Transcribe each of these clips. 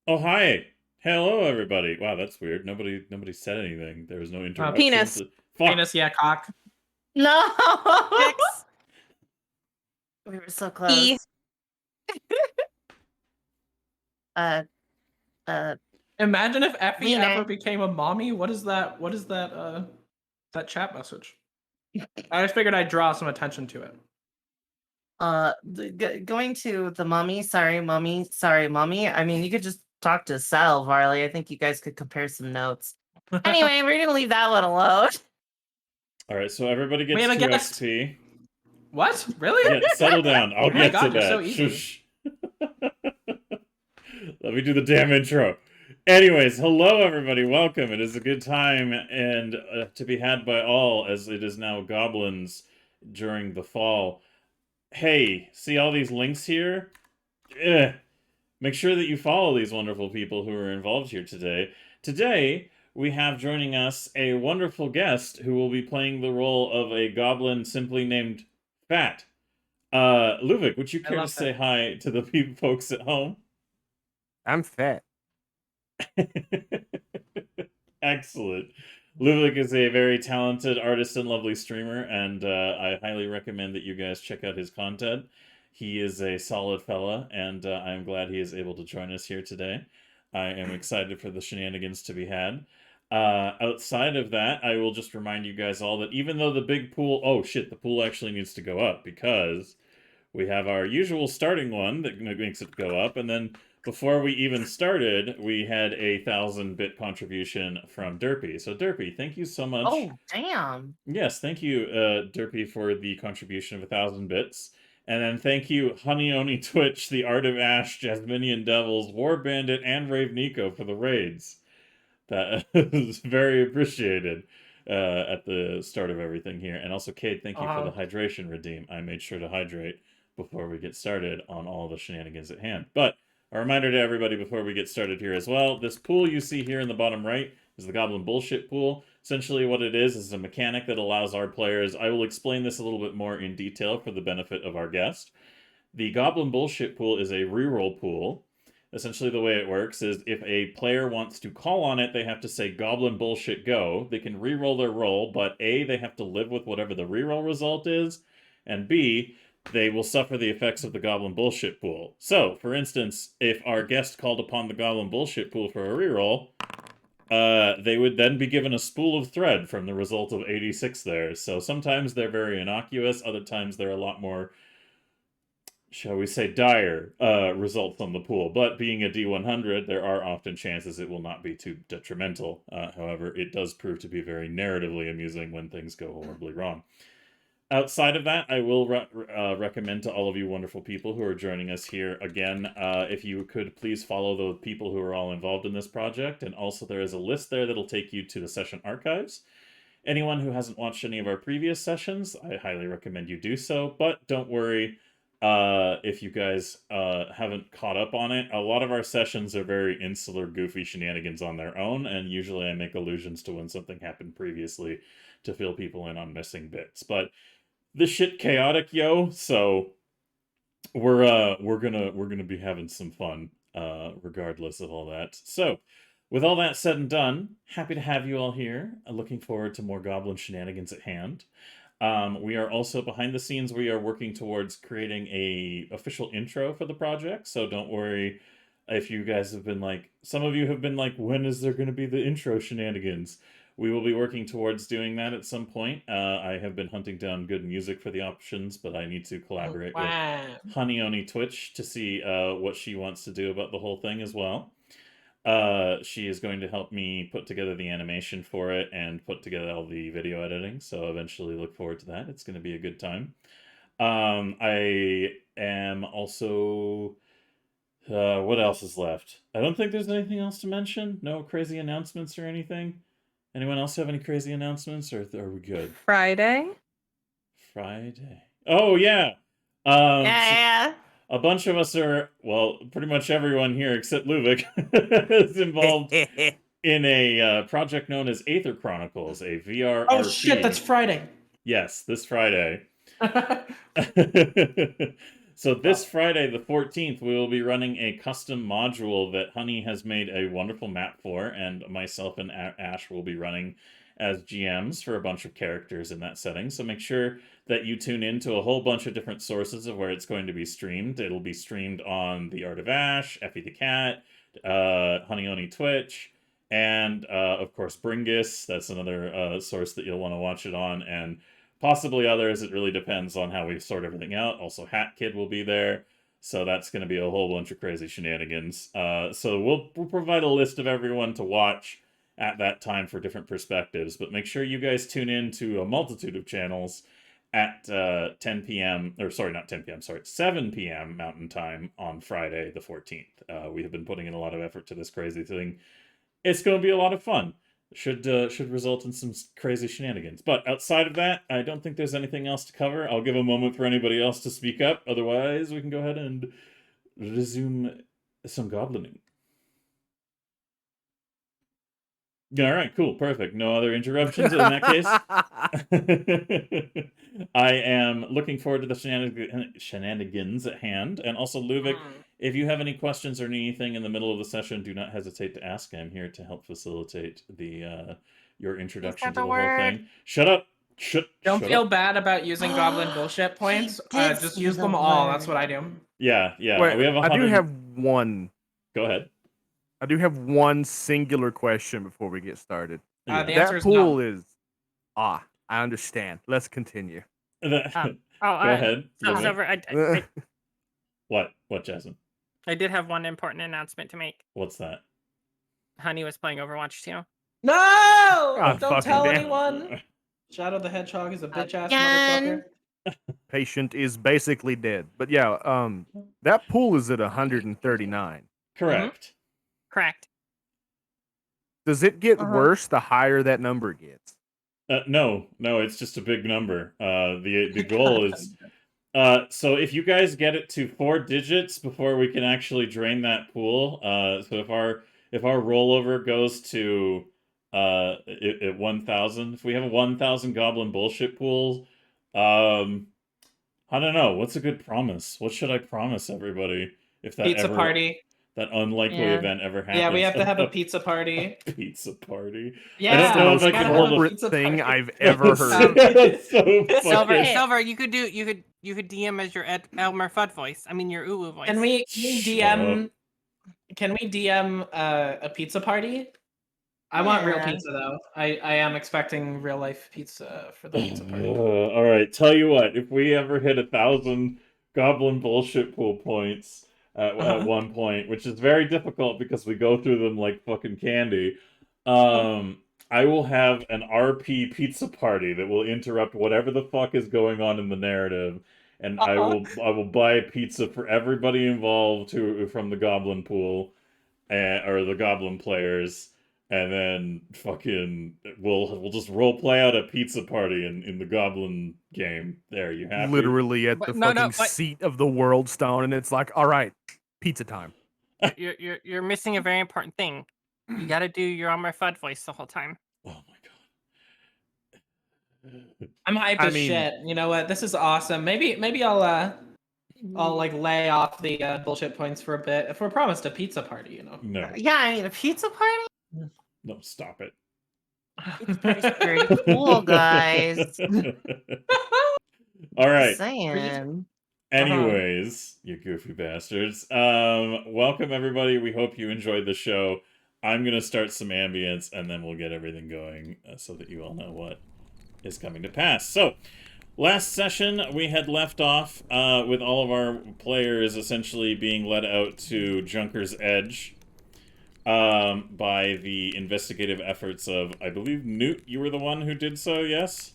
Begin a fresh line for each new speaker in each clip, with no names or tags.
Oh, hi. Hello, everybody. Wow, that's weird. Nobody said anything. There was no interruption
Penis.
to... Fuck.
Penis, yeah, cock.
No!
Fix.
We were so
E.
close. Uh, uh,
Imagine if Effie
Wiener.
ever became a mommy. What is that? What is that chat message? I just figured I'd draw some attention to it.
Going to the mummy. Sorry, mummy. Sorry, mummy. I mean, you could just talk to Sal, Varley. I think you guys could compare some notes. Anyway, we're gonna leave that one alone.
All right, so everybody
We
gets
have a
2
guest.
XP.
What? Really?
Yeah, settle down. I'll
Oh my
get
God,
to
you're
that.
so easy.
Shush. Let me do the damn intro. Anyways, hello, everybody. Welcome. It is a good time and to be had by all, as it is now goblins during the fall. Hey, see all these links here? Make sure that you follow these wonderful people who are involved here today. Today, we have joining us a wonderful guest who will be playing the role of a goblin simply named Fat. Luvik, would you care to say hi to the folks at home?
I'm fat.
Excellent. Luvik is a very talented artist and lovely streamer, and I highly recommend that you guys check out his content. He is a solid fella, and I'm glad he is able to join us here today. I am excited for the shenanigans to be had. Outside of that, I will just remind you guys all that even though the big pool... Oh, shit, the pool actually needs to go up, because we have our usual starting one that makes it go up, and then before we even started, we had a 1,000-bit contribution from Derpy. So Derpy, thank you so much.
Oh, damn.
Yes, thank you, Derpy, for the contribution of 1,000 bits. And then thank you, Honey Oni Twitch, the Art of Ash, Jasminian Devils, War Bandit, and Rave Nico for the raids. That is very appreciated at the start of everything here. And also, Kate, thank you for the hydration redeem. I made sure to hydrate before we get started on all the shenanigans at hand. But a reminder to everybody before we get started here as well, this pool you see here in the bottom right is the Goblin Bullshit Pool. Essentially what it is a mechanic that allows our players... I will explain this a little bit more in detail for the benefit of our guest. The Goblin Bullshit Pool is a reroll pool. Essentially the way it works is if a player wants to call on it, they have to say Goblin Bullshit Go. They can reroll their roll, but A, they have to live with whatever the reroll result is, and B, they will suffer the effects of the Goblin Bullshit Pool. So, for instance, if our guest called upon the Goblin Bullshit Pool for a reroll, they would then be given a spool of thread from the result of 86 there. So sometimes they're very innocuous, other times they're a lot more, shall we say, dire results on the pool. But being a D100, there are often chances it will not be too detrimental. However, it does prove to be very narratively amusing when things go horribly wrong. Outside of that, I will recommend to all of you wonderful people who are joining us here again, if you could please follow the people who are all involved in this project, and also there is a list there that'll take you to the session archives. Anyone who hasn't watched any of our previous sessions, I highly recommend you do so, but don't worry if you guys haven't caught up on it. A lot of our sessions are very insular, goofy shenanigans on their own, and usually I make allusions to when something happened previously to fill people in on missing bits. But this shit chaotic, yo, so we're gonna be having some fun regardless of all that. So with all that said and done, happy to have you all here. Looking forward to more goblin shenanigans at hand. We are also behind the scenes, we are working towards creating a official intro for the project, so don't worry if you guys have been like, some of you have been like, when is there going to be the intro shenanigans? We will be working towards doing that at some point. I have been hunting down good music for the options, but I need to collaborate with Honey Oni Twitch to see what she wants to do about the whole thing as well. She is going to help me put together the animation for it and put together all the video editing, so eventually look forward to that. It's going to be a good time. I am also... what else is left? I don't think there's anything else to mention. No crazy announcements or anything. Anyone else have any crazy announcements, or are we good?
Friday.
Oh, yeah!
Yeah.
A bunch of us are, well, pretty much everyone here except Luvik is involved in a project known as Aether Chronicles, a VR
Oh
RP.
shit, that's Friday.
Yes, this Friday. So this Friday, the 14th, we will be running a custom module that Honey has made a wonderful map for, and myself and Ash will be running as GMs for a bunch of characters in that setting. So make sure that you tune into a whole bunch of different sources of where it's going to be streamed. It'll be streamed on the Art of Ash, Effie the Cat, Honey Oni Twitch, and of course Bringus. That's another source that you'll want to watch it on, and possibly others. It really depends on how we sort everything out. Also, Hat Kid will be there, so that's going to be a whole bunch of crazy shenanigans. So we'll provide a list of everyone to watch at that time for different perspectives, but make sure you guys tune in to a multitude of channels at 10 p.m. or sorry, not 10 p.m. Sorry, 7 p.m. Mountain Time on Friday the 14th. We have been putting in a lot of effort to this crazy thing. It's going to be a lot of fun. Should result in some crazy shenanigans. But outside of that, I don't think there's anything else to cover. I'll give a moment for anybody else to speak up. Otherwise, we can go ahead and resume some goblining. All right, cool, perfect. No other interruptions in that case. I am looking forward to the shenanigans at hand. And also, Luvic, if you have any questions or anything in the middle of the session, do not hesitate to ask. I'm here to help facilitate the your introduction to the whole thing. Shut up.
Don't feel bad about using goblin bullshit points. Just use them all. That's what I do.
Yeah.
Wait,
we have 100...
I do have one.
Go ahead.
I do have one singular question before we get started.
The answer
That
is
pool
no.
is... I understand. Let's continue.
Go ahead.
So, Silver,
What, Jasmine?
I did have one important announcement to make.
What's that?
Honey was playing Overwatch 2.
No!
Oh,
Don't tell
damn.
anyone. Shadow the Hedgehog is a bitch ass
Again.
motherfucker.
Patient is basically dead. But yeah, that pool is at 139.
Correct.
Correct.
Does it get worse the higher that number gets?
No, it's just a big number. The goal is so if you guys get it to 4 digits before we can actually drain that pool. So if our rollover goes to at 1,000, if we have a 1,000 goblin bullshit pool, I don't know. What's a good promise? What should I promise everybody if that
Pizza party.
That unlikely event ever happens?
Yeah, we have to have a pizza party.
Pizza party.
Yeah,
That's the
know
most
if I can hold a
corporate
pizza
thing
party.
I've ever heard.
It's so fucking...
Silver, you could DM as your Elmer Fudd voice. I mean your Uwu voice.
Can we DM a pizza party? I want real pizza though. I am expecting real life pizza for the pizza party.
All right, tell you what, if we ever hit 1,000 goblin bullshit pool points at one point, which is very difficult because we go through them like fucking candy, I will have an RP pizza party that will interrupt whatever the fuck is going on in the narrative, and I will buy pizza for everybody involved from the goblin pool, or the goblin players. And then fucking we'll just role play out a pizza party in the goblin game. There, you have
Literally at the seat of the world stone, and it's like, all right, pizza time.
You're missing a very important thing. You gotta do your Elmer Fudd voice the whole time.
Oh my god.
I'm hyped as shit. You know what? This is awesome. Maybe I'll like lay off the bullshit points for a bit if we're promised a pizza party. You know.
No.
Yeah, I mean a pizza party.
No, stop it.
It's pretty cool, guys.
All right.
Just saying.
Anyways, you goofy bastards. Welcome everybody. We hope you enjoyed the show. I'm gonna start some ambience and then we'll get everything going so that you all know what is coming to pass. So, last session we had left off with all of our players essentially being led out to Junker's Edge. By the investigative efforts of, I believe, Newt, you were the one who did so, yes?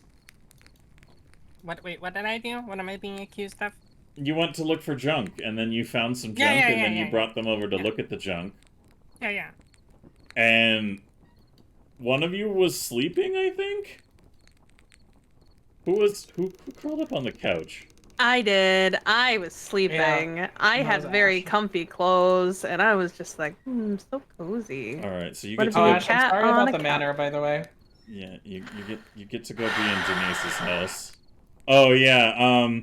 Wait, what did I do? What am I being accused of?
You went to look for junk, and then you found some junk, and then you brought them over to look at the junk.
Yeah.
And one of you was sleeping, I think? Who crawled up on the couch?
I did. I was sleeping.
Yeah,
I had very
Ash.
comfy clothes, and I was just like, so cozy.
All right, so you
What
get to
about
go.
a
Ash, I'm
cat
sorry
on
about
a
the
couch?
manor, by the way.
Yeah, you get to go be in Denise's house. Oh yeah.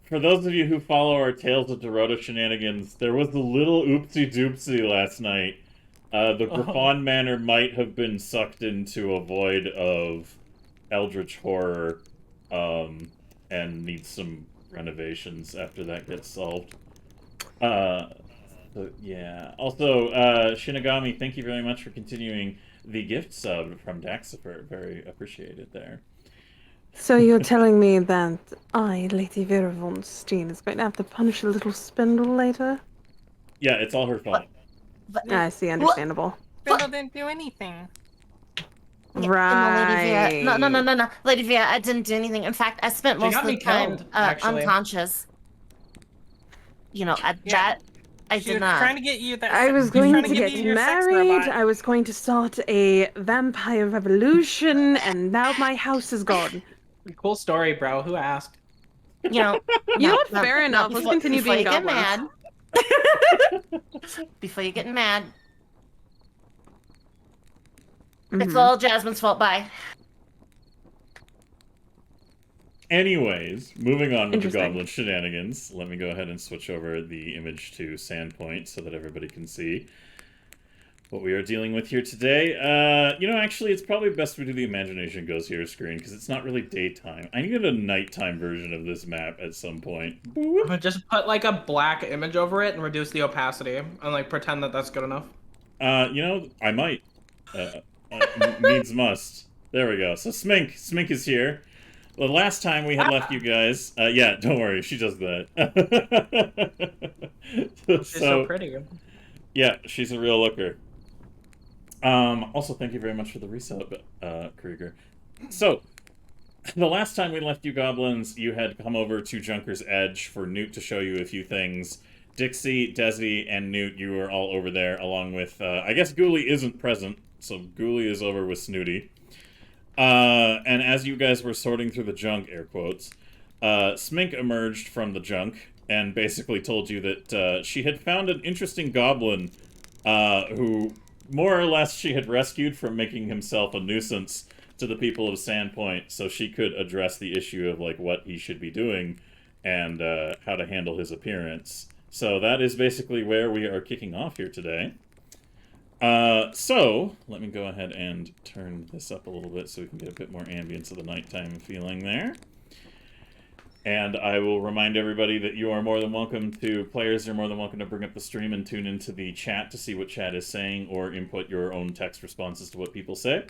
for those of you who follow our Tales of Dorota shenanigans, there was a little oopsie doopsie last night. The Griffon Manor might have been sucked into a void of eldritch horror, and needs some renovations after that gets solved. So, yeah. Also, Shinigami, thank you very much for continuing the gift sub from Daxifer. Very appreciated there.
So you're telling me that I, Lady Vera von Steen, is going to have to punish a little spindle later?
Yeah, it's all her fault.
But,
I see, understandable.
Spindle didn't do anything.
yeah,
Right.
Lady Vera, no, Lady Vera, I didn't do anything. In fact, I spent
She
most
got
of the
me
time
killed, actually.
unconscious. You know,
Yeah.
that I
She
did
was
not.
trying to get you that.
I was
she
going
trying
to
give
get
you your sex
married,
robot.
I was going to start a vampire revolution, and now my house is gone.
Cool story, bro. Who asked?
You know,
You know what? Fair enough. Let's continue
before
being
you get
goblins.
mad. Before you get mad, it's
Mhm.
all Jasmine's fault. Bye.
Anyways, moving on with the
Interesting.
goblin shenanigans. Let me go ahead and switch over the image to Sandpoint so that everybody can see what we are dealing with here today. Actually, it's probably best we do the Imagination Goes Here screen, because it's not really daytime. I needed a nighttime version of this map at some point.
Just put like a black image over it and reduce the opacity, and like pretend that that's good enough.
I might. Needs must. There we go. So Smink is here. The last time we had left you guys, yeah, don't worry, she does that.
She's so pretty.
Yeah, she's a real looker. Also, thank you very much for the resub, Krieger. So, the last time we left you goblins, you had come over to Junker's Edge for Newt to show you a few things. Dixie, Desi, and Newt, you were all over there, along with, I guess Ghoulie isn't present, so Ghoulie is over with Snooty. And as you guys were sorting through the junk, air quotes, Smink emerged from the junk and basically told you that she had found an interesting goblin who, more or less, she had rescued from making himself a nuisance to the people of Sandpoint, so she could address the issue of like what he should be doing and how to handle his appearance. So that is basically where we are kicking off here today. So, let me go ahead and turn this up a little bit so we can get a bit more ambience of the nighttime feeling there. And I will remind everybody that you are more than welcome to, players are more than welcome to bring up the stream and tune into the chat to see what chat is saying or input your own text responses to what people say.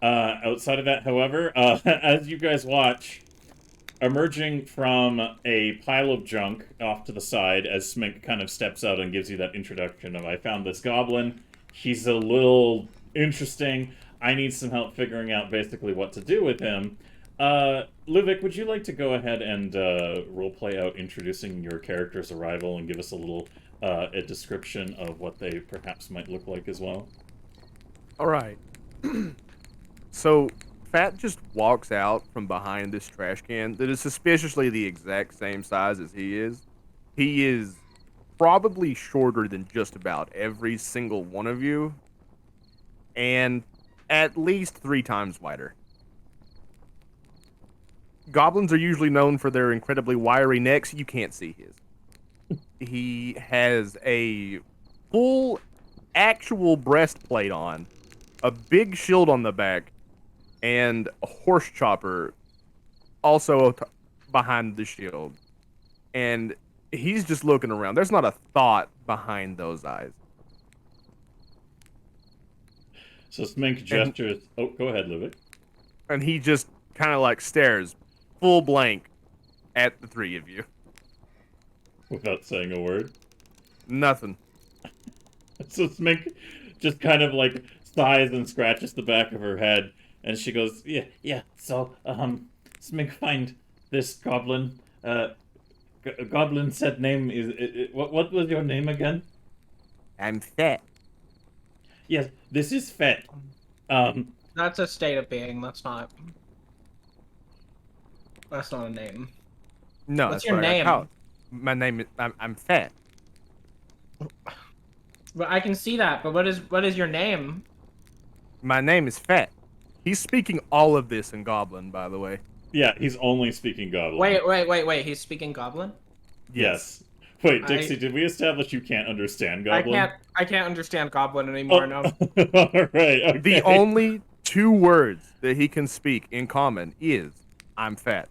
Outside of that, however, as you guys watch, emerging from a pile of junk off to the side as Smink kind of steps out and gives you that introduction of, I found this goblin. He's a little interesting. I need some help figuring out basically what to do with him. Livik, would you like to go ahead and roleplay out introducing your character's arrival and give us a little a description of what they perhaps might look like as well?
All right. So, Fat just walks out from behind this trash can that is suspiciously the exact same size as he is. He is probably shorter than just about every single one of you, and at least 3 times wider. Goblins are usually known for their incredibly wiry necks. You can't see his. He has a full actual breastplate on, a big shield on the back, and a horse chopper also behind the shield. And he's just looking around. There's not a thought behind those eyes.
So Smink gestures... Oh, go ahead, Livik.
And he just kind of like stares full blank at the 3 of you.
Without saying a word.
Nothing.
So Smink just kind of like sighs and scratches the back of her head, and she goes, yeah, so, Smink find this goblin, Goblin said name is, what was your name again?
I'm Fat.
Yes, this is Fat.
That's a state of being. That's not a name.
No,
What's
that's
your
what I got
name?
called. My name is I'm Fat.
But I can see that. But what is your name?
My name is Fat. He's speaking all of this in Goblin, by the way.
Yeah, he's only speaking Goblin.
Wait. He's speaking Goblin?
Yes. Wait,
I-
Dixie, did we establish you can't understand Goblin?
I can't understand Goblin anymore, no.
Alright, okay.
The only 2 words that he can speak in common is "I'm fat."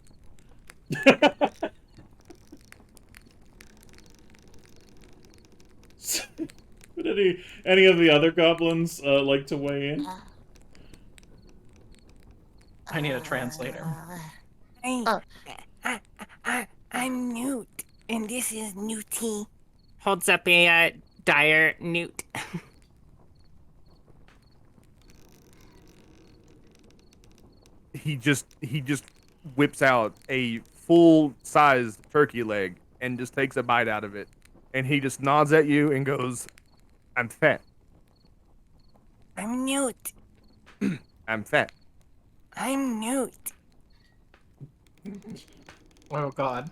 Would any of the other goblins like to weigh in?
I need a translator.
I'm Newt, and this is Newty.
Holds up a dire newt.
He just whips out a full-sized turkey leg and just takes a bite out of it, and he just nods at you and goes, "I'm fat.
I'm Newt.
I'm fat."
I'm Newt.
Oh god.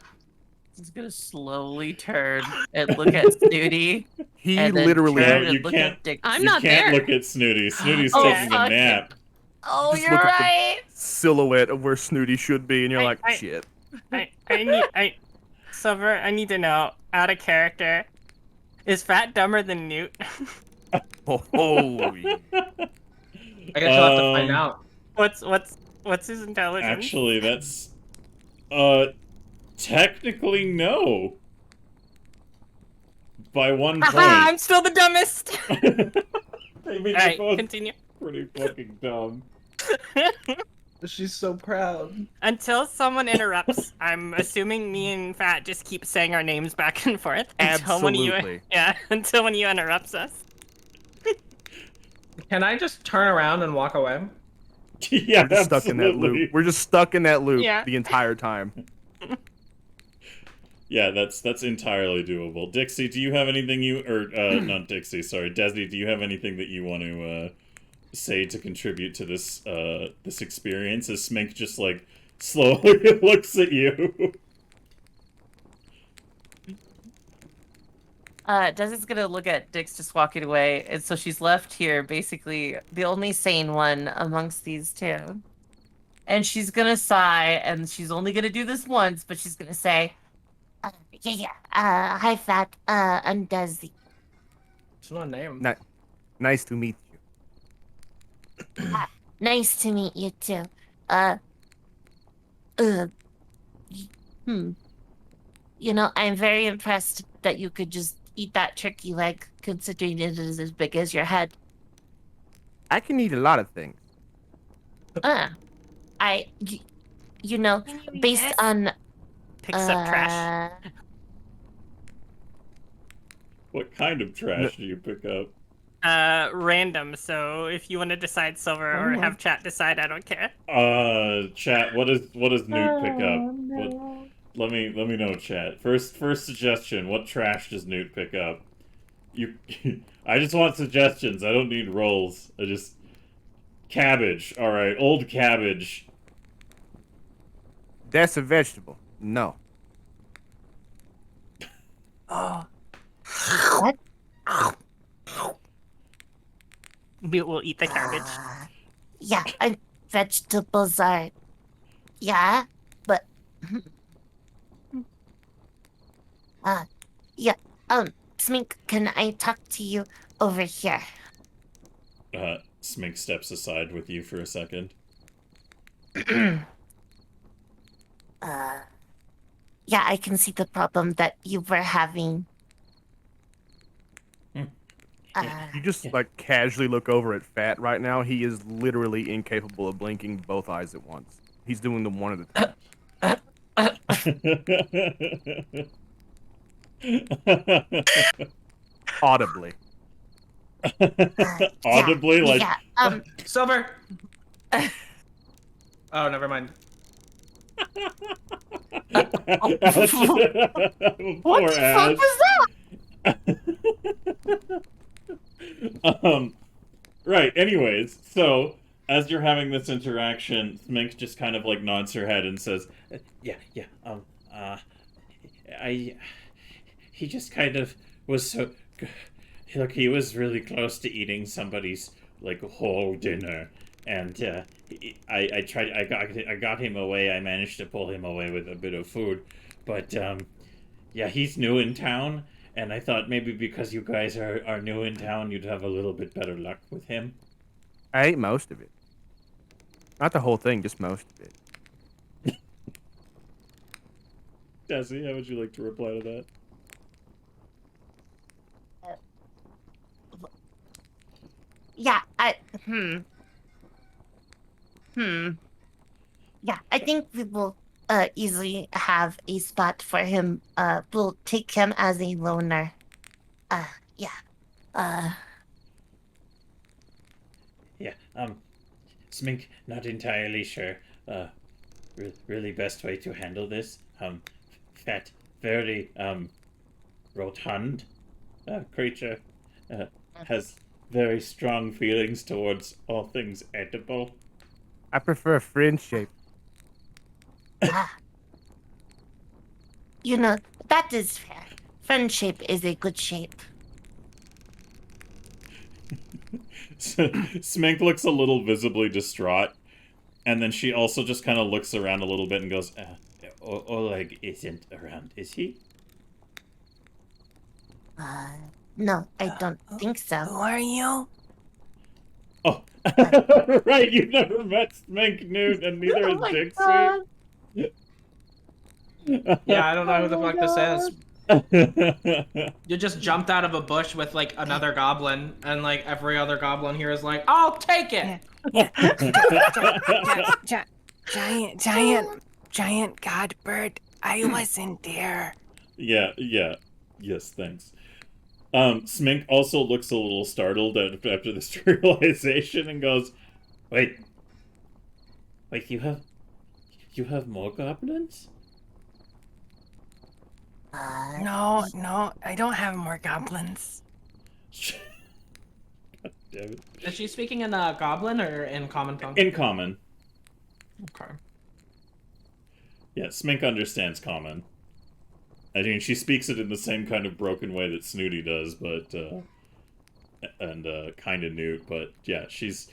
He's gonna slowly turn and look at Snooty.
He
and then
literally
turn
No,
and
you
look
can't-
at Dick.
I'm
You
not
can't
there.
look at Snooty. Snooty's
Oh,
taking a
fuck.
nap.
Oh,
Just
you're
look at the-
right.
silhouette of where Snooty should be, and you're like,
I-
shit.
Silver, I need to know, out of character, is Fat dumber than Newt?
Oh,
I guess you'll have to find out.
What's his intelligence?
Actually, that's technically no. By 1
Haha,
point.
I'm still the dumbest.
I mean, you're
Alright,
both
continue.
pretty fucking dumb.
She's so proud.
Until someone interrupts, I'm assuming me and Fat just keep saying our names back and forth. Until one of
Absolutely.
until one of you interrupts us.
Can I just turn around and walk away?
Yeah,
We're just stuck in that
absolutely.
loop. We're just stuck in that loop
Yeah.
the entire time.
Yeah, that's entirely doable. Dixie, do you have anything not Dixie, sorry, Desi, do you have anything that you want to say to contribute to this this experience? As Smink just like slowly looks at you.
Desi's gonna look at Dix just walking away, and so she's left here, basically the only sane one amongst these 2. And she's gonna sigh, and she's only gonna do this once, but she's gonna say,
Hi, Fat. I'm Desi.
It's not a name.
Nice to meet you.
Nice to meet you too. You know, I'm very impressed that you could just eat that turkey leg, considering it is as big as your head.
I can eat a lot of things.
You know, based on
Picks up trash.
What kind of trash do you pick up?
Random. So if you want to decide Silver or have chat decide, I don't care.
Chat, what does Newt pick up? What, let me know, chat. First suggestion, what trash does Newt pick up? I just want suggestions. I don't need rolls. Cabbage. All right, old cabbage.
That's a vegetable. No.
We'll eat the garbage.
Yeah, and vegetables are. Yeah, but. Yeah. Smink, can I talk to you over here?
Smink steps aside with you for a second.
Yeah, I can see the problem that you were having.
You just like casually look over at Fat right now. He is literally incapable of blinking both eyes at once. He's doing them one at a time. Audibly.
Audibly, like.
Yeah,
Silver! Oh, never mind.
what
Poor
the fuck
Ash.
was that?
Right, anyways, so as you're having this interaction, Smink just kind of like nods her head and says, he just kind of was so, look, he was really close to eating somebody's, like, whole dinner, and I got him away. I managed to pull him away with a bit of food, but yeah, he's new in town, and I thought maybe because you guys are new in town, you'd have a little bit better luck with him.
I ate most of it. Not the whole thing, just most of it.
Jesse, how would you like to reply to that?
Yeah, Yeah, I think we will easily have a spot for him. We'll take him as a loner. Yeah.
Yeah, Smink, not entirely sure, really best way to handle this. Fat, very, rotund, creature, has very strong feelings towards all things edible.
I prefer friend shape.
You know, that is fair. Friend shape is a good shape.
Smink looks a little visibly distraught, and then she also just kind of looks around a little bit and goes, Oleg isn't around, is he?
No, I don't think so.
Who are you?
Oh, right, you've never met Smink Newt, and neither is Dixie.
Yeah, I don't know who the fuck this is. You just jumped out of a bush with like another goblin, and like every other goblin here is like, I'll take it.
Yeah. Giant god bird. I wasn't there.
Yeah, yes, thanks. Smink also looks a little startled after this realization and goes, Wait, you have more goblins?
No, I don't have more goblins.
God damn it.
Is she speaking in goblin or in common tongue?
In common.
Okay.
Yeah, Smink understands common. I mean, she speaks it in the same kind of broken way that Snooty does, but, kind of Newt, but yeah, she's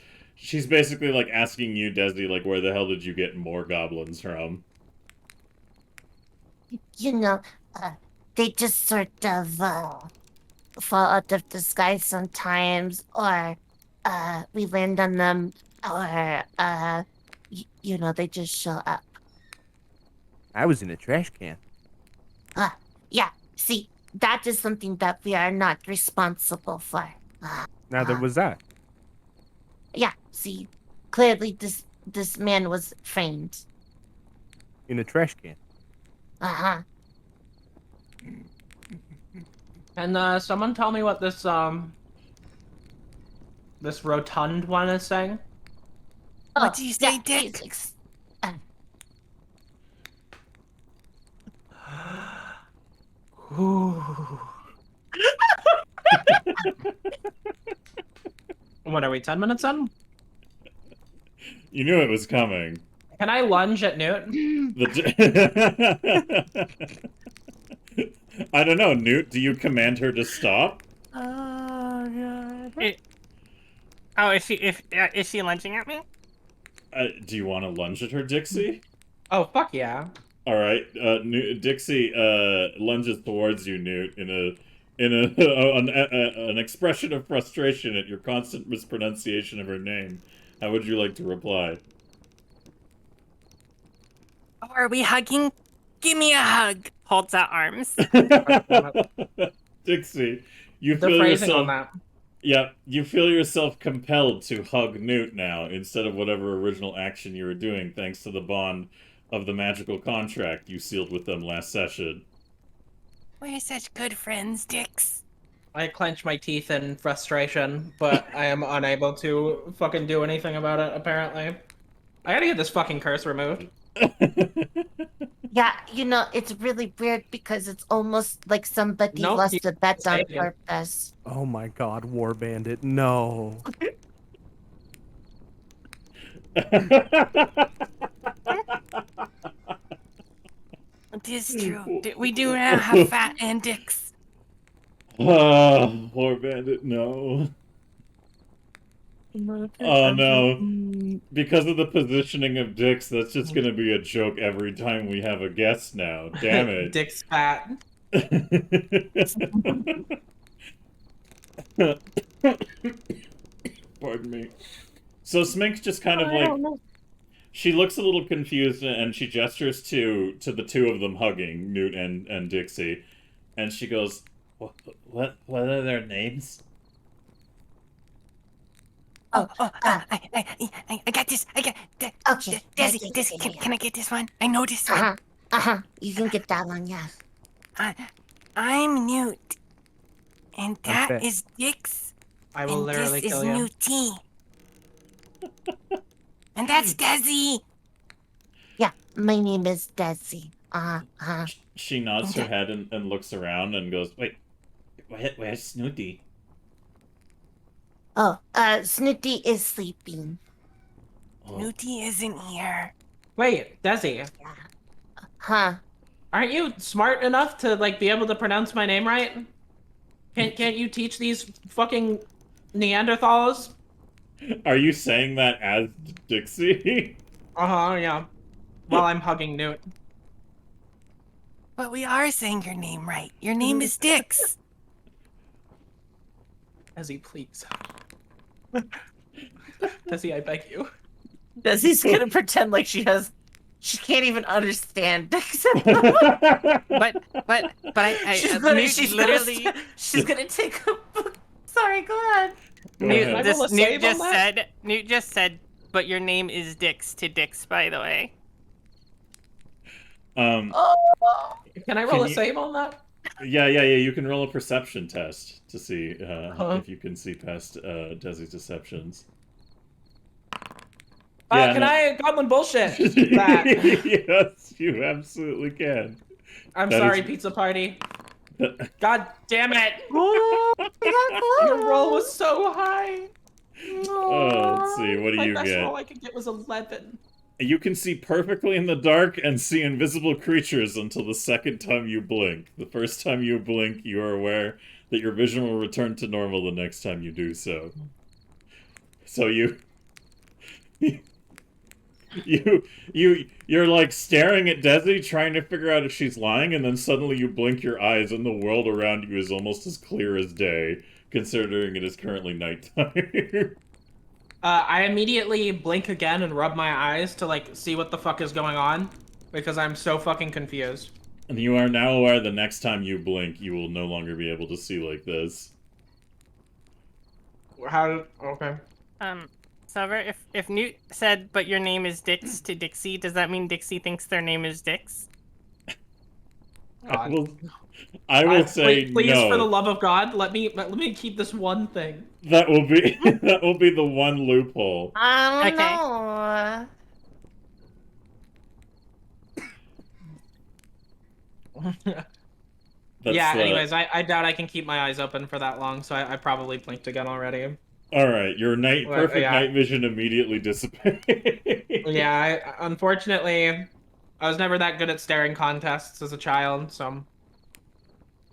basically, like, asking you, Desi, like, where the hell did you get more goblins from?
You know, they just sort of fall out of the sky sometimes, or we land on them, or you know, they just show up.
I was in a trash can.
Yeah. See, that is something that we are not responsible for.
Neither was I.
Yeah. See, clearly this man was framed.
In a trash can.
And someone tell me what this this rotund one is saying.
What do you say,
yeah,
Dick?
please,
What are we, 10 minutes in?
You knew it was coming.
Can I lunge at Newt?
I don't know, Newt, do you command her to stop?
Oh god. Oh, is she lunging at me?
Do you want to lunge at her, Dixie?
Oh, fuck yeah.
Alright, Dixie, lunges towards you, Newt, in an expression of frustration at your constant mispronunciation of her name. How would you like to reply?
Oh, are we hugging? Give me a hug. Holds out arms.
Dixie, you
The
feel
phrasing
yourself...
on that.
Yeah, you feel yourself compelled to hug Newt now, instead of whatever original action you were doing, thanks to the bond of the magical contract you sealed with them last session.
We're such good friends, Dix.
I clench my teeth in frustration, but I am unable to fucking do anything about it, apparently. I gotta get this fucking curse removed.
Yeah, you know, it's really weird because it's almost like somebody
Nope,
lost
you
a bet
say
on
it again.
purpose.
Oh my god, War Bandit, no.
It is true. We do now have Fat and Dix.
Oh, poor bandit, no. Oh no. Because of the positioning of Dix, that's just gonna be a joke every time we have a guest now. Damn it.
Dick's fat.
Pardon me. So Smink's just kind of
I
like
don't know.
she looks a little confused and she gestures to the two of them hugging, Newt and Dixie, and she goes, "What are their names?"
I got this. I got.
Okay.
Desi, can I get this one? I know this one.
You can get that one, yes.
I'm Newt, and that
bet.
is Dix,
I will
and
literally
this is
kill you.
Newty, and that's Desi.
Yeah, my name is Desi.
She nods her head and looks around and goes, "Wait, where's Snooty?"
Oh, Snooty is sleeping.
Oh.
Newty isn't here.
Wait, Desi,
Huh?
aren't you smart enough to like be able to pronounce my name right? Can't you teach these fucking Neanderthals?
Are you saying that as Dixie?
Yeah. While I'm hugging Newt.
But we are saying your name right. Your name is Dix.
Desi, please. Desi, I beg you.
Desi's gonna pretend like she can't even understand.
But I
she's gonna take a book. Sorry, go ahead.
Go
Newt,
ahead.
roll a save on that?
Newt just said, but your name is Dix to Dix, by the way.
Oh,
Can I roll
Can
a
you-
save on that?
Yeah. You can roll a perception test to see if you can see past Desi's deceptions. Yeah,
Can
no.
I goblin bullshit that?
Yes, you absolutely can.
I'm
That
sorry,
is-
pizza party. God damn it!
oh,
Your roll was so high.
Oh, let's see. What do
My
you
best
get?
roll I could get was 11.
You can see perfectly in the dark and see invisible creatures until the second time you blink. The first time you blink, you are aware that your vision will return to normal the next time you do so. So you're like staring at Desi, trying to figure out if she's lying, and then suddenly you blink your eyes and the world around you is almost as clear as day, considering it is currently nighttime.
I immediately blink again and rub my eyes to like see what the fuck is going on because I'm so fucking confused.
And you are now aware the next time you blink, you will no longer be able to see like this.
Okay.
Silver, if Newt said, but your name is Dix to Dixie, does that mean Dixie thinks their name is Dix?
I
God.
will say
please,
no.
for the love of God, let me keep this one thing.
That will be that will be the one loophole.
I don't
Okay.
know.
That's,
Yeah, anyways, I doubt I can keep my eyes open for that long, so I probably blinked again already.
All right, your perfect
yeah.
night vision immediately dissipates.
Yeah, unfortunately, I was never that good at staring contests as a child, so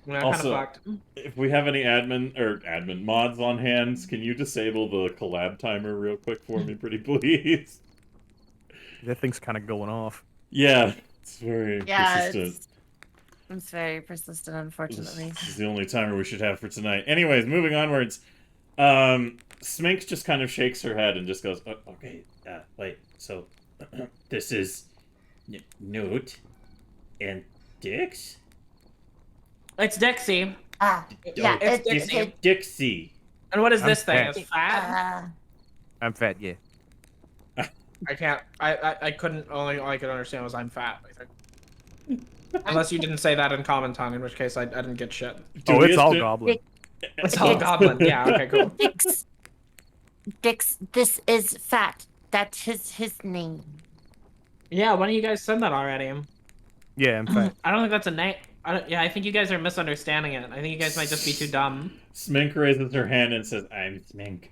yeah, kind of
Also,
fucked.
If we have any admin mods on hands, can you disable the collab timer real quick for me, pretty please?
That thing's kind of going off.
Yeah, it's very
Yeah,
persistent.
it's very persistent, unfortunately.
This is the only timer we should have for tonight. Anyways, moving onwards. Smink just kind of shakes her head and just goes, okay, wait, so this is Newt and Dix?
It's Dixie.
Yeah,
it's
it's
Dixie.
Dixie.
And what is
I'm
this thing?
fat.
It's fat?
I'm fat, yeah.
I can't. I couldn't. Only all I could understand was I'm fat. I think. Unless you didn't say that in common tongue, in which case I didn't get shit.
Do
Oh,
we
it's all
assume-
goblin.
It's all goblin. Yeah. Okay. Cool.
Dix, this is Fat. That's his name.
Yeah. Why don't you guys send that already?
Yeah, I'm fat.
I don't think that's a name. I think you guys are misunderstanding it. I think you guys might just be too dumb.
Smink raises her hand and says, I'm Smink.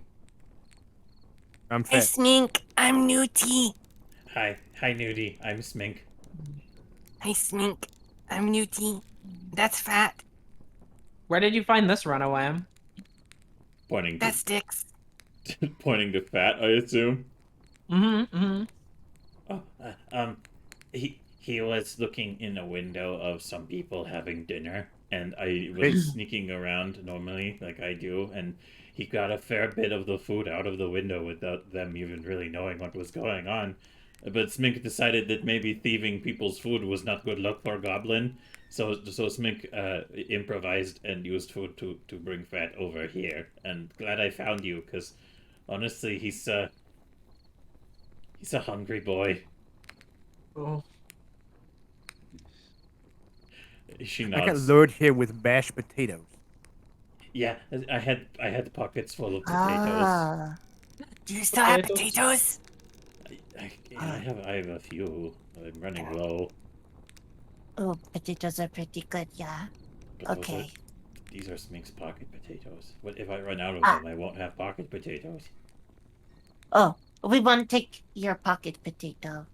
I'm
Hi,
fat.
Smink. I'm Newty.
Hi, Nudie. I'm Smink.
Hi, Smink. I'm Newty. That's Fat.
Where did you find this runaway?
Pointing to
That's Dix.
Pointing to Fat, I assume.
Mm-hmm.
Oh, he was looking in a window of some people having dinner, and I was sneaking around normally, like I do, and he got a fair bit of the food out of the window without them even really knowing what was going on. But Smink decided that maybe thieving people's food was not good luck for Goblin, so Smink improvised and used food to bring Fat over here. And glad I found you, because honestly, he's a hungry boy.
Oh.
She
I got
nods.
lured here with mashed potatoes.
Yeah, I had pockets full of potatoes.
Ah.
Do you still have
Potatoes?
potatoes?
I have a few. I'm running low.
Oh, potatoes are pretty good, yeah.
But those
Okay.
these are Smink's pocket potatoes. What if I run out of them? I won't have pocket potatoes.
Oh, we won't take your pocket potato.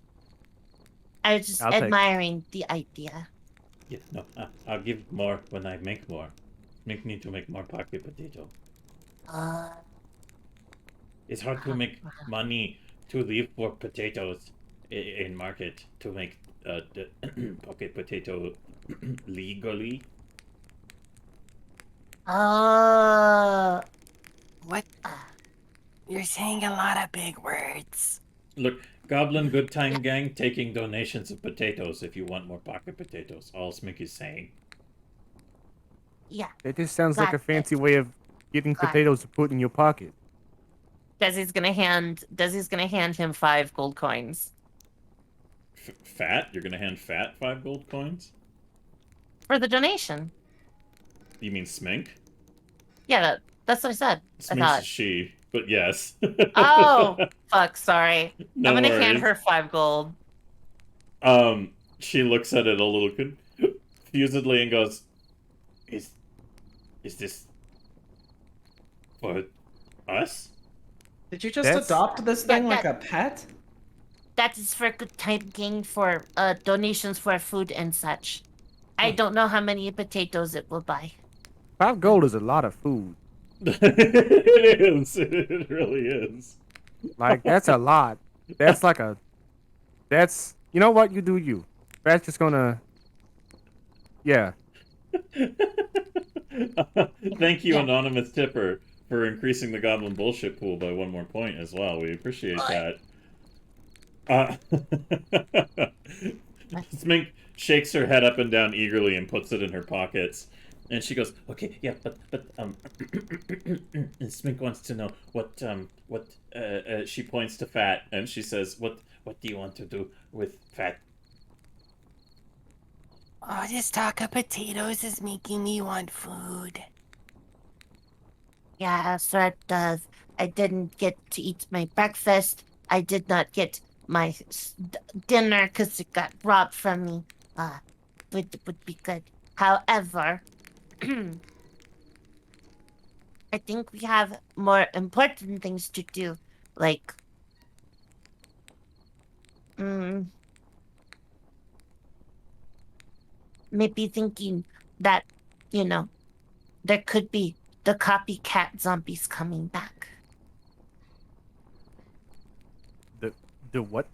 I was just
I'll take it.
admiring the idea.
Yeah, no, I'll give more when I make more. Smink need to make more pocket potato.
Uh,
It's hard to make money to leave for potatoes in market to make the pocket potato legally.
oh.
What? You're saying a lot of big words.
Look, Goblin Good Time Gang taking donations of potatoes if you want more pocket potatoes. All Smink is saying.
Yeah.
It just sounds like a
Got
fancy
it.
way of getting
Got it.
potatoes to put in your pocket.
Desi's gonna hand him 5 gold coins
Fat? You're gonna hand Fat 5 gold coins?
for the donation.
You mean Smink?
Yeah, that's what I said. I
Smink's
thought.
a she, but yes.
Oh, fuck, sorry.
No
I'm gonna
worries.
hand her 5 gold.
She looks at it a little confusedly and goes, Is this for us?
Did you just
That's-
adopt this thing
Yeah,
like a pet?
That is for Good Time Gang for donations for food and such. I don't know how many potatoes it will buy.
5 gold is a lot of food.
It is. It really is.
Like, that's a lot. That's like a... That's... You know what? You do you. That's just gonna... Yeah.
Thank you,
Yeah.
Anonymous Tipper, for increasing the Goblin Bullshit pool by 1 more point as well. We appreciate that. Smink shakes her head up and down eagerly and puts it in her pockets. And she goes, okay, yeah, but, and Smink wants to know what, she points to Fat, and she says, what do you want to do with Fat?
Oh, this talk of potatoes is making me want food.
Yeah, sort of. I didn't get to eat my breakfast. I did not get my dinner because it got robbed from me. Would be good. However, I think we have more important things to do, like, maybe thinking that, there could be the copycat zombies coming back.
The what?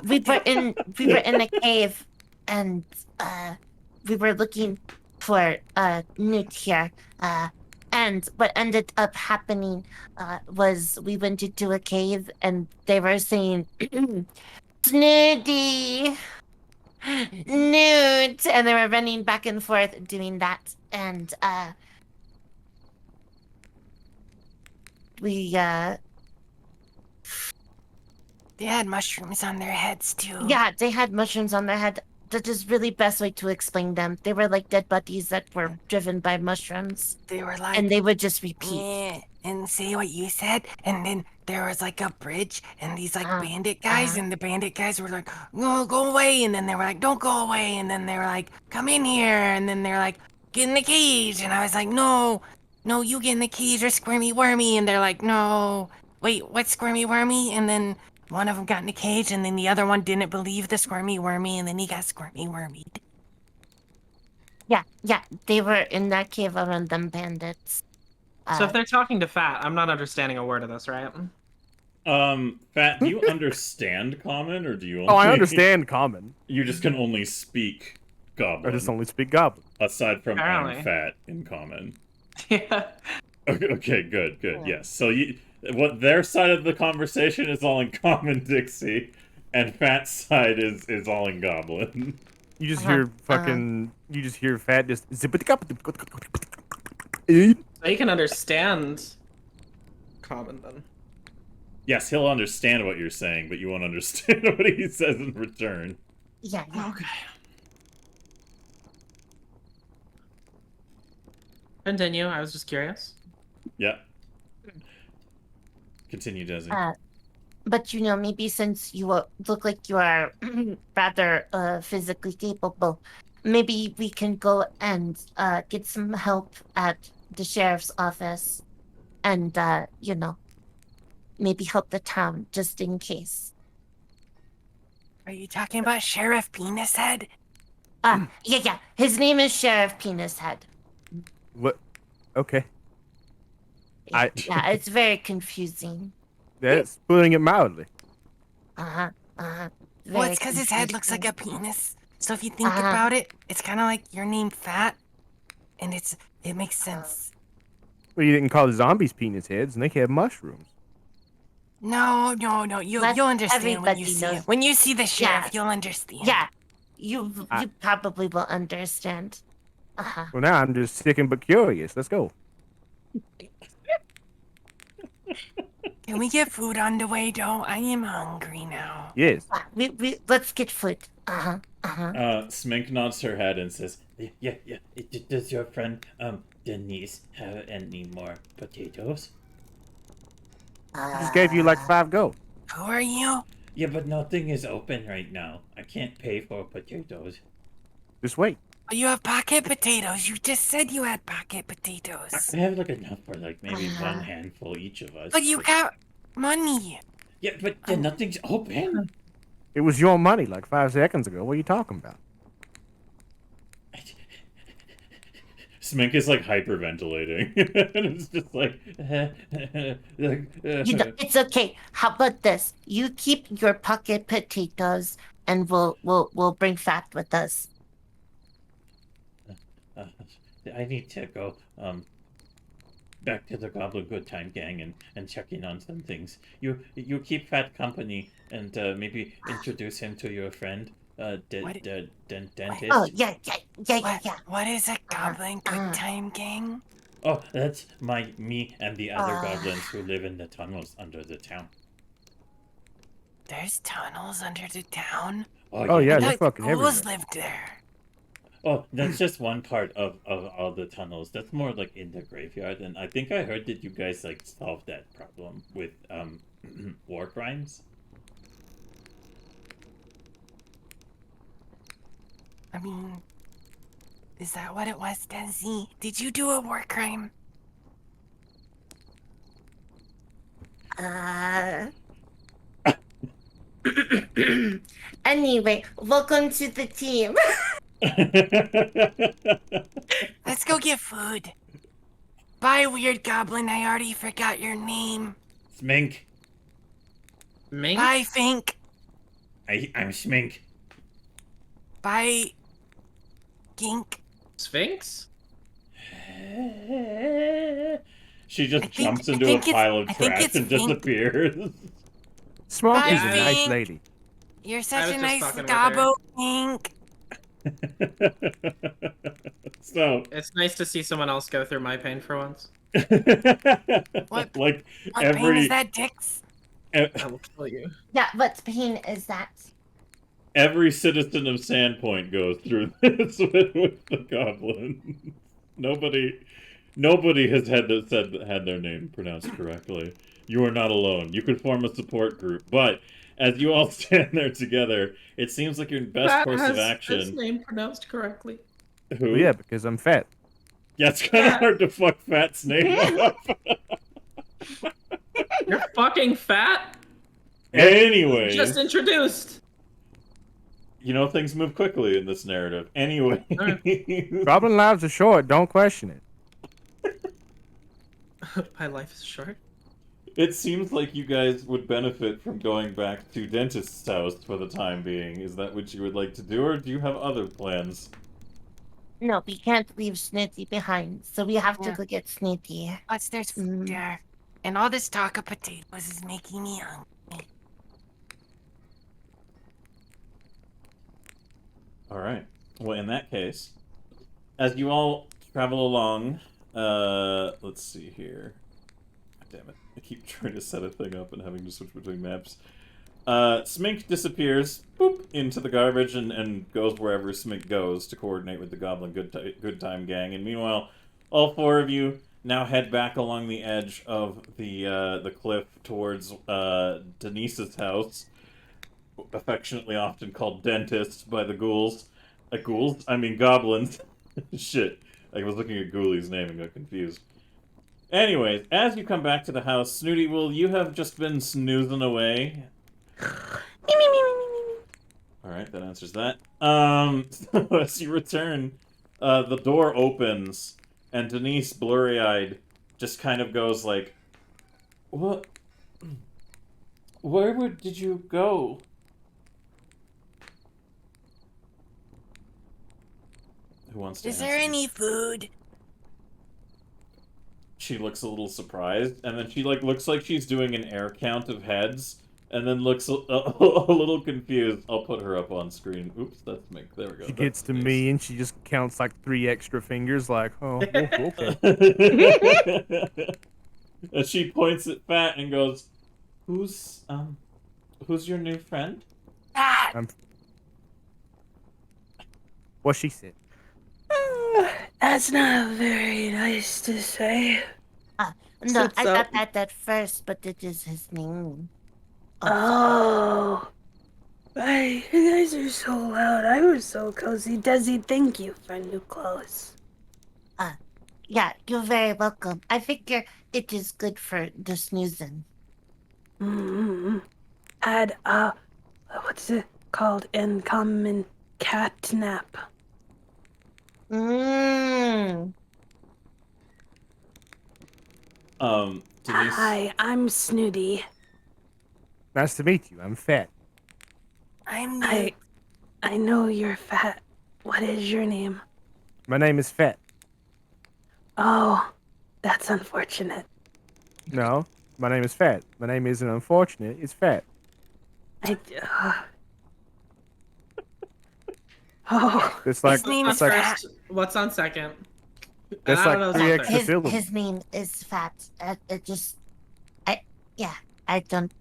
We were in a cave, and we were looking for Newt here. And what ended up happening was we went into a cave, and they were saying, Snooty, Newt, and they were running back and forth doing that, and we
They had mushrooms on their heads too.
yeah, they had mushrooms on their head. That is really best way to explain them. They were like dead bodies that were driven by mushrooms,
They were like,
and they would just repeat.
yeah, and say what you said, and then there was like a bridge, and these like bandit guys, and the bandit guys were like, no, go away, and then they were like, don't go away, and then they were like, come in here, and then they're like, get in the cage, and I was like, no, you get in the cage or Squirmy Wormy, and they're like, no, wait, what's Squirmy Wormy? And then one of them got in the cage, and then the other one didn't believe the Squirmy Wormy, and then he got Squirmy Wormied.
Yeah, they were in that cave around them bandits.
So if they're talking to Fat, I'm not understanding a word of this, right?
Fat, do you understand Common, or do you only...
Oh, I understand Common.
You just can only speak Goblin.
I just only speak Goblin.
Aside from I'm
Apparently.
fat in Common.
Yeah.
Okay, good, yes. So what their side of the conversation is all in Common, Dixie, and Fat's side is all in Goblin.
You just hear fucking. You just hear Fat just.
So you can understand Common then.
Yes, he'll understand what you're saying, but you won't understand what he says in return.
Yeah.
Okay. Continue. I was just curious.
Yeah. Continue, Desi.
But maybe since you look like you are rather physically capable, maybe we can go and get some help at the sheriff's office, and maybe help the town just in case.
Are you talking about Sheriff Penis Head?
Yeah. His name is Sheriff Penis Head.
What? Okay.
Yeah, it's very confusing.
That's putting it mildly.
Well,
Well, it's because his head looks like a penis. So if you think about it, it's kind of like your name Fat, and it makes sense.
Well, you didn't call the zombies penis heads, and they have mushrooms.
No. You'll understand when you
everybody
see
knows.
it. When you see the sheriff,
Yeah.
you'll understand.
Yeah, you probably will understand.
Well, now I'm just sick but curious. Let's go.
Can we get food on the way, though? I am hungry now.
Yes.
We let's get food.
Smink nods her head and says, Yeah. Does your friend, Denise, have any more potatoes?
I just gave you like 5 gold.
Who are you?
Yeah, but nothing is open right now. I can't pay for potatoes.
Just wait.
Oh, you have pocket potatoes. You just said you had pocket potatoes.
I have like enough for like maybe one handful each of us.
But you got money.
Yeah, but nothing's open.
It was your money like 5 seconds ago. What are you talking about?
Smink is like hyperventilating. And it's just like
It's okay. How about this? You keep your pocket potatoes, and we'll bring Fat with us.
I need to go back to the Goblin Good Time Gang and check in on some things. You keep Fat company and maybe introduce him to your friend, dentist.
Oh yeah.
What is a Goblin Good Time Gang?
Oh, that's me and the other goblins who live in the tunnels under the town.
There's tunnels under the town?
Oh yeah,
I
they're
thought
fucking everywhere.
ghouls lived there.
Oh, that's just one part of all the tunnels. That's more like in the graveyard, and I think I heard that you guys like solved that problem with war crimes.
I mean, is that what it was, Desi? Did you do a war crime?
Anyway, welcome to the team.
Let's go get food. Bye, weird goblin. I already forgot your name.
Smink.
Mink?
Bye, Fink.
I'm Smink.
Bye, Gink.
Sphinx?
She just
I
jumps
think
into a
it's-
pile of
I think
trash
it's
and
Fink.
disappears.
Smart
Bye,
is a nice
Fink.
lady.
You're
I
such
was
a
just
nice
fucking with
gobbo, Fink.
So,
It's nice to see someone else go through my pain for once.
What-
like
What pain
every
is that, Dix?
I will kill you.
Yeah, what pain is that?
every citizen of Sandpoint goes through this with the goblin. Nobody has had their name pronounced correctly. You are not alone. You could form a support group, but as you all stand there together, it seems like your best
Fat
course
has
of
his
action.
name pronounced correctly.
Who?
Well, yeah, because I'm fat.
Yeah, it's kind of hard to fuck Fat's name up.
You're fucking fat?
Anyway,
Just introduced.
you know things move quickly in this narrative. Anyway,
Goblin lives are short. Don't question it.
My life is short.
It seems like you guys would benefit from going back to dentist's house for the time being. Is that what you would like to do, or do you have other plans?
No, we can't leave Snitty behind, so we have to
Yeah.
go get Snitty.
Plus, there's food
Mm.
there. And all this talk of potatoes is making me hungry.
Alright. Well, in that case, as you all travel along, let's see here. Damn it. I keep trying to set a thing up and having to switch between maps. Smink disappears, boop, into the garbage and goes wherever Smink goes to coordinate with the Goblin Good Time gang. And meanwhile, all four of you now head back along the edge of the cliff towards Denise's house, affectionately often called Dentist by the ghouls. Ghouls? I mean goblins. Shit. I was looking at Ghoulies' name and got confused. Anyways, as you come back to the house, Snooty, will you have just been snoozing away? Alright, that answers that. So as you return, the door opens, and Denise, blurry-eyed, just kind of goes like, "What? Did you go?" Who wants to
Is there
answer?
any food?
She looks a little surprised, and then she looks like she's doing an air count of heads, and then looks a little confused. I'll put her up on screen. Oops, that's Mick. There we go.
She gets to
That's
me and she just counts like 3 extra fingers, like, oh, okay.
Denise. And she points at Fat and goes, "Who's your new friend?"
Ah,
What she said.
That's not very nice to say.
No, I
So-
got that at first, but it is his name.
Oh. Hey, you guys are so loud. I was so cozy. Desi, thank you for new clothes.
Yeah, you're very welcome. I figure it is good for the snoozing.
Mm-hmm. Had, what's it called? Uncommon catnap.
Mmm.
Denise.
Hi, I'm Snooty.
Nice to meet you. I'm Fat.
I'm new.
I know you're fat. What is your name?
My name is Fat.
Oh, that's unfortunate.
No, my name is Fat. My name isn't unfortunate. It's Fat.
Oh,
It's like
His name
it's
is
like
Fat.
What's on second?
That's
I
like
don't know
3
something.
extra syllables.
His name is Fat. I don't.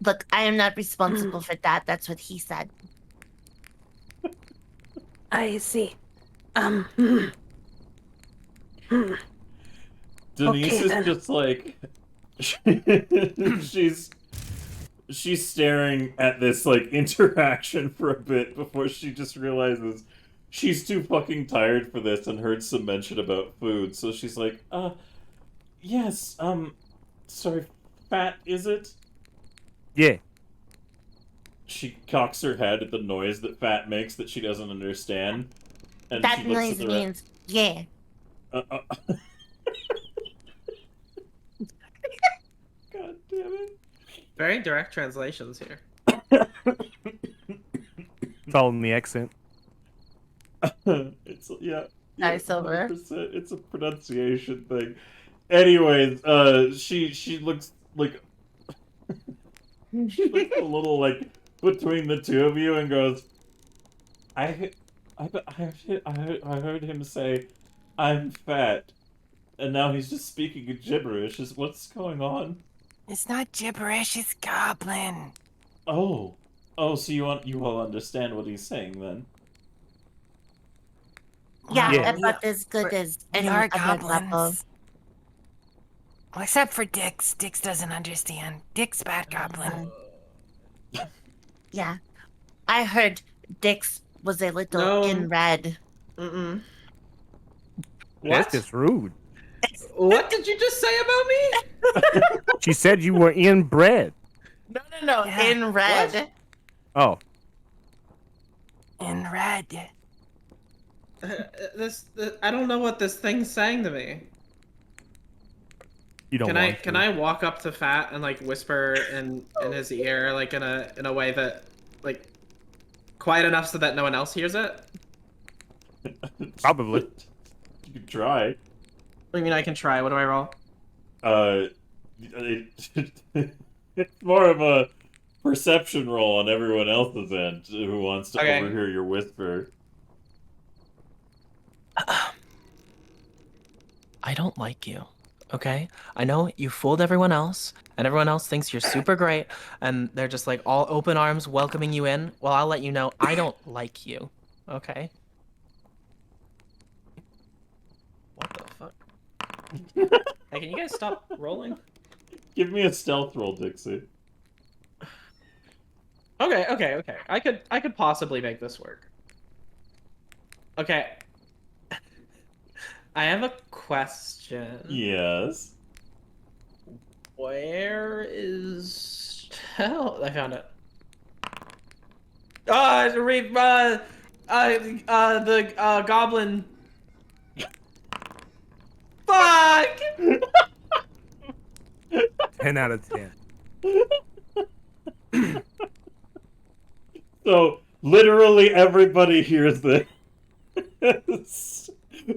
Look, I am not responsible for that. That's what he said.
I see.
Denise
Okay,
is
then.
just like she's staring at this like interaction for a bit before she just realizes she's too fucking tired for this and heard some mention about food. So she's like, yes, sorry, Fat, is it?
Yeah.
She cocks her head at the noise that Fat makes that she doesn't understand. And
That
she looks at
noise
the
means yeah.
God damn it.
Very direct translations here.
It's all in the accent.
It's yeah.
Nice over.
100%. It's a pronunciation thing. Anyways, she looks like she looks a little like between the two of you and goes, I heard him say, "I'm fat," and now he's just speaking in gibberish. Is what's going on?
It's not gibberish, it's goblin.
Oh, so you all understand what he's saying then?
Yeah,
Yeah.
about as good
We're-
as
We
any
are
other level.
goblins. Well, except for Dix. Dix doesn't understand. Dix bad goblin.
Yeah, I heard Dix was a little
No.
in red.
Mm-mm.
That's just rude.
What did you just say about me?
She said you were inbred.
No,
Yeah.
in red.
Oh,
In red.
I don't know what this thing's saying to me.
You don't want
Can
to.
I walk up to Fat and like whisper in his ear like in a way that like quiet enough so that no one else hears it?
Probably.
You could try.
I mean, I can try. What do I roll?
It's more of a perception roll on everyone else's end who wants to
Okay.
overhear your whisper.
I don't like you. Okay? I know you fooled everyone else, and everyone else thinks you're super great, and they're just like all open arms welcoming you in. Well, I'll let you know I don't like you. Okay? What the fuck?
Hey, can you guys stop rolling?
Give me a stealth roll, Dixie.
Okay. I could possibly make this work. Okay. I have a question.
Yes.
Where is I found it. The goblin. Fuck!
10 out of 10.
So, literally everybody hears this.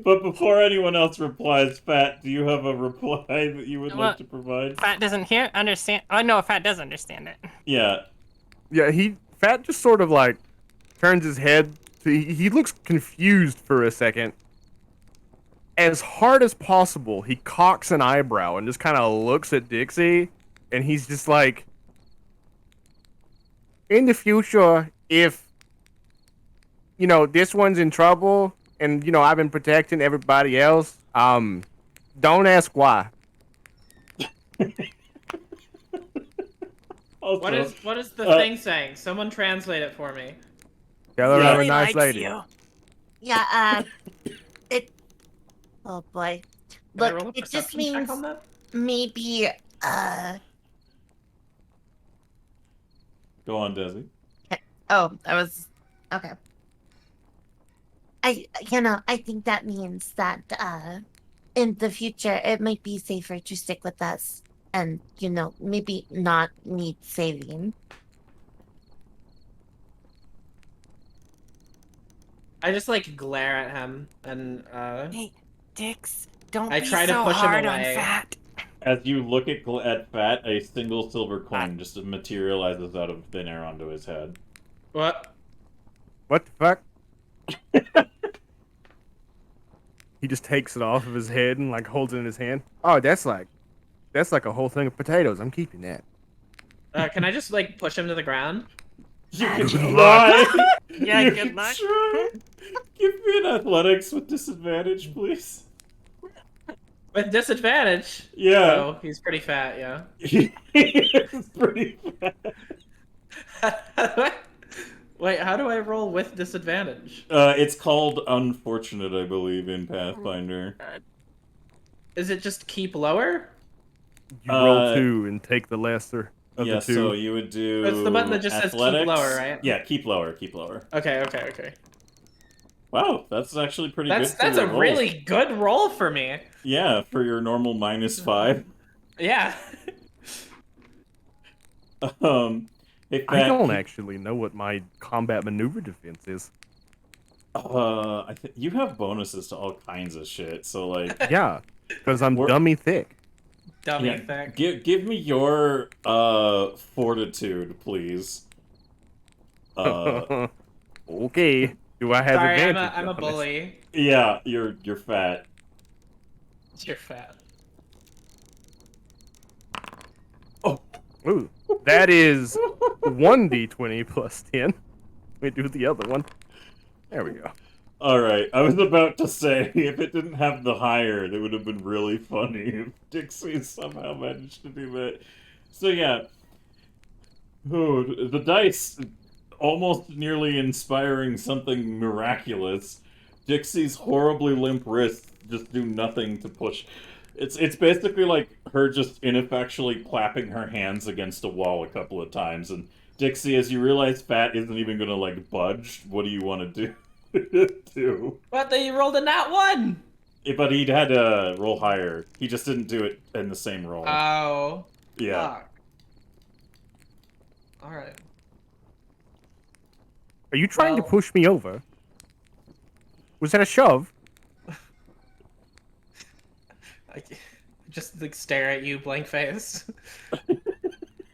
But before anyone else replies, Fat, do you have a reply that you would like to provide?
Fat doesn't understand. Oh no, Fat does understand it.
Yeah.
Yeah, Fat just sort of like turns his head. He looks confused for a second. As hard as possible, he cocks an eyebrow and just kind of looks at Dixie, and he's just like, in the future, if, this one's in trouble, and, I've been protecting everybody else, don't ask why.
Also,
What is the thing saying? Someone translate it for me.
Tell her
Yeah.
I'm a
He
nice
likes
lady.
you.
Yeah, oh boy.
Can I roll a
Look, it just
perception check
means
on that?
maybe,
go on, Desi.
Oh, I was okay.
I think that means that, in the future, it might be safer to stick with us and, maybe not need saving.
I just like glare at him and
Hey, Dix, don't
I
be
try to
so
push him
hard on
away.
Fat.
As you look at Fat, a single silver coin just materializes out of thin air onto his head.
what?
What the fuck? He just takes it off of his head and like holds it in his hand. Oh, that's like a whole thing of potatoes. I'm keeping that.
Can I just like push him to the ground?
You can
Good
try!
Yeah,
You
good
can
luck.
try. Give me an athletics with disadvantage, please.
With disadvantage.
Yeah.
Oh, he's pretty fat, yeah.
It's pretty fast.
Wait, how do I roll with disadvantage?
It's called Unfortunate, I believe, in Pathfinder.
Is it just keep lower?
You roll 2 and take the lesser of
Yeah,
the 2.
so you would do.
It's the button that just says keep
athletics.
lower, right?
Yeah, keep lower, keep lower.
Okay.
Wow, that's actually pretty good.
That's
for
a
your rolls.
really good roll for me.
Yeah, for your normal -5.
Yeah.
Hey,
I
Fat,
don't actually know what my combat maneuver defense is.
you have bonuses to all kinds of shit. So like,
Yeah, because I'm
We're-
dummy thick.
Dummy
yeah,
thick.
give me your fortitude, please.
Okay. Do I have
Sorry,
advantage?
I'm a
on this?
bully.
Yeah, you're fat.
You're fat.
Ooh, that is 1d20 plus 10. Let me do the other one. There we go.
All right, I was about to say if it didn't have the higher, it would have been really funny if Dixie somehow managed to do that. So yeah, the dice almost nearly inspiring something miraculous. Dixie's horribly limp wrists just do nothing to push. It's basically like her just ineffectually clapping her hands against a wall a couple of times. And Dixie, as you realize Fat isn't even gonna like budge, what do you want to do?
What? You rolled a nat 1!
But he'd had to roll higher. He just didn't do it in the same roll.
Oh.
Yeah.
Fuck. All right.
Are you trying to
Well-
push me over? Was that a shove?
I just like stare at you, blank face,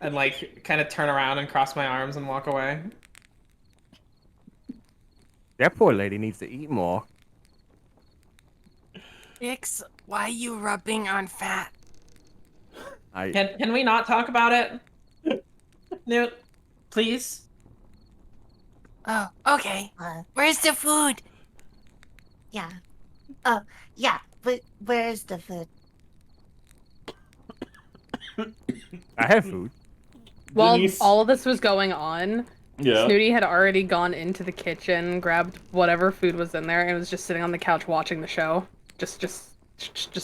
and like kind of turn around and cross my arms and walk away.
That poor lady needs to eat more.
Dix, why are you rubbing on Fat?
Can we not talk about it, Newt? Please.
Oh, okay. Where's the food?
Yeah. Oh, yeah. But where's the food?
I have food.
While
Denise-
all of this was going on,
Yeah.
Snooty had already gone into the kitchen, grabbed whatever food was in there, and was just sitting on the couch watching the show, just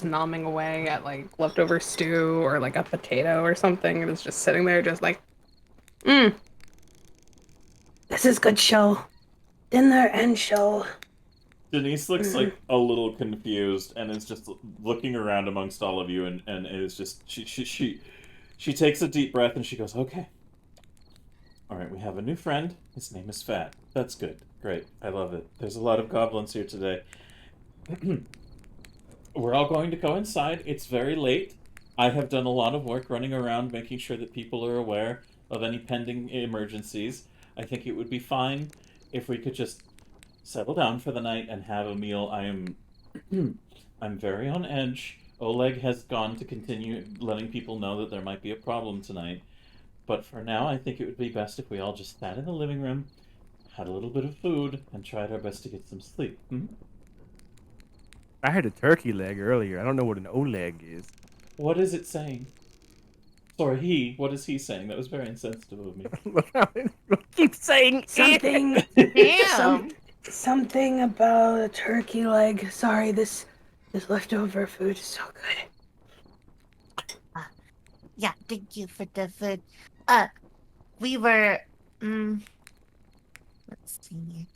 nomming away at like leftover stew or like a potato or something. It was just sitting there, just like,
This is good show. Dinner and show.
Denise looks like a little confused and is just looking around amongst all of you, and is just she takes a deep breath and she goes, "Okay. All right, we have a new friend. His name is Fat. That's good. Great. I love it. There's a lot of goblins here today. We're all going to go inside. It's very late. I have done a lot of work running around making sure that people are aware of any pending emergencies. I think it would be fine if we could just settle down for the night and have a meal. I'm very on edge. Oleg has gone to continue letting people know that there might be a problem tonight. But for now, I think it would be best if we all just sat in the living room, had a little bit of food, and tried our best to get some sleep.
I had a turkey leg earlier. I don't know what an Oleg is.
What is it saying? Sorry, what is he saying? That was very insensitive of me.
Keep saying
Something.
Damn.
Something about a turkey leg. Sorry, this leftover food is so good.
Yeah, thank you for the food. We were, let's see.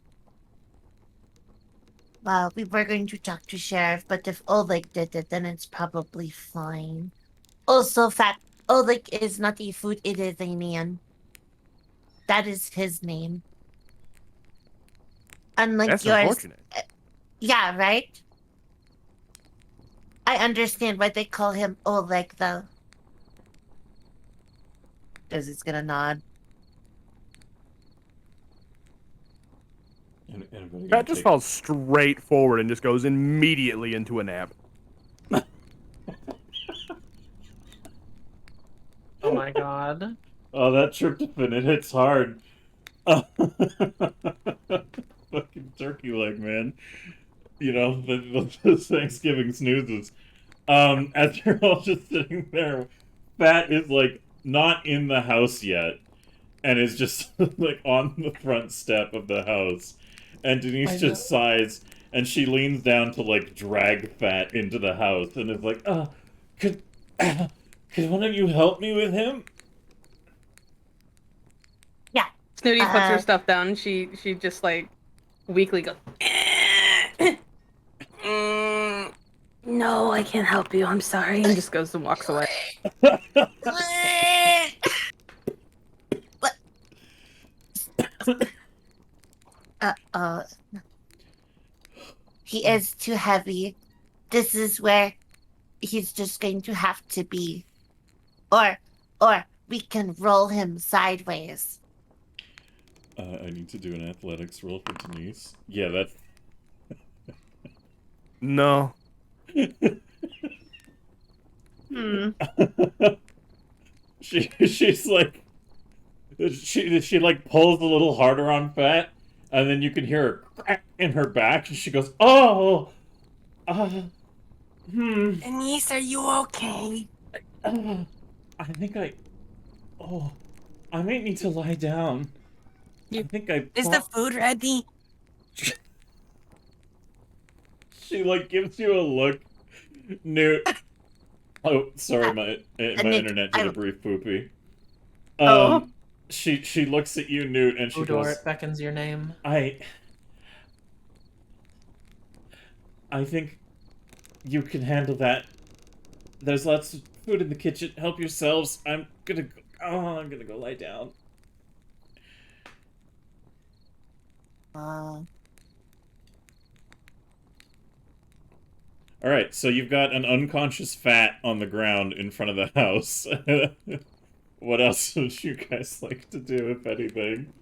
Well, we were going to talk to Sheriff, but if Oleg did it, then it's probably fine. Also, Fat, Oleg is not a food, it is a man. That is his name. Unlike
That's
yours.
unfortunate.
Yeah, right? I understand why they call him Oleg, though. Desi's gonna nod.
Pat just falls straight forward and just goes immediately into a nap.
Oh my god.
Oh, that tryptophan, it hits hard. Fucking turkey leg, man. You know, the Thanksgiving snoozes. As you're all just sitting there, Fat is, like, not in the house yet, and is just, like, on the front step of the house. And Denise just sighs, and she leans down to, like, drag Fat into the house, and is like, could one of you help me with him?
Yeah.
Snooty puts her stuff down. She just like weakly goes,
No, I can't help you. I'm sorry.
and just goes and walks away.
He is too heavy. This is where he's just going to have to be. Or we can roll him sideways.
I need to do an athletics roll for Denise. Yeah, that's...
No.
She's like... She like pulls a little harder on Fat, and then you can hear her crack in her back, and she goes, "Oh!
Denise, are you okay?
I think I might need to lie down. I think I...
Is the food ready?
She, like, gives you a look. Newt. Oh, sorry, my internet did a brief poopy. She looks at you, Newt, and she
Udor,
goes,
it beckons your name.
I think You can handle that. There's lots of food in the kitchen. Help yourselves. I'm gonna go lie down. Alright, so you've got an unconscious Fat on the ground in front of the house. What else would you guys like to do, if anything?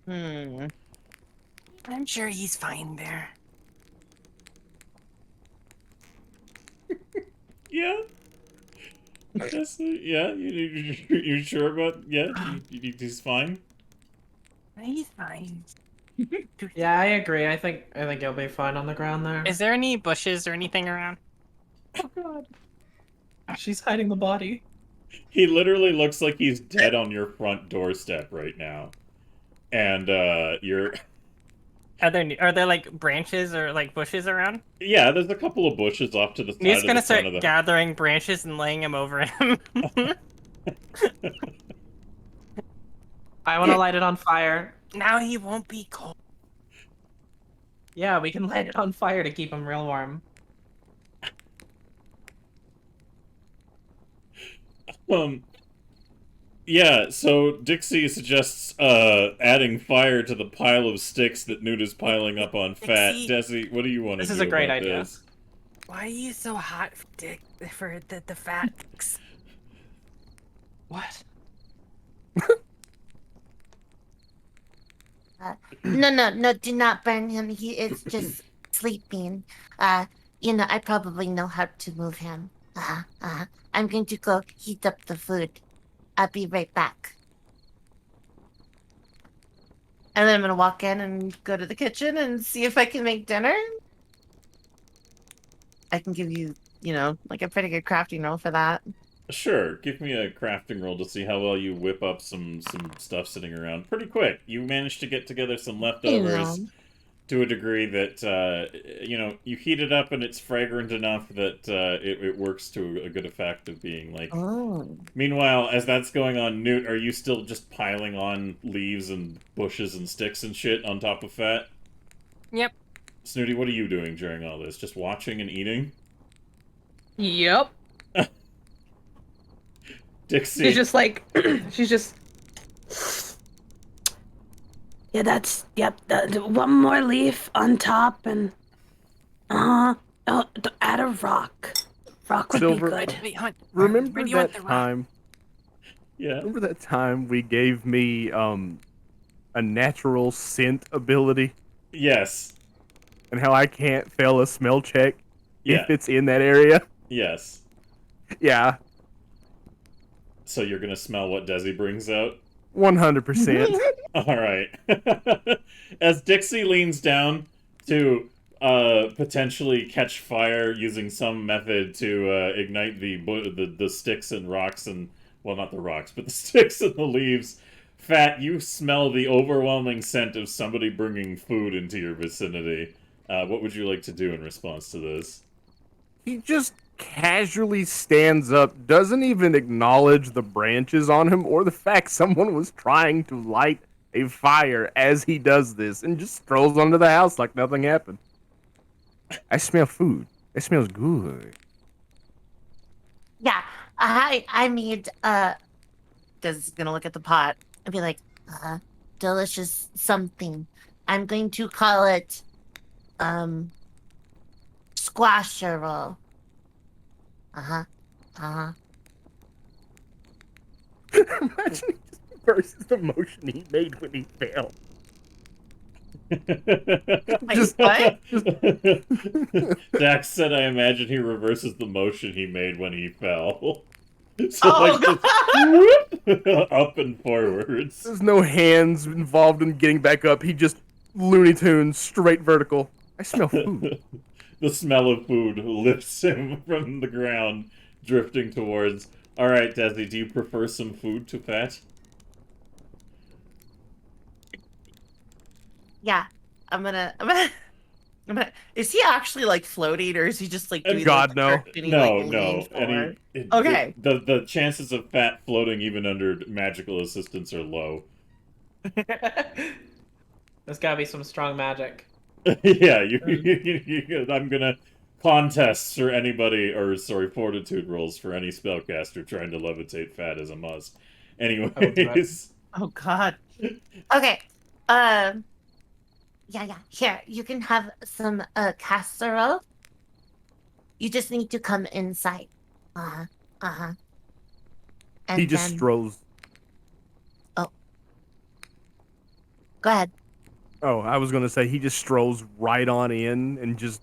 I'm sure he's fine there.
Yeah? Yes, yeah? You sure about... Yeah? He's fine?
He's fine.
Yeah, I agree. I think he'll be fine on the ground there.
Is there any bushes or anything around?
Oh god. She's hiding the body.
He literally looks like he's dead on your front doorstep right now. And, you're...
Are there like branches or like bushes around?
Yeah, there's a couple of bushes off to the side
He's
of
gonna
the front
start
of the...
gathering branches and laying them over him.
I want to light it on fire.
Now he won't be cold.
Yeah, we can light it on fire to keep him real warm.
Yeah, so Dixie suggests adding fire to the pile of sticks that Newt is piling up on Fat.
Dixie,
Desi, what do you want to do?
This is a great
about
idea.
this?
Why are you so hot for the Fat Dicks?
What?
No, do not burn him. He is just sleeping. You know, I probably know how to move him. I'm going to go heat up the food. I'll be right back.
And then I'm gonna walk in and go to the kitchen and see if I can make dinner. I can give you, you know, like a pretty good crafting roll for that.
Sure, give me a crafting roll to see how well you whip up some stuff sitting around. Pretty quick. You managed to get together some leftovers to a degree that, you know, you heat it up and it's fragrant enough that it works to a good effect of being like...
Oh.
Meanwhile, as that's going on, Newt, are you still just piling on leaves and bushes and sticks and shit on top of Fat?
Yep.
Snooty, what are you doing during all this? Just watching and eating?
Yep.
Dixie.
She's just like, she's just.
Yeah, that's one more leaf on top and add a rock. Rock would
Silver.
be good.
Wait, Hunt.
Remember
Where do you want
that
the rock?
time?
Yeah.
Remember that time we gave me a natural scent ability
Yes.
and how I can't fail a smell check
Yeah.
if it's in that area?
Yes.
Yeah,
So you're gonna smell what Desi brings out?
100%.
Alright. As Dixie leans down to potentially catch fire using some method to ignite the sticks and rocks and... Well, not the rocks, but the sticks and the leaves. Fat, you smell the overwhelming scent of somebody bringing food into your vicinity. What would you like to do in response to this?
He just casually stands up, doesn't even acknowledge the branches on him or the fact someone was trying to light a fire as he does this, and just strolls onto the house like nothing happened. I smell food. It smells good.
Yeah, I made
Desi's gonna look at the pot.
I'd be like, delicious something. I'm going to call it squasher roll.
Imagine he just reverses the motion he made when he fell.
Wait,
Just-
what?
Dax said, I imagine he reverses the motion he made when he fell. So,
Oh,
like, just up and forwards.
There's no hands involved in getting back up. He just Looney Tunes straight vertical. I smell food.
The smell of food lifts him from the ground, drifting towards... Alright, Desi, do you prefer some food to Fat?
Yeah, I'm gonna. Is he actually like floating, or is he just like doing
God,
like,
no.
jerk and he,
No,
like,
no.
leans forward?
Any,
Okay.
The chances of Fat floating even under magical assistance are low.
There's gotta be some strong magic.
Yeah, I'm contests for anybody, or sorry, fortitude rolls for any spellcaster trying to levitate Fat is a must. Anyways.
Oh God.
Okay. Yeah. Here, you can have some casserole. You just need to come inside. And
He just
then...
strolls.
Oh. Go ahead.
Oh, I was gonna say he just strolls right on in and just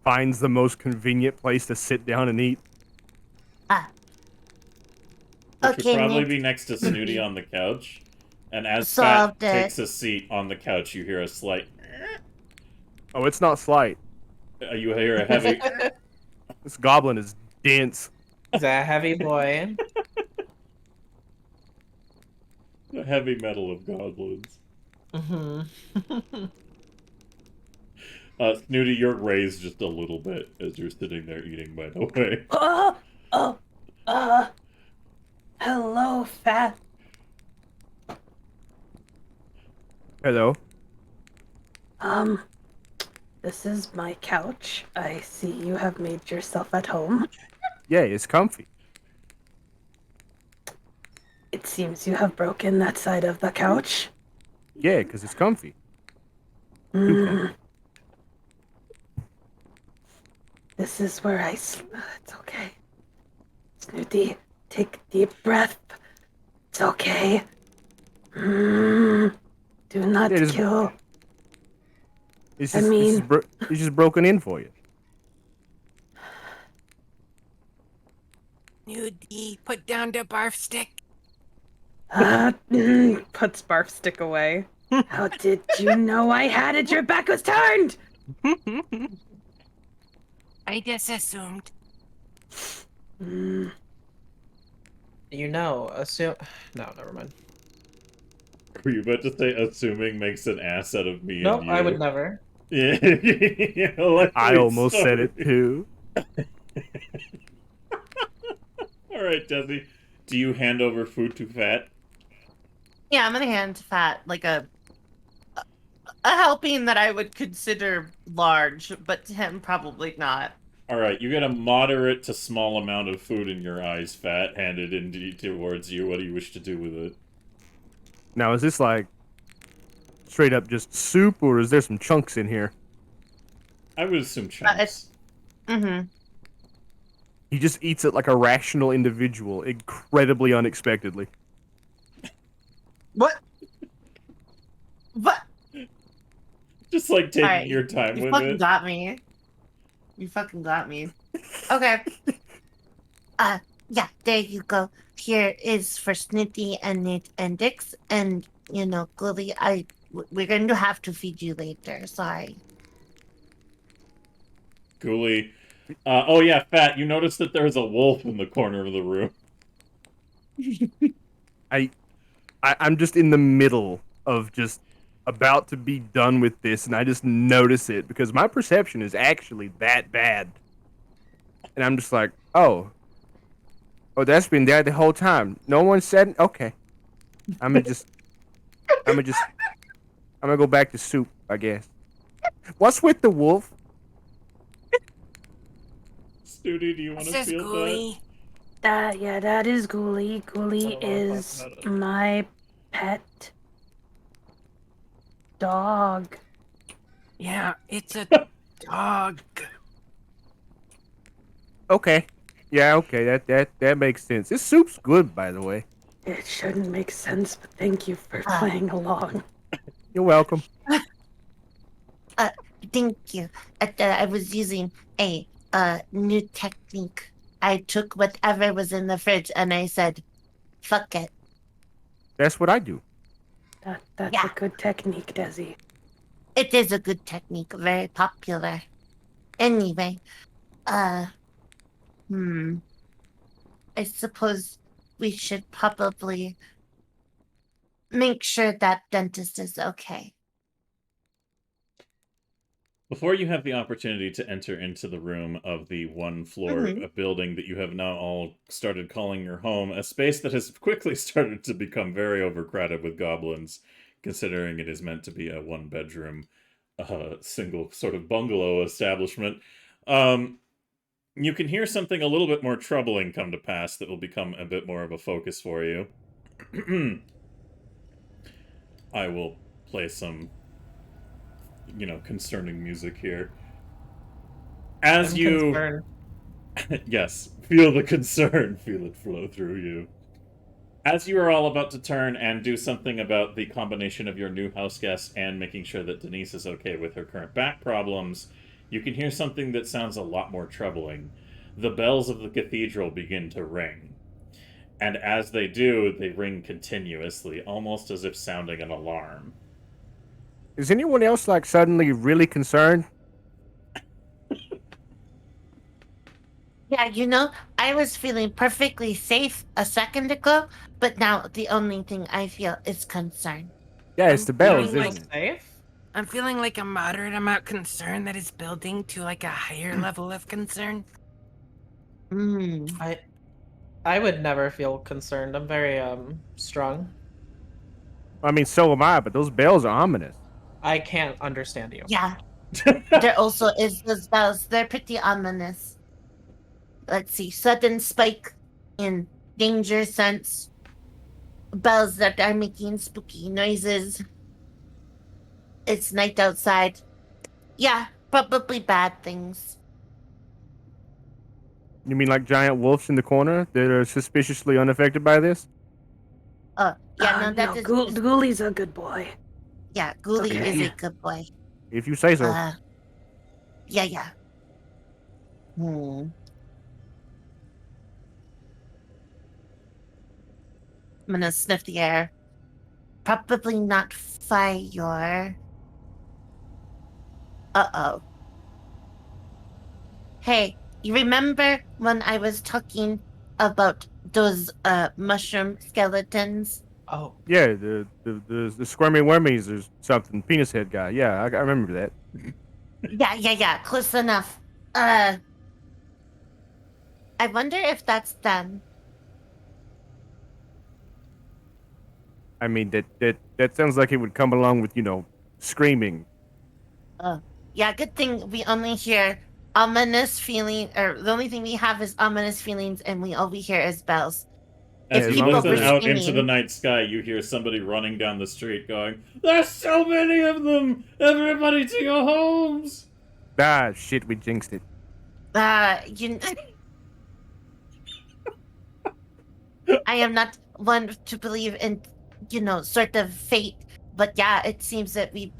finds the most convenient place to sit down and eat.
Which would
Okay,
probably
Nick.
be next to Snooty on the couch. And as
Solved
Fat
it.
takes a seat on the couch, you hear a slight...
Oh, it's not slight.
You hear a heavy...
This goblin is dense.
He's a heavy boy.
The heavy metal of goblins.
Mm-hmm.
Snooty, you're raised just a little bit as you're sitting there eating, by the way.
Hello, Fat.
Hello.
This is my couch. I see you have made yourself at home.
Yeah, it's comfy.
It seems you have broken that side of the couch.
Yeah, because it's comfy.
Mm. This is where I sleep. It's okay. Snooty, take a deep breath. It's okay. Do not
Yeah, just-
kill.
It's
I
just,
mean-
it's just broken in for you.
Nudie, put down the barf stick.
Puts barf stick away.
How did you know I had it? Your back was turned!
I just assumed.
Mm,
You know, assume. No, never mind.
Were you about to say assuming makes an ass out of me
Nope,
and you?
I would never.
Yeah.
I almost said it too.
Alright, Desi. Do you hand over food to Fat?
Yeah, I'm gonna hand Fat like a helping that I would consider large, but to him probably not.
Alright, you get a moderate to small amount of food in your eyes, Fat, handed in towards you. What do you wish to do with it?
Now, is this like straight up just soup, or is there some chunks in here?
I would assume chunks.
Mm-hmm.
He just eats it like a rational individual, incredibly unexpectedly.
What? What?
Just like taking
Alright,
your time
you
with
fucking
it.
got me. You fucking got me. Okay.
Yeah, there you go. Here is for Snitty and Nate and Dix, and you know, Gully, we're going to have to feed you later. Sorry.
Ghoulie. Oh yeah, Fat, you noticed that there's a wolf in the corner of the room.
I'm just in the middle of just about to be done with this, and I just notice it because my perception is actually that bad. And I'm just like, oh, that's been there the whole time. No one said, okay. I'm gonna go back to soup, I guess. What's with the wolf?
Snooty, do you want
This
to
is
feel
gooey.
that is Ghoulie. Ghoulie is my pet dog.
Yeah, it's a dog.
Okay. Yeah, okay, that makes sense. This soup's good, by the way.
It shouldn't make sense, but thank you for playing along.
You're welcome.
Thank you. I was using a new technique. I took whatever was in the fridge and I said, fuck it.
That's what I do.
That's
Yeah.
a good technique, Desi.
It is a good technique, very popular. Anyway, I suppose we should probably make sure that dentist is okay.
Before you have the opportunity to enter into the room of the one floor building that you have now all started calling your home, a space that has quickly started to become very overcrowded with goblins, considering it is meant to be a one-bedroom, single sort of bungalow establishment, You can hear something a little bit more troubling come to pass that will become a bit more of a focus for you. I will play some, concerning music here. As you...
Concerned.
Yes, feel the concern. Feel it flow through you. As you are all about to turn and do something about the combination of your new house guest and making sure that Denise is okay with her current back problems, you can hear something that sounds a lot more troubling. The bells of the cathedral begin to ring. And as they do, they ring continuously, almost as if sounding an alarm.
Is anyone else, like, suddenly really concerned?
Yeah, I was feeling perfectly safe a second ago, but now the only thing I feel is concern.
Yeah, it's the bells,
feeling
isn't it?
Safe?
I'm feeling like a moderate amount concern that is building to like a higher level of concern.
I would never feel concerned. I'm very strong.
I mean, so am I, but those bells are ominous.
I can't understand you.
Yeah. There also is those bells. They're pretty ominous. Let's see. Sudden spike in danger sense. Bells that are making spooky noises. It's night outside. Yeah, probably bad things.
You mean like giant wolves in the corner that are suspiciously unaffected by this?
Yeah, no, that is...
Ghouli's a good boy.
Yeah, Ghoulie
Okay.
is a good boy.
If you say so.
Yeah. I'm gonna sniff the air. Probably not fire. Uh-oh. Hey, you remember when I was talking about those mushroom skeletons?
Oh,
Yeah, the squirmy wormies or something, penis head guy. Yeah, I remember that.
Yeah, close enough. I wonder if that's them.
I mean, that sounds like it would come along with, screaming.
Yeah, good thing we only hear ominous feeling, or the only thing we have is ominous feelings, and all we hear is bells.
As
If
you
people
listen
were
out into the
screaming-
night sky, you hear somebody running down the street going, "There's so many of them! Everybody to your homes!"
Ah, shit, we jinxed it.
I am not one to believe in, sort of fate, but yeah, it seems that we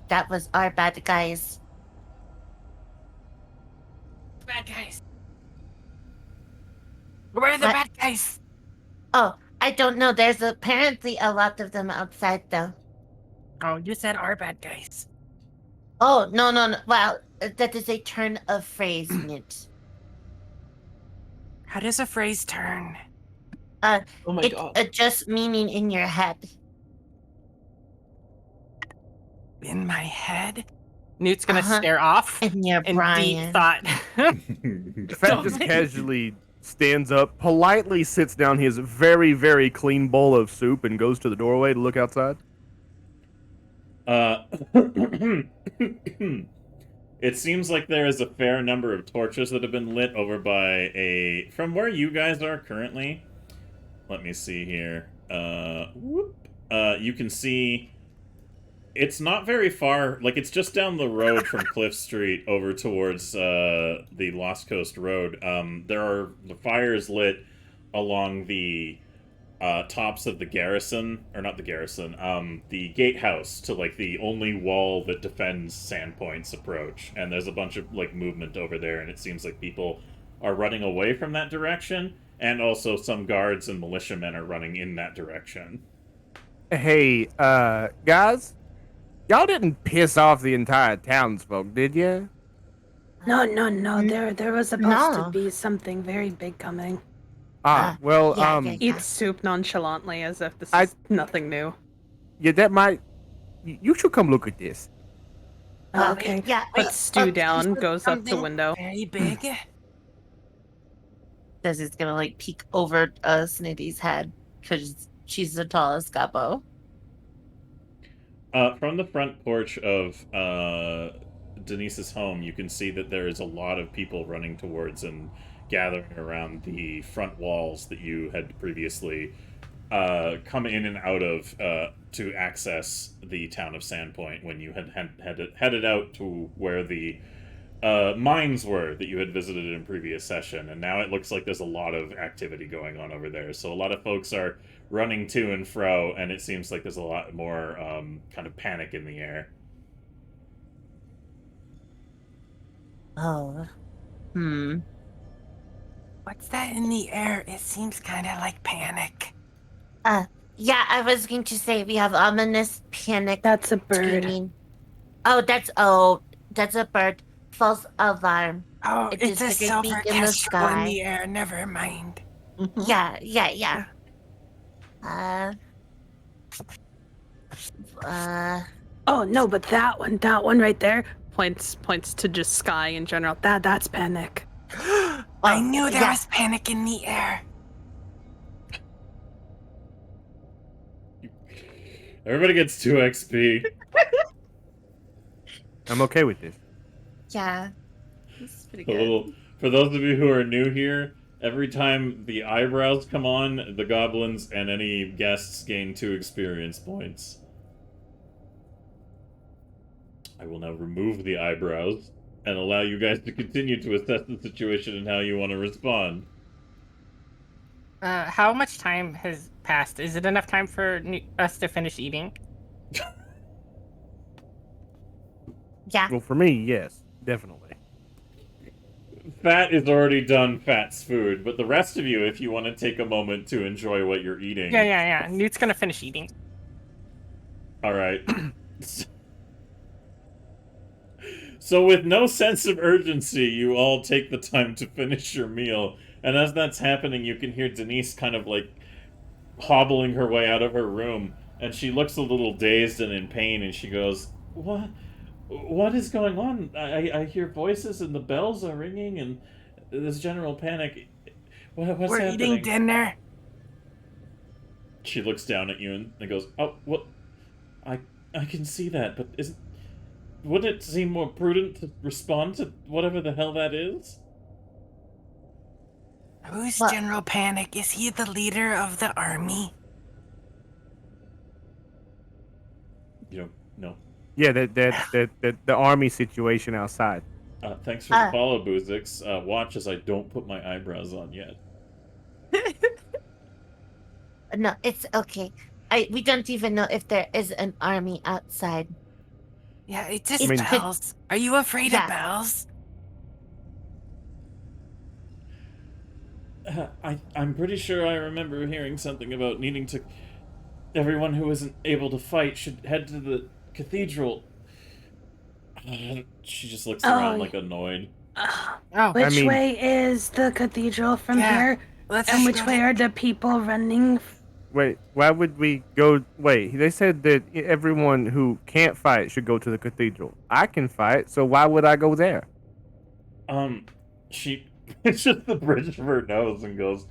that was our bad guys.
Bad guys. Where are the
What?
bad guys?
Oh, I don't know. There's apparently a lot of them outside, though.
Oh, you said our bad guys.
Oh, no. Well, that is a turn of phrase, Newt.
How does a phrase turn?
oh my
It
god.
adjusts meaning in your head.
In my head?
Newt's gonna
Uh-huh.
stare off
In your
in
Brian.
deep thought.
Fat just casually stands up, politely sits down his very, very clean bowl of soup and goes to the doorway to look outside.
It seems like there is a fair number of torches that have been lit over by from where you guys are currently. Let me see here. You can see it's not very far. Like, it's just down the road from Cliff Street over towards the Lost Coast Road. There are the fires lit along the tops of the garrison, or not the garrison, the gatehouse to, like, the only wall that defends Sandpoint's approach. And there's a bunch of, like, movement over there, and it seems like people are running away from that direction, and also some guards and militiamen are running in that direction.
Hey, guys? Y'all didn't piss off the entire townsfolk, did you?
No. There was supposed
No.
to be something very big coming.
Well,
yeah.
Eats soup nonchalantly as if this
I-
is nothing new.
yeah, that might... You should come look at this.
Okay.
Yeah.
Puts stew down,
This is
goes up the
something
window.
Very big.
Desi's gonna like peek over Snitty's head because she's the tallest Gabo.
From the front porch of Denise's home, you can see that there is a lot of people running towards and gathering around the front walls that you had previously come in and out of to access the town of Sandpoint when you had headed out to where the mines were that you had visited in previous session. And now it looks like there's a lot of activity going on over there. So a lot of folks are running to and fro, and it seems like there's a lot more kind of panic in the air.
Oh.
What's that in the air? It seems kind of like panic.
Yeah, I was going to say we have ominous panic.
That's a bird.
Screaming. Oh, that's a bird. False alarm.
Oh,
It
it's
is
a
like a
silver
beak in the
kestrel in
sky.
the air. Never mind.
Yeah.
Oh no, but that one right there points to just sky in general. That's panic.
I knew there was panic in the air.
Everybody gets 2 XP.
I'm okay with this.
Yeah. This is pretty
A
good.
little, for those of you who are new here, every time the eyebrows come on, the goblins and any guests gain 2 experience points. I will now remove the eyebrows and allow you guys to continue to assess the situation and how you want to respond.
How much time has passed? Is it enough time for us to finish eating?
Yeah.
Well, for me, yes, definitely.
Fat is already done Fat's food, but the rest of you, if you want to take a moment to enjoy what you're eating.
Yeah. Newt's gonna finish eating.
Alright. So with no sense of urgency, you all take the time to finish your meal. And as that's happening, you can hear Denise kind of like hobbling her way out of her room. And she looks a little dazed and in pain, and she goes, What is going on? I hear voices and the bells are ringing and there's general panic. What's
We're
happening?
eating dinner.
She looks down at you and goes, "Oh, what? I can see that, but wouldn't it seem more prudent to respond to whatever the hell that is?"
Who's
What?
General Panic? Is he the leader of the army?
You don't know.
Yeah, the army situation outside.
Thanks for the follow, Boozix. Watch as I don't put my eyebrows on yet.
No, it's okay. We don't even know if there is an army outside.
Yeah, it's just
I mean-
bells. Are you afraid
Yeah.
of bells?
I'm pretty sure I remember hearing something about needing to. Everyone who isn't able to fight should head to the cathedral. She just looks around like annoyed.
Which
mean-
way is the cathedral from
Yeah,
here?
Let's
And
just
which
go
way
to-
are the people running?
Wait, why would we go? Wait, they said that everyone who can't fight should go to the cathedral. I can fight, so why would I go there?
She it's just the bridge of her nose and goes,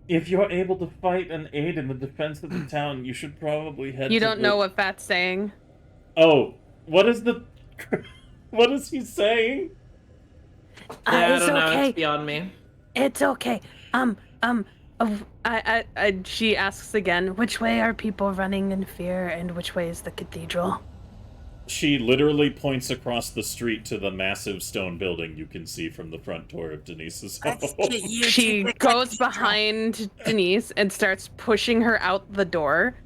"If you're able to fight and aid in the defense of the town, you should probably head
You
to
don't know what Fat's saying.
Oh, what is the... What is he saying?
Yeah, I
It's
don't know.
okay.
It's beyond me.
It's okay. She asks again, which way are people running in fear and which way is the cathedral?
She literally points across the street to the massive stone building you can see from the front door of Denise's home.
Let's get you to
She
the
goes
cathedral.
behind Denise and starts pushing her out the door.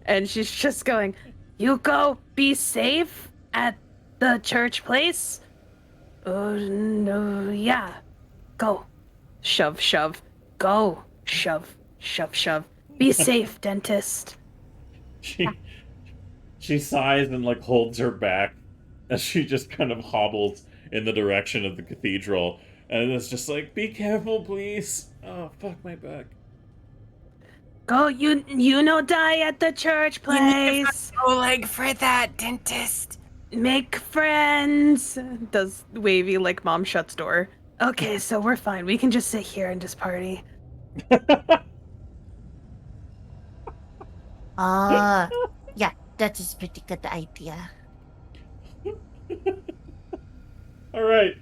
And she's just going,
You go be safe at the church place? Oh, no, yeah. Go.
shove, shove.
Go. Shove. Shove, shove. Be safe, dentist.
She sighs and like holds her back as she just kind of hobbles in the direction of the cathedral, and it's just like, "Be careful, please." Oh, fuck my back.
Go, you no die at the church
You need a
place.
front leg for that, dentist.
Make friends.
Does wavy like mom shuts door.
Okay, so we're fine. We can just sit here and just party.
Yeah, that is pretty good idea.
All right.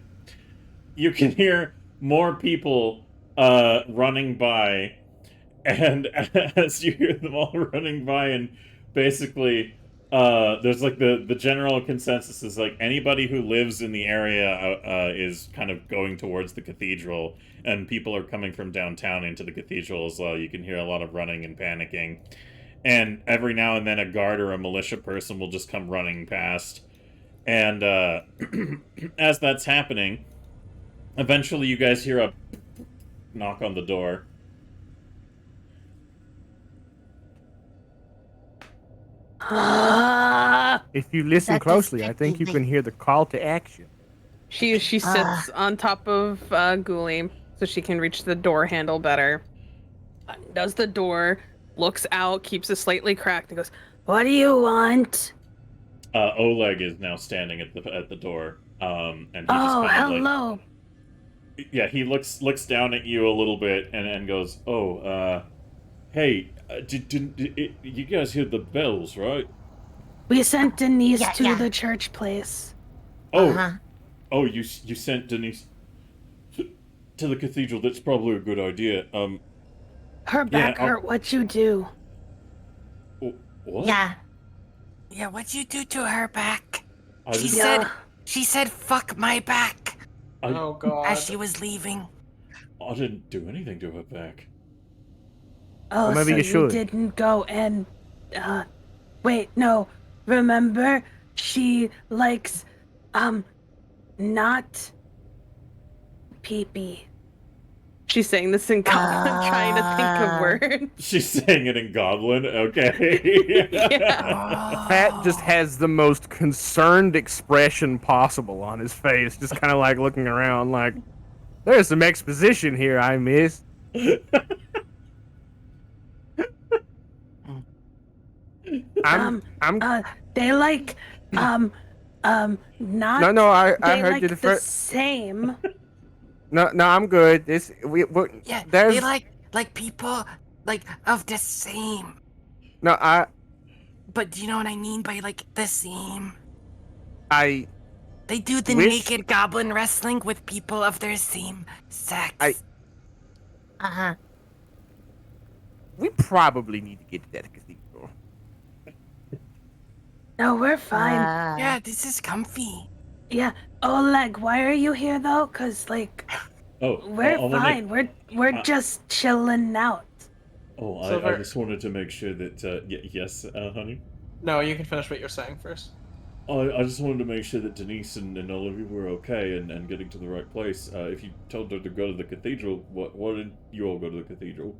You can hear more people running by, and as you hear them all running by, and basically there's like the general consensus is like anybody who lives in the area is kind of going towards the cathedral, and people are coming from downtown into the cathedral as well. You can hear a lot of running and panicking, and every now and then a guard or a militia person will just come running past. And as that's happening, eventually you guys hear a knock on the door.
If you listen
That
closely, I
is
think you can
technically-
hear the call to action.
She sits on top of Ghoulie so she can reach the door handle better. Does the door, looks out, keeps it slightly cracked, and goes,
What do you want?
Oleg is now standing at the door, and he just
Oh,
kind of
hello.
yeah, he looks down at you a little bit and goes, "Oh, hey, you guys hear the bells, right?"
We sent Denise
Yeah,
to
yeah.
the church place.
Oh,
Uh-huh.
oh, you sent Denise to the cathedral. That's probably a good idea.
Her back
I'll-
hurt. What you do?
What?
Yeah.
Yeah, what'd you do to her back?
I
She
didn't-
said,
Yeah.
she said, fuck my back
Oh god.
as she was leaving.
I didn't do anything to her back.
Oh,
Well, maybe
so
you should.
didn't go and, wait, no. Remember, she likes, not pee-pee.
she's saying this in Goblin, trying to think of words.
She's saying it in Goblin. Okay.
Pat just has the most concerned expression possible on his face, just kind of like looking around, like, there's some exposition here I missed. I'm
They like, not.
no, I
they
heard
like
you
the
the first.
same.
No, I'm good. We
Yeah,
there's
they like people like of the same.
no,
But do you know what I mean by like the same?
I
They do the
Wish-
naked goblin wrestling with people of their same sex.
Uh-huh.
we probably need to get to that cathedral.
No, we're fine.
Yeah, this is comfy.
Yeah. Oleg, why are you here though? 'Cause like,
Oh,
we're
I'll make-
fine. We're just chilling out.
Oh, I
Silver-
just wanted to make sure that yes, honey.
No, you can finish what you're saying first.
I just wanted to make sure that Denise and all of you were okay and getting to the right place. If you told her to go to the cathedral, why did you all go to the cathedral?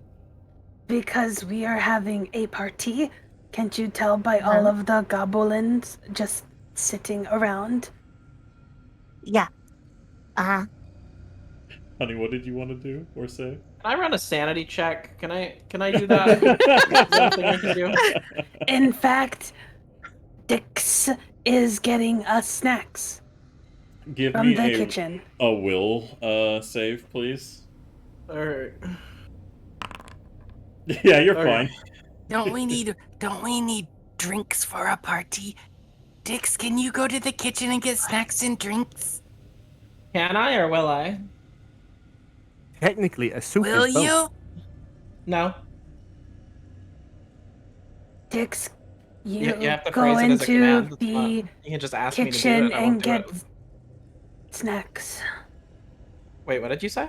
Because we are having a party. Can't you tell by all of the goblins just sitting around?
Yeah. Uh-huh.
Honey, what did you want to do or say?
Can I run a sanity check? Can I do that? Is that a thing I can do?
In fact, Dix is getting us snacks
Give
from
me
the kitchen.
a will save, please.
Or
Yeah, you're
Okay.
fine.
Don't we need drinks for a party? Dix, can you go to the kitchen and get snacks and drinks?
can I or will I?
Technically, a soup
Will
is both.
you?
No.
Dix, you,
You have to
go
phrase it as a
into
command. It's
the
not- You can just ask me to do
kitchen
it. I won't
and
do
get
it.
snacks.
Wait, what did you say?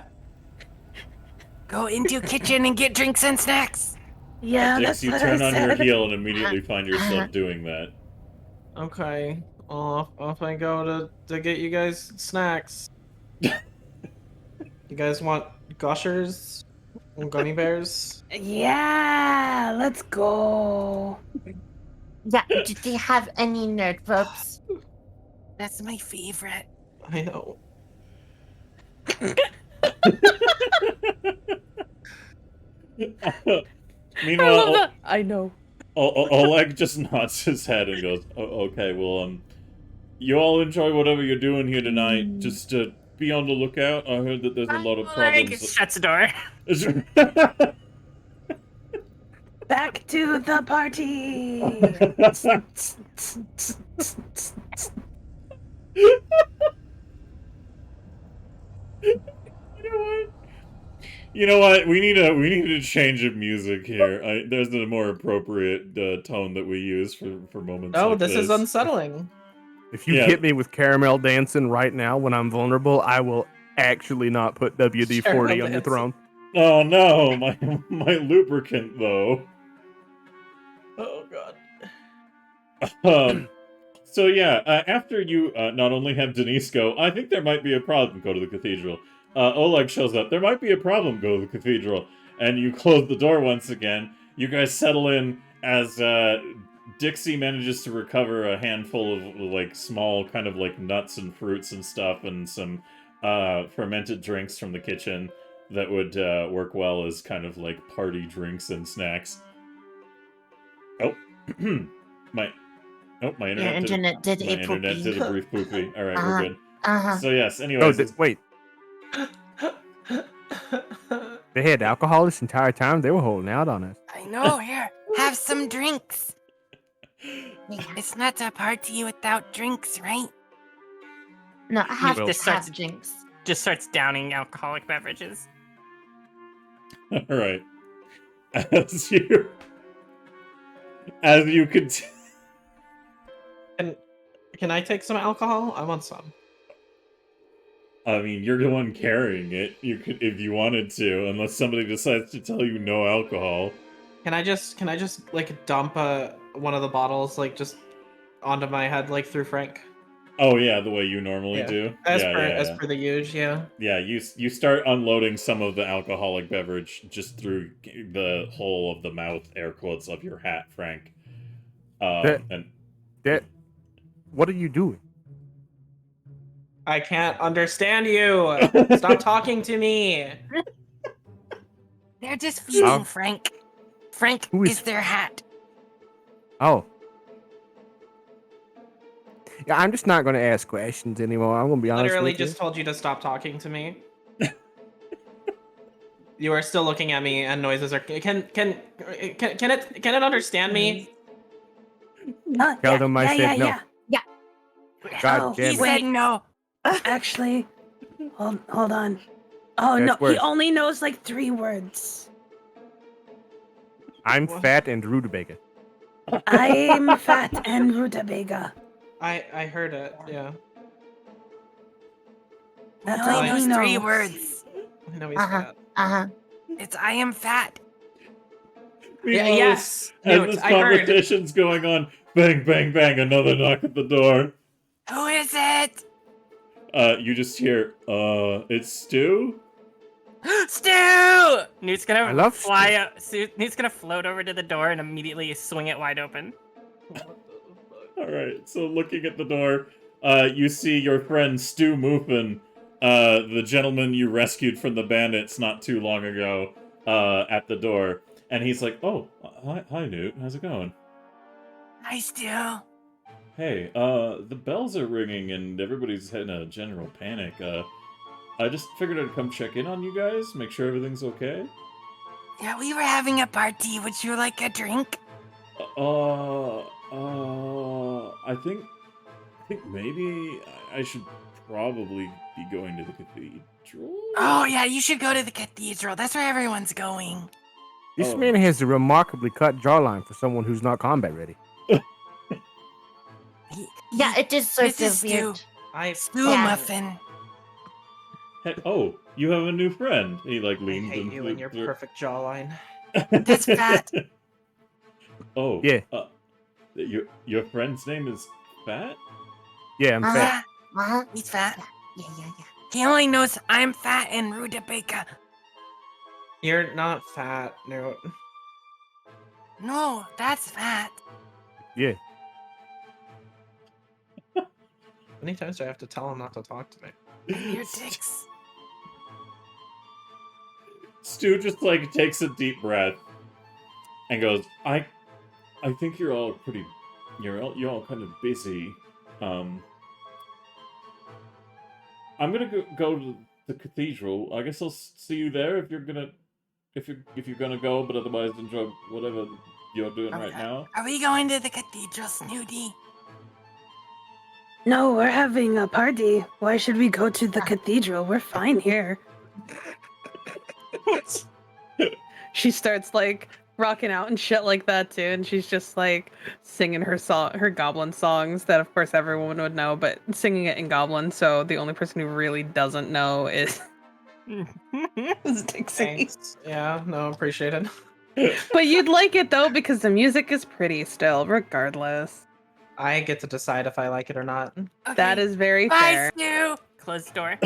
Go into kitchen and get drinks and snacks.
Yeah,
Dix,
that's
you
what
turn
I
on
said.
your heel and immediately find yourself doing that.
Okay. Off I go to get you guys snacks. You guys want gushers? Gummy bears?
Yeah, let's go.
Yeah. Do they have any nerd ropes?
That's my favorite.
I know.
Meanwhile,
I know.
Oleg just nods his head and goes, "Okay, well, you all enjoy whatever you're doing here tonight. Just be on the lookout. I heard that there's a lot of problems."
Shuts the door.
Back to the party.
You know what? We need a change of music here. There's a more appropriate tone that we use for moments.
Oh,
like
this is unsettling.
If you
Yeah.
hit me with caramel dancing right now when I'm vulnerable, I will actually not put WD-40
Caramel
on your
dancing.
throne.
Oh no, my lubricant though.
Oh god.
So yeah, after you not only have Denise go, I think there might be a problem. Go to the cathedral. Oleg shows up. There might be a problem. Go to the cathedral. And you close the door once again. You guys settle in as Dixie manages to recover a handful of like small kind of like nuts and fruits and stuff, and some fermented drinks from the kitchen that would work well as kind of like party drinks and snacks. Oh, my internet
did
my
a
internet
poopy.
did a brief poopy. All right, we're good.
Uh-huh.
So yes.
Oh,
Anyways,
wait. They had alcohol this entire time. They were holding out on us.
I know. Here, have some drinks. It's not a party without drinks, right?
No, I have
Well-
to
Just
have
starts-
drinks.
Just starts downing alcoholic beverages.
all right. As you continue.
Can I take some alcohol? I want some.
I mean, you're the one carrying it. You could, if you wanted to, unless somebody decides to tell you no alcohol.
Can I just like dump one of the bottles like just onto my head like through Frank?
Oh yeah, the way you normally
Yeah.
do.
As
Yeah.
per the usual, yeah.
Yeah, you start unloading some of the alcoholic beverage just through the hole of the mouth, air quotes, of your hat, Frank. And
What are you doing?
I can't understand you. Stop talking to me.
They're just feeding
Oh.
Frank. Frank
Who is-
is their hat.
Oh. Yeah, I'm just not going to ask questions anymore. I'm going to be honest
Literally
with
just told you to stop talking to me. You are still looking at me, and noises are. Can it understand me?
Tell them I said no.
Yeah.
God
Oh,
damn
He
it.
said no.
Actually, hold on. Oh
Yes,
no,
words.
he only knows like 3 words.
I'm
What?
fat and rutabaga.
I'm fat and rutabaga.
I heard it. Yeah.
That's
He
all
only
he
knows 3
knows.
words.
I know he's
Uh-huh.
fat.
Uh-huh.
It's I am fat.
Yeah,
meanwhile,
yes.
as
Newt,
this
I heard.
conversation's going on, bang, bang, bang, another knock at the door.
Who is it?
You just hear, it's Stu?
Stu!
Newt's gonna
I love
fly. Newt's gonna float over to the door and immediately swing it wide open.
Alright, so looking at the door, you see your friend Stu Muffin, the gentleman you rescued from the bandits not too long ago, at the door. And he's like, oh, hi Newt, how's it going?
Hi, Stu.
Hey, the bells are ringing and everybody's in a general panic. I just figured I'd come check in on you guys, make sure everything's okay.
Yeah, we were having a party. Would you like a drink?
I think maybe I should probably be going to the cathedral.
Oh, yeah, you should go to the cathedral. That's where everyone's going.
This
Oh.
man has a remarkably cut jawline for someone who's not combat ready.
Yeah, it is sort
This is
of weird.
Stu.
I
Stu
Yeah.
Muffin.
Hey, oh, you have a new friend. He like
I
leans
hate
in
you and your
through-
perfect jawline.
That's fat.
Oh,
Yeah.
Your friend's name is Fat?
Yeah, I'm fat.
Yeah,
Uh-huh.
he's fat.
Yeah.
He only knows I'm fat and rutabaga.
You're not fat, Newt.
No, that's fat.
Yeah.
How many times do I have to tell him not to talk to me?
And your dicks.
Stu just like takes a deep breath and goes, I think you're all all kind of busy. I'm gonna go to the cathedral. I guess I'll see you there if you're gonna go, but otherwise enjoy whatever you're doing right now.
Are we going to the cathedral, Snooty?
No, we're having a party. Why should we go to the cathedral? We're fine here.
She starts like rocking out and shit like that too, and she's just like singing her goblin songs that of course everyone would know, but singing it in goblin, so the only person who really doesn't know is Dixie.
Thanks. Yeah, no, appreciate it.
But you'd like it though because the music is pretty still, regardless.
I get to decide if I like it or not.
Okay.
That is very
Bye,
fair.
Stu.
Close the door.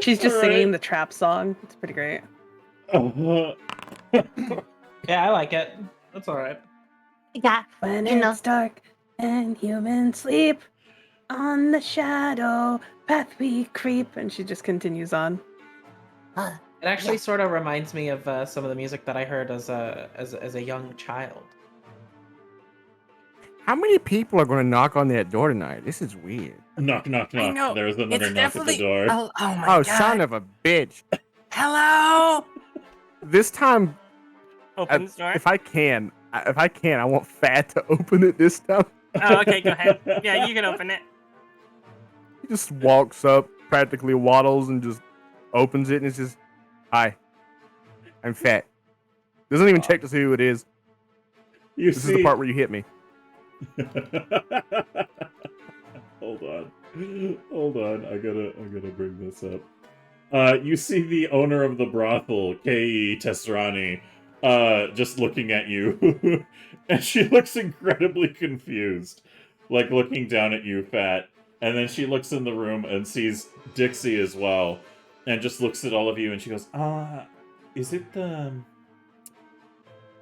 She's just
All
singing
right.
the trap song. It's pretty great.
Yeah, I like it. That's all right.
Yeah,
When
You know.
it's dark and humans sleep,
On the shadow path we creep, and she just continues on.
It actually sort of reminds me of some of the music that I heard as a young child.
How many people are going to knock on that door tonight? This is weird.
Knock, knock,
I
knock.
know.
There's another
It's
knock at
definitely.
the door.
Oh my
Oh,
god.
son of a bitch.
Hello.
This time,
Open the door.
if I can, I want Fat to open it this time.
Oh, okay, go ahead. Yeah, you can open it.
He just walks up, practically waddles, and just opens it, and it's just, hi, I'm Fat. Doesn't even check to see who it is.
You
This
see...
is the part where you hit me.
Hold on. I gotta bring this up. You see the owner of the brothel, Kei Tesrani, just looking at you, and she looks incredibly confused, like looking down at you, Fat. And then she looks in the room and sees Dixie as well, and just looks at all of you, and she goes, is it the...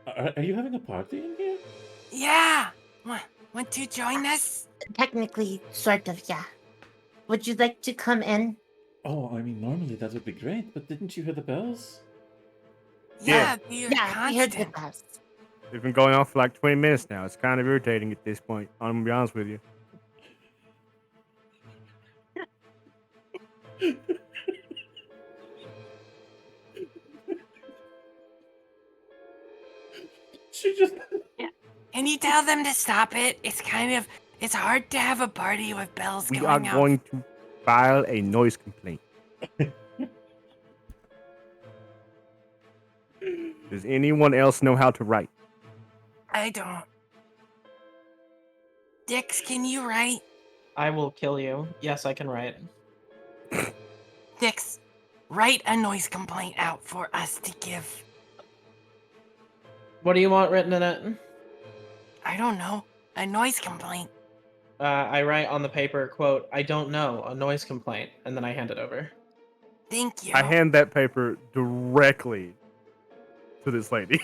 Are you having a party in here?
Yeah. Want to join us?
technically, sort of, yeah. Would you like to come in?
Oh, I mean, normally that would be great, but didn't you hear the bells?
Yeah. You're
Yeah, we heard the
constant.
bells.
It's been going on for like 20 minutes now. It's kind of irritating at this point. I'm going to be honest with you.
She just...
Can you tell them to stop it? It's hard to have a party with bells
We
going
are
off.
going to file a noise complaint. Does anyone else know how to write?
I don't. Dix, can you write?
I will kill you. Yes, I can write.
Dix, write a noise complaint out for us to give.
What do you want written in it?
I don't know. A noise complaint.
I write on the paper, quote, I don't know, a noise complaint, and then I hand it over.
Thank you.
I hand that paper directly to this lady.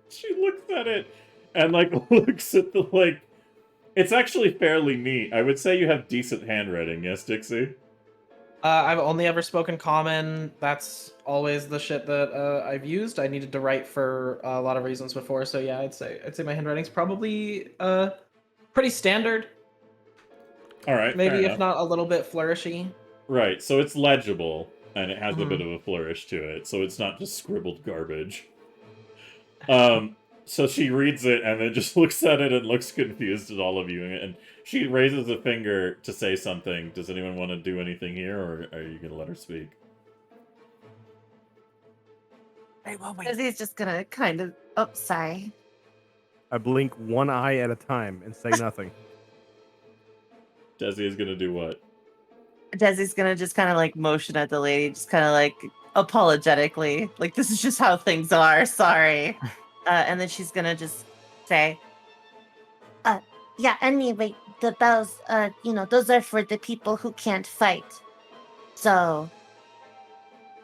She looks at it and, like, looks at the, like... It's actually fairly neat. I would say you have decent handwriting, yes, Dixie?
I've only ever spoken common. That's always the shit that I've used. I needed to write for a lot of reasons before, so yeah, I'd say my handwriting's probably pretty standard.
All right,
Maybe
fair
if
enough.
not a little bit flourishy.
Right, so it's legible, and it has a
Mhm.
bit of a flourish to it, so it's not just scribbled garbage. So she reads it, and then just looks at it and looks confused at all of you, and she raises a finger to say something. Does anyone want to do anything here, or are you going to let her speak?
Wait, well, wait.
Desi's just gonna kind of... Oh, sorry.
I blink one eye at a time and say nothing.
Desi is going to do what?
Desi's gonna just kind of like motion at the lady, just kind of like apologetically, like this is just how things are. Sorry, and then she's gonna just say,
Yeah, anyway, the bells, those are for the people who can't fight. So,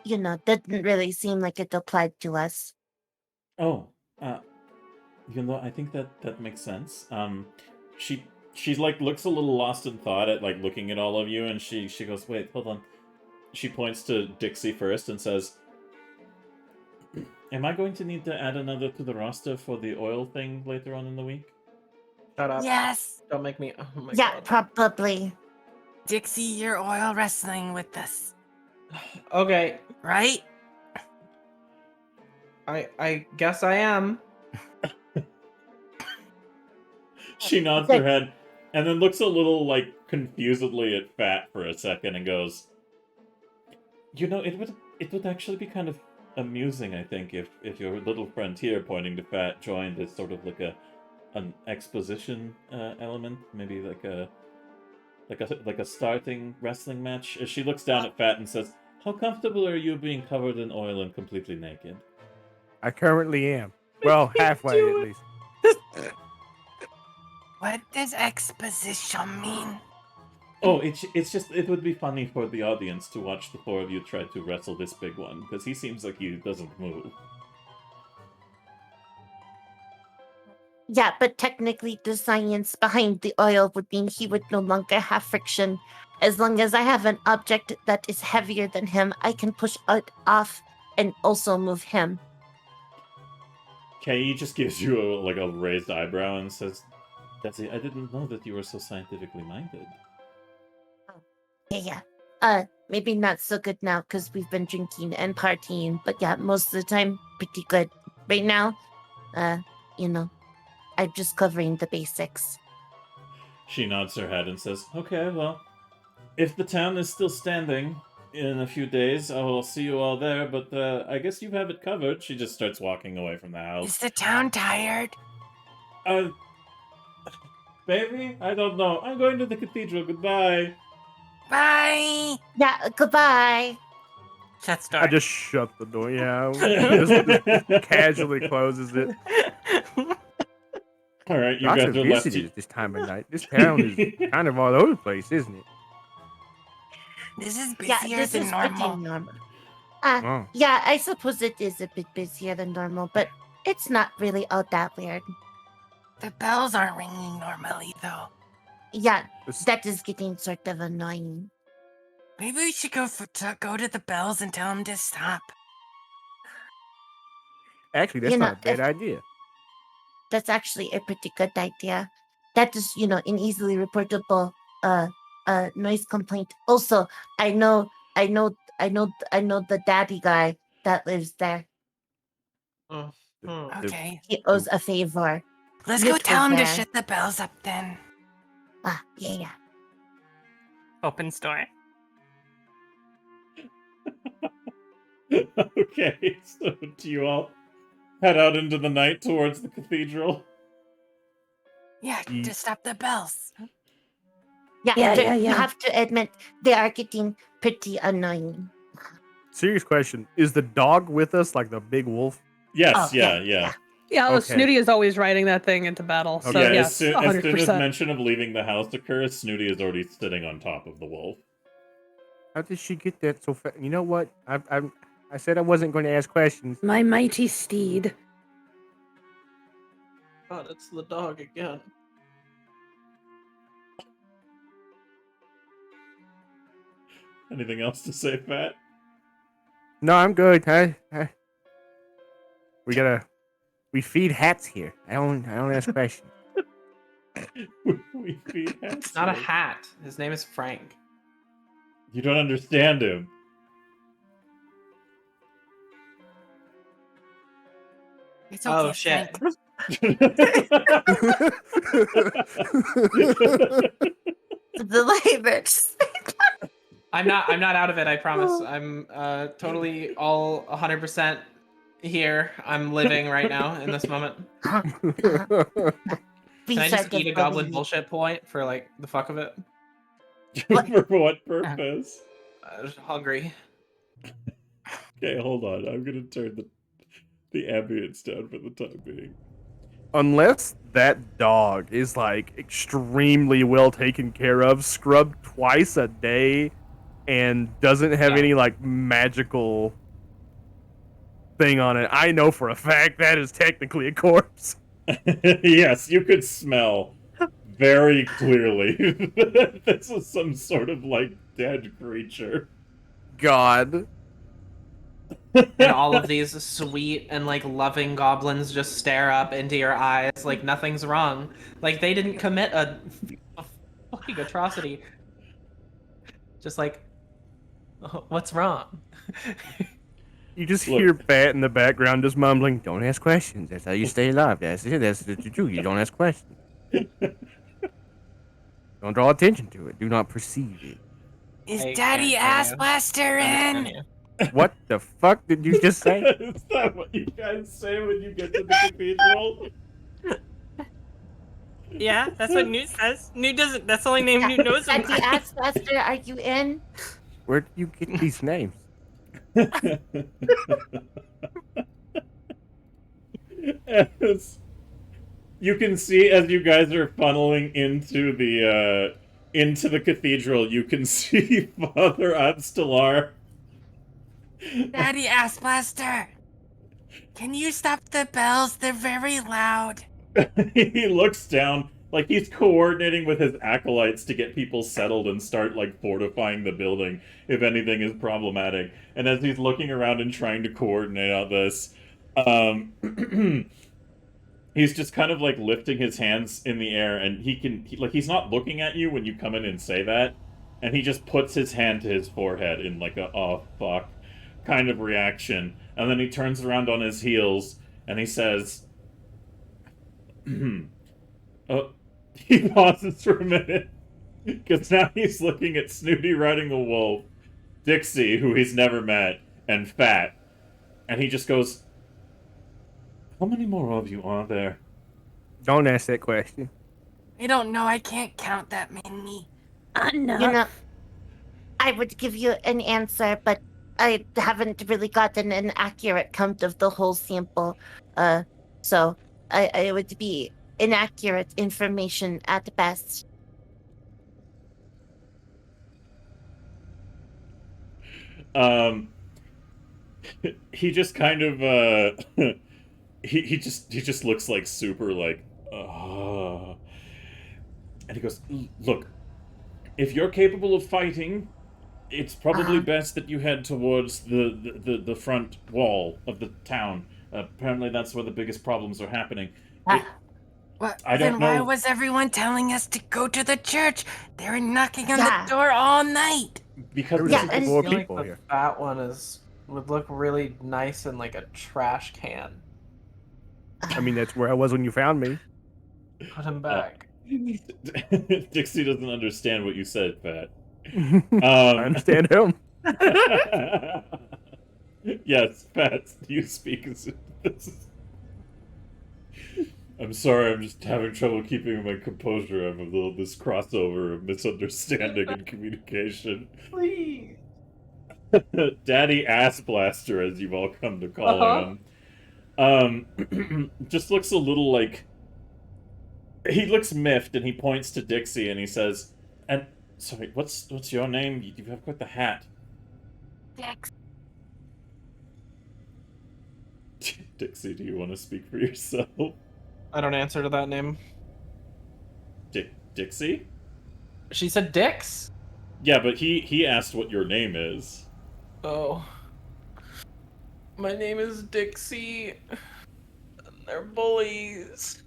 that didn't really seem like it applied to us.
Oh, you know, I think that makes sense. She's like looks a little lost in thought at like looking at all of you, and she goes, "Wait, hold on." She points to Dixie first and says, "Am I going to need to add another to the roster for the oil thing later on in the week?"
Shut up.
Yes.
Don't make me. Oh my
Yeah,
god.
probably.
Dixie, you're oil wrestling with us,
Okay,
right?
I guess I am.
She nods her head and then looks a little, like, confusedly at Fat for a second and goes, "You know, it would actually be kind of amusing, I think, if your little friend here, pointing to Fat, joined as sort of like an exposition element, maybe like a starting wrestling match." As she looks down at Fat and says, "How comfortable are you being covered in oil and completely naked?"
I currently am. Well, halfway at least.
What does exposition mean?
Oh, it's just, it would be funny for the audience to watch the four of you try to wrestle this big one, because he seems like he doesn't move.
Yeah, but technically the science behind the oil would mean he would no longer have friction. As long as I have an object that is heavier than him, I can push it off and also move him.
Kei just gives you a raised eyebrow and says, "Desi, I didn't know that you were so scientifically minded."
Yeah. Maybe not so good now because we've been drinking and partying, but yeah, most of the time, pretty good. Right now, you know, I'm just covering the basics.
She nods her head and says, "Okay, well, if the town is still standing in a few days, I will see you all there, but I guess you have it covered." She just starts walking away from the
Is
house.
the town tired?
Baby, I don't know. I'm going to the cathedral. Goodbye.
Bye.
Yeah, goodbye.
Shut door.
I just shut the door. Yeah, just casually closes it.
All right, you
Lots
guys
of
are left.
visitors this time of night. This town is kind of all over the place, isn't it?
This is
Yeah,
busier
this
than
is
normal.
pretty normal.
Oh.
Yeah, I suppose it is a bit busier than normal, but it's not really all that weird.
The bells aren't ringing normally, though.
Yeah,
This-
that is getting sort of annoying.
Maybe we should go to the bells and tell them to stop.
Actually, that's
You know,
not a bad idea.
That's actually a pretty good idea. That is, an easily reportable noise complaint. Also, I know the daddy guy that lives there.
Oh,
Okay,
He owes a favor.
let's go
Nick
tell
was
him to
there.
shut the bells up then.
Yeah.
Open store.
Okay, so do you all head out into the night towards the cathedral?
Yeah, to stop the bells.
Yeah,
Yeah.
you have to admit they are getting pretty annoying.
Serious question: is the dog with us, like the big wolf?
Yes,
Oh,
yeah.
Yeah,
Okay.
Snooty is always riding that thing into battle. So
Yeah,
yes,
as soon
100%.
as mention of leaving the house occurs, Snooty is already sitting on top of the wolf.
How did she get that so fast? You know what? I said I wasn't going to ask questions.
My mighty steed.
God, it's the dog again.
Anything else to say, Fat?
No, I'm good. We feed hats here. I don't ask questions.
We feed hats.
It's not a
here.
hat. His name is Frank.
You don't understand him.
It's okay,
Oh shit.
Frank.
The labors.
I'm not out of it, I promise. I'm totally all 100% here. I'm living right now in this moment.
We
Can I just
sort
eat a
of
goblin
believe-
bullshit point for like the fuck of it?
For what purpose?
I'm just hungry.
Okay, hold on. I'm gonna turn the ambience down for the time being.
Unless that dog is like extremely well taken care of, scrubbed twice a day, and doesn't have
Yeah.
any like magical thing on it, I know for a fact that is technically a corpse.
Yes, you could smell very clearly that this is some sort of like dead creature.
God.
And all of these sweet and like loving goblins just stare up into your eyes like nothing's wrong. Like they didn't commit a fucking atrocity. Just like, "Oh, what's wrong?"
You just
Look.
hear Bat in the background just mumbling, "Don't ask questions. That's how you stay alive. That's it. That's what you do. You don't ask questions." Don't draw attention to it. Do not perceive it.
Is
I
Daddy
can't
Ass
hear you.
Blaster
Understand
in?
you.
What the fuck did you just say?
Is that what you guys say when you get to the cathedral?
Yeah, that's what Newt says. Newt doesn't. That's the only name Newt knows.
Daddy Ass Blaster, are you in?
Where do you get these names?
As you can see, as you guys are funneling into the cathedral, you can see Father Abstelar.
Daddy Ass Blaster! Can you stop the bells? They're very loud.
He looks down, like he's coordinating with his acolytes to get people settled and start, like, fortifying the building if anything is problematic. And as he's looking around and trying to coordinate all this, he's just kind of, like, lifting his hands in the air, and he's not looking at you when you come in and say that, and he just puts his hand to his forehead in, like, a, oh, fuck, kind of reaction. And then he turns around on his heels, and he says... he pauses for a minute, because now he's looking at Snooty riding a wolf, Dixie, who he's never met, and Fat. And he just goes, how many more of you are there?
Don't ask that question.
I don't know. I can't count that many.
Enough.
You know, I would give you an answer, but I haven't really gotten an accurate count of the whole sample. So I would be inaccurate information at best.
He just kind of, he just looks like super, like, and he goes, look, if you're capable of fighting, it's probably best that you head towards the front wall of the town. Apparently that's where the biggest problems are happening.
What?
I don't
Then why
know.
was everyone telling us to go to the church? They were knocking on the door all night.
Because
There was
Yeah,
a
and-
couple of
I feel
people
like the
here.
fat one would look really nice in like a trash can.
I mean, that's where I was when you found me.
Put him back.
Dixie doesn't understand what you said, Pat.
I understand him.
Yes, Pat, you speak as this. I'm sorry, I'm just having trouble keeping my composure. I'm a little this crossover of misunderstanding and communication.
Please.
Daddy Ass Blaster, as you've all come to call him. Just looks a little like... He looks miffed, and he points to Dixie, and he says, and, sorry, what's your name? You have quite the hat.
Dex.
Dixie, do you want to speak for yourself?
I don't answer to that name.
Dixie?
She said Dix?
Yeah, but he asked what your name is.
Oh. My name is Dixie. They're bullies.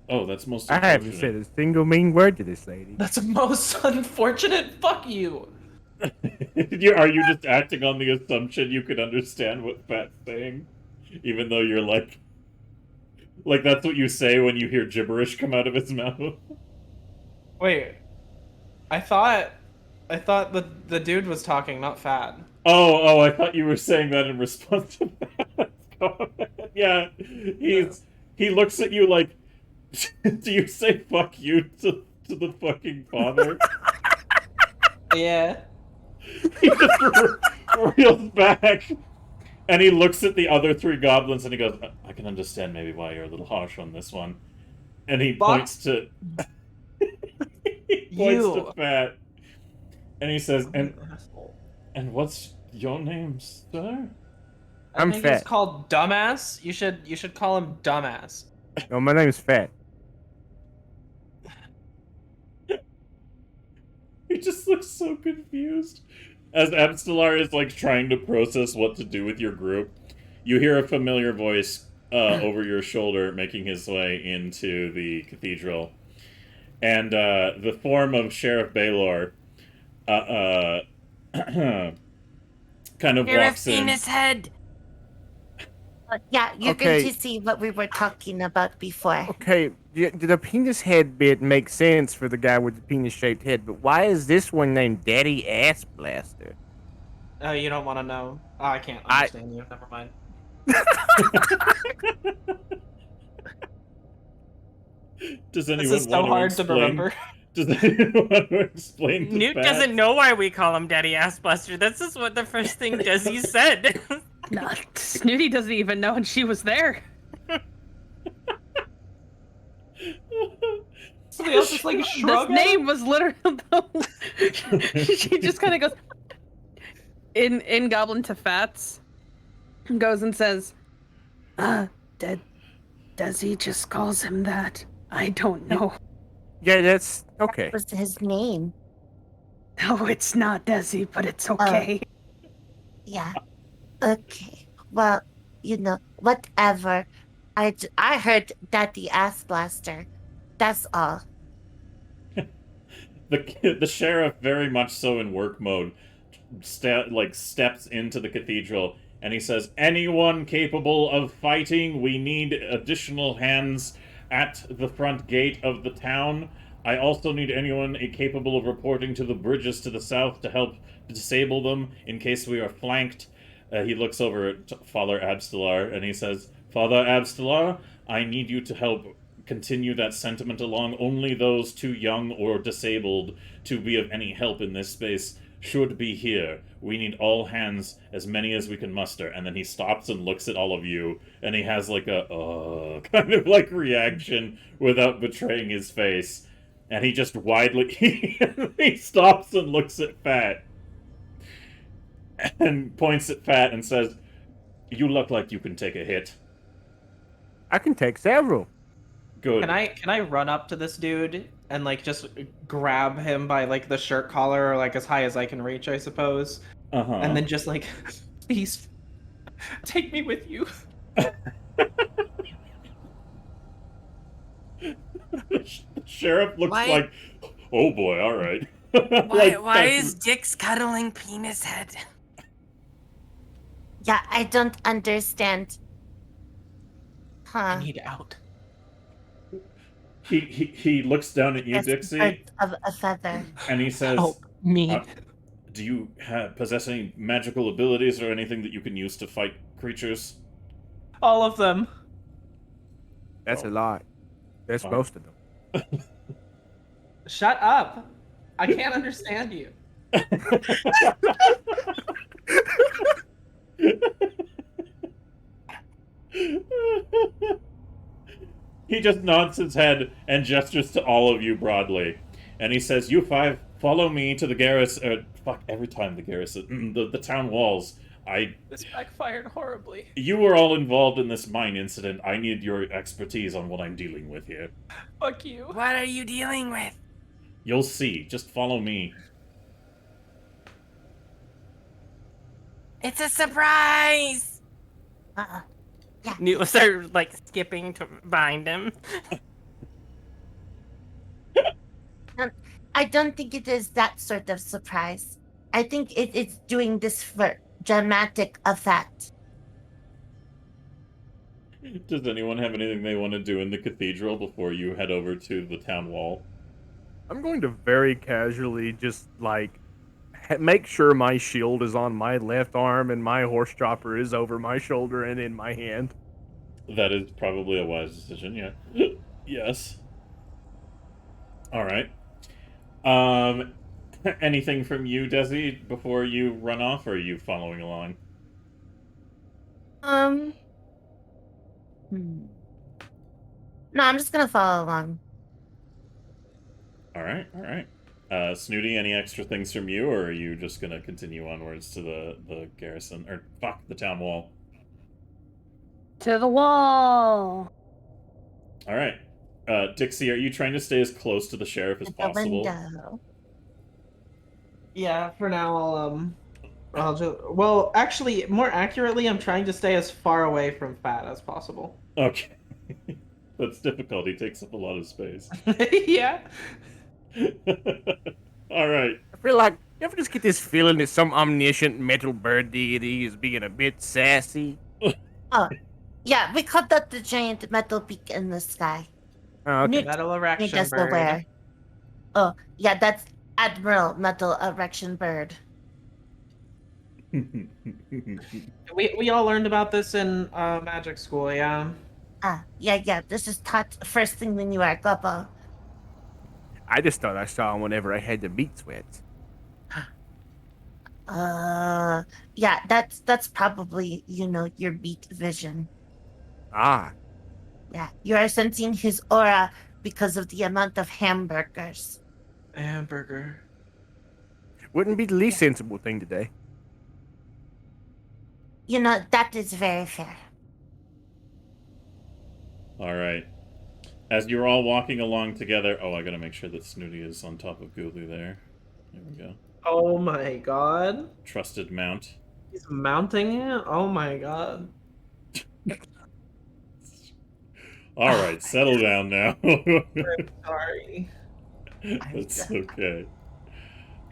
Oh, that's most
I haven't
unfortunate.
said a single mean word to this lady.
That's most unfortunate. Fuck you.
Are you just acting on the assumption you could understand what Pat's saying? Even though you're like that's what you say when you hear gibberish come out of his mouth?
Wait. I thought the dude was talking, not Fat.
Oh, I thought you were saying that in response to Pat's comment. Yeah, he looks at you like, do you say fuck you to the fucking father?
Yeah.
He just reels back, and he looks at the other three goblins, and he goes, I can understand maybe why you're a little harsh on this one. And he points to... he points to Fat, and he says, and what's your name, sir?
I'm
I think
Fat.
He's called Dumbass. You should call him Dumbass.
No, my name's Fat.
He just looks so confused. As Abstelar is, like, trying to process what to do with your group, you hear a familiar voice over your shoulder making his way into the cathedral. And the form of Sheriff Baylor kind of
Sheriff
walks in.
Venus Head.
Yeah, you're
Okay.
going to see what we were talking about before.
Okay, the penis head bit makes sense for the guy with the penis-shaped head, but why is this one named Daddy Ass Blaster?
You don't want to know. Oh, I can't
I-
understand you. Never mind.
Does
This
anyone
is so
want
hard
to
to
explain?
remember.
Does anyone want to explain to
Newt
Pat?
doesn't know why we call him Daddy Ass Buster. That's just what the first thing Desi said.
No, Snooty doesn't even know, and she was there.
Somebody else just like shrug.
This name was literally. She just kind of goes in Goblin to Fats, goes and says, Desi just calls him that. I don't know.
Yeah, that's okay.
What was his name?
No, it's not Desi, but it's okay.
Yeah. Okay. Well, whatever. I heard Daddy Ass Blaster. That's all.
The sheriff, very much so in work mode, steps into the cathedral and he says, "Anyone capable of fighting? We need additional hands at the front gate of the town. I also need anyone capable of reporting to the bridges to the south to help disable them in case we are flanked." He looks over at Father Abstelar and he says, "Father Abstelar, I need you to help continue that sentiment along. Only those too young or disabled to be of any help in this space should be here. We need all hands, as many as we can muster." And then he stops and looks at all of you, and he has like a kind of like reaction without betraying his face. And he just he stops and looks at Fat and points at Fat and says, "You look like you can take a hit."
I can take several.
Good.
Can I run up to this dude and like just grab him by like the shirt collar or like as high as I can reach, I suppose, and then just like, please, take me with you.
The sheriff looks
Why-
like, oh boy, all right.
Why is Dix cuddling penis head?
Yeah, I don't understand.
I
Huh.
need out.
He looks down at you,
Yes,
Dixie,
bird of a feather.
and he says,
Help me.
"Do you possess any magical abilities or anything that you can use to fight creatures?"
All of them.
That's a lot. That's
Wow.
most of them.
Shut up. I can't understand you.
He just nods his head and gestures to all of you broadly. And he says, "You five, follow me to the garrison." Every time the garrison. The town walls.
This backfired horribly.
You were all involved in this mine incident. I need your expertise on what I'm dealing with here.
Fuck you.
What are you dealing with?
You'll see. Just follow me.
It's a surprise!
Newt will start like skipping to behind him.
I don't think it is that sort of surprise. I think it's doing this for dramatic effect.
Does anyone have anything they want to do in the cathedral before you head over to the town wall?
I'm going to very casually just like make sure my shield is on my left arm and my horse chopper is over my shoulder and in my hand.
That is probably a wise decision, yeah. Yes. Alright. Anything from you, Desi, before you run off, or are you following along?
No, I'm just gonna follow along.
Alright, alright. Snooty, any extra things from you, or are you just gonna continue onwards to the garrison, or the town wall?
To the wall.
Alright. Dixie, are you trying to stay as close to the sheriff as
The
possible?
window.
Yeah, for now, I'll just. Well, actually, more accurately, I'm trying to stay as far away from Fat as possible.
Okay. That's difficult. He takes up a lot of space.
Yeah.
Alright.
I feel like you ever just get this feeling that some omniscient metal bird deity is being a bit sassy?
Yeah, we call that the giant metal beak in the sky.
Oh, okay.
Newt
Metal
made
erection
us
bird.
aware. Oh, yeah, that's Admiral Metal Erection Bird.
We all learned about this in magic school, yeah.
Yeah, this is taught first thing when you are Gobbo.
I just thought I saw him whenever I had the meat sweats.
Yeah, that's probably, your beat vision.
Ah,
Yeah, you are sensing his aura because of the amount of hamburgers.
Hamburger.
wouldn't be the least sensible thing today.
That is very fair.
All right. As you're all walking along together, I gotta make sure that Snooty is on top of Gooley there. There we go.
Oh my god.
Trusted mount.
He's mounting it? Oh my god.
All right, settle down now.
Sorry.
That's okay.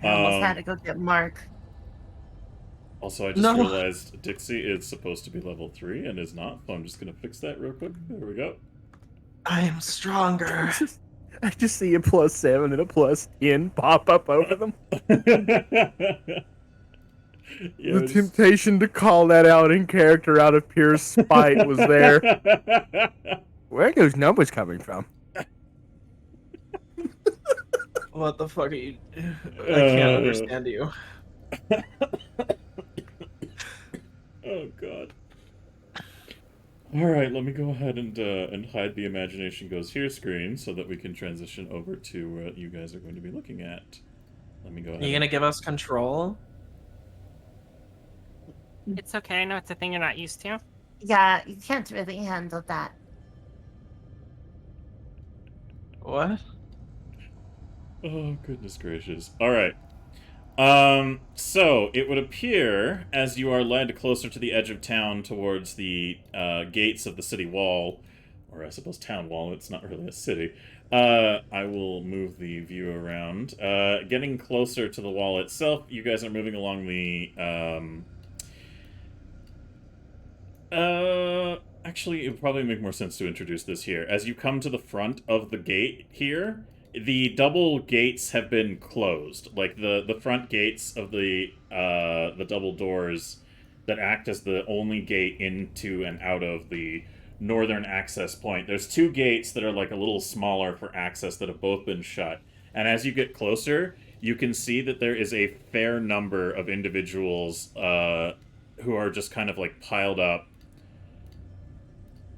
I almost had to go get Mark.
Also, I just realized Dixie is supposed to be level 3 and is not, so I'm just gonna fix that real quick. There we go.
I am stronger.
I just see a +7 and a +10 pop up over them.
Yeah,
The temptation to call that out in character out of pure spite was there. Where are those numbers coming from?
What the fuck are you? I can't understand you.
Oh god. All right, let me go ahead and hide the imagination goes here screen so that we can transition over to what you guys are going to be looking at. Let me go ahead.
Are you gonna give us control?
It's okay. I know it's a thing you're not used to.
Yeah, you can't really handle that.
What?
Oh, goodness gracious. All right. So it would appear as you are led closer to the edge of town towards the gates of the city wall, or I suppose town wall, it's not really a city. I will move the view around. Getting closer to the wall itself, you guys are moving along the, actually, it would probably make more sense to introduce this here. As you come to the front of the gate here, the double gates have been closed. Like, the front gates of the double doors that act as the only gate into and out of the northern access point. There's two gates that are, like, a little smaller for access that have both been shut. And as you get closer, you can see that there is a fair number of individuals who are just kind of, like, piled up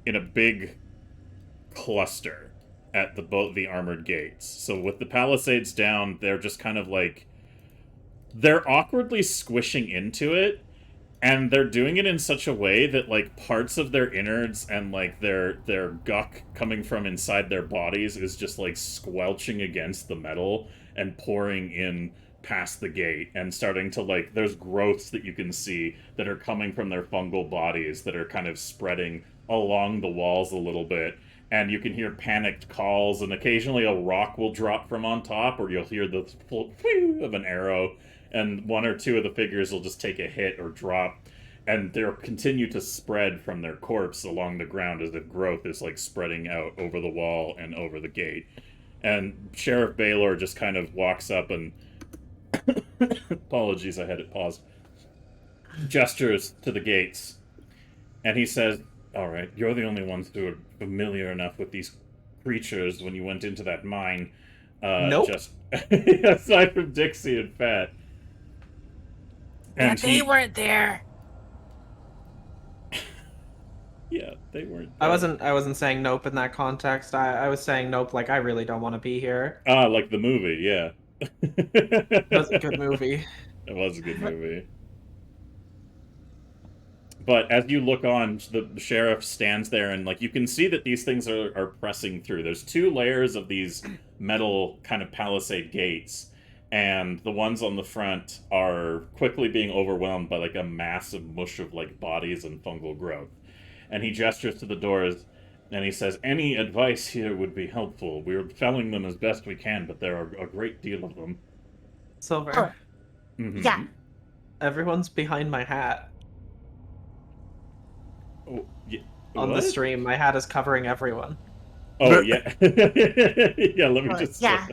in a big cluster at the armored gates. So with the palisades down, they're just kind of like, they're awkwardly squishing into it, and they're doing it in such a way that like parts of their innards and like their guck coming from inside their bodies is just like squelching against the metal and pouring in past the gate and starting to like, there's growths that you can see that are coming from their fungal bodies that are kind of spreading along the walls a little bit, and you can hear panicked calls, and occasionally a rock will drop from on top, or you'll hear the fling of an arrow, and one or two of the figures will just take a hit or drop, and they'll continue to spread from their corpse along the ground as the growth is like spreading out over the wall and over the gate. And Sheriff Baylor just kind of walks up and apologies, I had it paused. Gestures to the gates, and he says, all right, you're the only ones who are familiar enough with these creatures when you went into that mine.
Nope.
Just aside from Dixie and Fat.
And they weren't there.
Yeah, they weren't
I
there.
wasn't saying nope in that context. I was saying nope like I really don't want to be here.
Like the movie, yeah.
That was a good movie.
It was a good movie. But as you look on, the sheriff stands there, and like you can see that these things are pressing through. There's two layers of these metal kind of palisade gates, and the ones on the front are quickly being overwhelmed by like a massive mush of like bodies and fungal growth. And he gestures to the doors, and he says, any advice here would be helpful. We're felling them as best we can, but there are a great deal of them.
Silver.
Mm-hmm.
Yeah.
Everyone's behind my hat.
Oh, yeah.
on the
What?
stream. My hat is covering everyone.
Oh yeah, yeah. Let me
Oh,
just
yeah.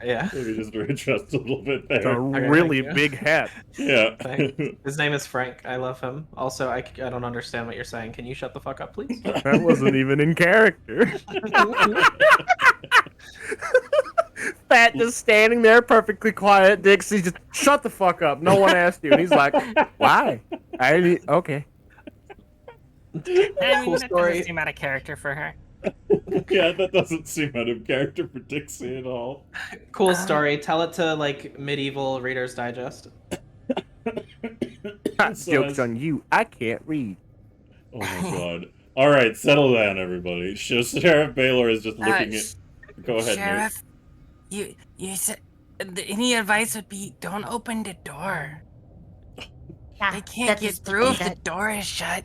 Yeah.
let me just readjust a little bit
It's a
there.
really
thank you.
big hat.
Yeah.
Thanks. His name is Frank. I love him. Also, I don't understand what you're saying. Can you shut the fuck up, please?
That wasn't even in character. Fat just standing there perfectly quiet. Dixie just shut the fuck up. No one asked you. And he's like, why? I didn't. Okay.
I mean,
Cool
that
story.
doesn't seem out of character for her.
Yeah, that doesn't seem out of character for Dixie at all.
Cool story. Tell it to like medieval Reader's Digest.
So
Joke's
as-
on you. I can't read.
Oh my god. Alright, settle down, everybody. Sheriff Baylor is just looking at. Go ahead,
Sheriff, you said any advice would be don't open the door.
Yeah,
They can't
that
get
is
through if the
good.
door is shut.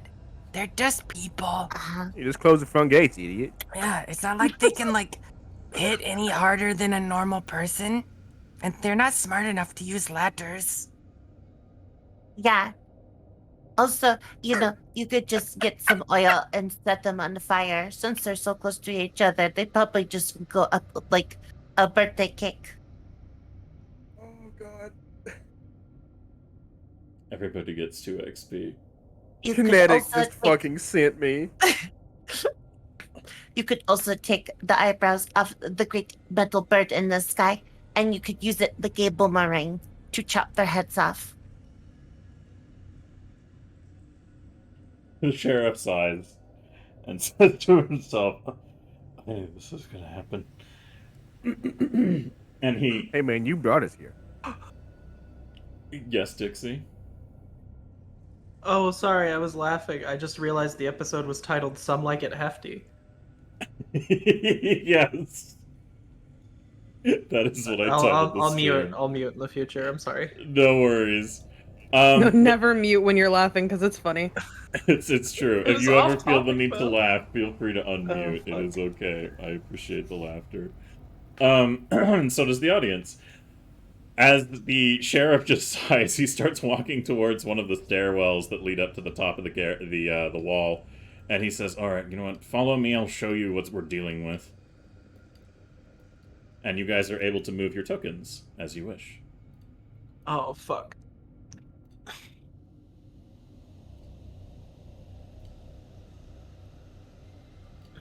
They're just people.
You just close the front gates, idiot.
Yeah, it's not like they can like hit any harder than a normal person, and they're not smart enough to use ladders.
Yeah. Also, you could just get some oil and set them on the fire. Since they're so close to each other, they probably just go up like a birthday cake.
Oh, God.
Everybody gets 2 XP.
You could
Kinetic
also
just
take-
fucking sent me.
You could also take the eyebrows of the great metal bird in the sky, and you could use it like a boomerang to chop their heads off.
The sheriff sighs and says to himself, I knew this was gonna happen. And he.
Hey, man, you brought us here.
Yes, Dixie?
Oh, sorry, I was laughing. I just realized the episode was titled "Some Like It Hefty."
Yes. That is what I titled the
I'll mute.
stream.
I'll mute in the future. I'm sorry.
No worries.
No, never mute when you're laughing because it's funny.
It's true.
It
If
was
you ever
off
feel the
topic,
need to
though.
laugh, feel free to unmute.
fuck.
It is okay. I appreciate the laughter. And so does the audience. As the sheriff just sighs, he starts walking towards one of the stairwells that lead up to the top of the wall, and he says, "All right, you know what? Follow me. I'll show you what we're dealing with." And you guys are able to move your tokens as you wish.
Oh fuck.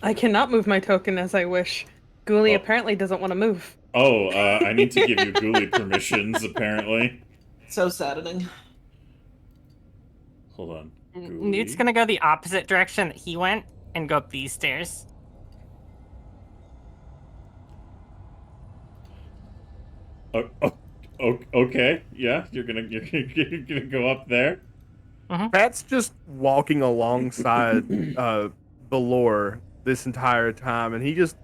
I cannot move my token as I wish. Ghoulie
Oh.
apparently doesn't want to move.
Oh, I need to give you Ghoulie permissions, apparently.
So saddening.
Hold on.
Newt's
Ghoulie.
gonna go the opposite direction that he went and go up these stairs.
Okay. Yeah, you're gonna go up there.
Pat's just walking alongside Belor this entire time, and he's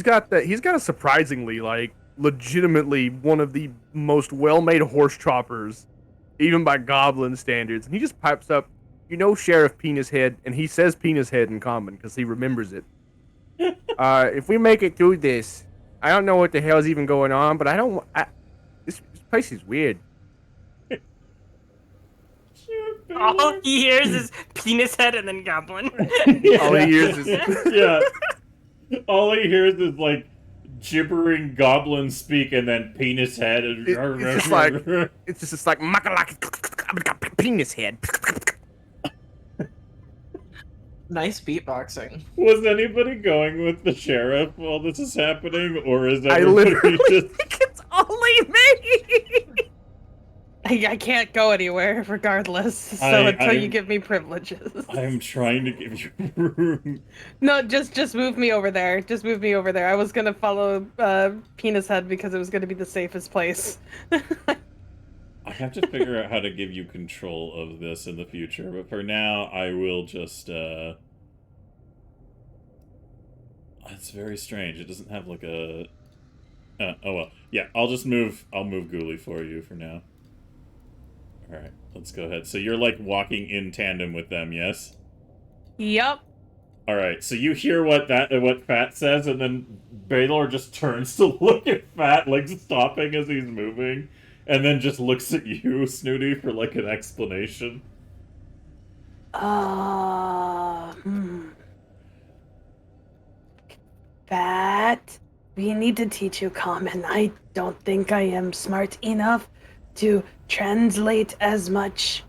got a surprisingly, like, legitimately one of the most well-made horse choppers, even by goblin standards. And he just pipes up, Sheriff Penis Head, and he says Penis Head in common because he remembers it. If we make it through this, I don't know what the hell's even going on, but this place is weird.
All he hears is penis head and then goblin.
All he hears is
Yeah. All he hears is like gibbering goblin speak and then penis head. And...
it's just like Makalaki Penis Head.
Nice beatboxing.
Was anybody going with the sheriff while this is happening, or is
I
everybody
literally
just?
think it's only me.
I can't go anywhere regardless. So until you give me privileges.
I'm trying to give you room.
No, just move me over there. Just move me over there. I was gonna follow Penis Head because it was gonna be the safest place.
I have to figure out how to give you control of this in the future, but for now, I will just, It's very strange. It doesn't have, like, a... oh, well. Yeah, I'll move Ghoulie for you for now. Alright, let's go ahead. So you're, like, walking in tandem with them, yes?
Yep.
Alright, so you hear what Fat says, and then Baylor just turns to look at Fat, like, stopping as he's moving. And then just looks at you, Snooty, for, like, an explanation.
That we need to teach you common. I don't think I am smart enough to translate as much.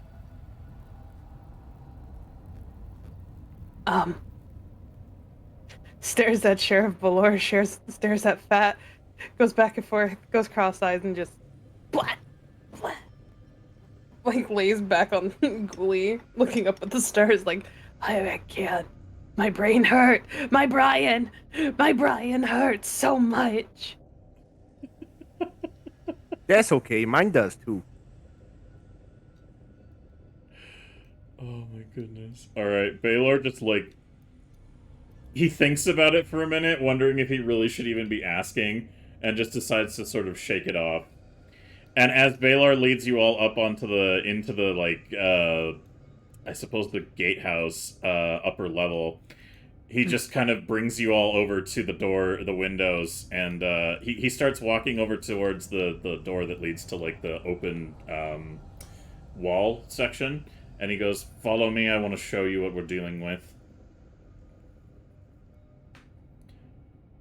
Stares at Sheriff Valor, stares at Fat, goes back and forth, goes cross-eyed, and just blah, blah. Like lays back on Ghoulie, looking up at the stars like, I can't. My brain hurt. My Brian hurts so much.
That's okay. Mine does too.
Oh my goodness. Alright, Baylor just like he thinks about it for a minute, wondering if he really should even be asking, and just decides to sort of shake it off. And as Baylor leads you all up onto into the like I suppose the gatehouse upper level, he just kind of brings you all over to the windows, and he starts walking over towards the door that leads to like the open wall section, and he goes, "Follow me, I want to show you what we're dealing with."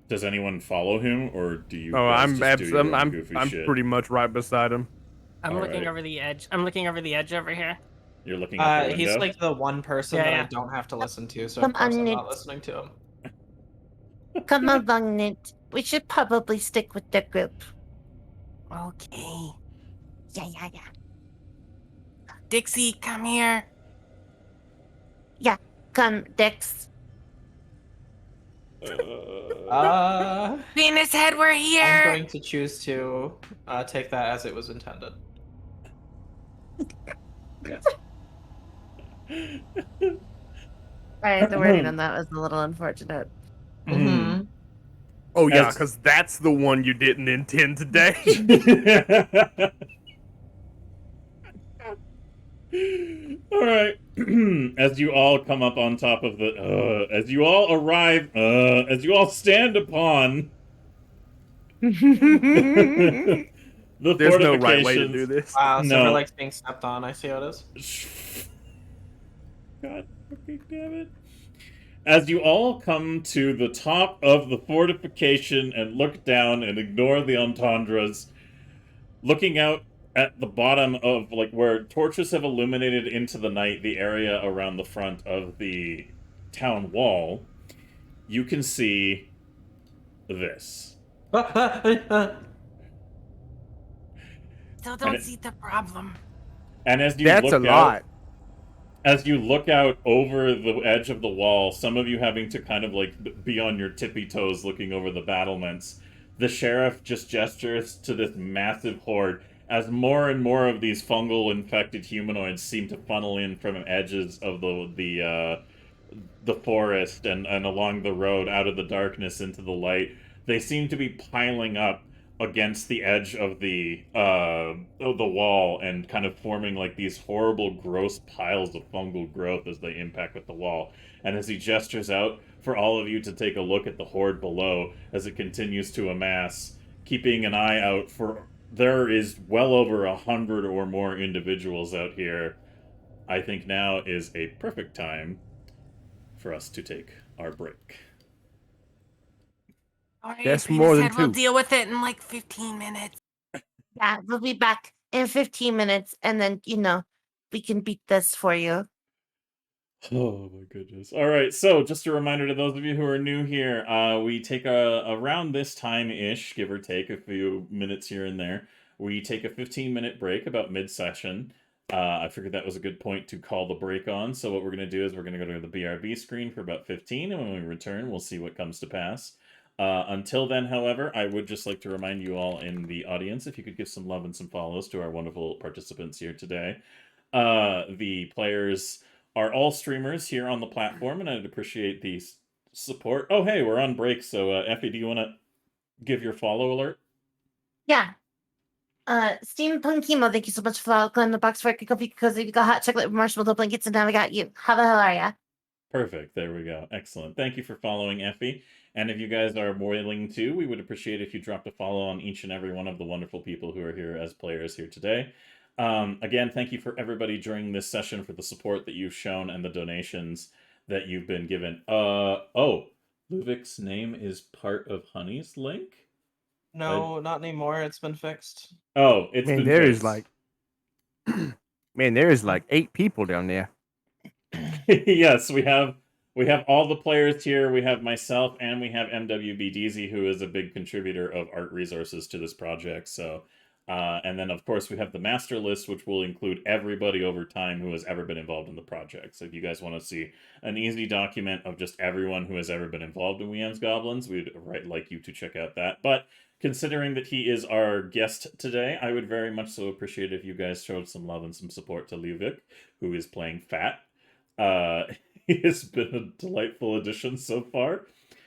Does anyone follow him, or do you?
Oh,
guys
I'm
just do your own goofy
I'm
shit?
pretty much right beside him.
I'm
All
looking
right.
over the edge. I'm looking over the edge over here.
You're looking at the window.
He's like the one person
Yeah,
that
yeah.
I don't have to listen to, so
Come
of course
on,
I'm not
Nit.
listening to him.
Come along, Nit. We should probably stick with the group.
Okay.
Yeah.
Dixie, come here.
Come, Dex.
Penis head, we're
I'm
here.
going to choose to take that as it was intended.
Alright, the wording on that was a little unfortunate.
Mm-hmm.
Oh yeah,
As-
because that's the one you didn't intend today.
All right. As you all come up on top of as you all arrive, as you all stand upon the
There's no right way to
fortifications.
do this.
Wow,
No.
Silver Lake's being stepped on. I see how it is.
God fucking damn it. As you all come to the top of the fortification and look down and ignore the entendres, looking out at the bottom of like where torches have illuminated into the night the area around the front of the town wall, you can see this.
Still
And
don't
it-
see the problem.
And as you
That's a
look out,
lot.
as you look out over the edge of the wall, some of you having to kind of like be on your tippy toes looking over the battlements, the sheriff just gestures to this massive horde as more and more of these fungal infected humanoids seem to funnel in from edges of the forest and along the road out of the darkness into the light. They seem to be piling up against the edge of the wall and kind of forming like these horrible, gross piles of fungal growth as they impact with the wall. And as he gestures out for all of you to take a look at the horde below as it continues to amass, keeping an eye out for there is well over 100 or more individuals out here. I think now is a perfect time for us to take our break.
All right,
That's
penis
more than
head, we'll
two.
deal with it in like 15 minutes.
Yeah, we'll be back in 15 minutes, and then, we can beat this for you.
Oh my goodness. All right, so just a reminder to those of you who are new here, we take around this time-ish, give or take a few minutes here and there, we take a 15-minute break about mid-session. I figured that was a good point to call the break on, so what we're going to do is we're going to go to the BRB screen for about 15, and when we return, we'll see what comes to pass. Until then, however, I would just like to remind you all in the audience, if you could give some love and some follows to our wonderful participants here today. The players are all streamers here on the platform, and I'd appreciate the support. Oh, hey, we're on break, so Effie, do you want to give your follow alert?
Yeah. Steampunk Chemo, thank you so much for calling the box for coffee because we got hot chocolate with marshmallow blankets, and now we got you. How the hell are ya?
Perfect. There we go. Excellent. Thank you for following Effie. And if you guys are willing to, we would appreciate if you dropped a follow on each and every one of the wonderful people who are here as players here today. Again, thank you for everybody during this session for the support that you've shown and the donations that you've been given. Oh, Luvik's name is part of Honey's link?
No, not anymore. It's been fixed.
Oh, it's
Man,
been
there is
fixed.
like, man, there is like 8 people down there.
Yes, we have all the players here. We have myself and we have MWBDZ, who is a big contributor of art resources to this project. So, and then of course we have the master list, which will include everybody over time who has ever been involved in the project. So if you guys want to see an easy document of just everyone who has ever been involved in We Amz Goblinz, we'd like you to check out that. But considering that he is our guest today, I would very much so appreciate if you guys showed some love and some support to Luvik, who is playing Fat. He has been a delightful addition so far,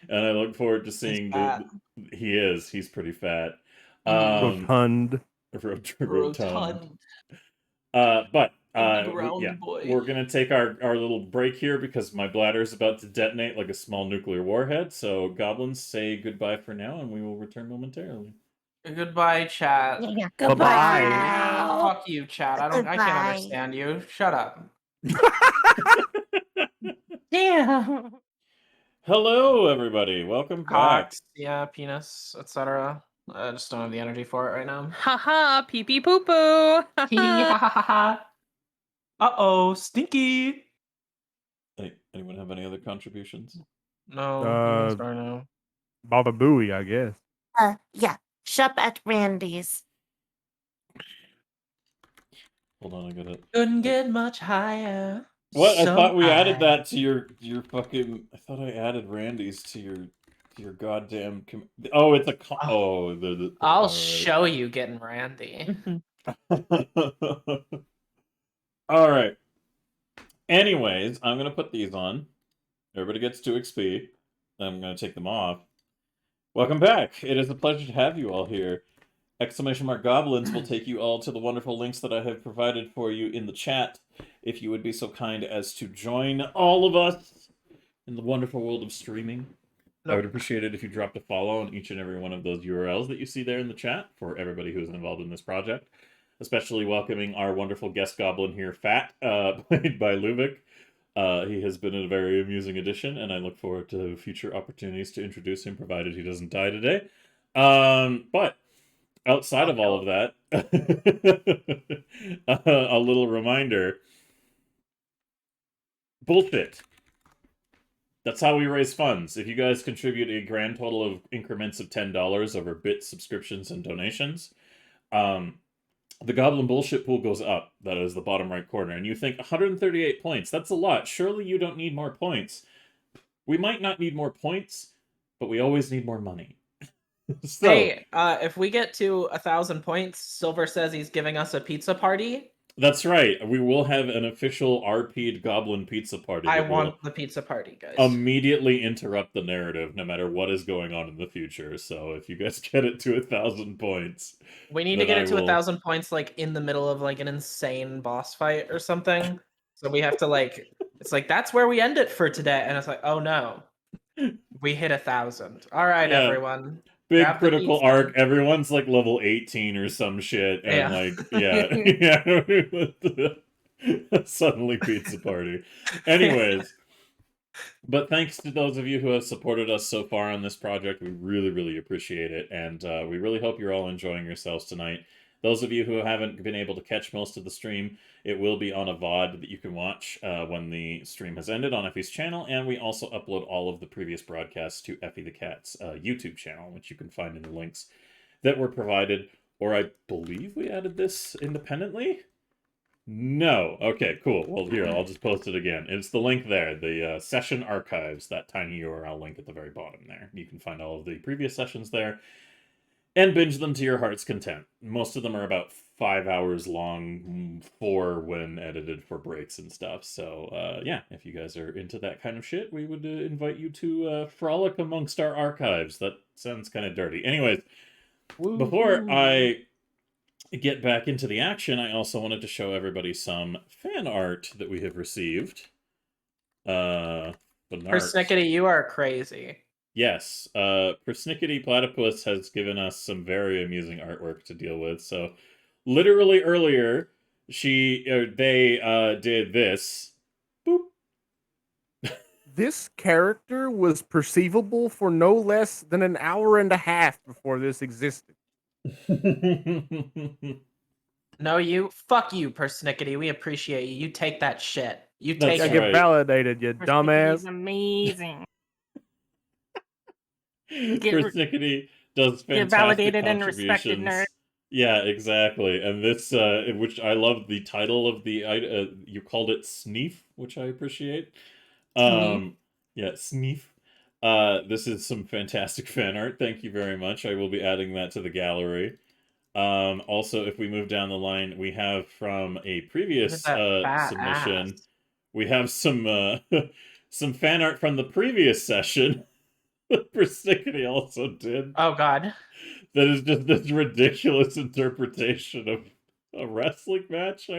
and I look forward to seeing he's pretty fat.
Rotund.
Rotund. But we're gonna take our little break here because my bladder is about to detonate like a small nuclear warhead. So goblins, say goodbye for now, and we will return momentarily.
Goodbye, chat.
Yeah,
Goodbye.
Fuck you, chat. I can't
Goodbye.
understand you. Shut up.
Damn.
Hello, everybody. Welcome back.
Cocks, yeah, penis, etc. I just don't have the energy for it right now.
Haha, pee pee poo poo.
Uh-oh, stinky.
Hey, anyone have any other contributions?
No, sorry, no.
Baba Booey, I guess.
Yeah. Shop at Randy's.
Hold on, I gotta.
Couldn't get much higher.
What? I
So
thought we added
high.
that to your fucking. I thought I added Randy's to your goddamn. Oh, it's a. Oh, the
I'll
all right.
show you getting Randy.
All right. Anyways, I'm gonna put these on. Everybody gets 2 XP. I'm gonna take them off. Welcome back. It is a pleasure to have you all here. !Goblinz will take you all to the wonderful links that I have provided for you in the chat. If you would be so kind as to join all of us in the wonderful world of streaming. I would appreciate it if you dropped a follow on each and every one of those URLs that you see there in the chat for everybody who is involved in this project. Especially welcoming our wonderful guest goblin here, Fat, played by Luvik. He has been a very amusing addition, and I look forward to future opportunities to introduce him, provided he doesn't die today. But outside of all of that, a little reminder. Bullshit. That's how we raise funds. If you guys contribute a grand total of increments of $10 over bit subscriptions and donations, the Goblin Bullshit pool goes up. That is the bottom right corner. And you think, 138 points, that's a lot. Surely you don't need more points. We might not need more points, but we always need more money. So,
hey, if we get to 1,000 points, Silver says he's giving us a pizza party.
that's right. We will have an official RP'd Goblin pizza party.
I
that will
want the pizza party, guys.
immediately interrupt the narrative, no matter what is going on in the future. So if you guys get it to 1,000 points,
We need to get it to 1,000 points, like in the middle of like an insane boss fight or something. So we have to like, it's like that's where we end it for today, and it's like, oh no, we hit 1,000. All right,
Yeah.
everyone.
Big
Grab the
critical
pizza.
arc. Everyone's like level 18 or some shit, and suddenly pizza party. Anyways, but thanks to those of you who have supported us so far on this project, we really, really appreciate it, and we really hope you're all enjoying yourselves tonight. Those of you who haven't been able to catch most of the stream, it will be on a VOD that you can watch when the stream has ended on Effie's channel, and we also upload all of the previous broadcasts to Effie the Cat's YouTube channel, which you can find in the links that were provided. Or I believe we added this independently? No. Okay, cool. Well, here, I'll just post it again. It's the link there, the session archives, that tiny URL link at the very bottom there. You can find all of the previous sessions there and binge them to your heart's content. Most of them are about 5 hours long, 4 when edited for breaks and stuff. So, yeah, if you guys are into that kind of shit, we would invite you to frolic amongst our archives. That sounds kind of dirty. Anyways, before I get back into the action, I also wanted to show everybody some fan art that we have received.
Persnickety, you are crazy.
Yes, Persnickety Platypus has given us some very amusing artwork to deal with. So, literally earlier, they did this. Boop.
This character was perceivable for no less than an hour and a half before this existed.
No, you. Fuck you, Persnickety. We appreciate you. You take that shit. You
That's
take
I
it.
get
right.
validated, you
Persnickety is
dumbass.
amazing.
Persnickety does
Get
fantastic
validated and respected, nerd.
contributions. Yeah, exactly. And this, which I love the title of the, you called it Sneef, which I appreciate. Yeah, Sneef. This is some fantastic fan art. Thank you very much. I will be adding that to the gallery. Also, if we move down the line, we have from a previous
Look at that fat
submission,
ass.
we have some some fan art from the previous session that Persnickety also did.
Oh God.
That is just this ridiculous interpretation of a wrestling match.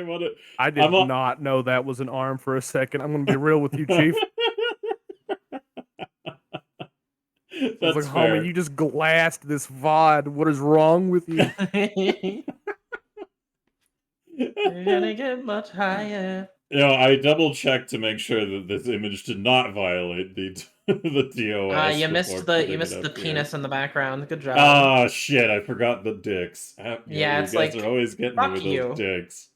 I did not know that was an arm for a second. I'm going to be real with you, Chief. I was like,
fair.
homie, you just glassed this VOD. What is wrong with you?
You're gonna get much higher.
You know, I double checked to make sure that this image did not violate the the TOS.
You missed
before
the
putting it up here.
penis in the background. Good job.
Ah, shit! I forgot the dicks.
Yeah,
you
it's
guys
like,
are always getting me
fuck
with
you.
those dicks.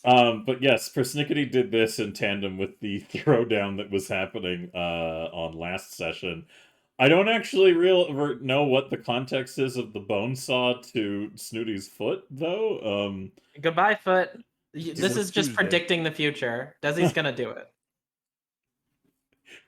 But yes, Persnickety did this in tandem with the throwdown that was happening on last session. I don't actually know what the context is of the bone saw to Snooty's foot, though.
Goodbye, foot. This
was
is just
Tuesday.
predicting the future. Desi's gonna do it.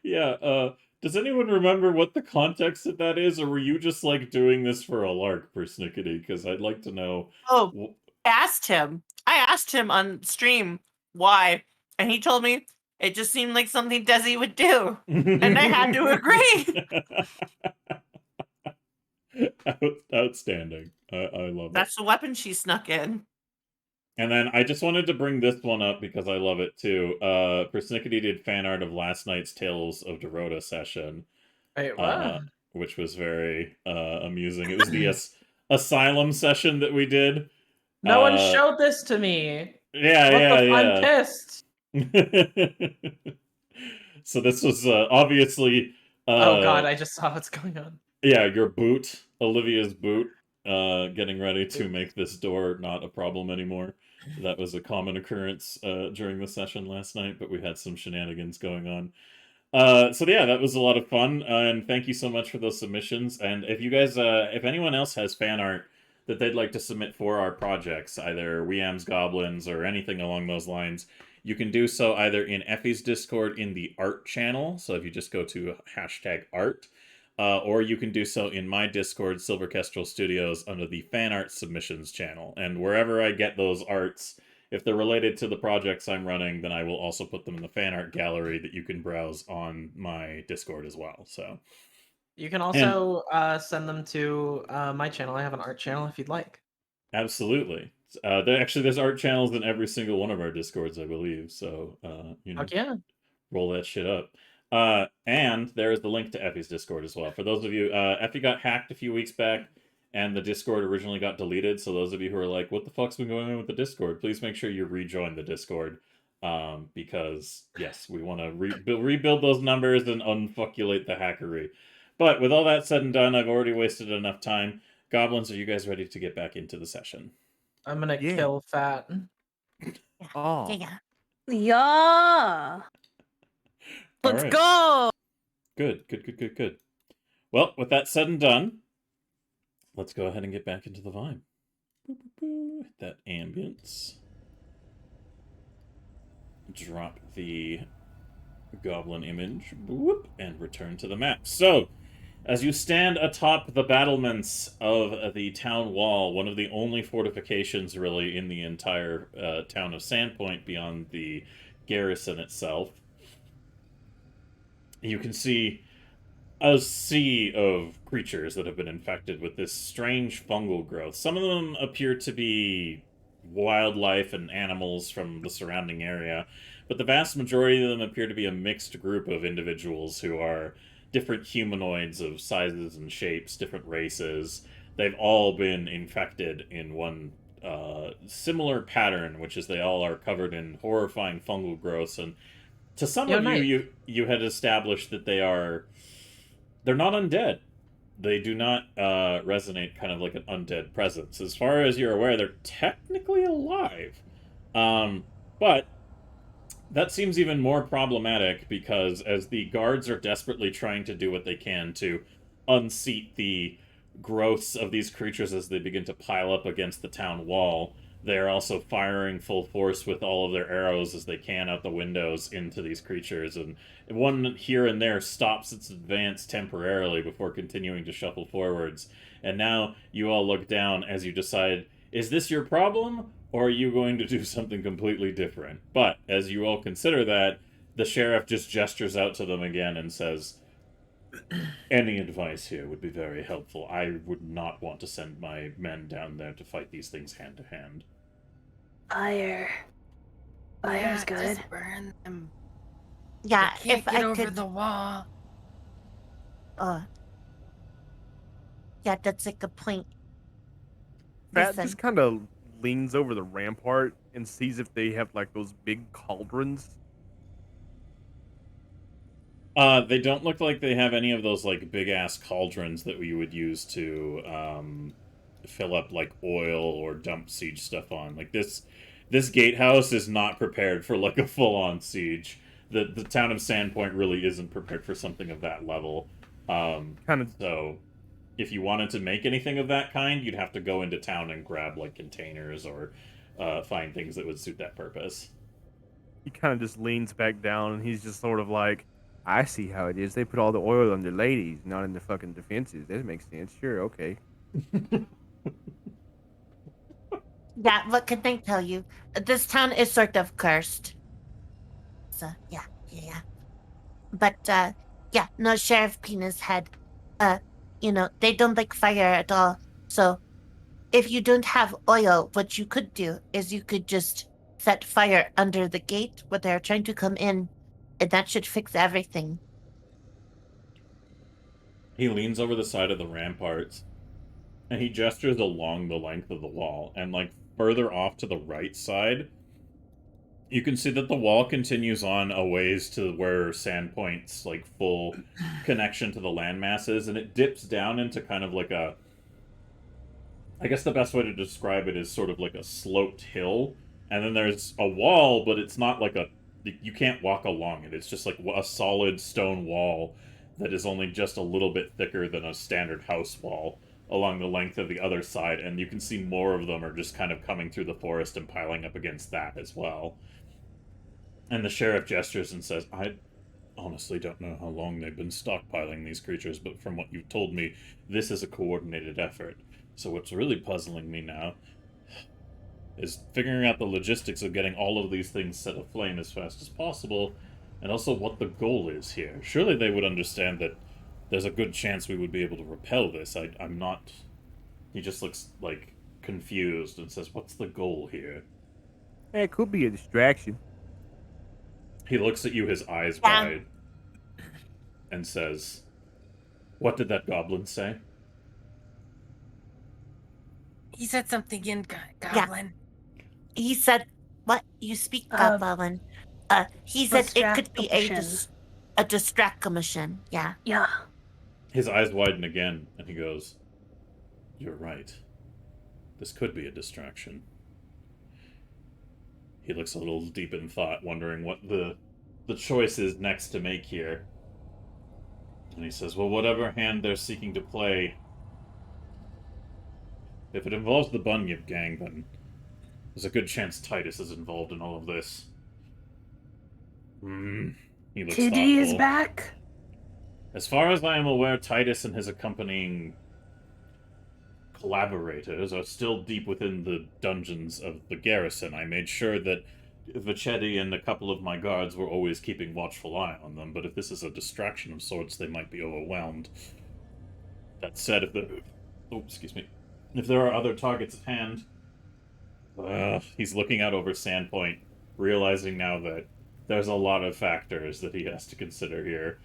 Yeah, does anyone remember what the context of that is, or were you just, like, doing this for a lark, Persnickety? Because I'd like to know...
Oh, asked him. I asked him on stream why, and he told me it just seemed like something Desi would do, and I had to agree.
Outstanding. I love it.
That's the weapon she snuck in.
And then I just wanted to bring this one up because I love it too. Persnickety did fan art of last night's Tales of Dorota session.
Wait, what?
Which was very amusing. It was the Asylum session that we did.
No one showed this to me.
Yeah,
I'm pissed.
So this was obviously...
oh God, I just saw what's going on.
Yeah, your boot, Olivia's boot, getting ready to make this door not a problem anymore. That was a common occurrence during the session last night, but we had some shenanigans going on. So yeah, that was a lot of fun, and thank you so much for those submissions. And if you guys, if anyone else has fan art that they'd like to submit for our projects, either We Amz Goblinz or anything along those lines, you can do so either in Effie's Discord in the art channel, so if you just go to #art, or you can do so in my Discord, Silver Kestrel Studios, under the fan art submissions channel. And wherever I get those arts, if they're related to the projects I'm running, then I will also put them in the fan art gallery that you can browse on my Discord as well. So
you can also send them to my channel. I have an art channel if you'd like.
Absolutely. There's art channels in every single one of our Discords, I believe. So you know,
yeah,
roll that shit up. And there is the link to Effie's Discord as well. For those of you, Effie got hacked a few weeks back, and the Discord originally got deleted. So those of you who are like, what the fuck's been going on with the Discord? Please make sure you rejoin the Discord. Because, yes, we want to rebuild those numbers and unfuckulate the hackery. But with all that said and done, I've already wasted enough time. Goblins, are you guys ready to get back into the session?
I'm going to kill Fat.
Oh.
Yeah.
Let's
right.
go.
Good. Well, with that said and done, let's go ahead and get back into the vibe. Hit that ambience. Drop the goblin image. Boop, and return to the map. So, as you stand atop the battlements of the town wall, one of the only fortifications really in the entire town of Sandpoint beyond the garrison itself, you can see a sea of creatures that have been infected with this strange fungal growth. Some of them appear to be wildlife and animals from the surrounding area, but the vast majority of them appear to be a mixed group of individuals who are different humanoids of sizes and shapes, different races. They've all been infected in one similar pattern, which is they all are covered in horrifying fungal growths and to some
Yo,
of
nice.
you had established that they're not undead. They do not resonate kind of like an undead presence. As far as you're aware, they're technically alive. But that seems even more problematic because as the guards are desperately trying to do what they can to unseat the growths of these creatures as they begin to pile up against the town wall, they are also firing full force with all of their arrows as they can out the windows into these creatures, and one here and there stops its advance temporarily before continuing to shuffle forwards. And now you all look down as you decide, is this your problem, or are you going to do something completely different? But as you all consider that, the sheriff just gestures out to them again and says, any advice here would be very helpful. I would not want to send my men down there to fight these things hand to hand.
Fire. Fire's good.
Just burn them.
Yeah,
They can't
if
get
I
over
could.
the wall.
Yeah, that's a good point.
Fat
Listen.
just kind of leans over the rampart and sees if they have like those big cauldrons.
They don't look like they have any of those like big ass cauldrons that we would use to fill up like oil or dump siege stuff on. Like this gatehouse is not prepared for like a full on siege. The town of Sandpoint really isn't prepared for something of that level. So if you wanted to make anything of that kind, you'd have to go into town and grab like containers or find things that would suit that purpose.
He kind of just leans back down and he's just sort of like, I see how it is. They put all the oil on their ladies, not in the fucking defenses. That makes sense. Sure, okay.
Yeah, what can I tell you? This town is sort of cursed. So, yeah. But, yeah, no, Sheriff Penis Head, they don't like fire at all. So, if you don't have oil, what you could do is you could just set fire under the gate where they're trying to come in, and that should fix everything.
He leans over the side of the ramparts, and he gestures along the length of the wall, and like further off to the right side, you can see that the wall continues on a ways to where Sandpoint's like full connection to the landmass is, and it dips down into kind of like a, I guess the best way to describe it is sort of like a sloped hill, and then there's a wall, but it's not like you can't walk along it. It's just like a solid stone wall that is only just a little bit thicker than a standard house wall along the length of the other side, and you can see more of them are just kind of coming through the forest and piling up against that as well. And the sheriff gestures and says, I honestly don't know how long they've been stockpiling these creatures, but from what you've told me, this is a coordinated effort. So what's really puzzling me now is figuring out the logistics of getting all of these things set aflame as fast as possible, and also what the goal is here. Surely they would understand that there's a good chance we would be able to repel this. I'm not... He just looks, like, confused and says, what's the goal here?
It could be a distraction.
He looks at you, his eyes wide, and says, what did that goblin say?
He said something in Goblin.
He said, what? You speak Goblin. He said it could be a distract mission. Yeah.
Yeah.
His eyes widen again, and he goes, you're right. This could be a distraction. He looks a little deep in thought, wondering what the choice is next to make here. And he says, well, whatever hand they're seeking to play, if it involves the Bunyip gang, then there's a good chance Titus is involved in all of this. He looks
Tiddy is
thoughtful.
back.
As far as I am aware, Titus and his accompanying collaborators are still deep within the dungeons of the garrison. I made sure that Vachetti and a couple of my guards were always keeping watchful eye on them, but if this is a distraction of sorts, they might be overwhelmed. That said, if there are other targets at hand... he's looking out over Sandpoint, realizing now that there's a lot of factors that he has to consider here,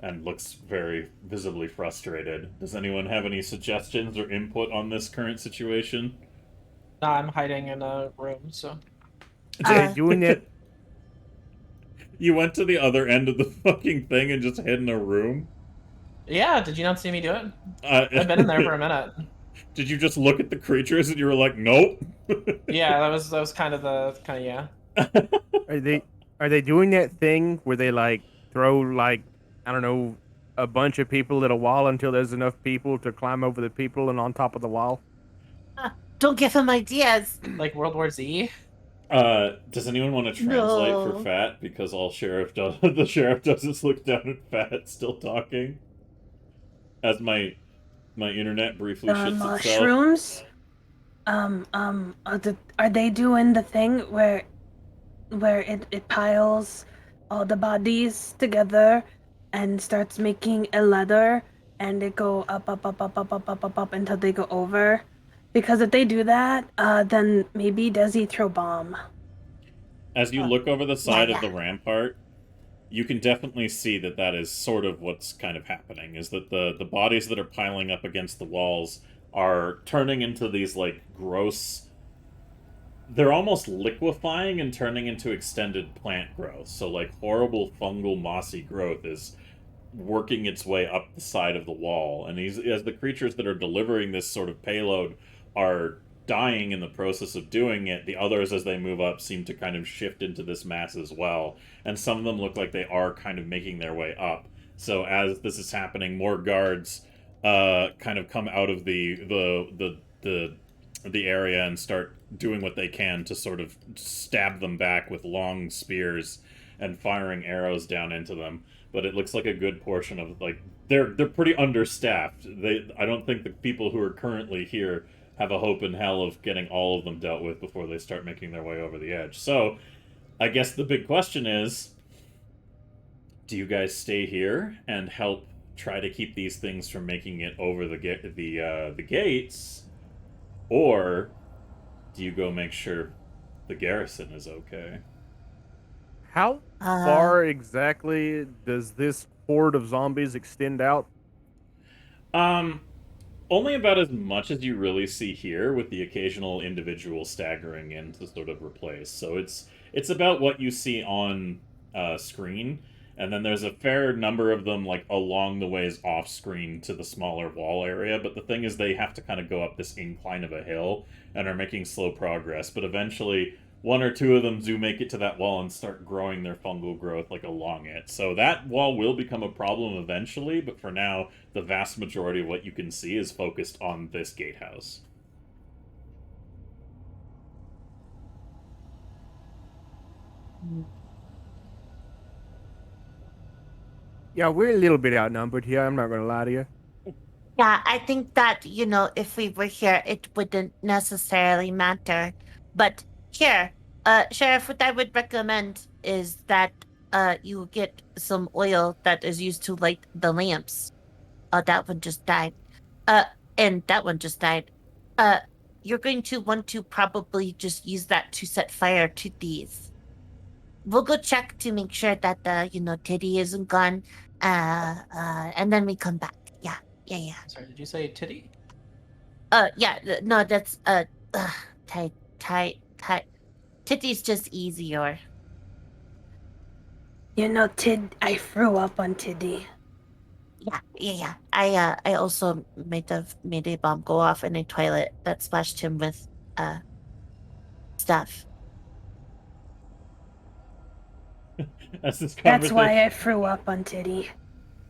and looks very visibly frustrated. Does anyone have any suggestions or input on this current situation?
Nah, I'm hiding in a room, so...
Doing it.
You went to the other end of the fucking thing and just hid in a room?
Yeah, did you not see me do it? I've been in there for a minute.
Did you just look at the creatures and you were like, nope?
Yeah, that was kind of yeah.
Are they doing that thing where they like throw like I don't know a bunch of people at a wall until there's enough people to climb over the people and on top of the wall?
Don't give him ideas.
Like World War Z.
Does anyone want to translate for
No.
Fat? Because all sheriff does, the sheriff does is look down at Fat, still talking. As my internet briefly
The
shits itself.
mushrooms. Are they doing the thing where it piles all the bodies together and starts making a ladder and they go up until they go over? Because if they do that, then maybe Desi throw bomb.
As you look over the side
yeah.
of the rampart, you can definitely see that that is sort of what's kind of happening, is that the bodies that are piling up against the walls are turning into these, like, gross... They're almost liquefying and turning into extended plant growth. So, like, horrible fungal mossy growth is working its way up the side of the wall. And as the creatures that are delivering this sort of payload are dying in the process of doing it, the others, as they move up, seem to kind of shift into this mass as well. And some of them look like they are kind of making their way up. So as this is happening, more guards kind of come out of the area and start doing what they can to sort of stab them back with long spears and firing arrows down into them. But it looks like a good portion of, like, they're pretty understaffed. I don't think the people who are currently here have a hope in hell of getting all of them dealt with before they start making their way over the edge. So, I guess the big question is, do you guys stay here and help try to keep these things from making it over the gates, or do you go make sure the garrison is okay?
How far exactly does this horde of zombies extend out?
Only about as much as you really see here, with the occasional individual staggering in to sort of replace. So it's about what you see on screen, and then there's a fair number of them, like, along the ways off screen to the smaller wall area. But the thing is, they have to kind of go up this incline of a hill and are making slow progress. But eventually, one or two of them do make it to that wall and start growing their fungal growth, like, along it. So that wall will become a problem eventually, but for now, the vast majority of what you can see is focused on this gatehouse.
Yeah, we're a little bit outnumbered here, I'm not gonna lie to you.
Yeah, I think that, if we were here, it wouldn't necessarily matter. But here, Sheriff, what I would recommend is that you get some oil that is used to light the lamps. Oh, that one just died. And that one just died. You're going to want to probably just use that to set fire to these. We'll go check to make sure that Titty isn't gone. And then we come back. Yeah.
Sorry, did you say titty?
Yeah, no, that's tight. Titty's just easier.
I threw up on Tiddy.
Yeah. I also made a bomb go off in a toilet that splashed him with stuff.
That's why I threw up on Tiddy.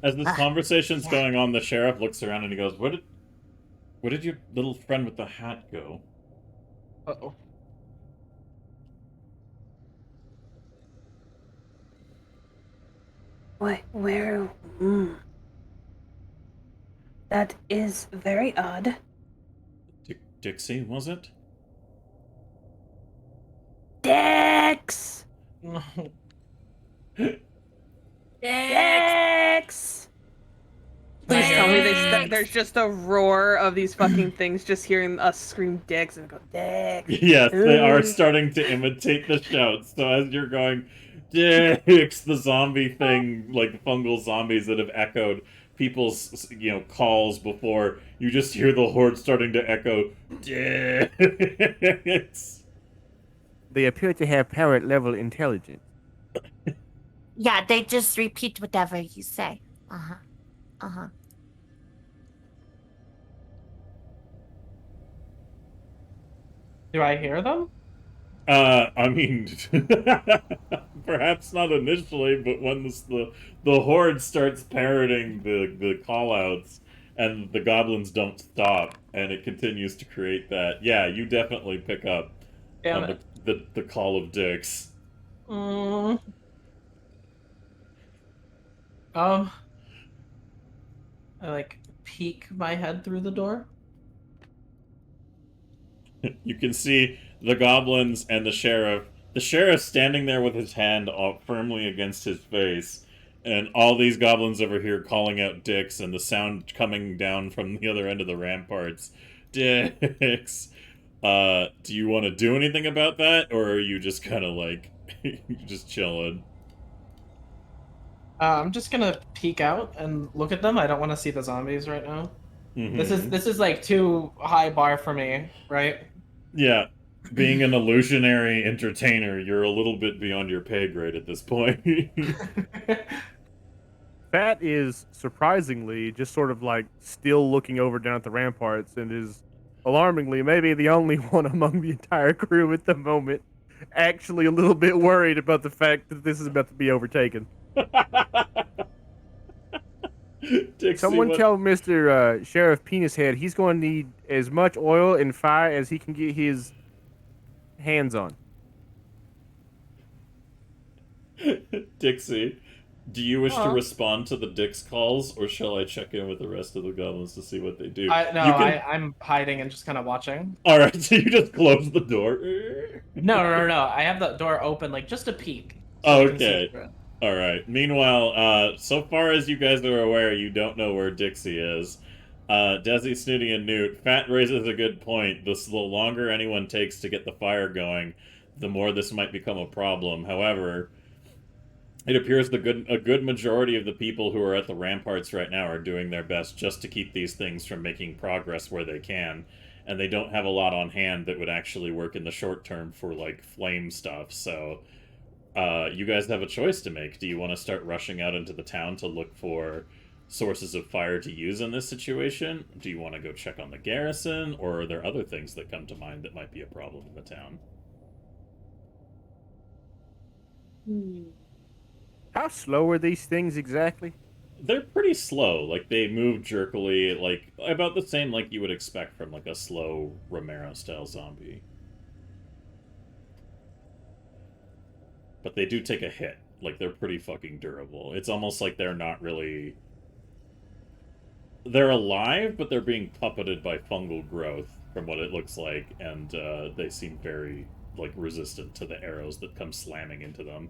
As this conversation's going on, the sheriff looks around and he goes, Where did your little friend with the hat go?
Uh-oh.
Where? That is very odd.
Dixie, was it?
Dex! Dex!
Please tell me there's just a roar of these fucking things just hearing us scream dicks and go, Dex.
Yes, they are starting to imitate the shouts. So as you're going, Dix, the zombie thing, like the fungal zombies that have echoed people's, calls before, you just hear the horde starting to echo, Dix.
They appear to have parrot level intelligence.
Yeah, they just repeat whatever you say. Uh-huh. Uh-huh.
Do I hear them?
I mean, perhaps not initially, but when the horde starts parroting the callouts and the goblins don't stop, and it continues to create that, yeah, you definitely pick up
Damn
on
it.
the call of dicks.
Mm. Um, I like peek my head through the door.
You can see the goblins and the sheriff. The sheriff standing there with his hand firmly against his face, and all these goblins over here calling out dicks, and the sound coming down from the other end of the ramparts. Dicks. Do you want to do anything about that, or are you just kind of like, just chilling?
I'm just gonna peek out and look at them. I don't want to see the zombies right now.
Mm-hmm.
This is like too high bar for me, right?
Yeah. Being an illusionary entertainer, you're a little bit beyond your pay grade at this point.
Fat is surprisingly just sort of like still looking over down at the ramparts and is alarmingly maybe the only one among the entire crew at the moment actually a little bit worried about the fact that this is about to be overtaken.
Dixie,
Someone
what...
tell Mr. Sheriff Penis Head he's going to need as much oil and fire as he can get his hands on.
Dixie, do you wish to
Huh?
respond to the Dix calls, or shall I check in with the rest of the goblins to see what they do?
I'm hiding and just kind of watching.
Alright, so you just close the door?
No. I have the door open, like just a peek. So I can see
Okay.
through it.
Alright. Meanwhile, so far as you guys are aware, you don't know where Dixie is. Desi, Snooty, and Newt, Fat raises a good point. The longer anyone takes to get the fire going, the more this might become a problem. However, it appears a good majority of the people who are at the ramparts right now are doing their best just to keep these things from making progress where they can, and they don't have a lot on hand that would actually work in the short term for like flame stuff. So, you guys have a choice to make. Do you want to start rushing out into the town to look for sources of fire to use in this situation? Do you want to go check on the garrison, or are there other things that come to mind that might be a problem in the town?
How slow are these things exactly?
They're pretty slow. Like, they move jerkily, like, about the same like you would expect from, like, a slow Romero-style zombie. But they do take a hit. Like, they're pretty fucking durable. It's almost like they're not really... They're alive, but they're being puppeted by fungal growth, from what it looks like, and they seem very, like, resistant to the arrows that come slamming into them.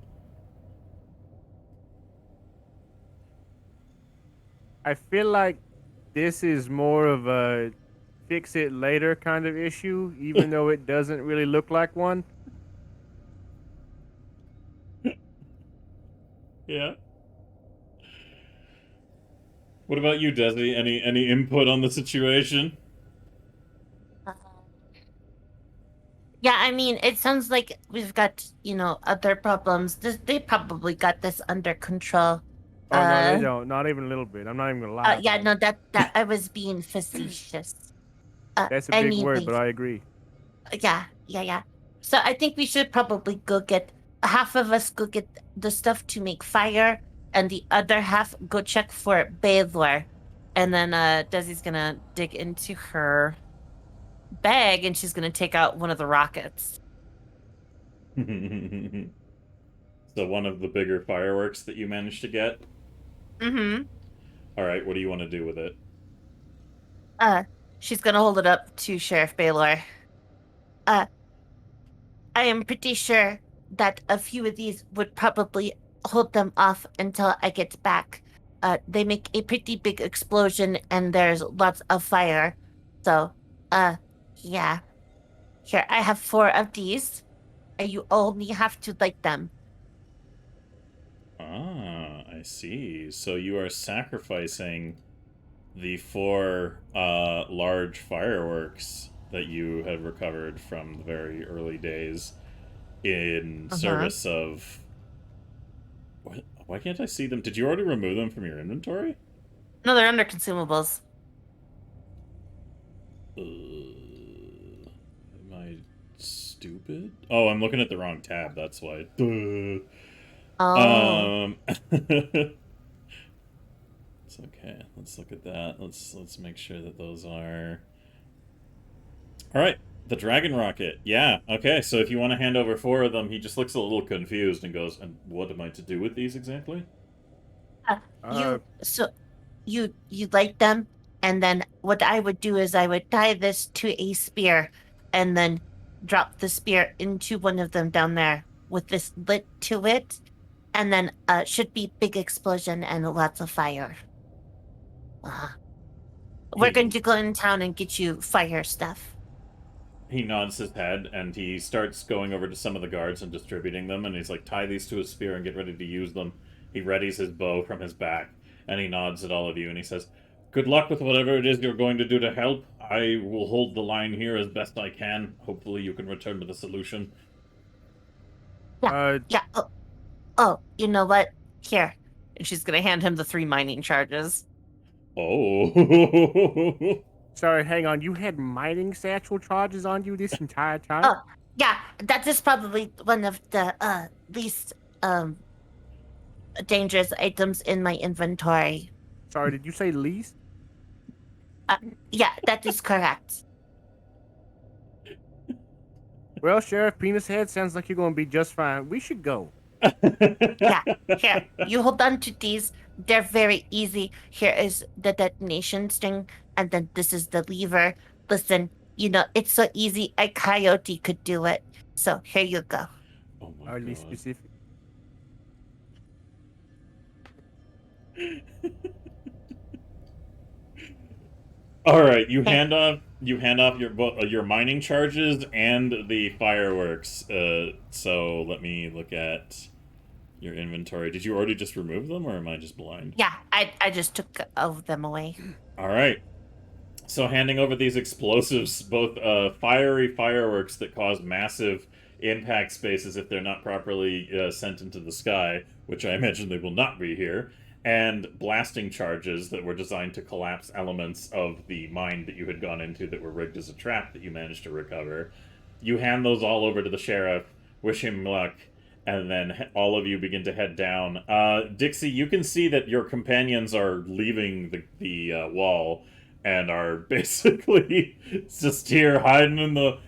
I feel like this is more of a fix it later kind of issue, even though it doesn't really look like one.
Yeah. What about you, Desi? Any input on the situation?
Yeah, I mean, it sounds like we've got, other problems. They probably got this under control.
Oh no, they don't. Not even a little bit. I'm not even gonna lie.
Yeah, no, that I was being facetious.
That's a big word,
Anyways,
but I agree.
yeah. So I think we should probably go get half of us go get the stuff to make fire, and the other half go check for Baylor. And then Desi's gonna dig into her bag and she's gonna take out one of the rockets.
So one of the bigger fireworks that you managed to get?
Mm-hmm.
Alright, what do you want to do with it?
She's gonna hold it up to Sheriff Baylor. I am pretty sure that a few of these would probably hold them off until I get back. They make a pretty big explosion and there's lots of fire. So, yeah. Here, I have 4 of these. And you only have to light them.
Ah, I see. So you are sacrificing the 4 large fireworks that you had recovered from the very early days in service of... Why can't I see them? Did you already remove them from your inventory?
No, they're under consumables.
Am I stupid? Oh, I'm looking at the wrong tab. That's why. Duh.
Oh.
It's okay. Let's look at that. Let's make sure that those are. All right. The dragon rocket. Yeah. Okay. So if you want to hand over 4 of them, he just looks a little confused and goes, "And what am I to do with these exactly?"
You light them, and then what I would do is I would tie this to a spear, and then drop the spear into one of them down there with this lit to it, and then should be big explosion and lots of fire. We're going to go in town and get you fire stuff.
He nods his head and he starts going over to some of the guards and distributing them. And he's like, "Tie these to a spear and get ready to use them." He readies his bow from his back and he nods at all of you and he says, "Good luck with whatever it is you're going to do to help. I will hold the line here as best I can. Hopefully you can return to the solution."
Yeah. Oh, you know what? Here.
And she's gonna hand him the 3 mining charges.
Oh.
Sorry, hang on. You had mining satchel charges on you this entire time?
Oh, yeah. That is probably one of the least dangerous items in my inventory.
Sorry, did you say least?
Yeah, that is correct.
Well, Sheriff Penis Head, sounds like you're going to be just fine. We should go.
Yeah, here. You hold on to these. They're very easy. Here is the detonation sting, and then this is the lever. Listen, it's so easy. A coyote could do it. So here you go.
Oh my
Are you
God.
specific?
All right, you hand off your mining charges and the fireworks. So let me look at your inventory. Did you already just remove them, or am I just blind?
Yeah, I just took them away.
All right. So handing over these explosives, both fiery fireworks that cause massive impact spaces if they're not properly sent into the sky, which I imagine they will not be here, and blasting charges that were designed to collapse elements of the mine that you had gone into that were rigged as a trap that you managed to recover. You hand those all over to the sheriff, wish him luck, and then all of you begin to head down. Dixie, you can see that your companions are leaving the wall and are basically just here hiding in the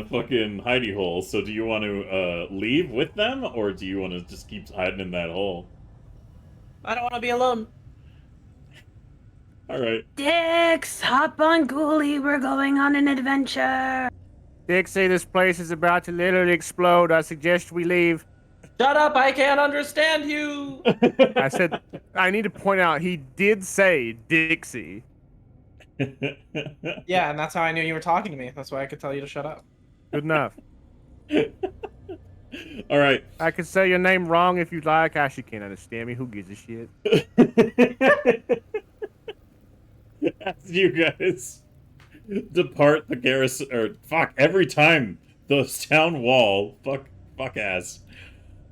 fucking hidey hole. So do you want to leave with them, or do you want to just keep hiding in that hole?
I don't want to be alone.
All right.
Dix, hop on Ghoulie. We're going on an adventure.
Dixie, this place is about to literally explode. I suggest we leave.
Shut up! I can't understand you.
I said, I need to point out, he did say Dixie.
Yeah, and that's how I knew you were talking to me. That's why I could tell you to shut up.
Good enough.
All right.
I could say your name wrong if you'd like. Ash, you can't understand me. Who gives a shit?
As you guys depart the garrison, or fuck, every time the town wall, fuck ass.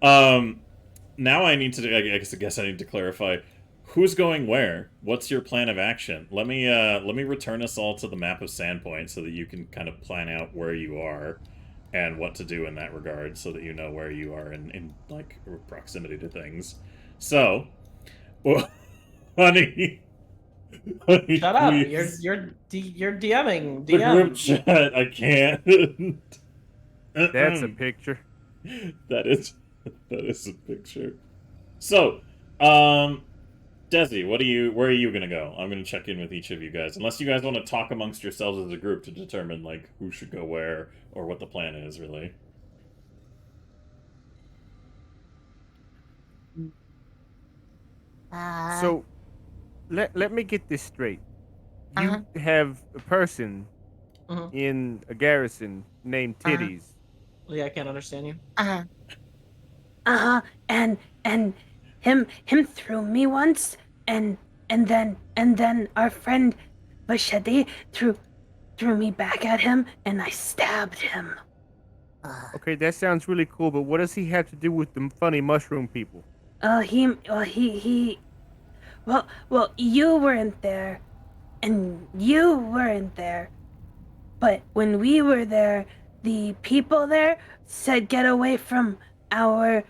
Now I need to, I guess I need to clarify who's going where. What's your plan of action? Let me return us all to the map of Sandpoint so that you can kind of plan out where you are and what to do in that regard, so that you know where you are in like proximity to things. So, well, honey,
Shut up!
please.
You're DMing.
The group
DM.
chat. I can't.
That's a picture.
That is a picture. So, Desi, where are you gonna go? I'm gonna check in with each of you guys, unless you guys want to talk amongst yourselves as a group to determine like who should go where or what the plan is, really.
So, let me get this straight. You have a person in a garrison named Titties.
Yeah, I can't understand you.
And him threw me once, and then our friend Machete threw me back at him, and I stabbed him.
Okay, that sounds really cool, but what does he have to do with the funny mushroom people?
Well, you weren't there, and you weren't there. But when we were there, the people there said get away from our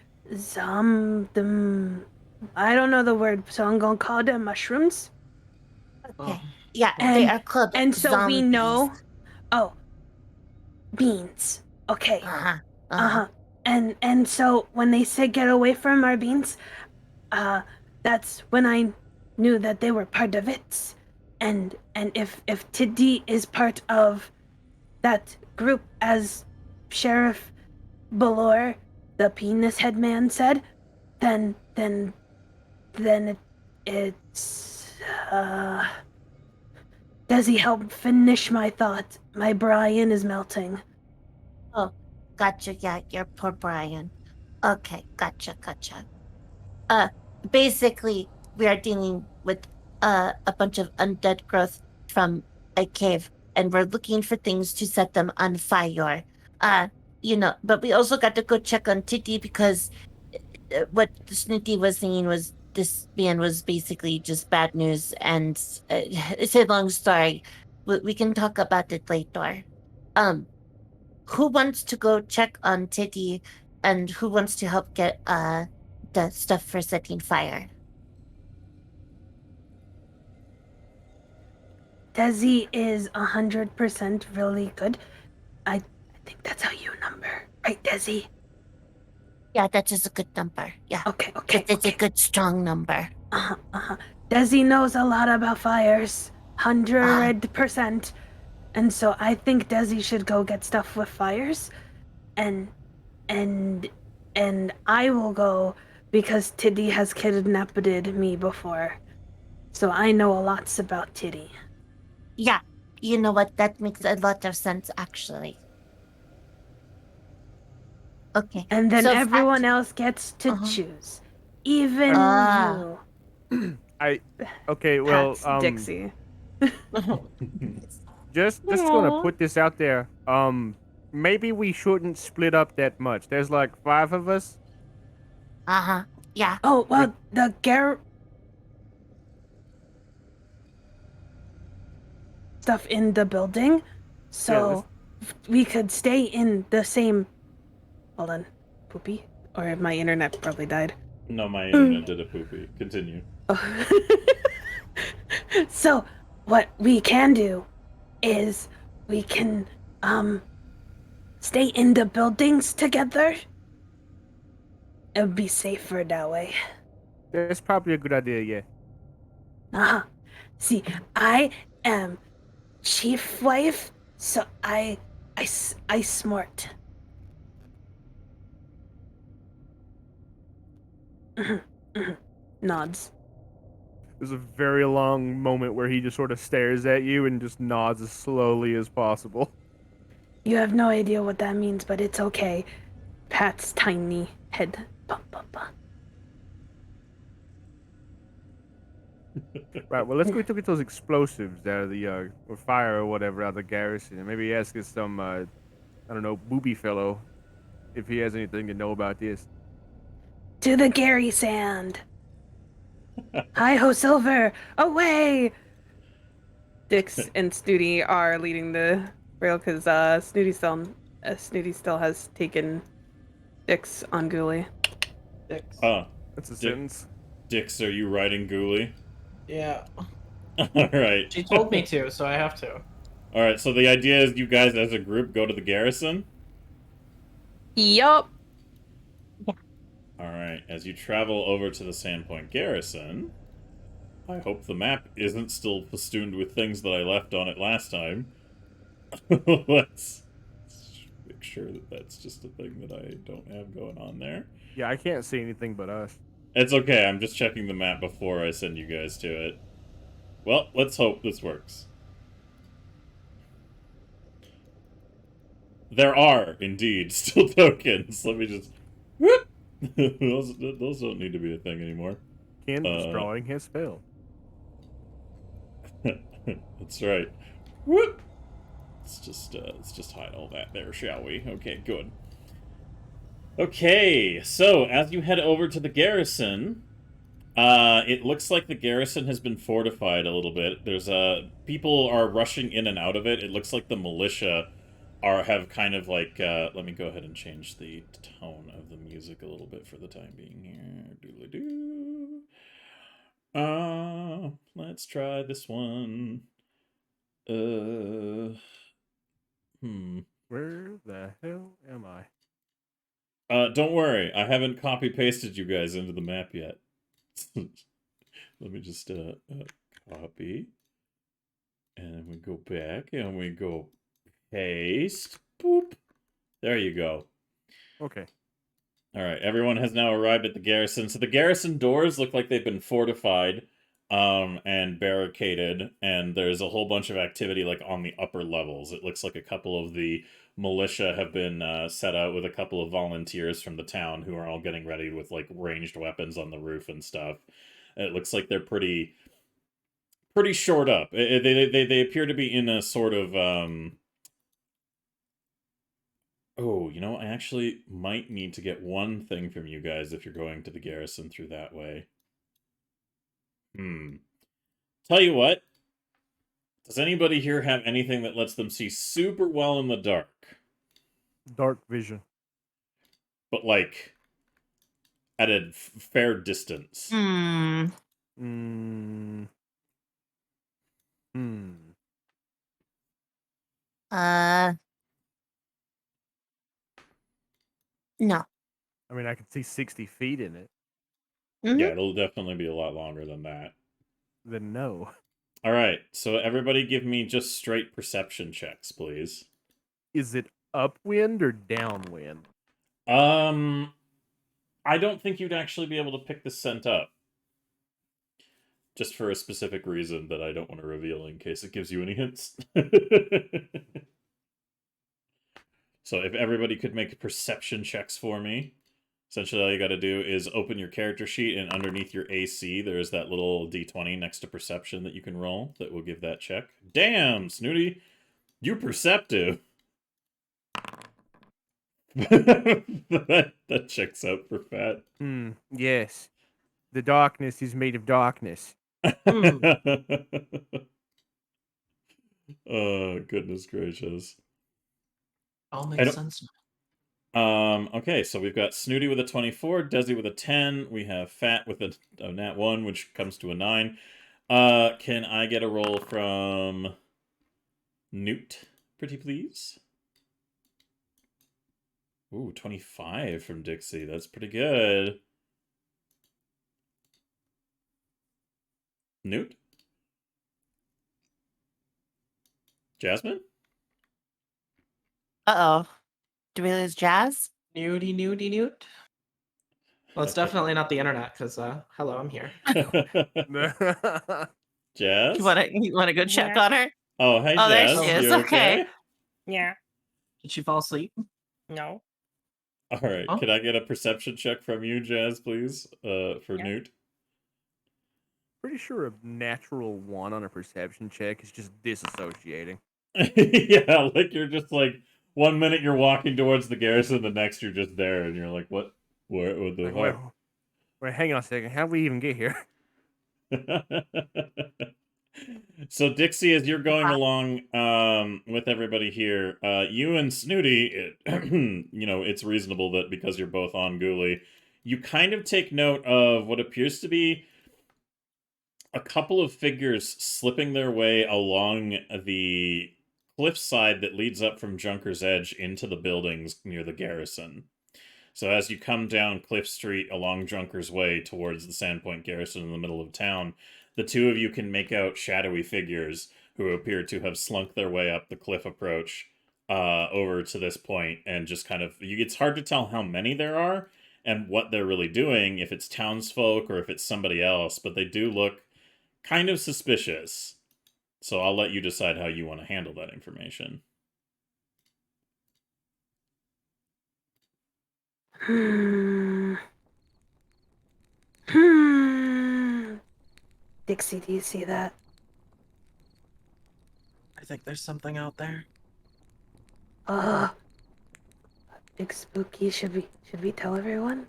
I don't know the word, so I'm gonna call them mushrooms.
Okay. Yeah, they are called
And so we
zombies.
know. Oh, beans. Okay.
Uh-huh.
Uh-huh. And so when they said get away from our beans, that's when I knew that they were part of it. And if Tiddy is part of that group, as Sheriff Balor, the penis head man, said, then it's does he help finish my thought? My Brian is melting.
Oh, gotcha. Yeah, your poor Brian. Okay, gotcha. Basically, we are dealing with a bunch of undead growth from a cave, and we're looking for things to set them on fire. But we also got to go check on Titty because what Snooty was saying was this man was basically just bad news, and it's a long story. We can talk about it later. Um, who wants to go check on Titty, and who wants to help get the stuff for setting fire?
Desi is 100% really good. I think that's how you number, right, Desi?
Yeah, that is a good number. Yeah.
Okay.
It's a good strong number.
Desi knows a lot about fires, 100%. And so I think Desi should go get stuff with fires, and I will go because Tiddy has kidnapped me before, so I know a lot about Tiddy.
Yeah, you know what? That makes a lot of sense, actually. Okay.
And then
so
everyone else gets to choose, even you.
Okay, well,
Pat's Dixie.
just gonna put this out there. Maybe we shouldn't split up that much. There's like 5 of us.
Yeah.
Oh, well, the stuff in the building, so we could stay in the same. Hold on, poopy? Or my internet probably died.
No, my internet did a poopy. Continue.
So, what we can do is we can, stay in the buildings together. It would be safer that way.
That's probably a good idea, yeah.
See, I am chief wife, so I smart. Nods.
There's a very long moment where he just sort of stares at you and just nods as slowly as possible.
You have no idea what that means, but it's okay. Pat's tiny head.
Right, well, let's go to get those explosives out of the, or fire or whatever out of the garrison, and maybe ask us some, I don't know, booby fellow, if he has anything to know about this.
To the Gary Sand. Hi-ho, Silver! Away!
Dix and Snooty are leading the rail because Snooty still has taken Dix on Ghoulie.
Dix.
That's a sentence.
Dix, are you riding Ghoulie?
Yeah.
Alright.
She told me to, so I have to.
Alright, so the idea is you guys as a group go to the garrison?
Yup.
Alright, as you travel over to the Sandpoint Garrison, I hope the map isn't still festooned with things that I left on it last time. Let's make sure that that's just a thing that I don't have going on there.
Yeah, I can't see anything but us.
It's okay, I'm just checking the map before I send you guys to it. Well, let's hope this works. There are, indeed, still tokens. Let me just... Whoop! those don't need to be a thing anymore.
Ken destroying his spell.
That's right. Whoop! Let's just hide all that there, shall we? Okay, good. Okay, so as you head over to the garrison, it looks like the garrison has been fortified a little bit. There's people are rushing in and out of it. It looks like the militia have kind of like let me go ahead and change the tone of the music a little bit for the time being here. Doodly-doo. Let's try this one.
Where the hell am I?
Don't worry, I haven't copy pasted you guys into the map yet. Let me just copy, and we go back, and we go paste. Boop. There you go.
Okay.
All right, everyone has now arrived at the garrison. So the garrison doors look like they've been fortified, and barricaded, and there's a whole bunch of activity like on the upper levels. It looks like a couple of the militia have been set out with a couple of volunteers from the town who are all getting ready with like ranged weapons on the roof and stuff. It looks like they're pretty short up. They appear to be in a sort of oh, you know, I actually might need to get one thing from you guys if you're going to the garrison through that way. Tell you what. Does anybody here have anything that lets them see super well in the dark?
Dark vision.
But, like, at a fair distance.
No.
I mean, I can see 60 feet in it.
Yeah, it'll definitely be a lot longer than that.
Then no.
All right, so everybody give me just straight perception checks, please.
Is it upwind or downwind?
I don't think you'd actually be able to pick the scent up. Just for a specific reason that I don't want to reveal in case it gives you any hints. So if everybody could make perception checks for me. Essentially, all you got to do is open your character sheet, and underneath your AC, there's that little D20 next to perception that you can roll that will give that check. Damn, Snooty, you perceptive. that checks out for Fat.
Yes. The darkness is made of darkness.
Oh, goodness gracious.
All makes sense now.
Okay, so we've got Snooty with a 24, Desi with a 10, we have Fat with a nat 1, which comes to a 9. Can I get a roll from Newt, pretty please? Ooh, 25 from Dixie, that's pretty good. Newt? Jasmine?
Uh-oh. Do we lose Jazz?
Newt. Well, it's definitely not the internet, because, hello, I'm here.
Jazz?
You wanna go check on her?
Oh, hey,
Oh, there
Jazz.
she is.
You okay?
Yeah.
Did she fall asleep?
No.
All right.
Oh.
Can I get a perception check from you, Jazz, please? For Newt?
Pretty sure a natural 1 on a perception check is just disassociating.
Yeah, like you're just like, 1 minute you're walking towards the garrison, the next you're just there, and you're like, what? What the
Like,
fuck?
wait, hang on a second. How did we even get here?
So Dixie, as you're going along with everybody here, you and Snooty, you know, it's reasonable that because you're both on Ghoulie, you kind of take note of what appears to be a couple of figures slipping their way along the cliffside that leads up from Junker's Edge into the buildings near the garrison. So as you come down Cliff Street along Junker's Way towards the Sandpoint Garrison in the middle of town, the two of you can make out shadowy figures who appear to have slunk their way up the cliff approach over to this point, and just kind of, it's hard to tell how many there are and what they're really doing, if it's townsfolk or if it's somebody else, but they do look kind of suspicious. So I'll let you decide how you want to handle that information.
Dixie, do you see that?
I think there's something out there.
big spooky. Should we tell everyone?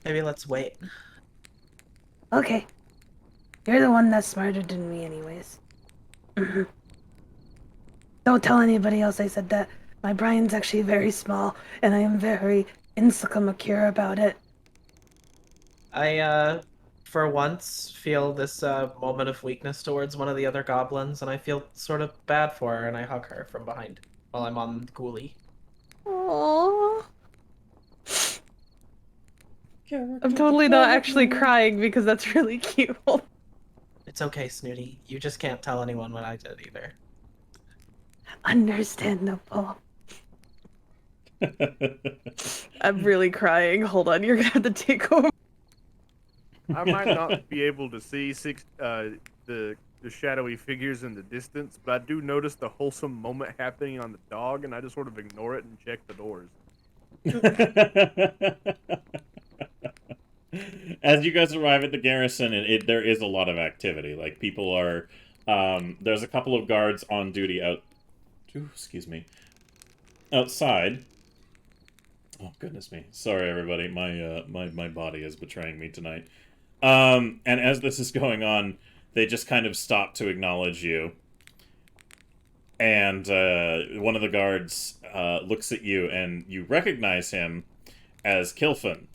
Maybe let's wait.
Okay. You're the one that's smarter than me anyways. Don't tell anybody else I said that. My brain's actually very small, and I am very insecure about it.
I, for once, feel this moment of weakness towards one of the other goblins, and I feel sort of bad for her, and I hug her from behind while I'm on Ghoulie.
Aww. I'm totally not actually crying because that's really cute.
It's okay, Snooty. You just can't tell anyone what I did either.
Understandable.
I'm really crying. Hold on, you're gonna have to take over.
I might not be able to see the shadowy figures in the distance, but I do notice the wholesome moment happening on the dog, and I just sort of ignore it and check the doors.
As you guys arrive at the garrison, there is a lot of activity. Like, people are... there's a couple of guards on duty outside. Oh, goodness me. Sorry, everybody. My body is betraying me tonight. And as this is going on, they just kind of stop to acknowledge you. And one of the guards looks at you, and you recognize him as Kilfin.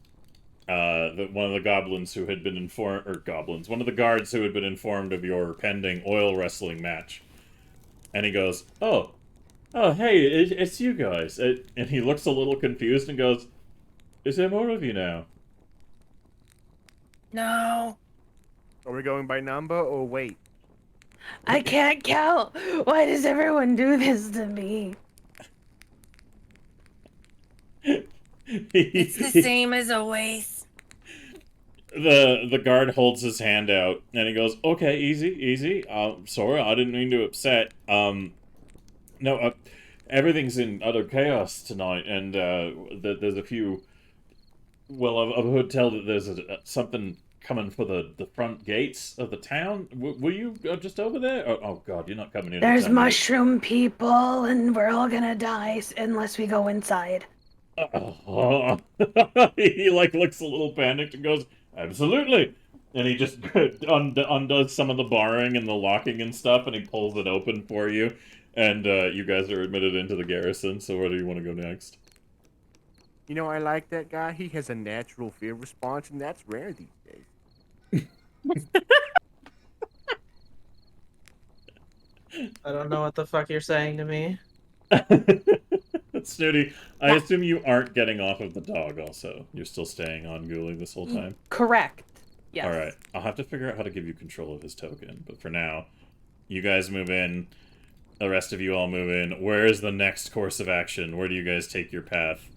One of the goblins who had been informed, one of the guards who had been informed of your pending oil wrestling match. And he goes, oh, hey, it's you guys. And he looks a little confused and goes, is there more of you now?
No.
Are we going by number or weight?
I can't count. Why does everyone do this to me?
It's the same as always.
The guard holds his hand out, and he goes, okay, easy. Sorry, I didn't mean to upset. No, everything's in utter chaos tonight, and there's a few... Well, I've heard tell that there's something coming for the front gates of the town. Were you just over there? Oh, God, you're not coming in.
There's mushroom people, and we're all gonna die unless we go inside.
He, like, looks a little panicked and goes, absolutely. And he just undoes some of the barring and the locking and stuff, and he pulls it open for you. And you guys are admitted into the garrison, so where do you want to go next?
You know, I like that guy. He has a natural fear response, and that's rare these days.
I don't know what the fuck you're saying to me.
Snooty, I assume you aren't getting off of the dog also. You're still staying on Ghoulie this whole time?
Correct. Yes.
Alright, I'll have to figure out how to give you control of his token, but for now, you guys move in. The rest of you all move in. Where is the next course of action? Where do you guys take your path?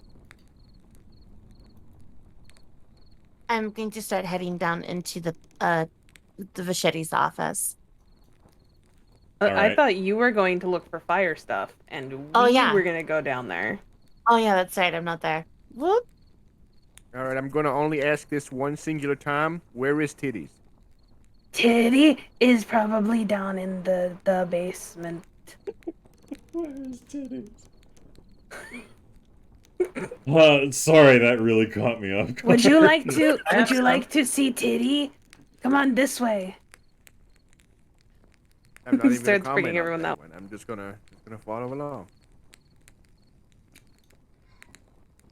I'm going to start heading down into the Vachetti's office.
I
Alright.
thought you were going to look for fire stuff, and we were gonna go down there.
Oh yeah, that's right. I'm not there. Whoop.
All right, I'm going to only ask this one singular time. Where is Titties?
Titty is probably down in the basement.
Where is Titties? Sorry, that really caught me off guard.
Would you like to see Titty? Come on this way.
I'm not even
Starts
gonna
freaking
comment on
everyone
that
out.
one. I'm just gonna follow along.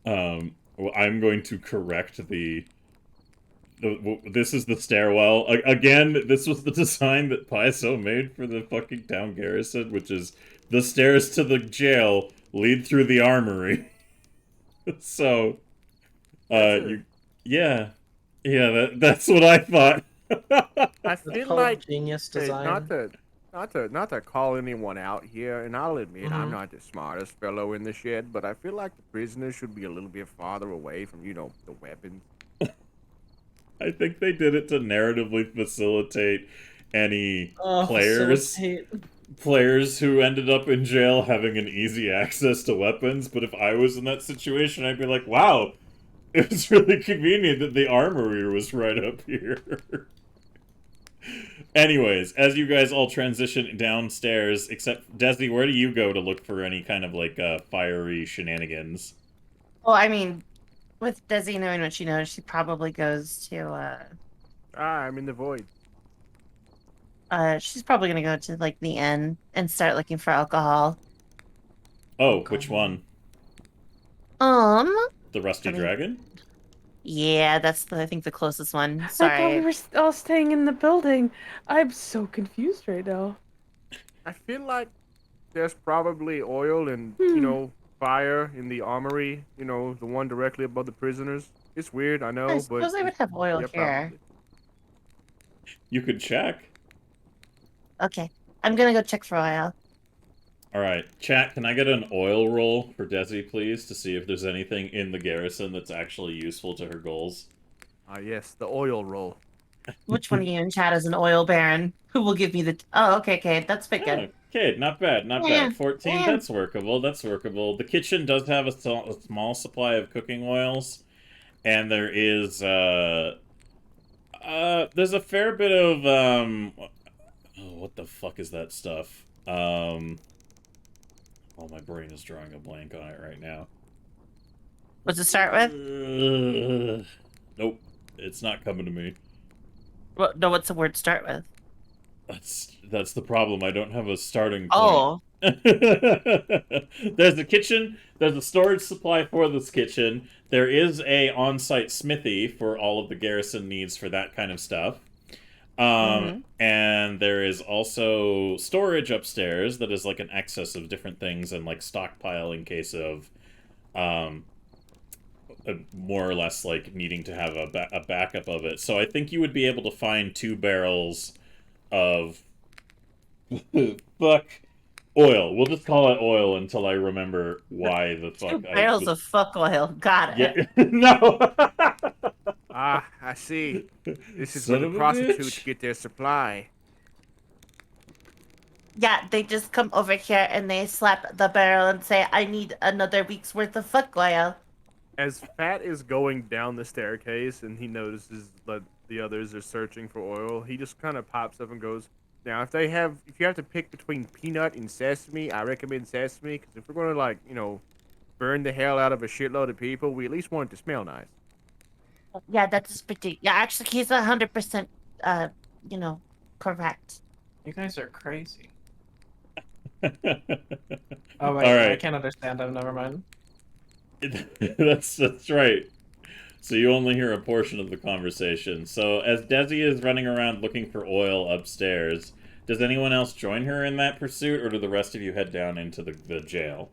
Well, I'm going to correct this is the stairwell. Again, this was the design that Paiso made for the fucking town garrison, which is the stairs to the jail lead through the armory. So, yeah, that's what I thought.
I feel like
genius design.
not to call anyone out here, and I'll admit I'm not the smartest fellow in the shed, but I feel like the prisoners should be a little bit farther away from, the weapons.
I think they did it to narratively facilitate any players who ended up in jail having an easy access to weapons. But if I was in that situation, I'd be like, wow, it was really convenient that the armory was right up here. Anyways, as you guys all transition downstairs, except Desi, where do you go to look for any kind of like fiery shenanigans?
Well, I mean, with Desi knowing what she knows, she probably goes to
I'm in the void.
she's probably gonna go to like the inn and start looking for alcohol.
Oh, which one? The Rusty
I mean-
Dragon?
Yeah, that's I think the closest one.
I thought we
Sorry.
were all staying in the building. I'm so confused right now.
I feel like there's probably oil and, you know, fire in the armory, you know, the one directly above the prisoners. It's weird, I know,
I
but...
suppose they would have oil
yeah,
here.
probably.
You could check.
Okay. I'm gonna go check for oil.
Alright, chat, can I get an oil roll for Desi, please, to see if there's anything in the garrison that's actually useful to her goals?
Ah, yes, the oil roll.
Which one of you in chat is an oil baron? Who will give me the... Oh, okay, that's pretty good.
Okay, not bad, not
Yeah,
bad. 14,
yeah.
that's workable, that's workable. The kitchen does have a small supply of cooking oils, and there is, there's a fair bit of, oh, what the fuck is that stuff? Oh, my brain is drawing a blank on it right now.
What's it start with?
Nope, it's not coming to me.
What, no, what's the word start with?
That's the problem. I don't have a starting point.
Oh.
There's the kitchen. There's a storage supply for this kitchen. There is a on-site smithy for all of the garrison needs for that kind of stuff. And there is also storage upstairs that is like an excess of different things and like stockpile in case of more or less like needing to have a backup of it. So I think you would be able to find 2 barrels of fuck oil. We'll just call it oil until I remember why the fuck.
2 barrels of fuck oil. Got it.
Yeah, no.
Ah, I see. This is
Son
where
of
the
a
prostitutes
bitch.
get their supply.
Yeah, they just come over here and they slap the barrel and say, I need another week's worth of fuck oil.
As Fat is going down the staircase and he notices that the others are searching for oil, he just kind of pops up and goes, now, if you have to pick between peanut and sesame, I recommend sesame, because if we're going to, like, you know, burn the hell out of a shitload of people, we at least want it to smell nice.
Yeah, that's pretty. Yeah, actually, he's 100%, you know, correct.
You guys are crazy.
All
Oh wait, I
right.
can't understand him. Never mind.
That's right. So you only hear a portion of the conversation. So as Desi is running around looking for oil upstairs, does anyone else join her in that pursuit, or do the rest of you head down into the jail?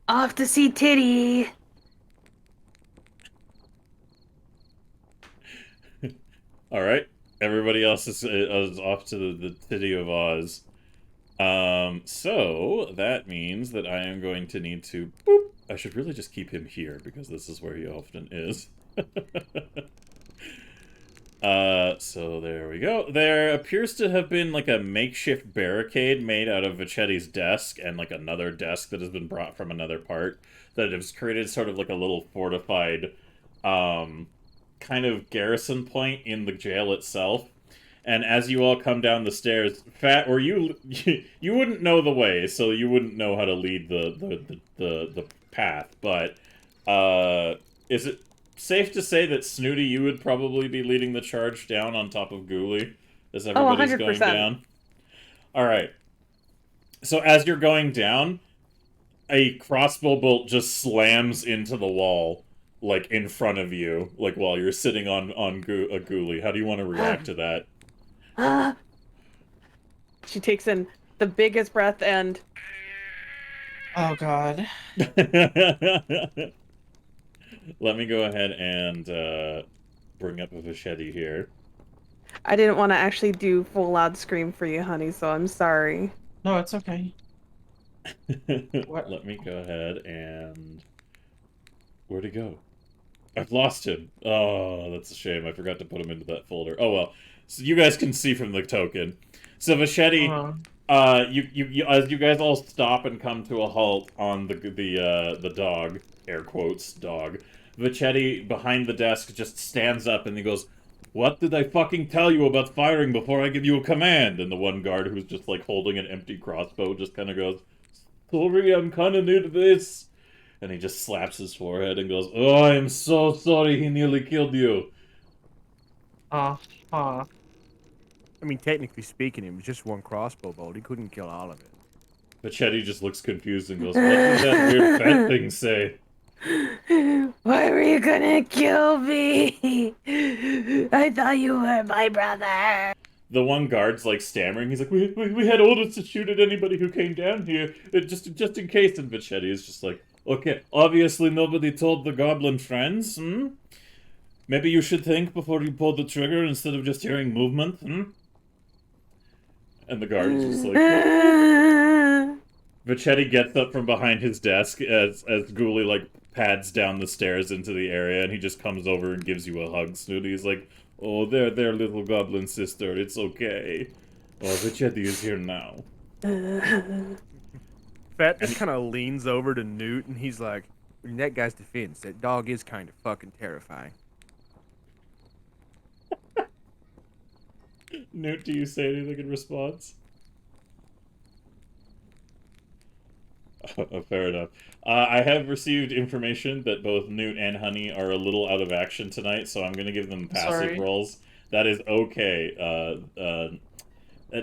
Off to see Titty.
All right. Everybody else is off to the City of Oz. So that means that I am going to need to... Boop. I should really just keep him here, because this is where he often is. So there we go. There appears to have been, like, a makeshift barricade made out of Vachetti's desk, and, like, another desk that has been brought from another part, that has created sort of, like, a little fortified, kind of garrison point in the jail itself. And as you all come down the stairs, Fat, or you wouldn't know the way, so you wouldn't know how to lead the path. But is it safe to say that Snooty, you would probably be leading the charge down on top of Ghoulie as everybody's going
100%.
down? All right. So as you're going down, a crossbow bolt just slams into the wall, like in front of you, like while you're sitting on a Ghoulie. How do you want to react to that?
She takes in the biggest breath and
Oh god.
Let me go ahead and bring up a Vachette here.
I didn't want to actually do full loud scream for you, honey, so I'm sorry.
No, it's okay.
Let me go ahead and... Where'd he go? I've lost him. Oh, that's a shame. I forgot to put him into that folder. Oh well. So you guys can see from the token. So Vachette, you as you guys all stop and come to a halt on the dog, air quotes, dog. Vachette behind the desk just stands up and he goes, what did I fucking tell you about firing before I give you a command? And the one guard who's just like holding an empty crossbow just kind of goes, sorry, I'm kind of new to this. And he just slaps his forehead and goes, oh, I am so sorry he nearly killed you.
Aw.
I mean, technically speaking, it was just one crossbow bolt. He couldn't kill all of it.
Vachetti just looks confused and goes, what did that weird fat thing say?
Why were you gonna kill me? I thought you were my brother.
The one guard's like stammering. He's like, we had orders to shoot at anybody who came down here, just in case. And Vachetti is just like, okay, obviously nobody told the goblin friends, hmm? Maybe you should think before you pull the trigger instead of just hearing movement, hmm? And the guard is just like... Vachetti gets up from behind his desk as Ghoulie, like, pads down the stairs into the area, and he just comes over and gives you a hug, Snooty. He's like, oh, there, little goblin sister, it's okay. Oh, Vachetti is here now.
Fat just kind of leans over to Newt, and he's like, in that guy's defense, that dog is kind of fucking terrifying.
Newt, do you say anything in response? Fair enough. I have received information that both Newt and Honey are a little out of action tonight, so I'm going to give them passive rolls. That is okay.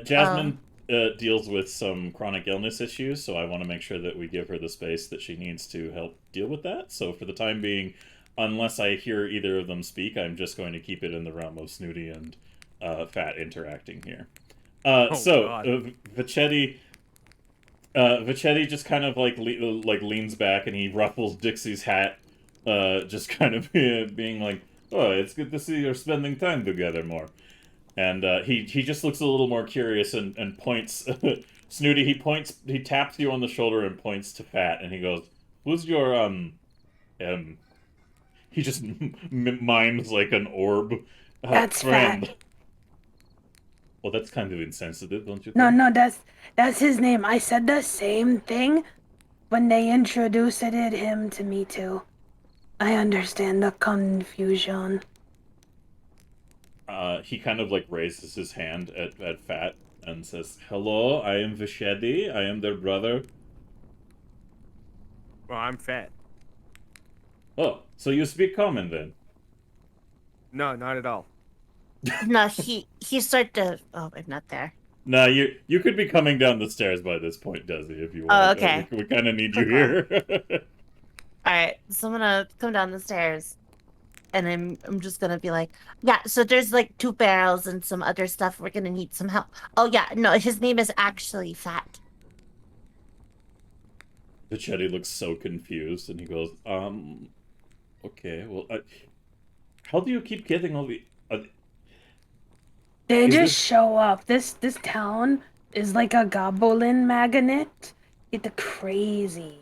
Jasmine deals with some chronic illness issues, so I want to make sure that we give her the space that she needs to help deal with that. So for the time being, unless I hear either of them speak, I'm just going to keep it in the realm of Snooty and Fat interacting here. Vachetti just kind of like leans back and he ruffles Dixie's hat, just kind of being like, "Oh, it's good to see you're spending time together more." And he just looks a little more curious and points, Snooty. He taps you on the shoulder and points to Fat, and he goes, "Who's your He just mimes like an orb.
That's
friend.
Fat.
Well, that's kind of insensitive, don't you think?
No, that's his name. I said the same thing when they introduced him to me too. I understand the confusion.
He kind of like raises his hand at Fat and says, "Hello, I am Vachetti. I am their brother."
Well, I'm Fat.
Oh, so you speak common then?
No, not at all.
No, he sort of. Oh, I'm not there.
Nah, you could be coming down the stairs by this point, Desi, if you want.
Oh, okay.
We kind of need you here.
All right, so I'm gonna come down the stairs, and I'm just gonna be like, yeah. So there's like 2 barrels and some other stuff. We're gonna need some help. Oh yeah, no, his name is actually Fat.
Vachetti looks so confused, and he goes, okay, well, how do you keep getting all the...
They
Is
just
this-
show up. This town is like a goblin magnet. It's crazy.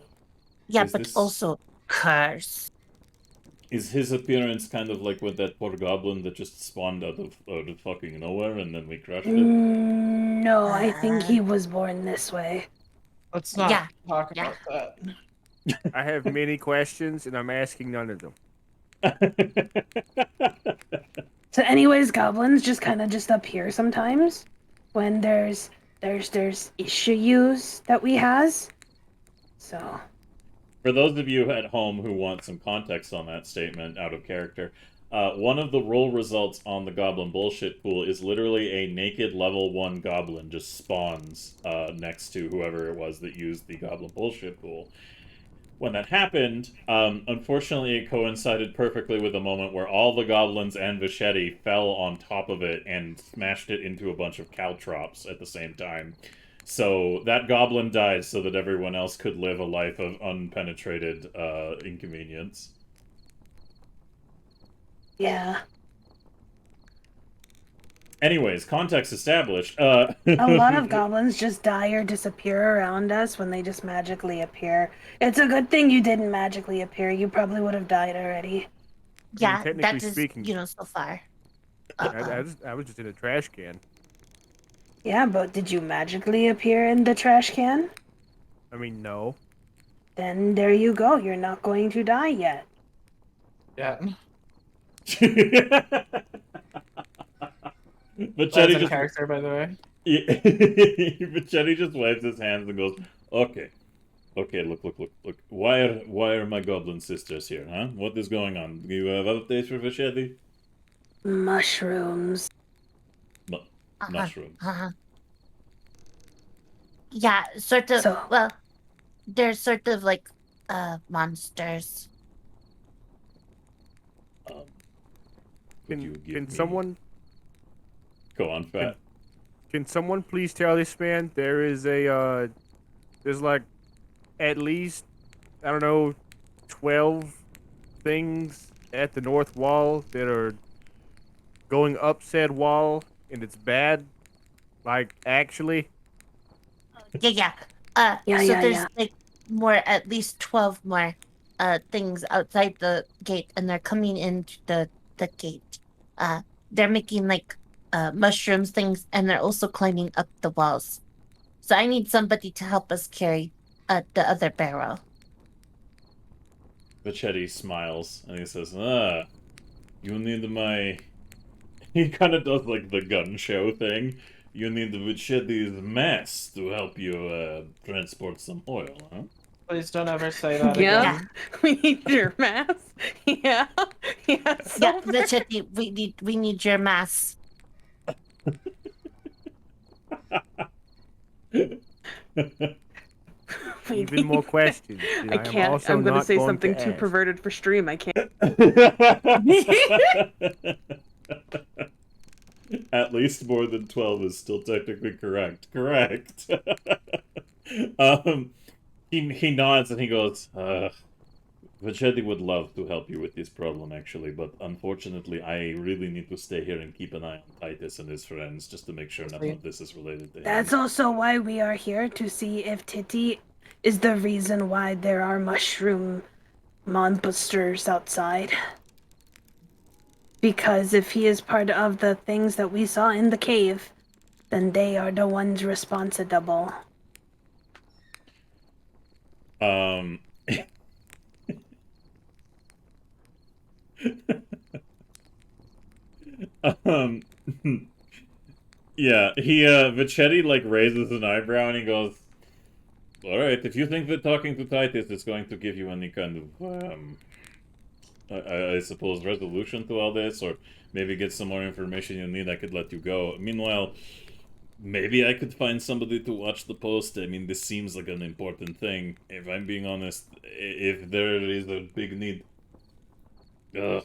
Yeah,
Is
but
this-
also curse.
Is his appearance kind of like with that poor goblin that just spawned out of fucking nowhere, and then we crushed it?
No, I think he was born this way.
Let's not
Yeah,
talk
yeah.
about that.
I have many questions, and I'm asking none of them.
So anyways, goblins just kind of just appear sometimes when there's issues that we has. So
For those of you at home who want some context on that statement out of character, one of the roll results on the Goblin Bullshit Pool is literally a naked level 1 goblin just spawns next to whoever it was that used the Goblin Bullshit Pool. When that happened, unfortunately it coincided perfectly with a moment where all the goblins and Vachetti fell on top of it and smashed it into a bunch of caltrops at the same time. So that goblin died so that everyone else could live a life of unpenetrated inconvenience.
yeah,
Anyways, context established.
a lot of goblins just die or disappear around us when they just magically appear. It's a good thing you didn't magically appear. You probably would have died already.
Yeah,
technically
that is,
speaking-
so far.
I was just in a trash can.
Yeah, but did you magically appear in the trash can?
I mean, no.
Then there you go. You're not going to die yet.
Yeah.
But
That's
Chetty
in
just
character, by the way.
but Chetty just waves his hands and goes, "Okay, okay, look. Why are my goblin sisters here, huh? What is going on? Do you have updates for Vachetti?
Mushrooms.
Mushrooms.
Yeah, sort of.
So-
Well, they're sort of like monsters.
Could you give
Can
me...
someone
Go on, Fat.
can someone please tell this man there is a there's like at least, I don't know, 12 things at the north wall that are going up said wall, and it's bad. Like, actually.
Yeah.
Yeah,
so
yeah,
there's
yeah.
like at least 12 more things outside the gate, and they're coming into the gate. They're making like mushrooms things, and they're also climbing up the walls. So I need somebody to help us carry the other barrel.
Vachetti smiles and he says, you need my... He kind of does like the gun show thing. You need Vachetti's mass to help you transport some oil, huh?
Please don't ever say that
Yeah.
again.
We need your mask. Yeah. Yeah.
Yeah, Vachetti, we need your mass.
Even more questions.
I can't. I'm gonna say something too perverted for stream. I can't.
At least more than 12 is still technically correct. Correct. He nods and he goes, Vachetti would love to help you with this problem, actually, but unfortunately, I really need to stay here and keep an eye on Titus and his friends, just to make sure none of this is related to him.
That's also why we are here, to see if Titty is the reason why there are mushroom monsters outside. Because if he is part of the things that we saw in the cave, then they are the ones responsible.
Yeah, Vachetti, like, raises an eyebrow and he goes, alright, if you think that talking to Titus is going to give you any kind of, I suppose, resolution to all this, or maybe get some more information you need, I could let you go. Meanwhile, maybe I could find somebody to watch the post. I mean, this seems like an important thing. If I'm being honest, if there is a big need... Ugh.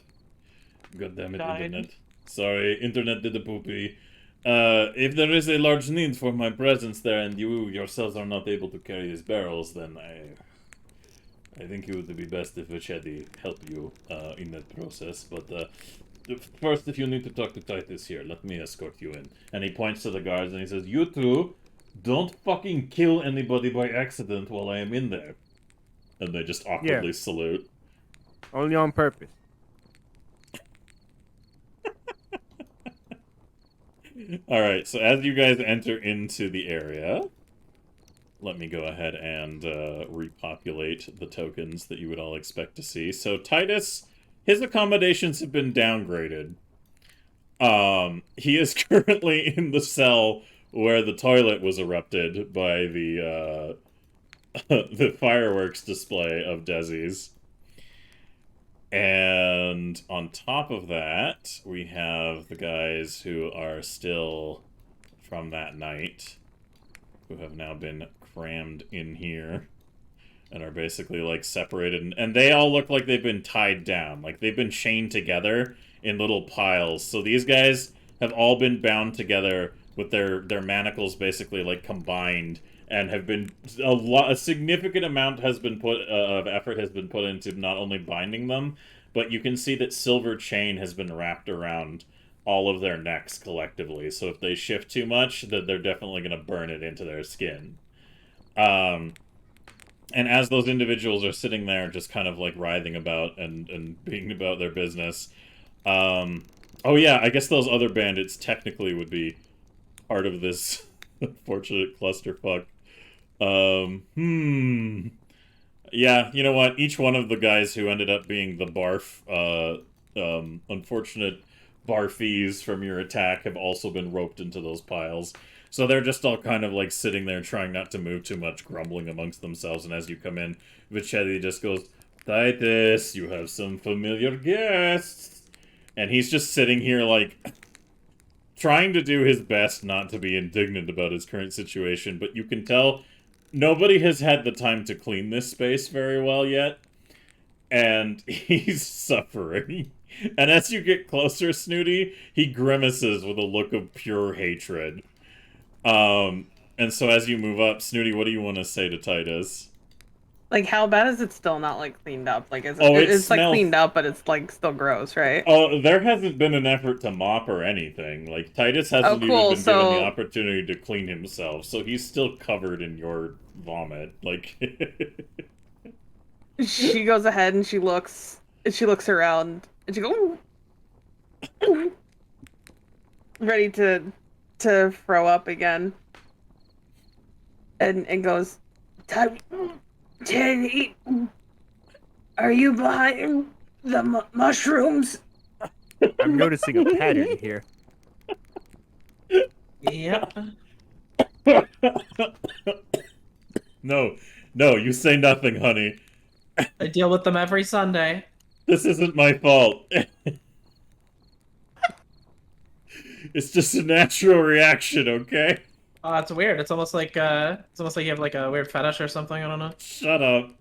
God damn it, Internet. Sorry, Internet did a poopy. If there is a large need for my presence there and you yourselves are not able to carry these barrels, then I think it would be best if Vachetti help you in that process. But first, if you need to talk to Titus here, let me escort you in. And he points to the guards and he says, you two, don't fucking kill anybody by accident while I am in there. And they just awkwardly salute.
Only on purpose.
Alright, so as you guys enter into the area, let me go ahead and repopulate the tokens that you would all expect to see. So Titus, his accommodations have been downgraded. He is currently in the cell where the toilet was erupted by the the fireworks display of Desi's. And on top of that, we have the guys who are still from that night, who have now been crammed in here, and are basically, like, separated. And they all look like they've been tied down. Like, they've been chained together in little piles. So these guys have all been bound together with their manacles basically, like, combined, and have been... A significant amount has been of effort has been put into not only binding them, but you can see that silver chain has been wrapped around all of their necks collectively. So if they shift too much, that they're definitely going to burn it into their skin. And as those individuals are sitting there just kind of, like, writhing about and being about their business... oh yeah, I guess those other bandits technically would be part of this unfortunate clusterfuck. Yeah, you know what? Each one of the guys who ended up being the barf, unfortunate barfies from your attack have also been roped into those piles. So they're just all kind of like sitting there trying not to move too much, grumbling amongst themselves. And as you come in, Vichetti just goes, Titus, you have some familiar guests. And he's just sitting here like trying to do his best not to be indignant about his current situation. But you can tell nobody has had the time to clean this space very well yet. And he's suffering. And as you get closer, Snooty, he grimaces with a look of pure hatred. And so as you move up, Snooty, what do you want to say to Titus?
Like, how bad is it still not, like, cleaned up? Like, is
it's
like, cleaned up, but it's, like, still gross, right?
Oh, there hasn't been an effort to mop or anything. Like, Titus hasn't even been given the opportunity to clean himself, so he's still covered in your vomit. Like...
She goes ahead and she looks around, and she goes... ready to throw up again. And goes,
Teddy, are you behind the mushrooms?
I'm noticing a pattern here.
Yep.
No, you say nothing, honey.
I deal with them every Sunday.
This isn't my fault. It's just a natural reaction, okay?
It's weird. It's almost like you have like a weird fetish or something. I don't know.
Shut up.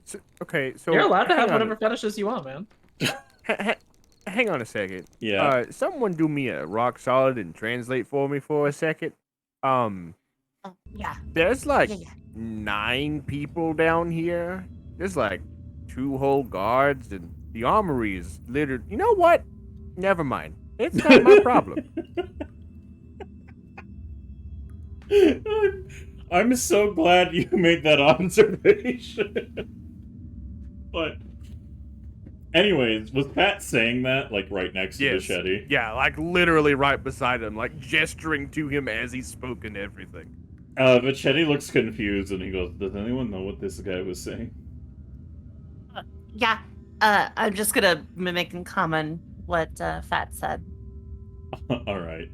So
You're allowed to have whatever fetishes you want, man.
Hang on a second.
Yeah.
Someone do me a rock solid and translate for me for a second.
Yeah.
There's like
Yeah.
9 people down here. There's like 2 whole guards, and the armory is littered. You know what? Never mind. It's not my problem.
I'm so glad you made that observation. But anyways, was Pat saying that like right next to Bichetti?
Yeah, like literally right beside him, like gesturing to him as he spoke and everything.
Bichetti looks confused and he goes, "Does anyone know what this guy was saying?"
Yeah. I'm just gonna mimic in common what Fat said.
All right.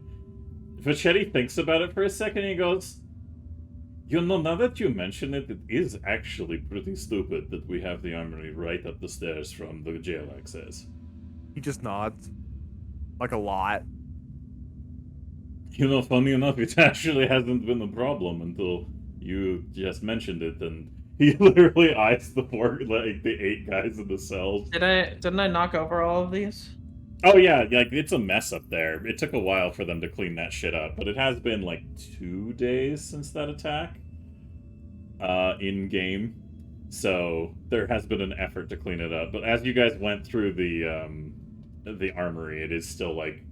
Vichetti thinks about it for a second and he goes, "You know, now that you mention it, it is actually pretty stupid that we have the armory right up the stairs from the jail access."
He just nods. Like a lot.
You know, funny enough, it actually hasn't been a problem until you just mentioned it, and he literally eyes the 8 guys in the cells.
Didn't I knock over all of these?
Oh yeah, like it's a mess up there. It took a while for them to clean that shit up, but it has been like 2 days since that attack. In game. So there has been an effort to clean it up. But as you guys went through the armory, it is still like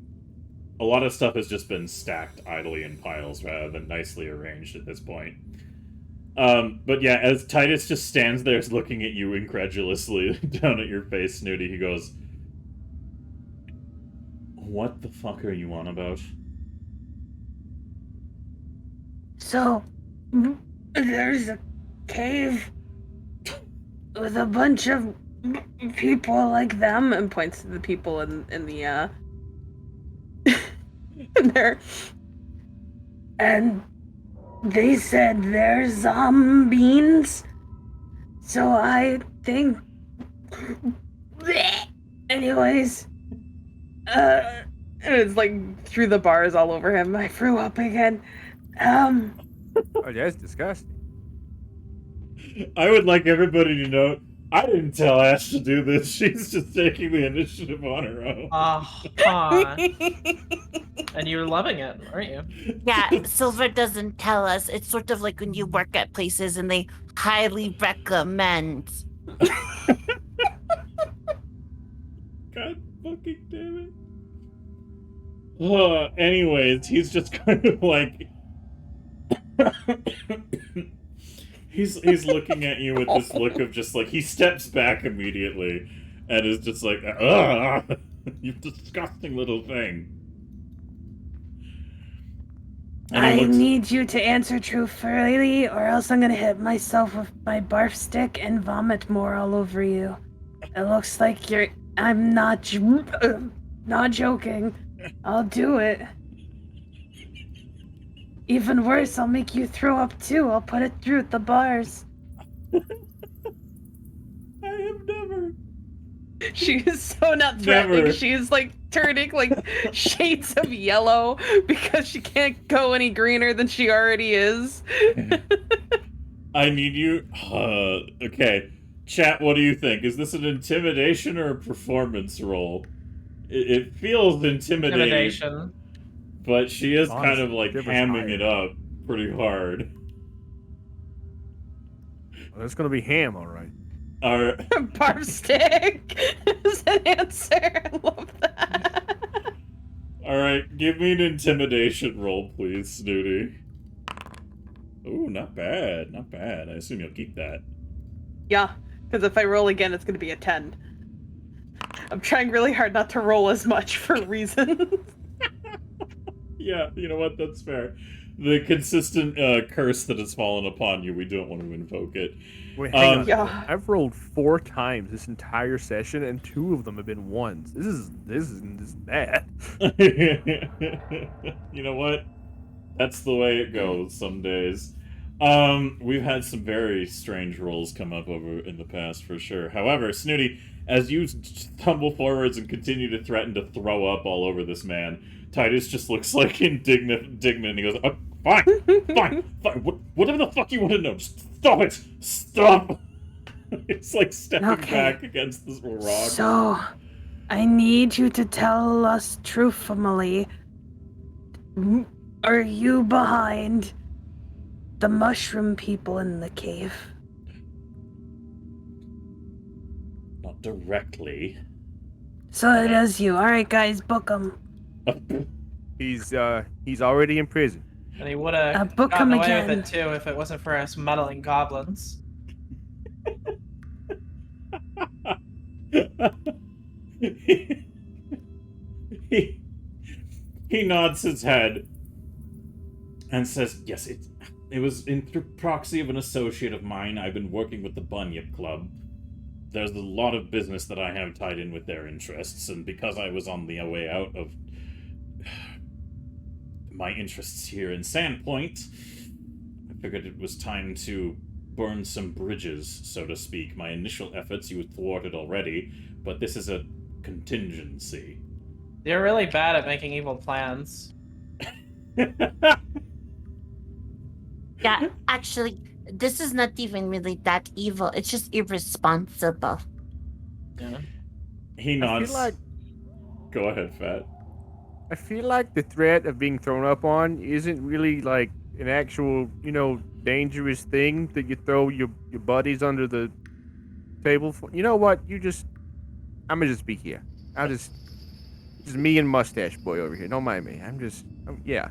a lot of stuff has just been stacked idly in piles rather than nicely arranged at this point. But yeah, as Titus just stands there looking at you incredulously down at your face, Snooty, he goes, "What the fuck are you on about?"
So, there's a cave with a bunch of people like them,
and points to the people in the in there.
And they said they're zombies. So I think... Anyways,
and it's like through the bars all over him. I threw up again.
Oh, that's disgusting.
I would like everybody to know, I didn't tell Ash to do this. She's just taking the initiative on her own.
And you're loving it, aren't you?
Yeah, Silver doesn't tell us. It's sort of like when you work at places and they highly recommend.
God fucking damn it. Anyways, he's just kind of like... he's looking at you with this look of just like, he steps back immediately and is just like, "Ugh, you disgusting little thing." And
I need you to answer truthfully, or else I'm gonna hit myself with my barf stick and vomit more all over you. It looks like I'm not Not joking. I'll do it. Even worse, I'll make you throw up too. I'll put it through the bars.
I have never.
She is so not threatening.
Never.
She's like turning like shades of yellow because she can't go any greener than she already is.
I need you. Okay. Chat, what do you think? Is this an intimidation or a performance roll? It feels intimidating,
Intimidation.
but she is
Honestly,
kind of like
difference
hamming
higher.
it up pretty hard.
Well, that's gonna be ham, all right.
Barb stick is an answer. I love that.
Alright, give me an intimidation roll, please, Snooty. Ooh, not bad, not bad. I assume you'll keep that.
Yeah, because if I roll again, it's going to be a 10. I'm trying really hard not to roll as much for reasons.
Yeah, you know what? That's fair. The consistent curse that has fallen upon you, we don't want to invoke it.
Wait, hang on.
Yeah.
I've rolled 4 times this entire session, and 2 of them have been 1s. This is bad.
You know what? That's the way it goes some days. We've had some very strange rolls come up over in the past for sure. However, Snooty, as you stumble forwards and continue to threaten to throw up all over this man, Titus just looks like indignant, and he goes, oh, fine. Whatever the fuck you want to know, just stop it! Stop! It's like stepping
Okay.
back against this rock.
So, I need you to tell us truthfully. Are you behind the mushroom people in the cave?
Not directly.
So it is you. Alright, guys, book him.
He's already in prison.
And he would have
book
gotten
him
away
again.
with it too if it wasn't for us meddling goblins.
he nods his head and says, yes, it was in proxy of an associate of mine. I've been working with the Bunyip Club. There's a lot of business that I have tied in with their interests, and because I was on the way out of my interests here in Sandpoint, I figured it was time to burn some bridges, so to speak. My initial efforts you thwarted already, but this is a contingency.
You're really bad at making evil plans.
Yeah, actually, this is not even really that evil. It's just irresponsible.
Yeah.
He
I
nods.
feel like
Go ahead, Fat.
I feel like the threat of being thrown up on isn't really like an actual, dangerous thing that you throw your buddies under the table for. You know what? I'm gonna just be here. Just me and Mustache Boy over here. Don't mind me. Yeah.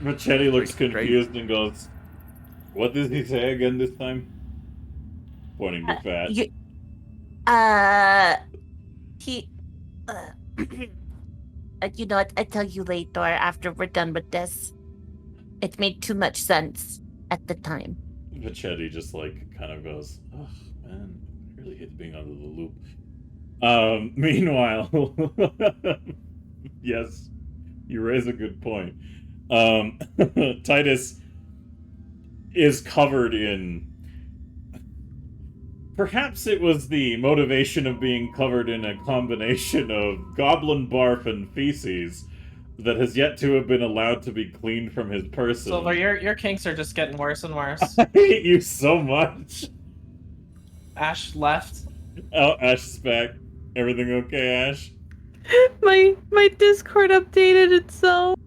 Machete looks
Crazy.
confused and goes, what did he say again this time? Pointing to Fat.
You know what? I'll tell you later after we're done with this. It made too much sense at the time.
Machete just kind of goes, oh man, I really hate being out of the loop. Meanwhile, yes, you raise a good point. Titus is covered in. Perhaps it was the motivation of being covered in a combination of goblin barf and feces that has yet to have been allowed to be cleaned from his person.
Silver, your kinks are just getting worse and worse.
I hate you so much.
Ash left.
Oh, Ash is back. Everything okay, Ash?
My Discord updated itself.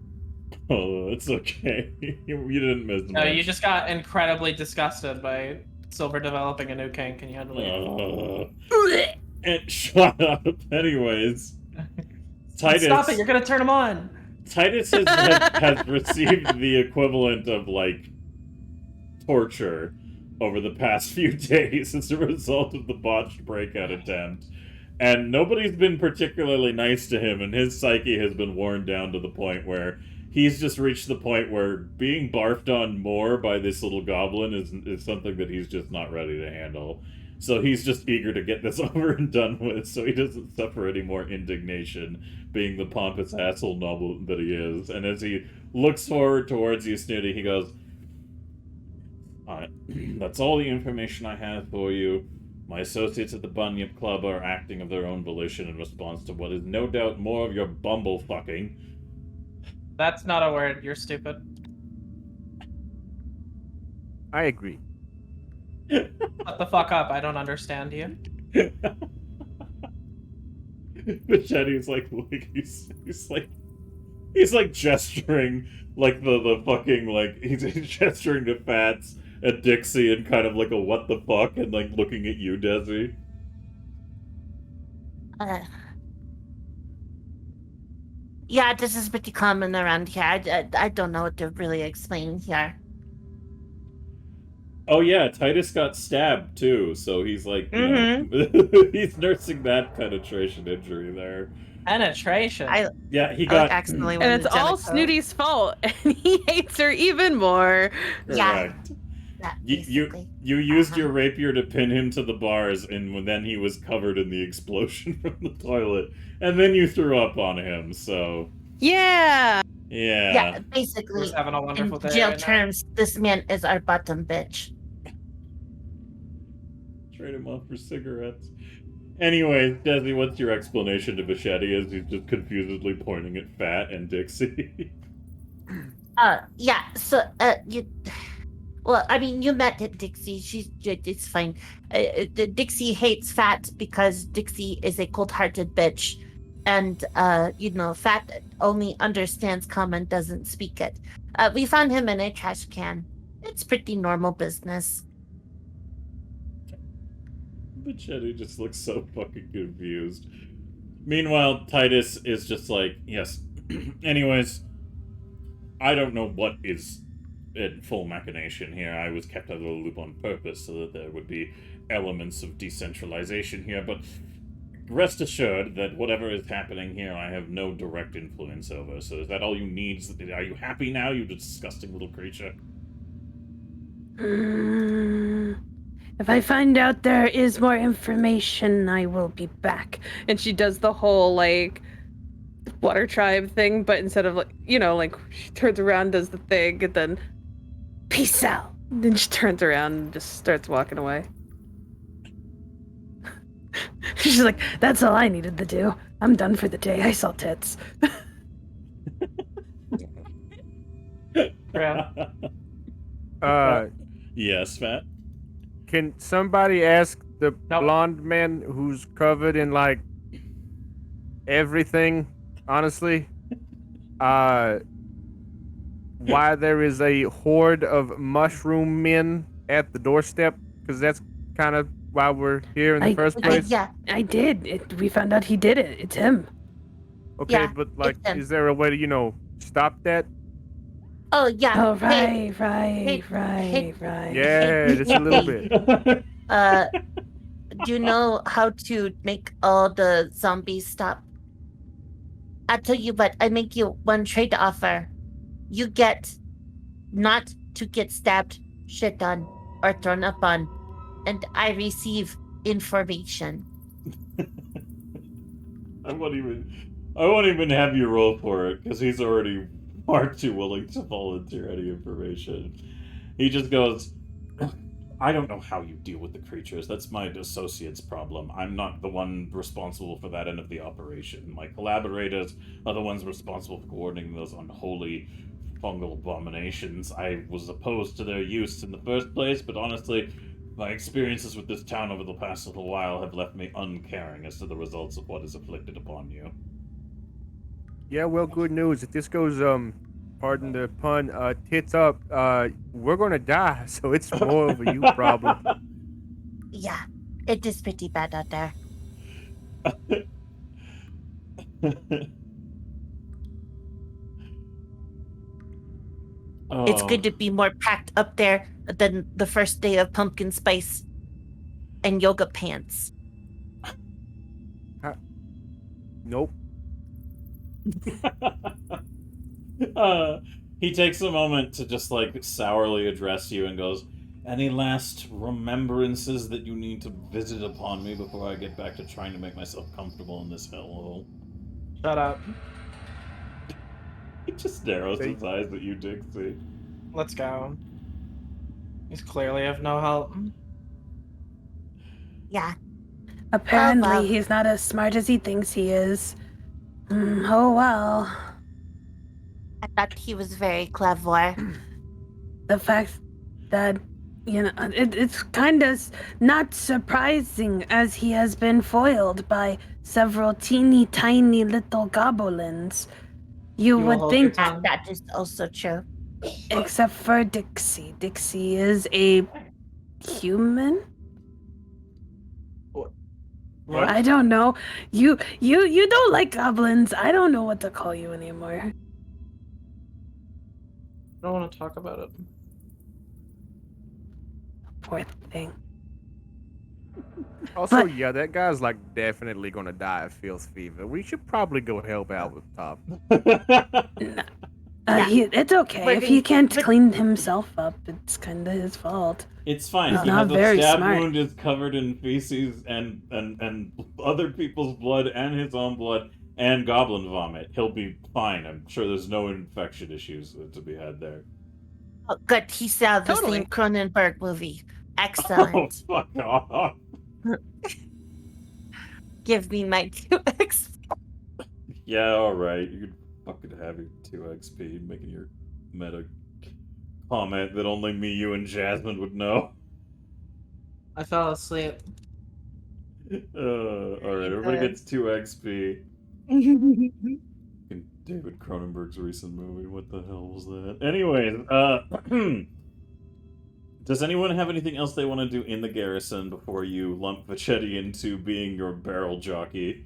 Oh, it's okay. You didn't miss much.
No, you just got incredibly disgusted by Silver developing a new kink, and you had to leave.
And shut up. Anyways, Titus.
Stop it! You're gonna turn him on.
Titus has received the equivalent of torture over the past few days as a result of the botched breakout attempt. And nobody's been particularly nice to him, and his psyche has been worn down to the point where he's just reached the point where being barfed on more by this little goblin is something that he's just not ready to handle. So he's just eager to get this over and done with, so he doesn't suffer any more indignation, being the pompous asshole noble that he is. And as he looks forward towards you, Snooty, he goes, "Alright, that's all the information I have for you. My associates at the Bunyip Club are acting of their own volition in response to what is no doubt more of your bumble fucking."
That's not a word. You're stupid.
I agree.
Shut the fuck up. I don't understand you.
Machete's like he's like gesturing like the fucking like he's gesturing to Fats at Dixie and kind of like a what the fuck and like looking at you, Desi.
Yeah, this is pretty common around here. I don't know what to really explain here.
Oh yeah, Titus got stabbed too, so he's like, you know, he's nursing that penetration injury there.
Penetration.
Yeah, he got
accidentally.
And it's all Snooty's fault, and he hates her even more.
correct. You used your rapier to pin him to the bars, and then he was covered in the explosion from the toilet, and then you threw up on him. So
Yeah.
Yeah, basically,
We're having a
in
wonderful day
jail
right now.
terms, this man is our bottom bitch.
Trade him off for cigarettes. Anyway, Desi, what's your explanation to Bichetti as he's just confusedly pointing at Fat and Dixie?
Yeah, so, well, I mean, you met Dixie. It's fine. Dixie hates Fat because Dixie is a cold-hearted bitch. And, you know, Fat only understands common, doesn't speak it. We found him in a trash can. It's pretty normal business.
Bichetti just looks so fucking confused. Meanwhile, Titus is just like, yes. Anyways, I don't know what is in full machination here. I was kept out of the loop on purpose so that there would be elements of decentralization here, but rest assured that whatever is happening here, I have no direct influence over. So is that all you need? Are you happy now, you disgusting little creature?
If I find out there is more information, I will be back.
And she does the whole, like, water tribe thing, but instead of, like, you know, like, she turns around, does the thing, and then, peace out. And then she turns around and just starts walking away.
She's like, that's all I needed to do. I'm done for the day. I saw tits.
Yes, Fat?
Can somebody ask the blonde man who's covered in like everything, honestly, why there is a horde of mushroom men at the doorstep? Because that's kind of why we're here in the first place.
I did. We found out he did it. It's him.
Okay,
Yeah,
but like,
it's him.
is there a way to, you know, stop that?
Oh, yeah.
Oh,
Hey,
right.
Yeah, just a little bit.
do you know how to make all the zombies stop? I'll tell you what, I make you one trade offer. You get not to get stabbed, shit on, or thrown up on, and I receive information.
I won't even have you roll for it, because he's already far too willing to volunteer any information. He just goes, I don't know how you deal with the creatures. That's my associate's problem. I'm not the one responsible for that end of the operation. My collaborators are the ones responsible for coordinating those unholy fungal abominations. I was opposed to their use in the first place, but honestly, my experiences with this town over the past little while have left me uncaring as to the results of what is afflicted upon you.
Yeah, well, good news. If this goes, pardon the pun, tits up, we're gonna die, so it's more of a you problem.
Yeah, it is pretty bad out there. It's good to be more packed up there than the first day of pumpkin spice and yoga pants.
Nope.
He takes a moment to just like sourly address you and goes, Any last remembrances that you need to visit upon me before I get back to trying to make myself comfortable in this hellhole?
Shut up.
He just narrows his eyes at you, Dixie.
Let's go. He's clearly of no help.
Yeah.
Apparently,
well.
he's not as smart as he thinks he is. Oh well.
I thought he was very clever.
The fact that, it's kind of not surprising as he has been foiled by several teeny tiny little goblins. You
will
would
hold your
think,
tongue.
That is also true.
except for Dixie. Dixie is a human?
What?
I don't know. You don't like goblins. I don't know what to call you anymore.
I don't want to talk about it.
Poor thing.
Also,
But-
yeah, that guy's like definitely gonna die of filth fever. We should probably go help out with Top.
It's okay.
But
If he can't
but-
clean himself up, it's kind of his fault.
It's fine.
He's
He
not
has a
very
stab
smart.
wound is covered in feces and other people's blood and his own blood and goblin vomit. He'll be fine. I'm sure there's no infection issues to be had there.
Oh, good. He saw the
Totally.
same Cronenberg movie.
Oh,
Excellent.
fuck off.
Give me my 2x.
Yeah, alright. You can fucking have your 2 XP making your meta comment that only me, you, and Jasmine would know.
I fell asleep.
Alright, everybody gets 2 XP. In David Cronenberg's recent movie. What the hell was that? Anyways, does anyone have anything else they want to do in the garrison before you lump Vachetti into being your barrel jockey?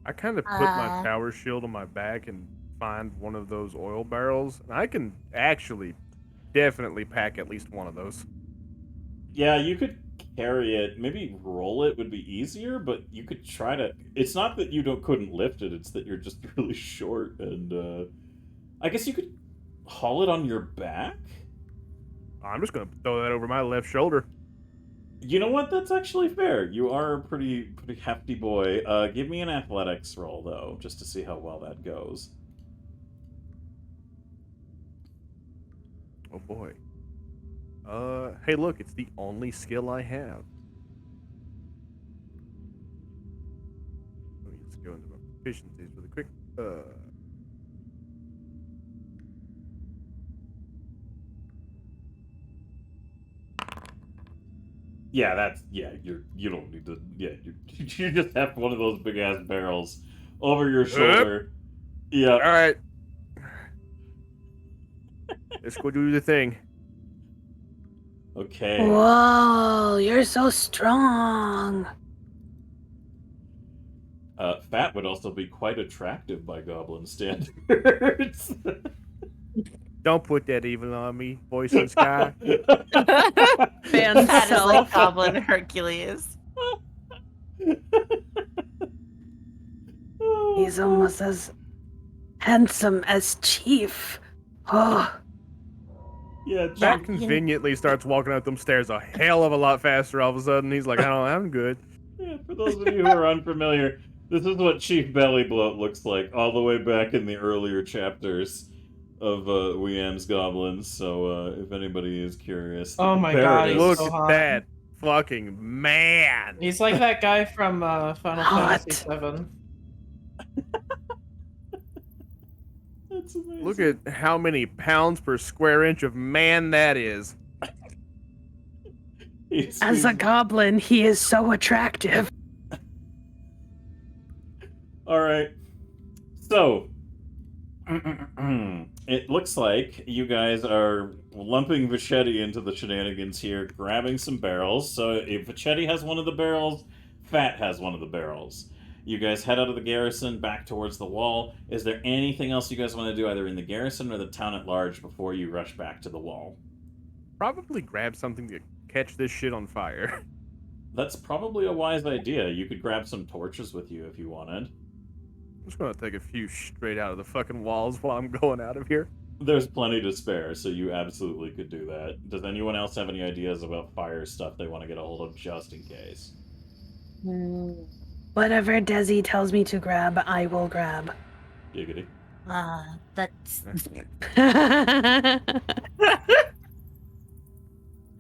I kind of put my power shield on my back and find one of those oil barrels, and I can actually definitely pack at least one of those.
Yeah, you could carry it. Maybe roll it would be easier, but you could try to. It's not that you couldn't lift it; it's that you're just really short, and I guess you could haul it on your back.
I'm just gonna throw that over my left shoulder.
You know what? That's actually fair. You are a pretty hefty boy. Give me an athletics roll though, just to see how well that goes.
Oh boy. Hey, look, it's the only skill I have. Let me just go into my proficiencies really quick.
Yeah, you don't need to. Yeah, you just have one of those big ass barrels over your shoulder. Yeah.
All right. Let's go do the thing.
Okay.
Whoa, you're so strong.
Fat would also be quite attractive by goblin standards.
Don't put that evil on me, voice in sky.
Fan
That is like
self.
Goblin Hercules.
He's almost as handsome as Chief. Oh,
Yeah,
Matt conveniently starts walking up them stairs a hell of a lot faster all of a sudden. He's like, I'm good.
Yeah, for those of you who are unfamiliar, this is what Chief Belly Bloat looks like all the way back in the earlier chapters of We Amz Goblinz. So if anybody is curious,
Oh my
there
God,
it
he's
is.
Look
so
at
hot.
that fucking man.
He's like that guy from Final
Hot.
Fantasy VII.
That's amazing.
Look at how many pounds per square inch of man that is.
as a goblin, he is so attractive.
All right. So, it looks like you guys are lumping Vachetti into the shenanigans here, grabbing some barrels. So if Vachetti has one of the barrels, Fat has one of the barrels. You guys head out of the garrison back towards the wall. Is there anything else you guys want to do either in the garrison or the town at large before you rush back to the wall?
Probably grab something to catch this shit on fire.
That's probably a wise idea. You could grab some torches with you if you wanted.
I'm just gonna take a few straight out of the fucking walls while I'm going out of here.
There's plenty to spare, so you absolutely could do that. Does anyone else have any ideas about fire stuff they want to get a hold of just in case?
Whatever Desi tells me to grab, I will grab.
Giggity.
That's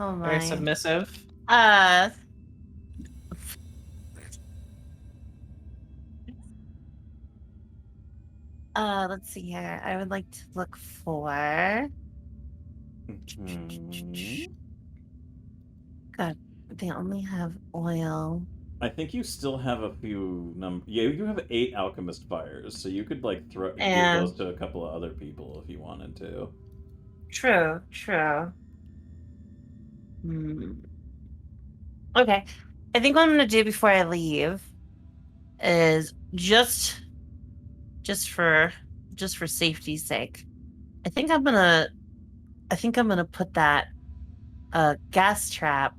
Oh
Very
my.
submissive.
Let's see here. I would like to look for. God, they only have oil.
I think you still have a few Yeah, you have 8 alchemist fires, so you could like give those to a couple of other people if you wanted to.
True. Okay. I think what I'm gonna do before I leave is just for safety's sake. I think I'm gonna put that gas trap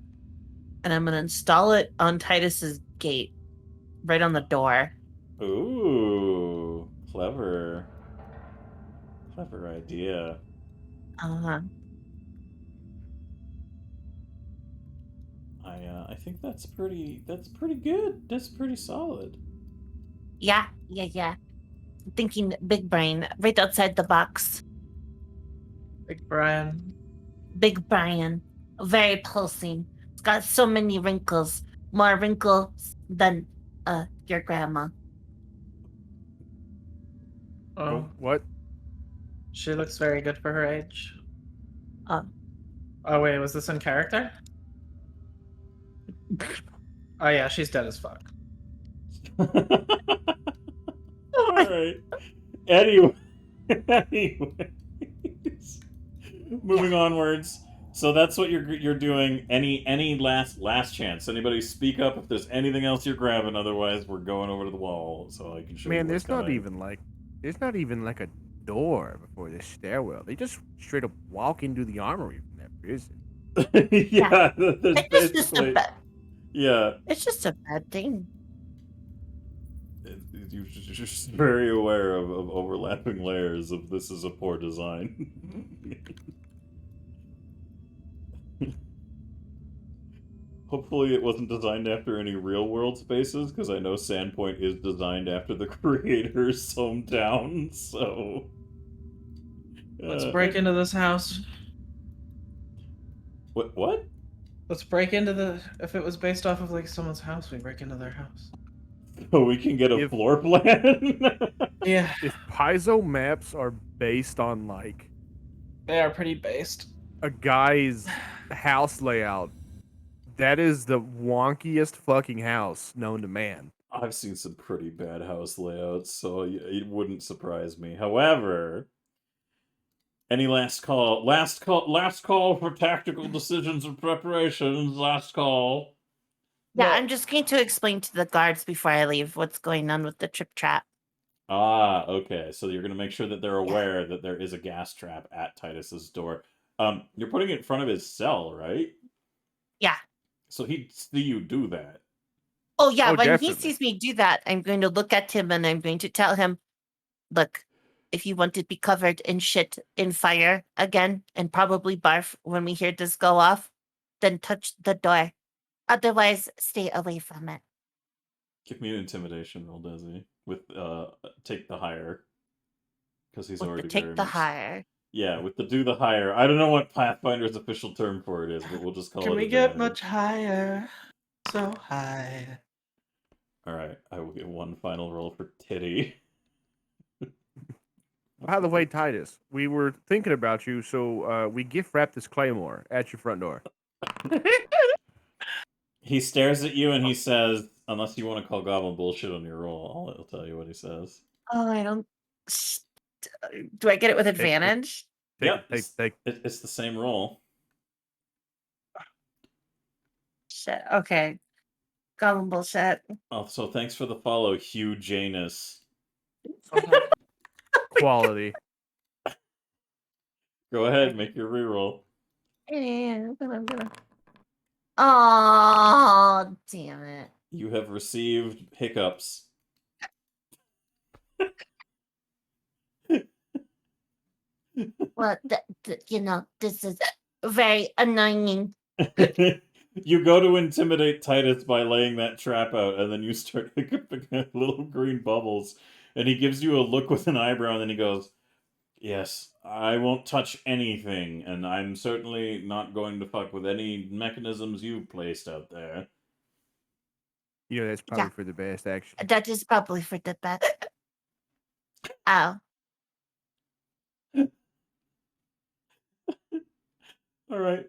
and I'm gonna install it on Titus's gate, right on the door.
Ooh, clever idea. I think that's pretty good. That's pretty solid.
yeah. Thinking big brain, right outside the box.
Big Brian.
Big Brian, very pulsing. It's got so many wrinkles, more wrinkles than your grandma.
Oh,
what?
She looks very good for her age.
Oh
wait, was this in character? Oh yeah, she's dead as fuck.
Alright. Anyways. Moving onwards. So that's what you're doing. Any last chance? Anybody speak up if there's anything else you're grabbing, otherwise we're going over to the wall so I can show you.
Man,
there's
not even like a door before this stairwell. They just straight up walk into the armory from that prison.
Yeah, there's
it's just a bad.
Yeah.
It's just a bad thing.
You're just very aware of overlapping layers of this is a poor design. Hopefully it wasn't designed after any real world spaces, because I know Sandpoint is designed after the creator's hometown, so...
Let's break into this house.
What?
Let's break into the... If it was based off of, like, someone's house, we break into their house.
So we can get a floor plan?
Yeah.
If Paizo maps are based on, like...
They are pretty based.
A guy's house layout, that is the wonkiest fucking house known to man.
I've seen some pretty bad house layouts, so it wouldn't surprise me. However, any last call? Last call for tactical decisions and preparations. Last call.
Yeah, I'm just going to explain to the guards before I leave what's going on with the trip trap.
Ah, okay. So you're going to make sure that they're aware that there is a gas trap at Titus's door. You're putting it in front of his cell, right?
Yeah.
So he'd see you do that.
Oh yeah, when
definitely.
he sees me do that, I'm going to look at him and I'm going to tell him, look, if you want to be covered in shit in fire again and probably barf when we hear this go off, then touch the door. Otherwise, stay away from it.
Give me an intimidation roll, Desi. With take the hire. Because he's
With
already
the take
very
the
much...
hire.
Yeah, with the do the hire. I don't know what Pathfinder's official term for it is, but we'll just call it.
Can we get much higher? So high.
Alright, I will get one final roll for Titty.
By the way, Titus, we were thinking about you, so we gift wrapped this claymore at your front door.
He stares at you and he says, unless you want to call Goblin bullshit on your roll, I'll tell you what he says.
Oh, I don't. Do I get it with advantage?
It's the same roll.
Shit. Okay. Goblin bullshit.
Oh, so thanks for the follow, Hugh Janus.
Quality.
Go ahead, make your reroll.
I'm gonna. Oh, damn it.
You have received hiccups.
Well, this is very annoying.
You go to intimidate Titus by laying that trap out, and then you start hiccuping at little green bubbles, and he gives you a look with an eyebrow, and then he goes, "Yes, I won't touch anything, and I'm certainly not going to fuck with any mechanisms you've placed out there."
You know, that's probably for the best, actually.
That is probably for the best. Ow.
All right.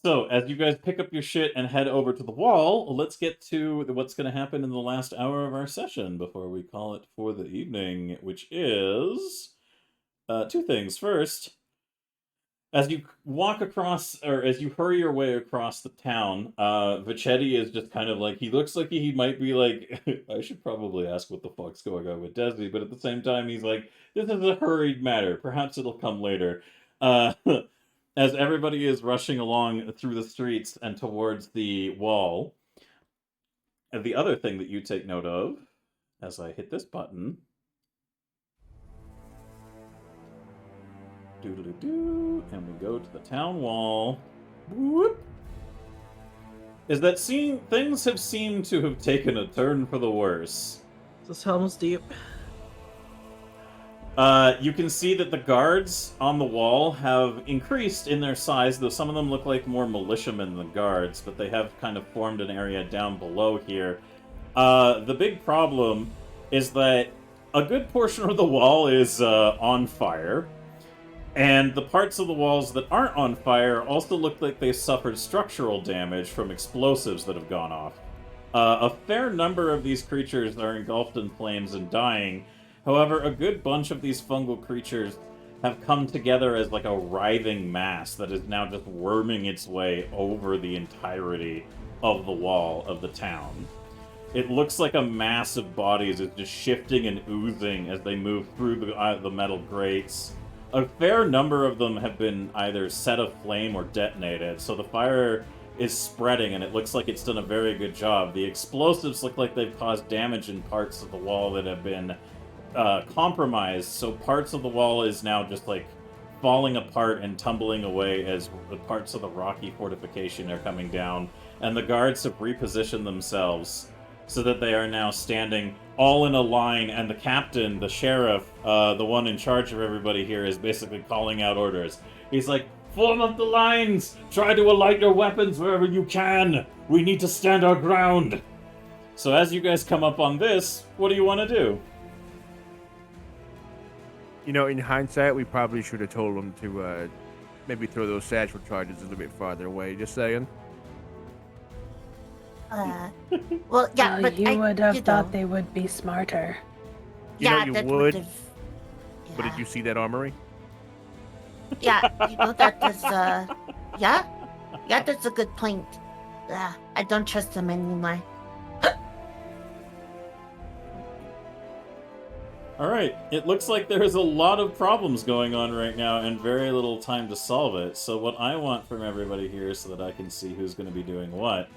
So, as you guys pick up your shit and head over to the wall, let's get to what's going to happen in the last hour of our session before we call it for the evening, which is two things. First, as you walk across, or as you hurry your way across the town, Vichetti is just kind of like, he looks like he might be like, I should probably ask what the fuck's going on with Desi, but at the same time, he's like, this is a hurried matter. Perhaps it'll come later. As everybody is rushing along through the streets and towards the wall, and the other thing that you take note of, as I hit this button, doo-doo-doo-doo, and we go to the town wall, whoop, is that things have seemed to have taken a turn for the worse.
This Helm's Deep.
You can see that the guards on the wall have increased in their size, though some of them look like more militiamen than guards, but they have kind of formed an area down below here. The big problem is that a good portion of the wall is on fire, and the parts of the walls that aren't on fire also look like they suffered structural damage from explosives that have gone off. A fair number of these creatures are engulfed in flames and dying. However, a good bunch of these fungal creatures have come together as like a writhing mass that is now just worming its way over the entirety of the wall of the town. It looks like a mass of bodies is just shifting and oozing as they move through the metal grates. A fair number of them have been either set aflame or detonated, so the fire is spreading and it looks like it's done a very good job. The explosives look like they've caused damage in parts of the wall that have been compromised, so parts of the wall is now just like falling apart and tumbling away as the parts of the rocky fortification are coming down, and the guards have repositioned themselves so that they are now standing all in a line, and the captain, the sheriff, the one in charge of everybody here, is basically calling out orders. He's like, "Form up the lines! Try to alight your weapons wherever you can! We need to stand our ground!" So as you guys come up on this, what do you want to do?
You know, in hindsight, we probably should have told them to maybe throw those satchel charges a little bit farther away. Just saying.
Well, yeah, but
you would have
you
thought
know.
they would be smarter.
You know,
Yeah,
you
that
would.
would've-
But did you see that armory?
Yeah, that is, yeah, that's a good point. I don't trust them anymore.
Alright, it looks like there is a lot of problems going on right now and very little time to solve it. So what I want from everybody here, so that I can see who's going to be doing what,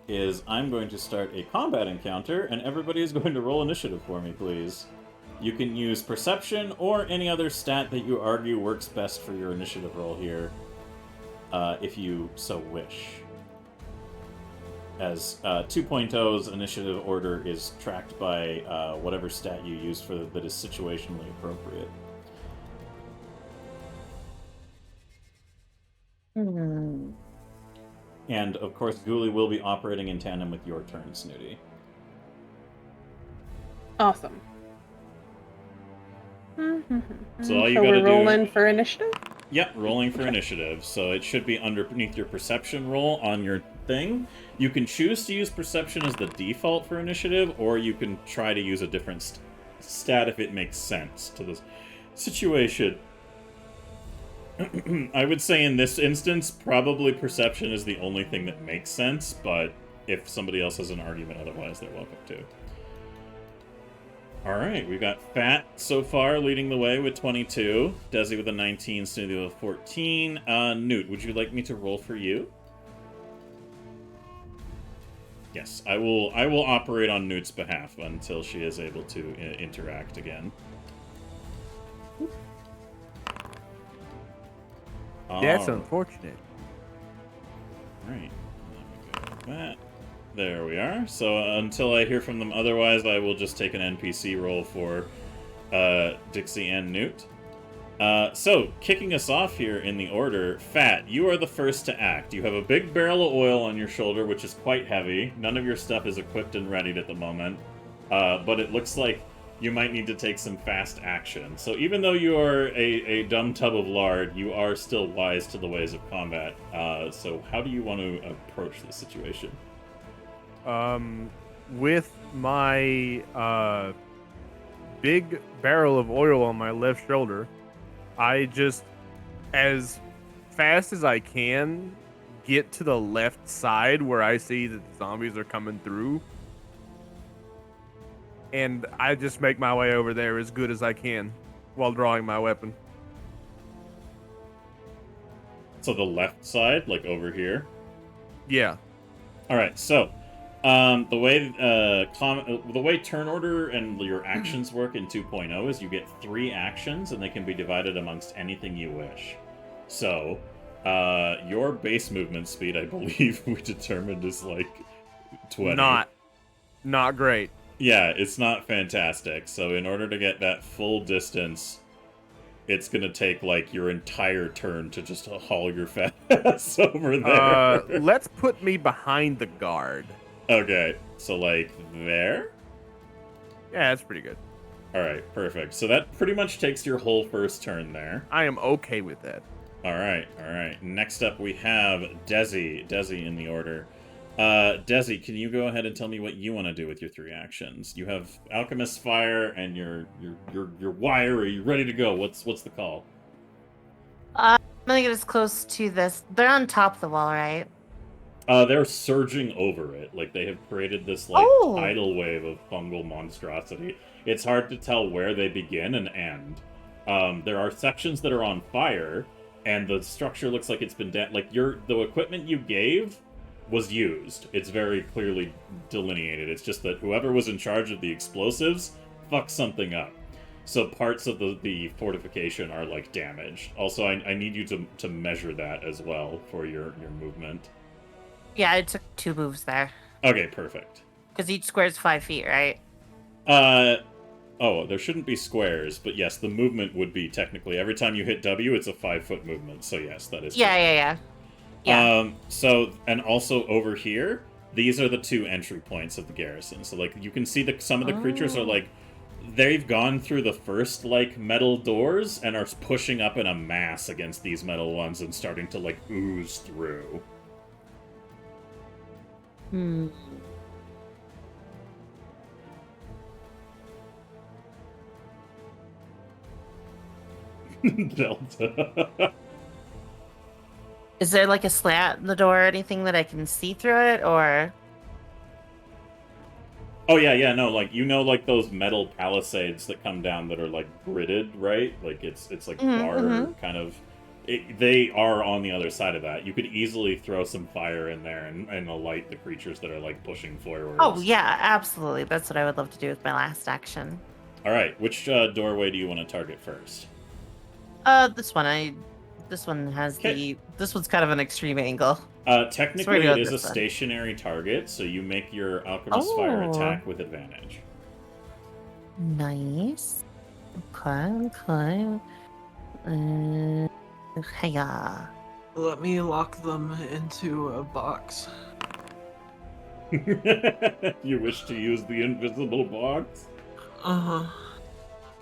is I'm going to start a combat encounter, and everybody is going to roll initiative for me, please. You can use perception or any other stat that you argue works best for your initiative roll here, if you so wish. As 2.0's initiative order is tracked by whatever stat you use that is situationally appropriate. And, of course, Ghoulie will be operating in tandem with your turn, Snooty.
Awesome.
So all you
so
gotta
we're
do...
rolling for initiative?
Yep, rolling for initiative. So it should be underneath your perception roll on your thing. You can choose to use perception as the default for initiative, or you can try to use a different stat if it makes sense to the situation. I would say in this instance, probably perception is the only thing that makes sense, but if somebody else has an argument otherwise, they're welcome to. Alright, we've got Fat so far leading the way with 22, Desi with a 19, Snooty with a 14. Newt, would you like me to roll for you? Yes, I will operate on Newt's behalf until she is able to interact again.
That's
All
unfortunate.
right. Let me go with that. There we are. So until I hear from them otherwise, I will just take an NPC roll for Dixie and Newt. So, kicking us off here in the order, Fat, you are the first to act. You have a big barrel of oil on your shoulder, which is quite heavy. None of your stuff is equipped and readied at the moment. But it looks like you might need to take some fast action. So even though you are a dumb tub of lard, you are still wise to the ways of combat. So how do you want to approach this situation?
With my big barrel of oil on my left shoulder, I just, as fast as I can, get to the left side where I see that the zombies are coming through. And I just make my way over there as good as I can while drawing my weapon.
So the left side, like over here?
Yeah.
All right, so the way turn order and your actions work in 2.0 is you get 3 actions, and they can be divided amongst anything you wish. So, your base movement speed, I believe, we determined is like 20.
Not great.
Yeah, it's not fantastic. So, in order to get that full distance, it's gonna take like your entire turn to just haul your fat ass over there.
Let's put me behind the guard.
Okay, so like there?
Yeah, that's pretty good.
Alright, perfect. So that pretty much takes your whole first turn there.
I am okay with that.
Alright. Next up we have Desi. Desi in the order. Desi, can you go ahead and tell me what you want to do with your 3 actions? You have Alchemist Fire and your wire. Are you ready to go? What's the call?
I'm gonna get as close to this. They're on top of the wall, right?
They're surging over it. Like, they have created this, like, tidal wave of fungal monstrosity. It's hard to tell where they begin and end. There are sections that are on fire, and the structure looks like it's been... the equipment you gave was used. It's very clearly delineated. It's just that whoever was in charge of the explosives fucked something up. So parts of the fortification are, like, damaged. Also, I need you to measure that as well for your movement.
Yeah, I took 2 moves there.
Okay, perfect.
Because each square is 5 feet, right?
There shouldn't be squares, but yes, the movement would be technically, every time you hit W, it's a 5-foot movement, so yes, that is
Yeah.
So, and also over here, these are the 2 entry points of the garrison. So, like, you can see that some of the creatures are, like, they've gone through the first, like, metal doors and are pushing up in a mass against these metal ones and starting to, like, ooze through. Delta.
Is there like a slant in the door or anything that I can see through it, or?
Oh yeah, no, like, you know, like those metal palisades that come down that are like gridded, right? Like it's like bar kind of. They are on the other side of that. You could easily throw some fire in there and alight the creatures that are like pushing forward.
Oh yeah, absolutely. That's what I would love to do with my last action.
All right, which doorway do you want to target first?
This one. This one has this one's kind of an extreme angle.
Technically, it is a stationary target, so you make your Alchemist Fire attack with advantage.
Nice. Okay. Hiya.
Let me lock them into a box.
You wish to use the invisible box?
Uh-huh.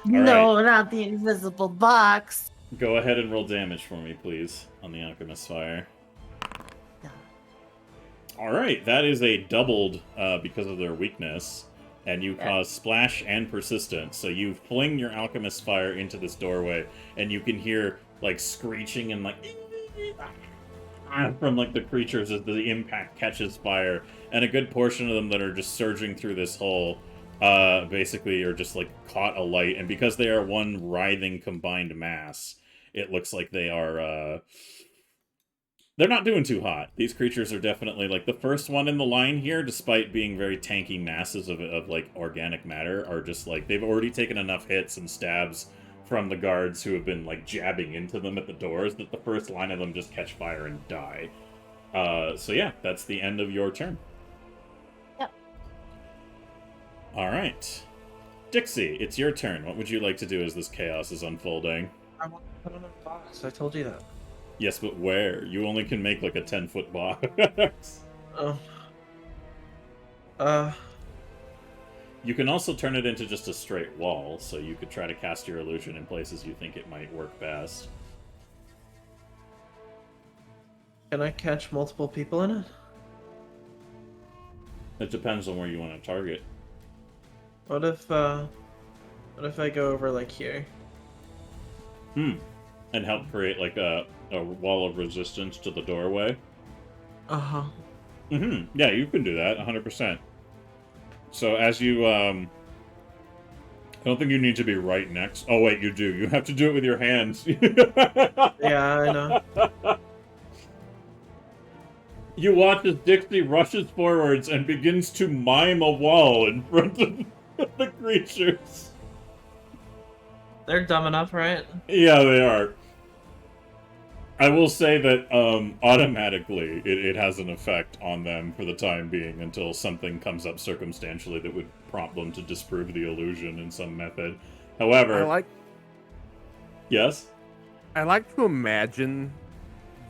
No, not the invisible box.
Go ahead and roll damage for me, please, on the Alchemist Fire.
Yeah.
Alright, that is a doubled because of their weakness, and you cause splash and persistence. So you fling your Alchemist Fire into this doorway, and you can hear, like, screeching and, like, from, like, the creatures as the impact catches fire, and a good portion of them that are just surging through this hole basically are just, like, caught alight, and because they are one writhing combined mass, it looks like they are, they're not doing too hot. These creatures are definitely, like, the first one in the line here, despite being very tanky masses of like, organic matter, are just, like, they've already taken enough hits and stabs from the guards who have been like jabbing into them at the doors that the first line of them just catch fire and die. So yeah, that's the end of your turn.
Yep.
All right, Dixie, it's your turn. What would you like to do as this chaos is unfolding?
I want to put in a box. I told you that.
Yes, but where? You only can make like a 10-foot box.
Oh.
You can also turn it into just a straight wall, so you could try to cast your illusion in places you think it might work best.
Can I catch multiple people in it?
It depends on where you want to target.
What if I go over like here?
And help create like a wall of resistance to the doorway?
Uh-huh.
Yeah, you can do that, 100%. So as you, I don't think you need to be right next. Oh, wait, you do. You have to do it with your hands.
Yeah, I know.
You watch as Dixie rushes forwards and begins to mime a wall in front of the creatures.
They're dumb enough, right?
Yeah, they are. I will say that automatically it has an effect on them for the time being until something comes up circumstantially that would prompt them to disprove the illusion in some method. However... Yes?
I like to imagine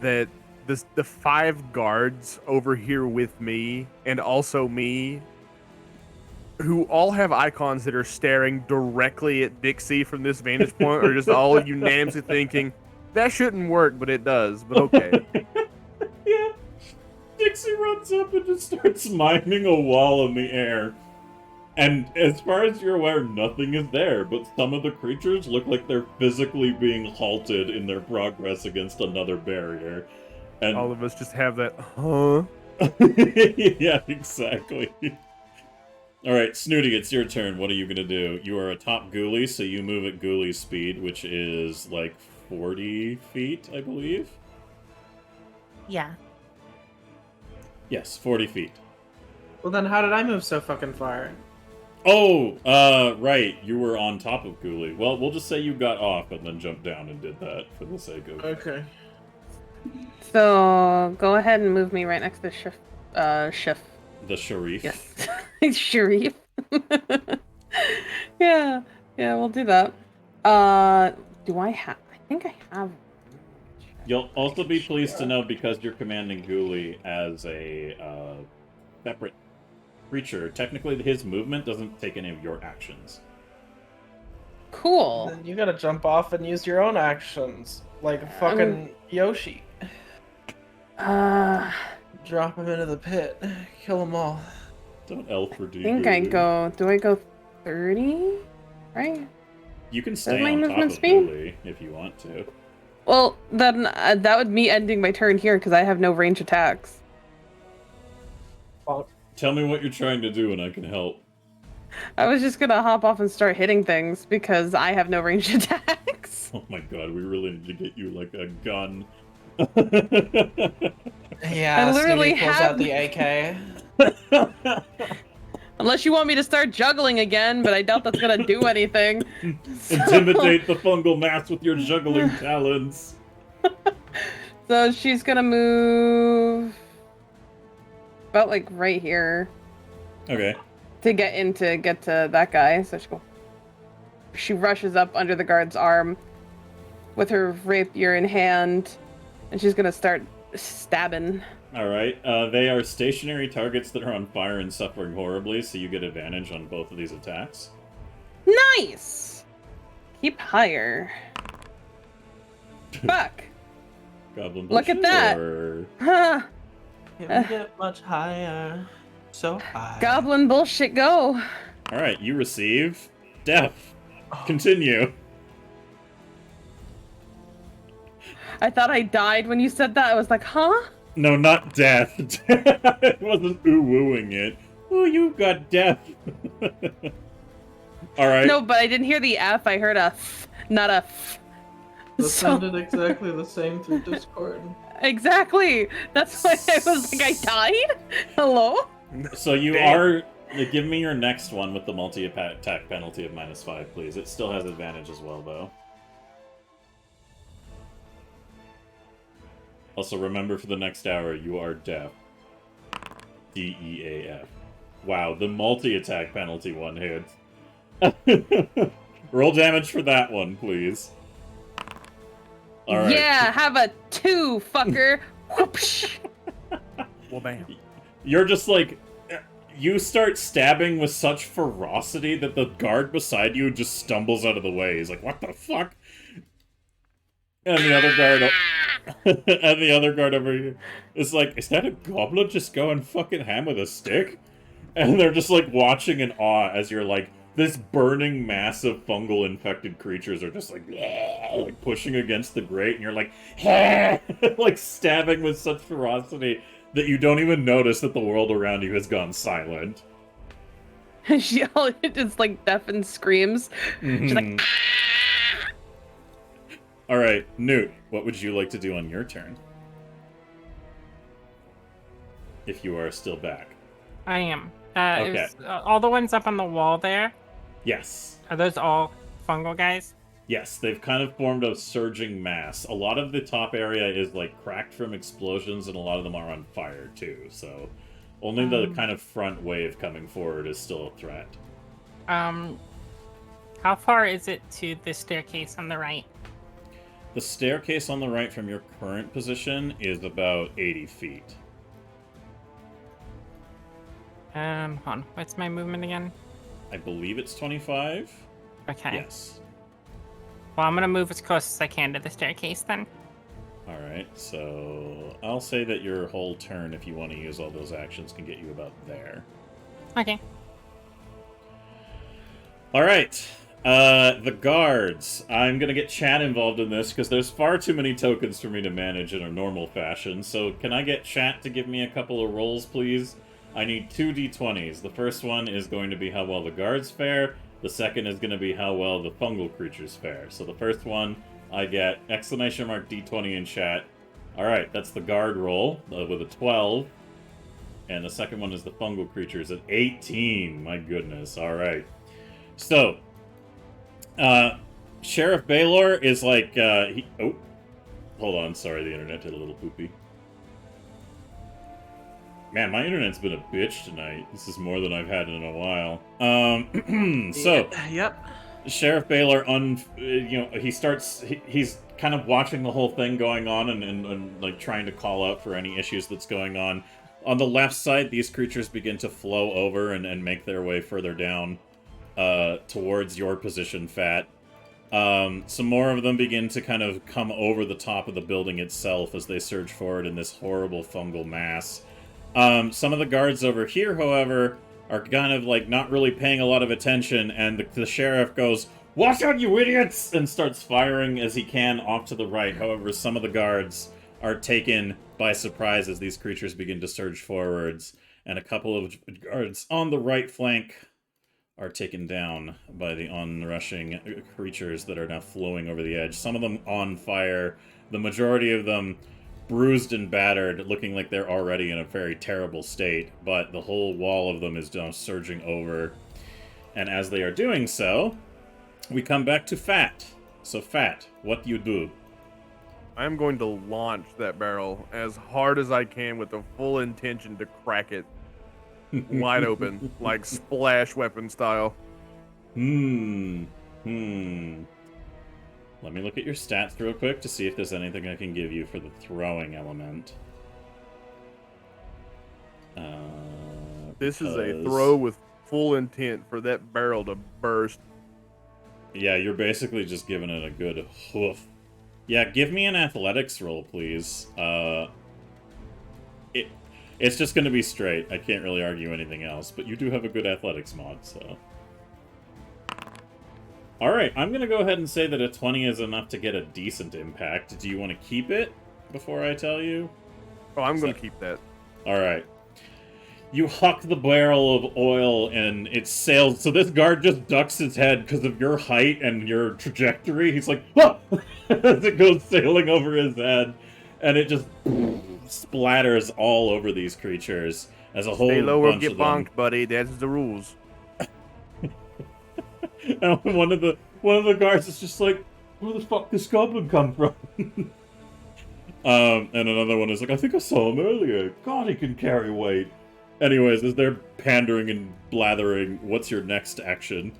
that the 5 guards over here with me, and also me, who all have icons that are staring directly at Dixie from this vantage point, are just all unanimously thinking, that shouldn't work, but it does, but okay.
Yeah. Dixie runs up and just starts miming a wall in the air. And as far as you're aware, nothing is there, but some of the creatures look like they're physically being halted in their progress against another barrier. And
all of us just have that, huh?
yeah, exactly. Alright, Snooty, it's your turn. What are you going to do? You are atop Ghoulie, so you move at Ghoulie's speed, which is like 40 feet, I believe?
Yeah.
Yes, 40 feet.
Well, then how did I move so fucking far?
Oh, right. You were on top of Ghoulie. Well, we'll just say you got off and then jumped down and did that for the sake of...
Okay.
So go ahead and move me right next to Schiff.
The Sharif?
Yes. Sharif. Yeah, we'll do that. Do I have... I think I have...
You'll also be pleased to know, because you're commanding Ghoulie as a separate creature, technically his movement doesn't take any of your actions.
Cool.
Then you gotta jump off and use your own actions. Like fucking Yoshi. Drop him into the pit. Kill them all.
Don't elf or do
I think I go... Do I go 30? Right?
You can stay
my
on top
movement
of
speed?
Ghoulie if you want to.
Well, then that would be ending my turn here because I have no range attacks.
Well,
tell me what you're trying to do and I can help.
I was just gonna hop off and start hitting things because I have no range attacks.
Oh my god, we really need to get you like a gun.
Yeah,
I literally
Snooty pulls
have...
out the AK.
Unless you want me to start juggling again, but I doubt that's gonna do anything.
Intimidate the fungal mass with your juggling talons.
So she's gonna move about like right here.
Okay.
To get to that guy. So she rushes up under the guard's arm with her rapier in hand, and she's gonna start stabbing.
Alright, they are stationary targets that are on fire and suffering horribly, so you get advantage on both of these attacks.
Nice! Keep higher. Fuck!
Goblin
Look at that!
or...
Huh.
Can we get much higher? So high.
Goblin bullshit go!
Alright, you receive death. Continue.
I thought I died when you said that. I was like, huh?
No, not death. It wasn't ooh-wooing it. Oh, you got death. Alright.
No, but I didn't hear the F. I heard a F, not a F.
That sounded exactly the same through Discord.
Exactly. That's why I was like, I died? Hello?
So you are... Give me your next one with the multi-attack penalty of -5, please. It still has advantage as well, though. Also, remember for the next hour, you are deaf. DEAF. Wow, the multi-attack penalty one hits. Roll damage for that one, please. All right.
Yeah, have a 2, fucker. Whoopsh.
Well, bam.
You're just like, you start stabbing with such ferocity that the guard beside you just stumbles out of the way. He's like, what the fuck? And the other guard, and the other guard over here is like, is that a goblin just going fucking ham with a stick? And they're just like watching in awe as you're like, this burning mass of fungal infected creatures are just like pushing against the grate, and you're like, like stabbing with such ferocity that you don't even notice that the world around you has gone silent.
She all just like deafened screams. She's like,
All right, Newt, what would you like to do on your turn? If you are still back.
I am.
Okay.
All the ones up on the wall there,
Yes.
are those all fungal guys?
Yes, they've kind of formed a surging mass. A lot of the top area is like cracked from explosions, and a lot of them are on fire too. So only the kind of front wave coming forward is still a threat.
How far is it to the staircase on the right?
The staircase on the right from your current position is about 80 feet.
Hold on. What's my movement again?
I believe it's 25.
Okay.
Yes.
Well, I'm gonna move as close as I can to the staircase then.
Alright, so I'll say that your whole turn, if you want to use all those actions, can get you about there.
Okay.
Alright, the guards. I'm gonna get Chat involved in this, because there's far too many tokens for me to manage in a normal fashion, so can I get Chat to give me a couple of rolls, please? I need 2 d20s. The first one is going to be how well the guards fare. The second is going to be how well the fungal creatures fare. So the first one, I get exclamation mark d20 in chat. Alright, that's the guard roll with a 12. And the second one is the fungal creatures at 18. My goodness. Alright. So, Sheriff Baylor is like, oh, hold on. Sorry, the internet did a little poopy. Man, my internet's been a bitch tonight. This is more than I've had in a while. So,
Yep.
Sheriff Baylor, he's kind of watching the whole thing going on and like trying to call out for any issues that's going on. On the left side, these creatures begin to flow over and make their way further down towards your position, Fat. Some more of them begin to kind of come over the top of the building itself as they surge forward in this horrible fungal mass. Some of the guards over here, however, are kind of like not really paying a lot of attention, and the sheriff goes, "Watch out, you idiots!" and starts firing as he can off to the right. However, some of the guards are taken by surprise as these creatures begin to surge forwards, and a couple of guards on the right flank are taken down by the onrushing creatures that are now flowing over the edge. Some of them on fire, the majority of them bruised and battered, looking like they're already in a very terrible state, but the whole wall of them is now surging over. And as they are doing so, we come back to Fat. So Fat, what do you do?
I'm going to launch that barrel as hard as I can with the full intention to crack it wide open, like splash weapon style.
Let me look at your stats real quick to see if there's anything I can give you for the throwing element.
This is a throw with full intent for that barrel to burst.
Yeah, you're basically just giving it a good hoof. Yeah, give me an athletics roll, please. It's just going to be straight. I can't really argue anything else, but you do have a good athletics mod, so... Alright, I'm going to go ahead and say that a 20 is enough to get a decent impact. Do you want to keep it before I tell you?
Oh, I'm going to keep that.
Alright. You huck the barrel of oil and it sails. So this guard just ducks his head because of your height and your trajectory. He's like, "Whoa!" as it goes sailing over his head. And it just splatters all over these creatures as a whole
Stay low or
bunch
get
of them.
bonked, buddy. That's the rules.
And one of the guards is just like, "Where the fuck does goblin come from?" And another one is like, I think I saw him earlier. God, he can carry weight. Anyways, as they're pandering and blathering, what's your next action?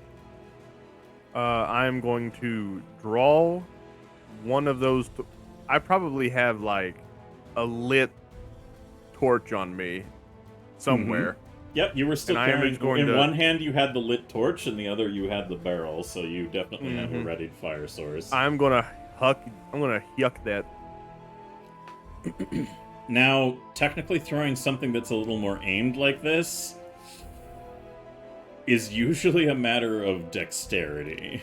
I'm going to draw one of those. I probably have like a lit torch on me somewhere.
Yep, you were still
And I am
carrying.
just going
In
to-
one hand, you had the lit torch, and the other, you had the barrel. So you definitely have a ready fire source.
I'm gonna yuck that.
Now, technically, throwing something that's a little more aimed like this is usually a matter of dexterity.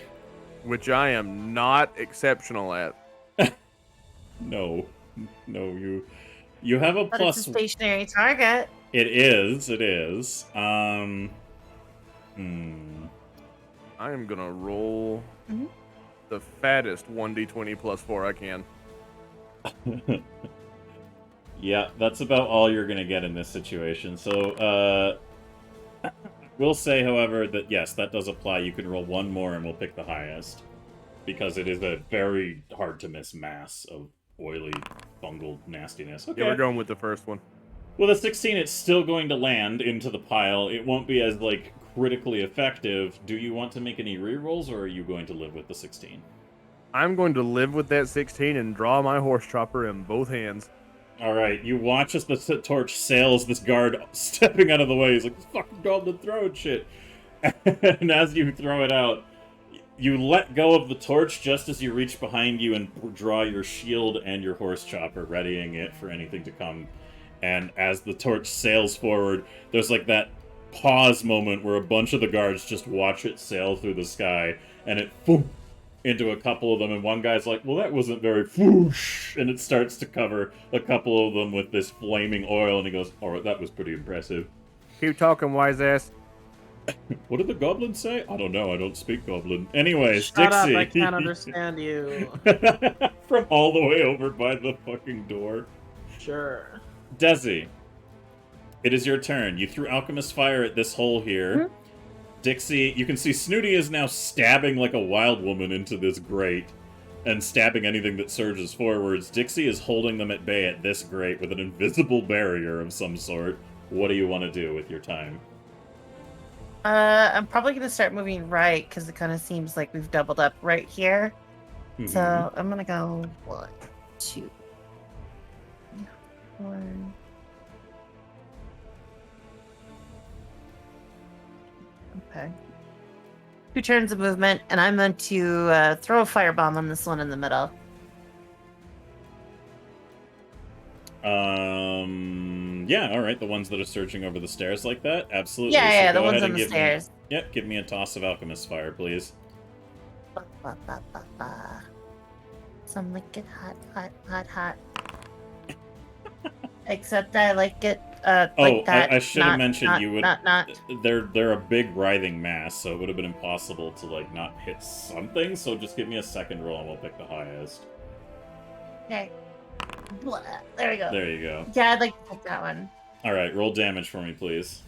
Which I am not exceptional at.
No, you have a
But
plus.
it's a stationary target.
It is.
I am gonna roll the fattest 1d20 plus 4 I can.
Yeah, that's about all you're gonna get in this situation. So, we'll say, however, that yes, that does apply. You can roll one more, and we'll pick the highest, because it is a very hard to miss mass of oily, fungal nastiness. Okay.
Yeah, we're going with the first one.
Well, the 16, it's still going to land into the pile. It won't be as, like, critically effective. Do you want to make any rerolls, or are you going to live with the 16?
I'm going to live with that 16 and draw my horse chopper in both hands.
Alright, you watch as the torch sails this guard stepping out of the way. He's like, fucking goblin throwing shit. And as you throw it out, you let go of the torch just as you reach behind you and draw your shield and your horse chopper, readying it for anything to come. And as the torch sails forward, there's like that pause moment where a bunch of the guards just watch it sail through the sky, and it boom, into a couple of them, and one guy's like, well, that wasn't very whoosh, and it starts to cover a couple of them with this flaming oil, and he goes, all right, that was pretty impressive.
Keep talking, wise ass.
What did the goblin say? I don't know, I don't speak goblin. Anyways,
Shut up,
Dixie.
I can't understand you.
From all the way over by the fucking door.
Sure.
Desi, it is your turn. You threw Alchemist Fire at this hole here. Dixie, you can see Snooty is now stabbing like a wild woman into this grate and stabbing anything that surges forwards. Dixie is holding them at bay at this grate with an invisible barrier of some sort. What do you want to do with your time?
I'm probably going to start moving right because it kind of seems like we've doubled up right here. So I'm going to go 1, 2, 1. Okay. 2 turns of movement, and I'm going to throw a firebomb on this one in the middle.
Yeah, alright, the ones that are surging over the stairs like that? Absolutely.
Yeah,
So
the
go
ones
ahead
on
and
the
give
stairs.
Yep, give me a toss of Alchemist Fire, please.
Some like it hot.
Except I like it like that.
I should have mentioned you would.
Not.
They're a big writhing mass, so it would have been impossible to like not hit something. So just give me a second roll, and we'll pick the highest.
Okay. Blah. There we go.
There you go.
Yeah, I'd like to pick that one.
All right, roll damage for me, please.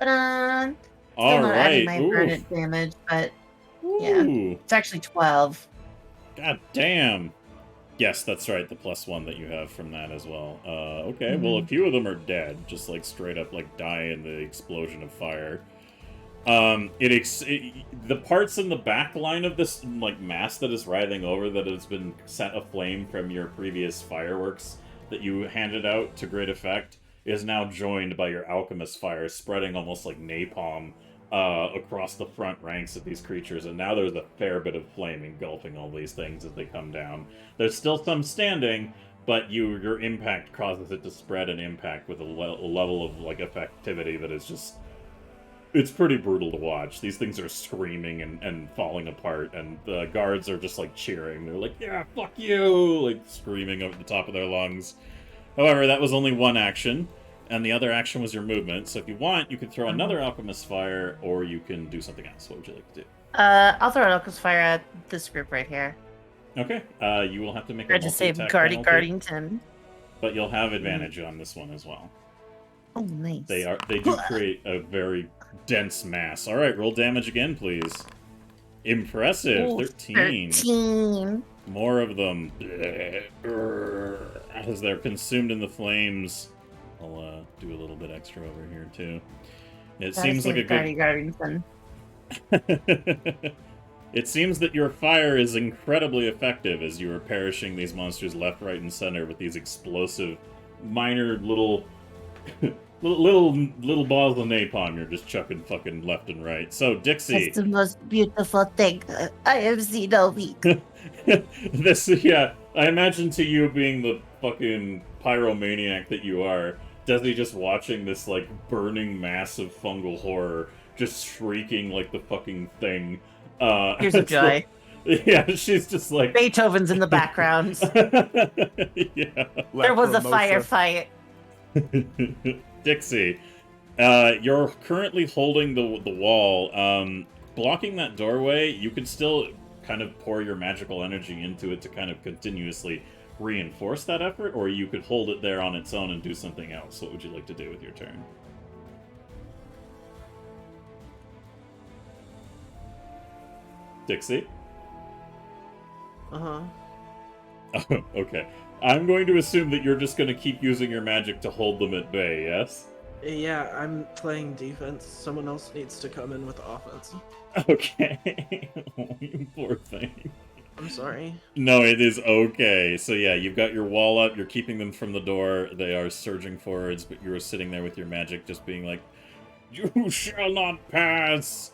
Ta-da!
All
Still not adding
right.
my
Ooh.
burden damage, but yeah,
Ooh.
it's actually 12.
God damn. Yes, that's right. The +1 that you have from that as well. Okay. Well, a few of them are dead, just like straight up like die in the explosion of fire. The parts in the back line of this like mass that is writhing over that has been set aflame from your previous fireworks that you handed out to great effect is now joined by your alchemist fire, spreading almost like napalm across the front ranks of these creatures, and now there's a fair bit of flame engulfing all these things as they come down. There's still some standing, but your impact causes it to spread and impact with a level of like effectivity that is just, it's pretty brutal to watch. These things are screaming and falling apart, and the guards are just like cheering. They're like, yeah, fuck you, like screaming over the top of their lungs. However, that was only one action, and the other action was your movement. So if you want, you could throw another Alchemist Fire, or you can do something else. What would you like to do?
I'll throw an Alchemist Fire at this group right here.
Okay. You will have to make a
Try to save
multi-attack penalty,
Guardington.
but you'll have advantage on this one as well.
Oh, nice.
They do create a very dense mass. All right, roll damage again, please. Impressive.
Ooh,
13.
13.
More of them. as they're consumed in the flames. I'll do a little bit extra over here too. It seems like a good. It seems that your fire is incredibly effective as you are perishing these monsters left, right, and center with these explosive, minor little, little balls of napalm you're just chucking fucking left and right. So Dixie,
That's the most beautiful thing I have seen all week.
this, yeah, I imagine to you being the fucking pyromaniac that you are, Desi just watching this like burning mass of fungal horror, just shrieking like the fucking thing.
Here's a joy.
Yeah, she's just like
Beethoven's in the background.
Yeah.
There was a firefight.
Dixie, you're currently holding the wall. Blocking that doorway, you can still kind of pour your magical energy into it to kind of continuously reinforce that effort, or you could hold it there on its own and do something else. What would you like to do with your turn? Dixie?
Uh-huh.
Oh, okay. I'm going to assume that you're just going to keep using your magic to hold them at bay, yes?
Yeah, I'm playing defense. Someone else needs to come in with offense.
Okay. You poor thing.
I'm sorry.
No, it is okay. So yeah, you've got your wall up, you're keeping them from the door, they are surging forwards, but you're sitting there with your magic just being like, "You shall not pass!"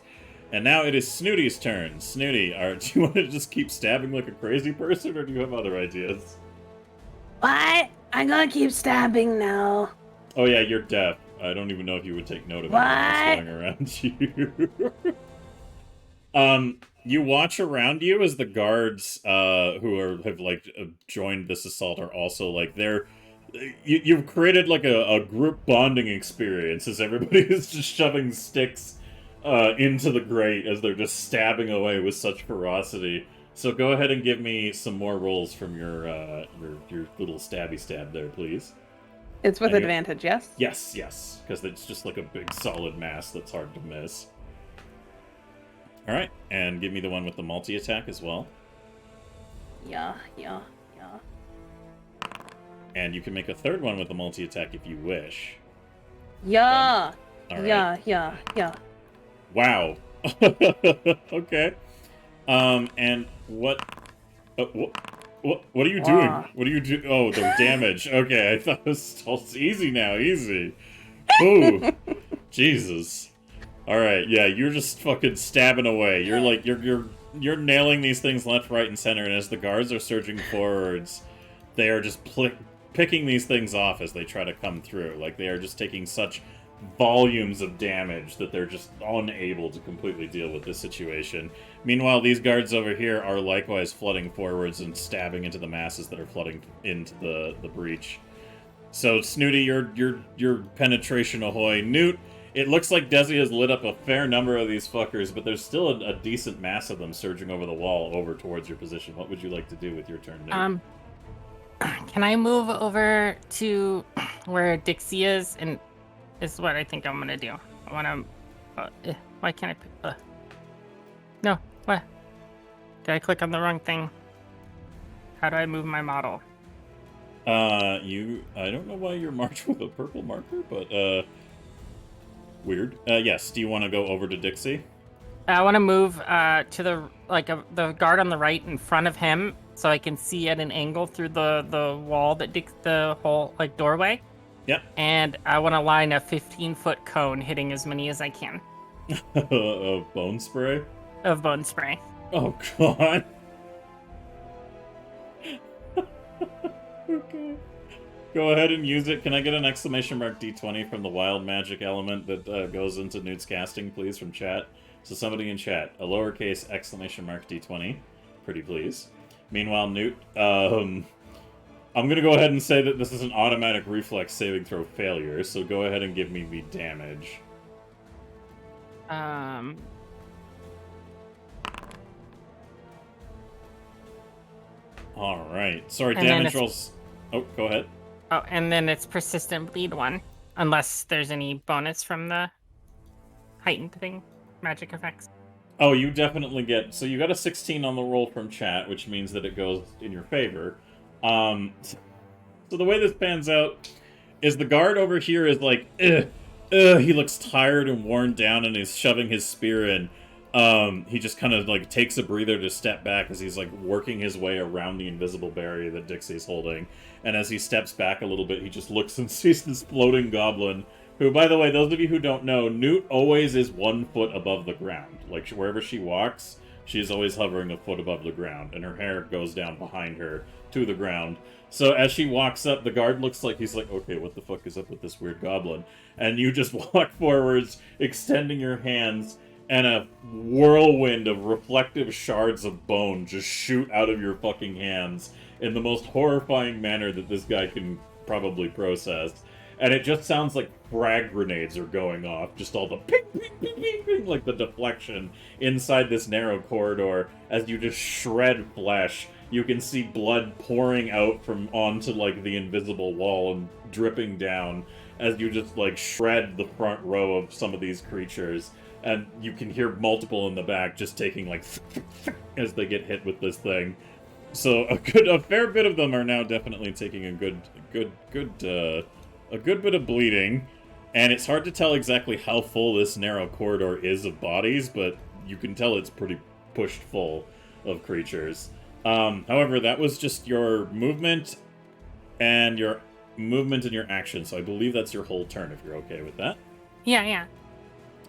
And now it is Snooty's turn. Snooty, do you want to just keep stabbing like a crazy person, or do you have other ideas?
What? I'm gonna keep stabbing now.
Oh yeah, you're deaf. I don't even know if you would take note of
What?
anything that's going around you. You watch around you as the guards who have joined this assault are also like you've created like a group bonding experience as everybody is just shoving sticks into the grate as they're just stabbing away with such ferocity. So go ahead and give me some more rolls from your little stabby stab there, please.
It's with advantage, yes?
Yes, because it's just like a big solid mass that's hard to miss. Alright, and give me the one with the multi-attack as well.
Yeah.
And you can make a third one with the multi-attack if you wish.
Yeah.
All right.
Yeah.
Wow. Okay. And what are you doing? What are you doing? Oh, the damage. Okay, I thought it was easy now. Easy. Ooh. Jesus. All right, yeah, you're just fucking stabbing away. You're like you're nailing these things left, right, and center. And as the guards are surging forwards, they are just picking these things off as they try to come through. Like they are just taking such volumes of damage that they're just unable to completely deal with this situation. Meanwhile, these guards over here are likewise flooding forwards and stabbing into the masses that are flooding into the breach. So Snooty, your penetration ahoy. Newt, it looks like Desi has lit up a fair number of these fuckers, but there's still a decent mass of them surging over the wall over towards your position. What would you like to do with your turn, Newt?
Can I move over to where Dixie is? And this is what I think I'm gonna do. I wanna. Why can't I? No. What? Did I click on the wrong thing? How do I move my model?
I don't know why you're marked with a purple marker, but weird. Yes. Do you want to go over to Dixie?
I want to move to the guard on the right in front of him, so I can see at an angle through the wall that the whole doorway.
Yep.
And I want to line a 15-foot cone, hitting as many as I can.
Of bone spray?
Of bone spray.
Oh god. Okay. Go ahead and use it. Can I get an exclamation mark D20 from the wild magic element that goes into Newt's casting, please, from chat? So somebody in chat, a lowercase exclamation mark D20. Pretty please. Meanwhile, Newt, I'm going to go ahead and say that this is an automatic reflex saving throw failure, so go ahead and give me the damage. Alright. Sorry,
And
damage rolls... Oh, go ahead.
Oh, and then it's persistent bleed 1, unless there's any bonus from the heightened thing, magic effects.
Oh, you definitely get... So you got a 16 on the roll from chat, which means that it goes in your favor. So the way this pans out is the guard over here is like, he looks tired and worn down and he's shoving his spear in. He just kind of like takes a breather to step back as he's like working his way around the invisible barrier that Dixie's holding. And as he steps back a little bit, he just looks and sees this floating goblin, who, by the way, those of you who don't know, Newt always is 1 foot above the ground. Like, wherever she walks, she's always hovering a foot above the ground, and her hair goes down behind her to the ground. So as she walks up, the guard looks like he's like, okay, what the fuck is up with this weird goblin? And you just walk forwards, extending your hands, and a whirlwind of reflective shards of bone just shoot out of your fucking hands in the most horrifying manner that this guy can probably process. And it just sounds like frag grenades are going off. Just all the ping, ping, ping, ping, ping, like the deflection inside this narrow corridor as you just shred flesh. You can see blood pouring out from onto like the invisible wall and dripping down as you just like shred the front row of some of these creatures. And you can hear multiple in the back just taking like as they get hit with this thing. So a fair bit of them are now definitely taking a good bit of bleeding, and it's hard to tell exactly how full this narrow corridor is of bodies, but you can tell it's pretty pushed full of creatures. However, that was just your movement and your action, so I believe that's your whole turn, if you're okay with that.
Yeah.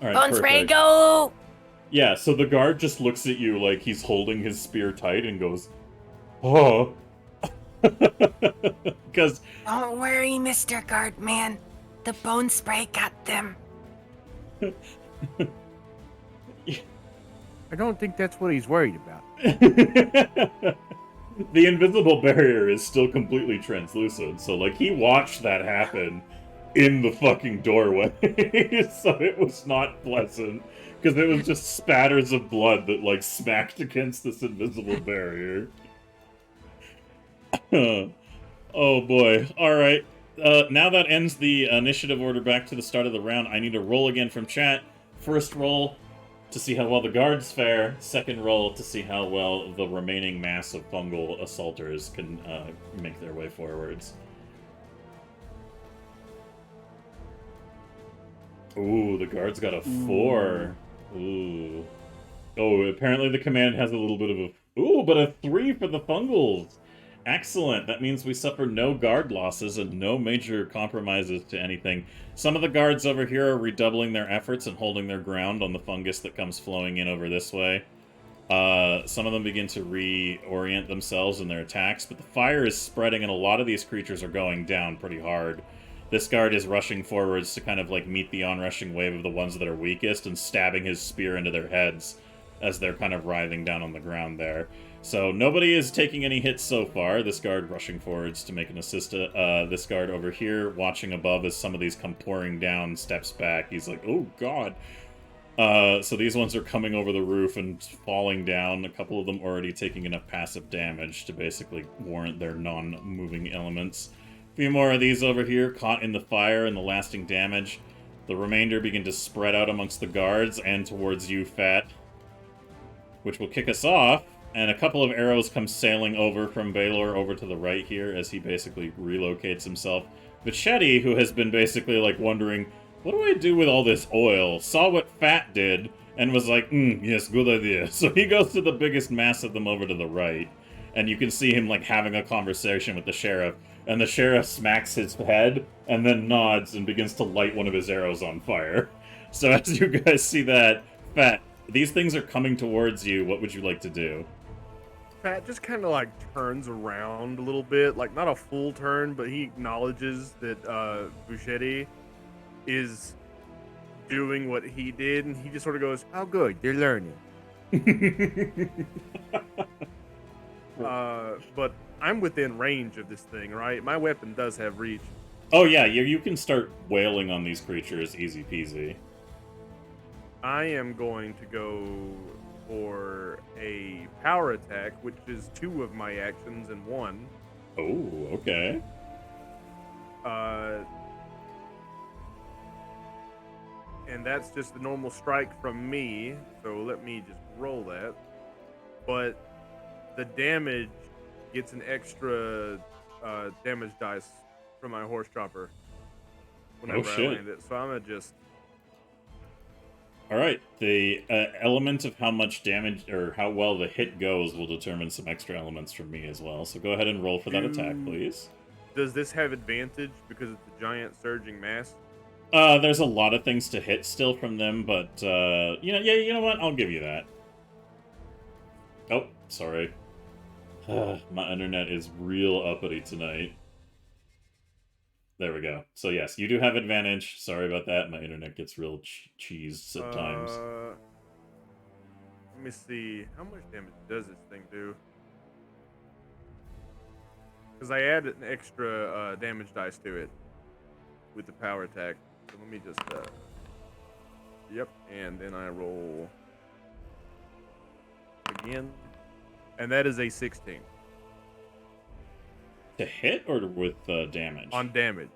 All right,
Bone spray,
perfect.
go!
Yeah, so the guard just looks at you like he's holding his spear tight and goes, oh. Because
Don't worry, Mr. Guardman. The bone spray got them.
I don't think that's what he's worried about.
the invisible barrier is still completely translucent, so like he watched that happen in the fucking doorway. So it was not pleasant because it was just spatters of blood that like smacked against this invisible barrier. Oh boy. Alright. Now that ends the initiative order back to the start of the round. I need to roll again from chat. First roll to see how well the guards fare. Second roll to see how well the remaining mass of fungal assaulters can make their way forwards. Ooh, the guards got a 4. Ooh. Oh, apparently the command has a little bit of a... Ooh, but a 3 for the fungals! Excellent. That means we suffer no guard losses and no major compromises to anything. Some of the guards over here are redoubling their efforts and holding their ground on the fungus that comes flowing in over this way. Some of them begin to reorient themselves in their attacks, but the fire is spreading and a lot of these creatures are going down pretty hard. This guard is rushing forwards to kind of like meet the onrushing wave of the ones that are weakest and stabbing his spear into their heads as they're kind of writhing down on the ground there. So nobody is taking any hits so far. This guard rushing forwards to make an assist. This guard over here watching above as some of these come pouring down, steps back. He's like, oh god. So these ones are coming over the roof and falling down. A couple of them already taking enough passive damage to basically warrant their non-moving elements. A few more of these over here caught in the fire and the lasting damage. The remainder begin to spread out amongst the guards and towards you, Fat, which will kick us off. And a couple of arrows come sailing over from Baylor over to the right here as he basically relocates himself. Vachetti, who has been basically like wondering, what do I do with all this oil? Saw what Fat did and was like, yes, good idea. So he goes to the biggest mass of them over to the right. And you can see him like having a conversation with the sheriff. And the sheriff smacks his head and then nods and begins to light one of his arrows on fire. So as you guys see that, Fat, these things are coming towards you. What would you like to do?
Pat just kind of like turns around a little bit, like not a full turn, but he acknowledges that Buchetti is doing what he did, and he just sort of goes, "Oh, good, you're learning." But I'm within range of this thing, right? My weapon does have reach.
Oh yeah, you can start wailing on these creatures, easy peasy.
I am going to go for a power attack, which is 2 of my actions in 1.
Oh, okay.
And that's just the normal strike from me, so let me just roll that. But the damage gets an extra damage dice from my horse chopper whenever I
shit.
land it. So I'm gonna just.
All right. The element of how much damage or how well the hit goes will determine some extra elements from me as well. So go ahead and roll for that attack, please.
Does this have advantage because it's a giant surging mass?
There's a lot of things to hit still from them, but you know what? I'll give you that. Oh, sorry. My internet is real uppity tonight. There we go. So yes, you do have advantage. Sorry about that. My internet gets real cheesed sometimes.
Let me see. How much damage does this thing do? Because I added an extra damage dice to it with the power attack. So let me just... Yep, and then I roll again. And that is a 16.
To hit or with damage?
On damage.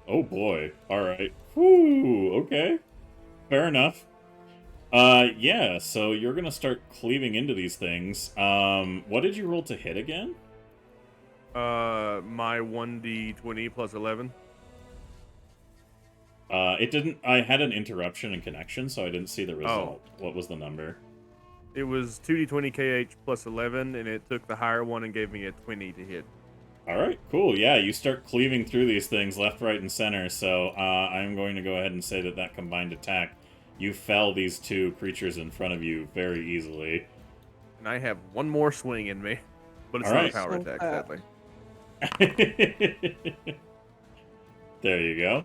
Oh boy. Alright. Whew, okay. Fair enough. Yeah, so you're gonna start cleaving into these things. What did you roll to hit again?
My 1d20 plus 11.
It didn't... I had an interruption in connection, so I didn't see the result.
Oh.
What was the number?
It was 2d20 KH plus 11, and it took the higher one and gave me a 20 to hit.
Alright, cool. Yeah, you start cleaving through these things left, right, and center, so I'm going to go ahead and say that that combined attack, you fell these two creatures in front of you very easily.
And I have one more swing in me, but it's
All
not
right.
a power attack, sadly.
There you go.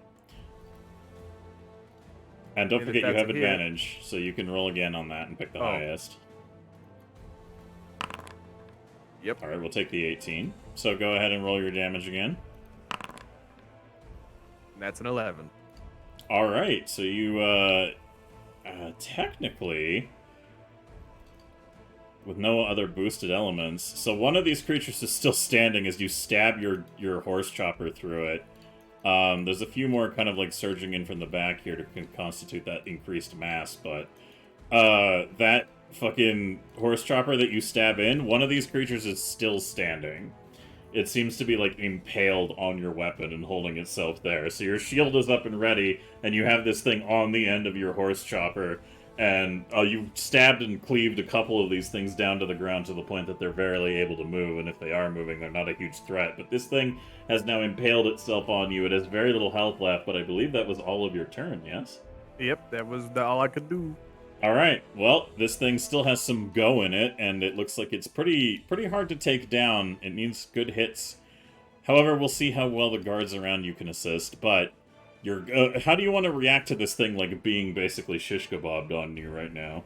And don't
And if
forget you
that's
have
a hit-
advantage, so you can roll again on that and pick the
Oh.
highest.
Yep.
Alright, we'll take the 18. So go ahead and roll your damage again.
And that's an 11.
Alright, so you, technically, with no other boosted elements, so one of these creatures is still standing as you stab your horse chopper through it. There's a few more kind of like surging in from the back here to constitute that increased mass, but that fucking horse chopper that you stab in, one of these creatures is still standing. It seems to be like impaled on your weapon and holding itself there. So your shield is up and ready, and you have this thing on the end of your horse chopper, and you've stabbed and cleaved a couple of these things down to the ground to the point that they're barely able to move, and if they are moving, they're not a huge threat. But this thing has now impaled itself on you. It has very little health left, but I believe that was all of your turn, yes?
Yep, that was all I could do.
Alright, well, this thing still has some go in it, and it looks like it's pretty hard to take down. It needs good hits. However, we'll see how well the guards around you can assist, but how do you want to react to this thing like being basically shish kebabbed on you right now?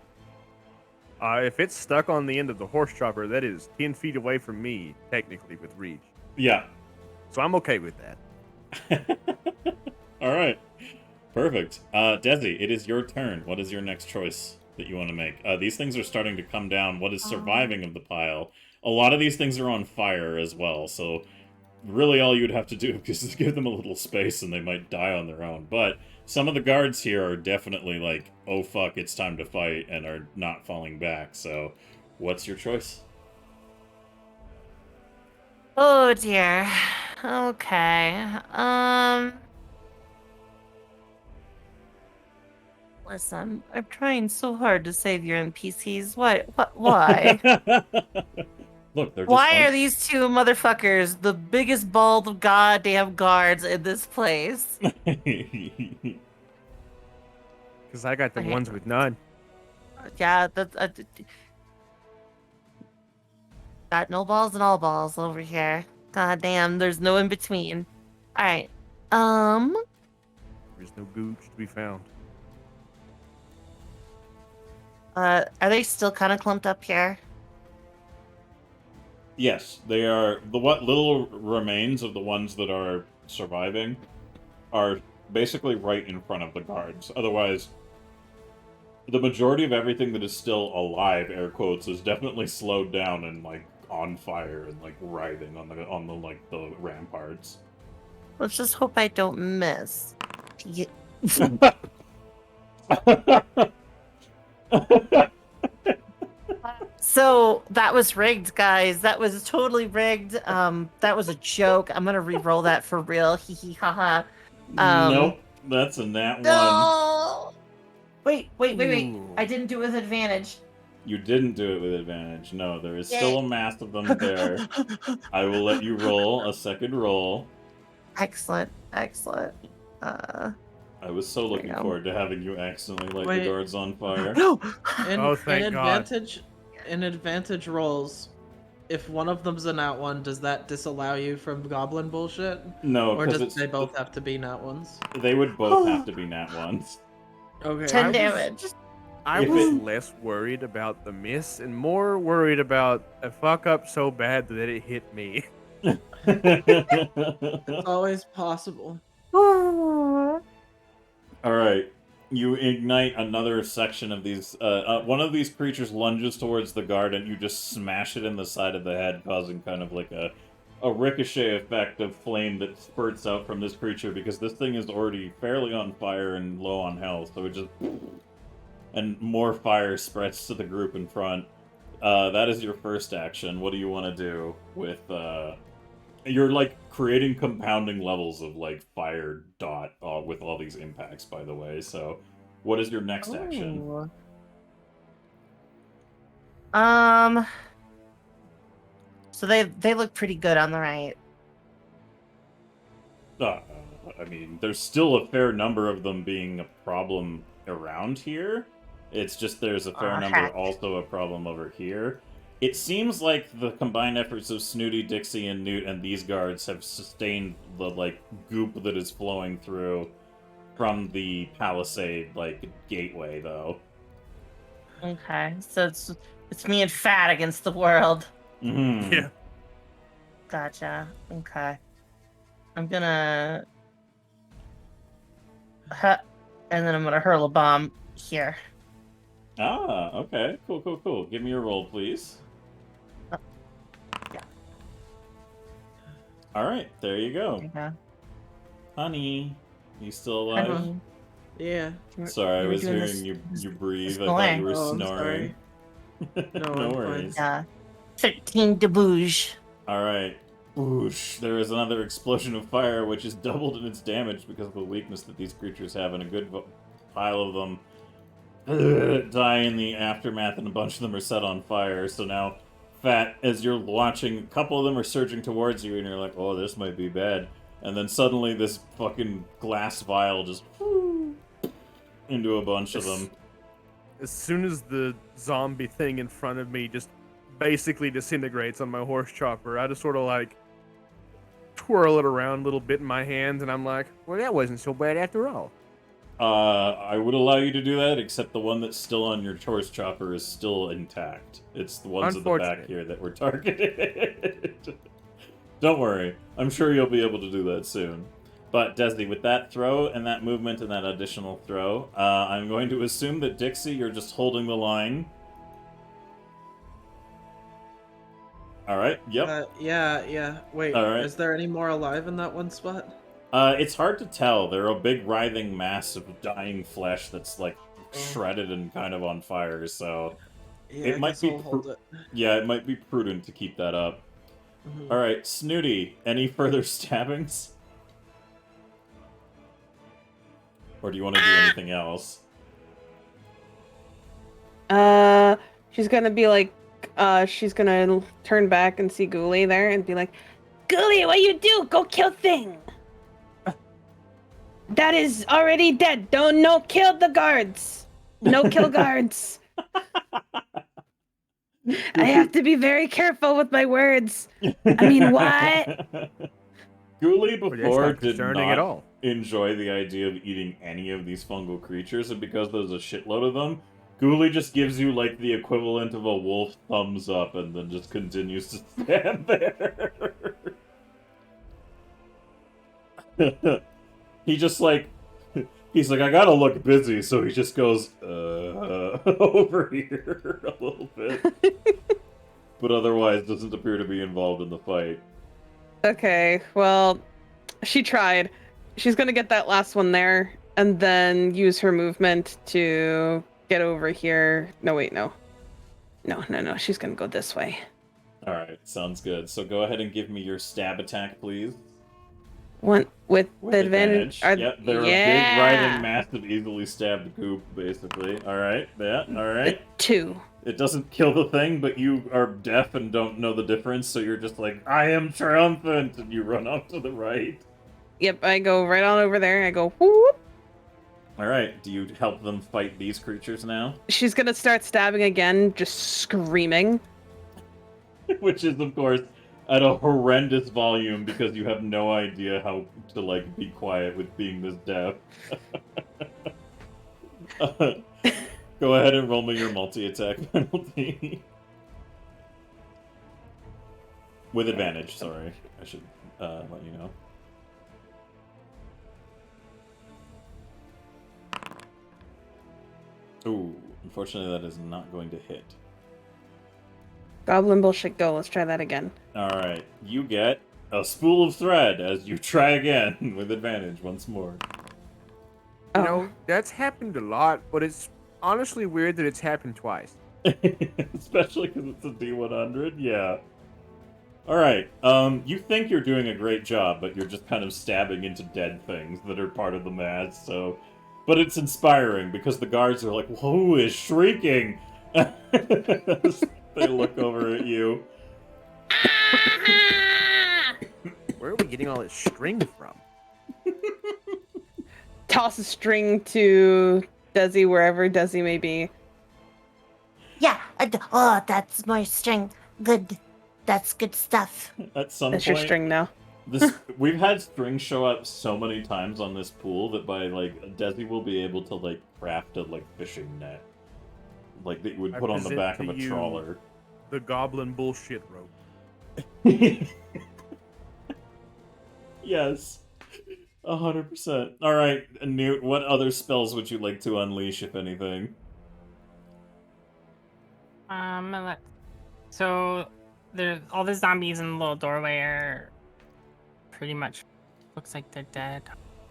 If it's stuck on the end of the horse chopper, that is 10 feet away from me, technically, with reach.
Yeah.
So I'm okay with that.
Alright. Perfect. Desi, it is your turn. What is your next choice that you want to make? These things are starting to come down. What is surviving of the pile? A lot of these things are on fire as well, so really all you'd have to do is give them a little space and they might die on their own. But some of the guards here are definitely like, oh fuck, it's time to fight, and are not falling back. So what's your choice?
Oh dear. Okay. Listen, I'm trying so hard to save your NPCs. Why?
Look, they're just
Why are these two motherfuckers the biggest bald of goddamn guards in this place?
Because I got the
Okay.
ones with none.
Yeah, that's got no balls and all balls over here. God damn, there's no in between. All right.
There's no gooch to be found.
Are they still kind of clumped up here?
Yes, they are. What little remains of the ones that are surviving are basically right in front of the guards. Otherwise, the majority of everything that is still alive, air quotes, is definitely slowed down and like on fire and like writhing on the like the ramparts.
Let's just hope I don't miss. Yeah. So that was rigged, guys. That was totally rigged. That was a joke. I'm gonna re-roll that for real. Hee hee ha ha.
Nope, that's a nat 1.
No. Wait.
Ooh.
I didn't do it with advantage.
You didn't do it with advantage. No, there is still a mass of them there. I will let you roll a second roll.
Excellent.
I was so looking
go.
forward to having you accidentally light
Wait.
the guards on fire.
No.
Oh, thank God.
In advantage rolls, if one of them's a nat 1, does that disallow you from goblin bullshit?
No,
Or
because
does they both have to be nat 1s?
they would both have to be nat 1s.
Okay.
10 damage.
I
If
was
it-
less worried about the miss and more worried about a fuck up so bad that it hit me.
It's always possible.
Alright. You ignite another section of these. One of these creatures lunges towards the guard, and you just smash it in the side of the head, causing kind of like a ricochet effect of flame that spurts out from this creature, because this thing is already fairly on fire and low on health, so it just... And more fire spreads to the group in front. That is your first action. What do you want to do with... You're, like, creating compounding levels of, like, fire dot with all these impacts, by the way, so... What is your next action?
Ooh. So they look pretty good on the right.
I mean, there's still a fair number of them being a problem around here. It's just there's a fair number
heck.
also a problem over here. It seems like the combined efforts of Snooty, Dixie, and Newt and these guards have sustained the, like, goop that is flowing through from the palisade, like, gateway, though.
Okay, so it's me and Fat against the world.
Mm-hmm.
Yeah.
Gotcha. Okay. I'm gonna... and then I'm gonna hurl a bomb here.
Ah, okay. Cool. Give me a roll, please.
Yeah.
Alright, there you go.
Okay.
Honey, you still alive?
Honey,
Yeah.
Sorry, I
we're
was
doing
hearing
this-
you breathe.
this
I thought you were
Oh, I'm
snoring.
No,
No
I'm
worries.
Yeah. 13 debouche.
Alright. Whoosh. There is another explosion of fire, which is doubled in its damage because of the weakness that these creatures have, and a good pile of them die in the aftermath, and a bunch of them are set on fire. So now, Fat, as you're watching, a couple of them are surging towards you, and you're like, oh, this might be bad. And then suddenly this fucking glass vial just into a bunch of them.
As soon as the zombie thing in front of me just basically disintegrates on my horse chopper, I just sort of like twirl it around a little bit in my hands, and I'm like, well, that wasn't so bad after all.
I would allow you to do that, except the one that's still on your horse chopper is still intact. It's the ones at the back
Unfortunate.
here that were targeted. Don't worry. I'm sure you'll be able to do that soon. But, Desi, with that throw and that movement and that additional throw, I'm going to assume that, Dixie, you're just holding the line. Alright, yep.
Yeah. Wait,
Alright.
is there any more alive in that one spot?
It's hard to tell. They're a big writhing mass of dying flesh that's, like, shredded and kind of on fire, so...
Yeah,
It
I
might
guess
be
I'll hold it.
Yeah, it might be prudent to keep that up.
Mhm.
Alright, Snooty, any further stabbings? Or do you want to do anything else?
She's gonna be like, she's gonna turn back and see Ghoulie there and be like,
Ghoulie, what you do? Go kill thing. That is already dead. No kill the guards. No kill guards. I have to be very careful with my words. I mean, what?
Ghoulie
But that's
before
not
did
concerning at
not
all.
enjoy the idea of eating any of these fungal creatures, and because there's a shitload of them, Ghoulie just gives you, like, the equivalent of a wolf thumbs up and then just continues to stand there. He just, like, he's like, I gotta look busy, so he just goes, over here a little bit. But otherwise doesn't appear to be involved in the fight.
okay, well, she tried. She's gonna get that last one there and then use her movement to get over here. No, wait, no.
No. She's gonna go this way.
All right, sounds good. So go ahead and give me your stab attack, please.
One with the advantage.
Yep, they're a big, writhing, massive, easily stabbed goop, basically. All right, yeah, all right.
2.
It doesn't kill the thing, but you are deaf and don't know the difference, so you're just like, I am triumphant, and you run off to the right.
Yep, I go right on over there. I go whoop.
All right, do you help them fight these creatures now?
She's gonna start stabbing again, just screaming.
Which is, of course, at a horrendous volume because you have no idea how to, like, be quiet with being this deaf. Go ahead and roll me your multi-attack penalty. With advantage, sorry. I should let you know. Ooh, unfortunately that is not going to hit.
Goblin bullshit, go. Let's try that again.
Alright, you get a spool of thread as you try again with advantage once more.
You know, that's happened a lot, but it's honestly weird that it's happened twice.
Especially because it's a D100, yeah. Alright, you think you're doing a great job, but you're just kind of stabbing into dead things that are part of the mass, so... But it's inspiring, because the guards are like, who is shrieking? They look over at you.
Where are we getting all this string from?
Toss a string to Desi, wherever Desi may be.
Yeah. Oh, that's more string. Good. That's good stuff.
At some
That's
point,
your string now.
we've had strings show up so many times on this pool that by, like, Desi will be able to, like, craft a, like, fishing net. Like, that you would put on the back of a trawler.
The goblin bullshit rope.
Yes. 100%. Alright, Newt, what other spells would you like to unleash, if anything?
So there's all the zombies in the little doorway are pretty much looks like they're dead.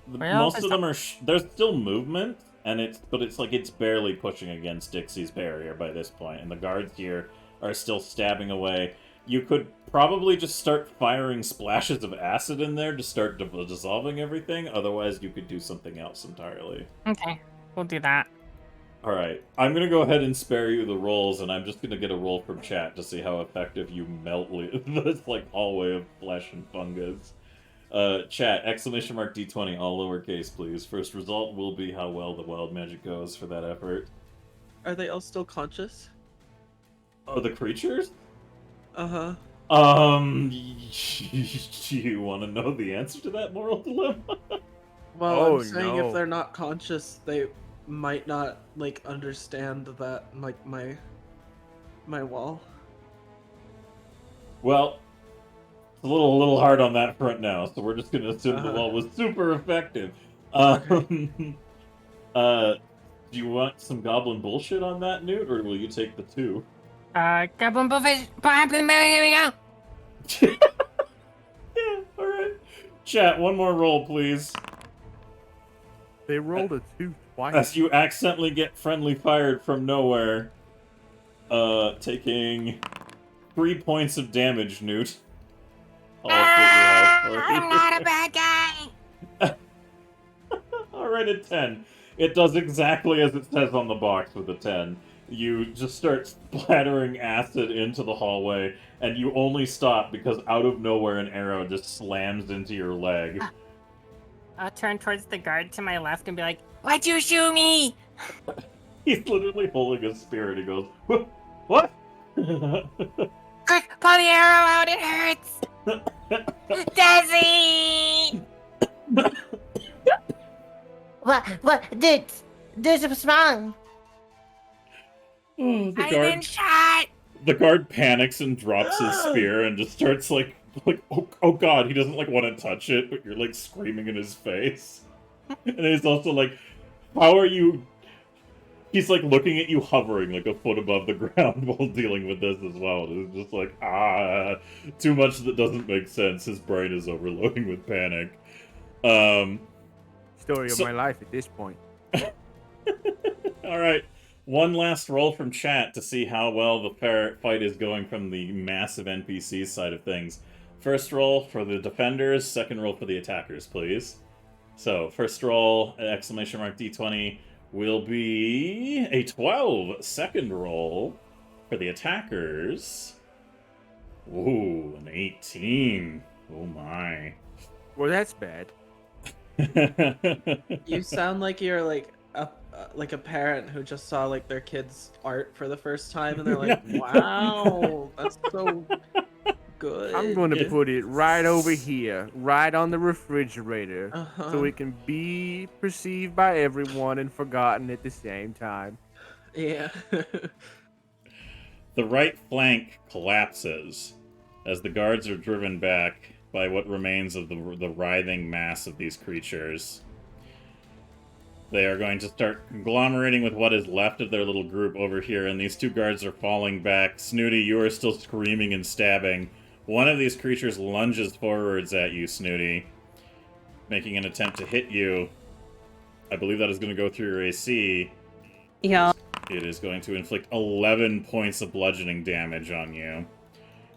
Most of them are there's still movement, and it's like it's barely pushing against Dixie's barrier by this point, and the guards here are still stabbing away. You could probably just start firing splashes of acid in there to start dissolving everything. Otherwise, you could do something else entirely.
Okay, we'll do that.
Alright, I'm going to go ahead and spare you the rolls, and I'm just going to get a roll from chat to see how effective you melt this, like, hallway of flesh and fungus. Chat, !D20, all lowercase, please. First result will be how well the wild magic goes for that effort.
Are they all still conscious?
Oh, the creatures?
Uh-huh.
Do you want to know the answer to that moral dilemma?
Well, I'm saying if they're not conscious, they might not, like, understand that, like, my wall.
Well, it's a little hard on that front now, so we're just gonna assume the wall was super effective. Do you want some goblin bullshit on that, Newt, or will you take the 2?
Goblin bullfish. Here we go.
Yeah, alright. Chat, one more roll, please.
They rolled a 2 twice.
As you accidentally get friendly fired from nowhere, taking 3 points of damage, Newt.
I'm not a bad guy.
Alright, a 10. It does exactly as it says on the box with a 10. You just start splattering acid into the hallway, and you only stop because out of nowhere an arrow just slams into your leg.
I'll turn towards the guard to my left and be like,
Why'd you shoot me?
He's literally holding a spear, and he goes, What?
Quick, pull the arrow out, it hurts! Desi!
What? Dude, what's wrong?
Oh,
I've been shot!
The guard panics and drops his spear and just starts like oh god, he doesn't like want to touch it, but you're like screaming in his face. And he's also like, how are you? He's like looking at you hovering like a foot above the ground while dealing with this as well. It's just like, too much that doesn't make sense. His brain is overloading with panic.
Story of my life at this point.
Alright. One last roll from chat to see how well the fight is going from the massive NPC side of things. First roll for the defenders, second roll for the attackers, please. So, first roll, exclamation mark D20, will be a 12. Second roll for the attackers. Ooh, an 18. Oh my.
Well, that's bad.
You sound like you're like a parent who just saw like their kid's art for the first time and they're like, wow, that's so good.
I'm going to put it right over here, right on the refrigerator, so it can be perceived by everyone and forgotten at the same time.
Yeah.
The right flank collapses as the guards are driven back by what remains of the writhing mass of these creatures. They are going to start conglomerating with what is left of their little group over here, and these two guards are falling back. Snooty, you are still screaming and stabbing. One of these creatures lunges forwards at you, Snooty, making an attempt to hit you. I believe that is going to go through your AC.
Yeah.
It is going to inflict 11 points of bludgeoning damage on you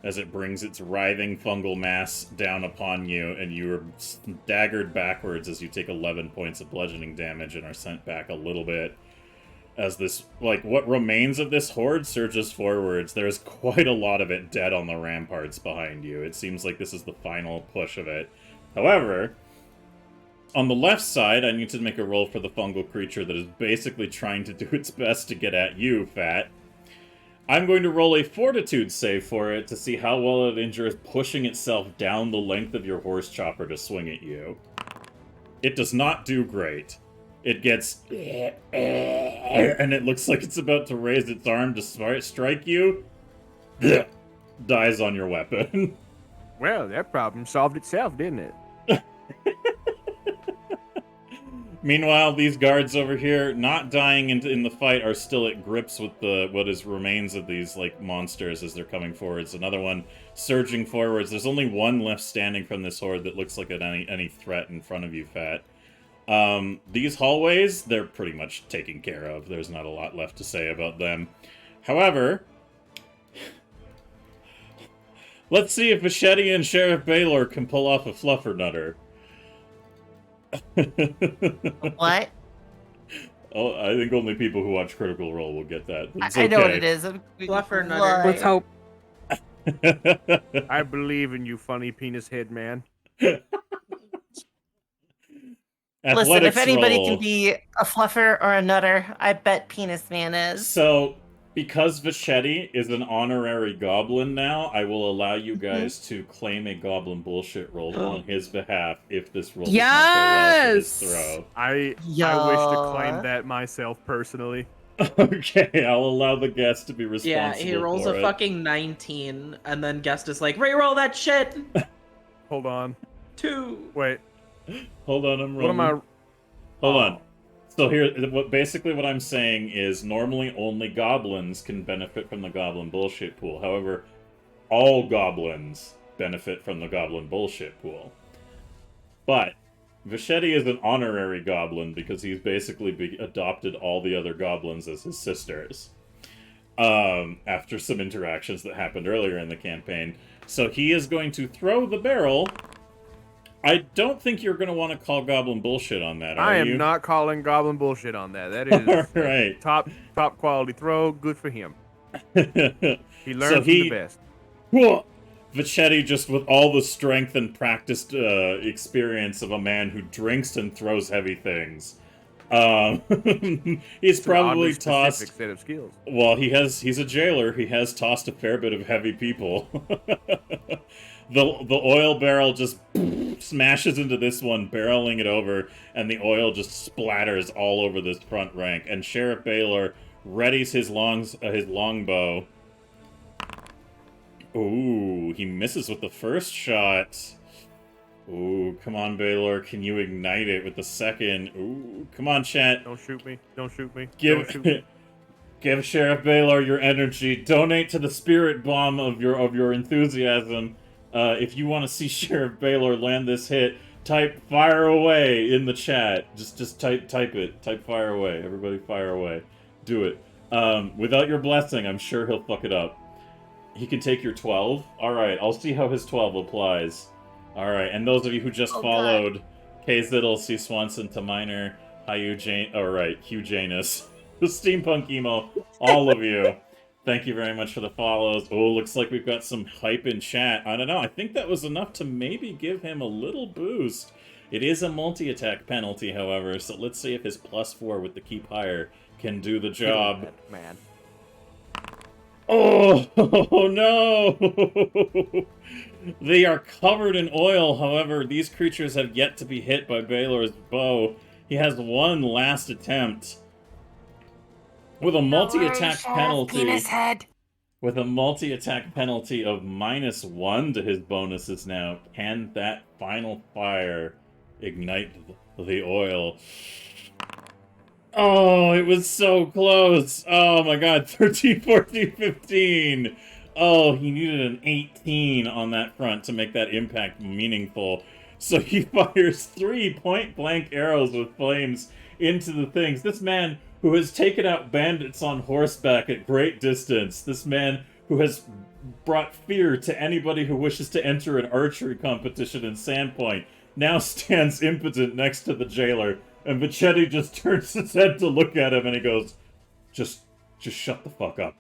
as it brings its writhing fungal mass down upon you, and you are staggered backwards as you take 11 points of bludgeoning damage and are sent back a little bit. As this, like, what remains of this horde surges forwards, there's quite a lot of it dead on the ramparts behind you. It seems like this is the final push of it. However, on the left side, I need to make a roll for the fungal creature that is basically trying to do its best to get at you, Fat. I'm going to roll a fortitude save for it to see how well it endures pushing itself down the length of your horse chopper to swing at you. It does not do great. It gets... and it looks like it's about to raise its arm to strike you. Dies on your weapon.
Well, that problem solved itself, didn't it?
Meanwhile, these guards over here, not dying in the fight, are still at grips with what is remains of these like monsters as they're coming forwards. Another one surging forwards. There's only one left standing from this horde that looks like any threat in front of you, Fat. These hallways, they're pretty much taken care of. There's not a lot left to say about them. However, let's see if Machete and Sheriff Baylor can pull off a fluffernutter.
What?
Oh, I think only people who watch Critical Role will get that. It's
I know what
okay.
it is.
Fluffernutter.
Let's hope.
I believe in you, funny penis head man.
Listen, if anybody
roll.
can be a fluffer or a nutter, I bet Penis Man is.
So, because Vachetti is an honorary goblin now, I will allow you guys to claim a goblin bullshit roll on his behalf if this roll does not go well for his throw.
I wish to claim that myself personally.
Okay, I'll allow the guest to be responsible.
Yeah, he rolls
for
a
it.
fucking 19, and then guest is like, re-roll that shit!
Hold on.
2.
Wait.
Hold on, I'm rolling.
What am I...
Hold on. So here, basically what I'm saying is normally only goblins can benefit from the goblin bullshit pool. However, all goblins benefit from the goblin bullshit pool. But Vachetti is an honorary goblin because he's basically adopted all the other goblins as his sisters. After some interactions that happened earlier in the campaign. So he is going to throw the barrel. I don't think you're going to want to call goblin bullshit on that, are you?
I am not calling goblin bullshit on that. That is
right.
top quality throw. Good for him. He learned from the best.
Vachetti, just with all the strength and practiced experience of a man who drinks and throws heavy things, he's probably tossed.
Set of skills.
Well, he's a jailer. He has tossed a fair bit of heavy people. The oil barrel just smashes into this one, barreling it over, and the oil just splatters all over this front rank. And Sheriff Baylor readies his longbow. Ooh, he misses with the first shot. Ooh, come on, Baylor. Can you ignite it with the second? Ooh, come on, chat.
Don't shoot me. Don't shoot me.
Don't shoot me. Give Sheriff Baylor your energy. Donate to the spirit bomb of your enthusiasm. If you want to see Sheriff Baylor land this hit, type "fire away" in the chat. Just type it. Type "fire away." Everybody, fire away. Do it. Without your blessing, I'm sure he'll fuck it up. He can take your 12? Alright, I'll see how his 12 applies. Alright, and those of you who just followed, K Ziddle, C Swanson, Taminer, Hugh Janus, the Steampunk Emo, all of you. Thank you very much for the follows. Oh, looks like we've got some hype in chat. I don't know, I think that was enough to maybe give him a little boost. It is a multi-attack penalty, however, so let's see if his +4 with the keep higher can do the job.
Man.
Oh, no! They are covered in oil, however, these creatures have yet to be hit by Baylor's bow. He has one last attempt. With a multi-attack penalty...
Penis head.
With a multi-attack penalty of -1 to his bonuses now, can that final fire ignite the oil? Oh, it was so close. Oh my god, 13, 14, 15. Oh, he needed an 18 on that front to make that impact meaningful. So he fires 3 point-blank arrows with flames into the things. This man who has taken out bandits on horseback at great distance. This man who has brought fear to anybody who wishes to enter an archery competition in Sandpoint now stands impotent next to the jailer. And Vichetti just turns his head to look at him and he goes, just shut the fuck up.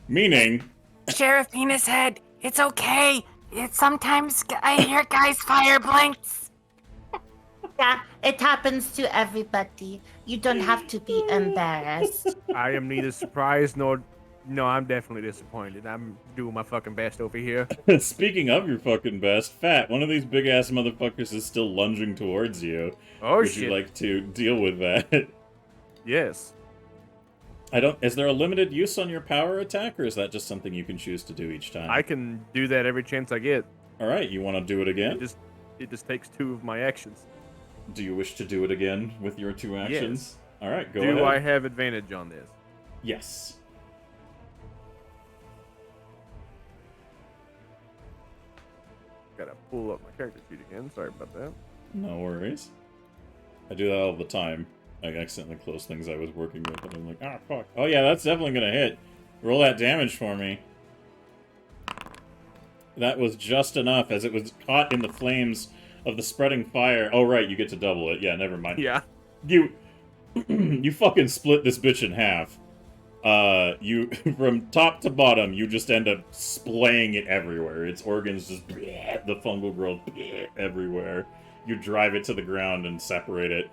Meaning...
Sheriff Penis Head, it's okay. Sometimes I hear guys fire blanks.
Yeah, it happens to everybody. You don't have to be embarrassed.
I am neither surprised nor... No, I'm definitely disappointed. I'm doing my fucking best over here.
Speaking of your fucking best, Fat, one of these big-ass motherfuckers is still lunging towards you.
Oh,
Would
shit.
you like to deal with that?
Yes.
Is there a limited use on your power attack, or is that just something you can choose to do each time?
I can do that every chance I get.
Alright, you want to do it again?
It just takes 2 of my actions.
Do you wish to do it again with your 2 actions?
Yes.
Alright, go ahead.
Do I have advantage on this?
Yes.
Gotta pull up my character sheet again. Sorry about that.
No worries. I do that all the time. I accidentally close things I was working with, and I'm like, ah, fuck. Oh yeah, that's definitely gonna hit. Roll that damage for me. That was just enough, as it was caught in the flames of the spreading fire. Oh right, you get to double it. Yeah, never mind.
Yeah.
You... you fucking split this bitch in half. You, from top to bottom, you just end up splaying it everywhere. Its organs just, the fungal growth, everywhere. You drive it to the ground and separate it.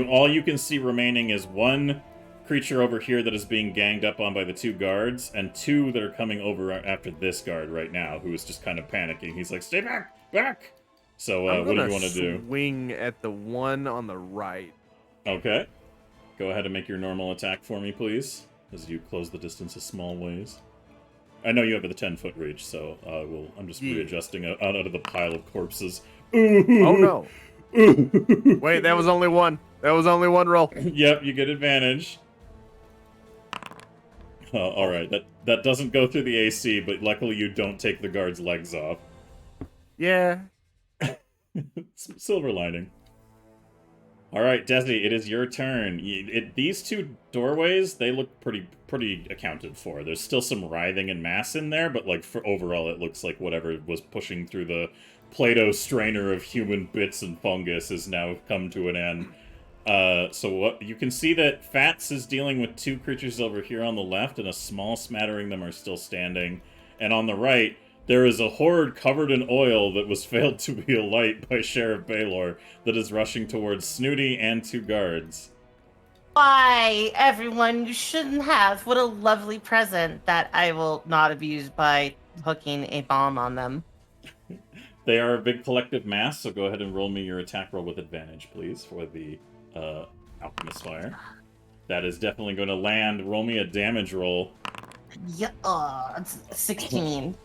All you can see remaining is one creature over here that is being ganged up on by the 2 guards, and 2 that are coming over after this guard right now, who is just kind of panicking. He's like, stay back! Back! So, what do you want to do?
Swing at the one on the right.
Okay. Go ahead and make your normal attack for me, please. As you close the distance a small ways. I know you have the 10-foot reach, so I'm just readjusting out of the pile of corpses.
Oh no! Wait, that was only one. That was only one roll.
Yep, you get advantage. All right, that doesn't go through the AC, but luckily you don't take the guard's legs off.
Yeah.
Silver lining. All right, Desi, it is your turn. These 2 doorways, they look pretty accounted for. There's still some writhing and mass in there, but like for overall, it looks like whatever was pushing through the Play-Doh strainer of human bits and fungus has now come to an end. So what you can see that Fats is dealing with 2 creatures over here on the left, and a small smattering of them are still standing. And on the right, there is a horde covered in oil that was failed to be alight by Sheriff Baylor that is rushing towards Snooty and 2 guards.
Why, everyone, you shouldn't have. What a lovely present that I will not abuse by hooking a bomb on them.
They are a big collective mass, so go ahead and roll me your attack roll with advantage, please, for the Alchemist Fire. That is definitely going to land. Roll me a damage roll.
Yeah, it's 16.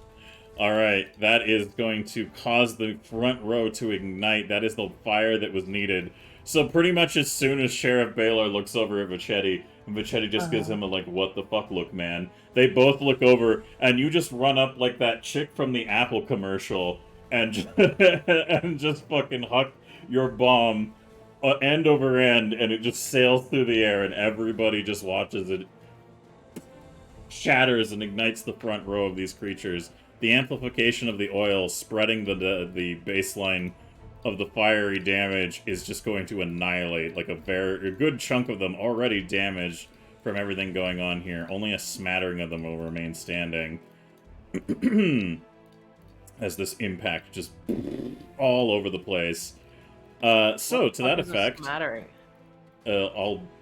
Alright, that is going to cause the front row to ignite. That is the fire that was needed. So pretty much as soon as Sheriff Baylor looks over at Vichetti, and Vichetti just gives him a, like, what the fuck look, man. They both look over, and you just run up like that chick from the Apple commercial, and and just fucking huck your bomb end over end, and it just sails through the air, and everybody just watches it shatters and ignites the front row of these creatures. The amplification of the oil spreading the baseline of the fiery damage is just going to annihilate like a good chunk of them already damaged from everything going on here. Only a smattering of them will remain standing. As this impact just all over the place. So to that effect,
Smattering.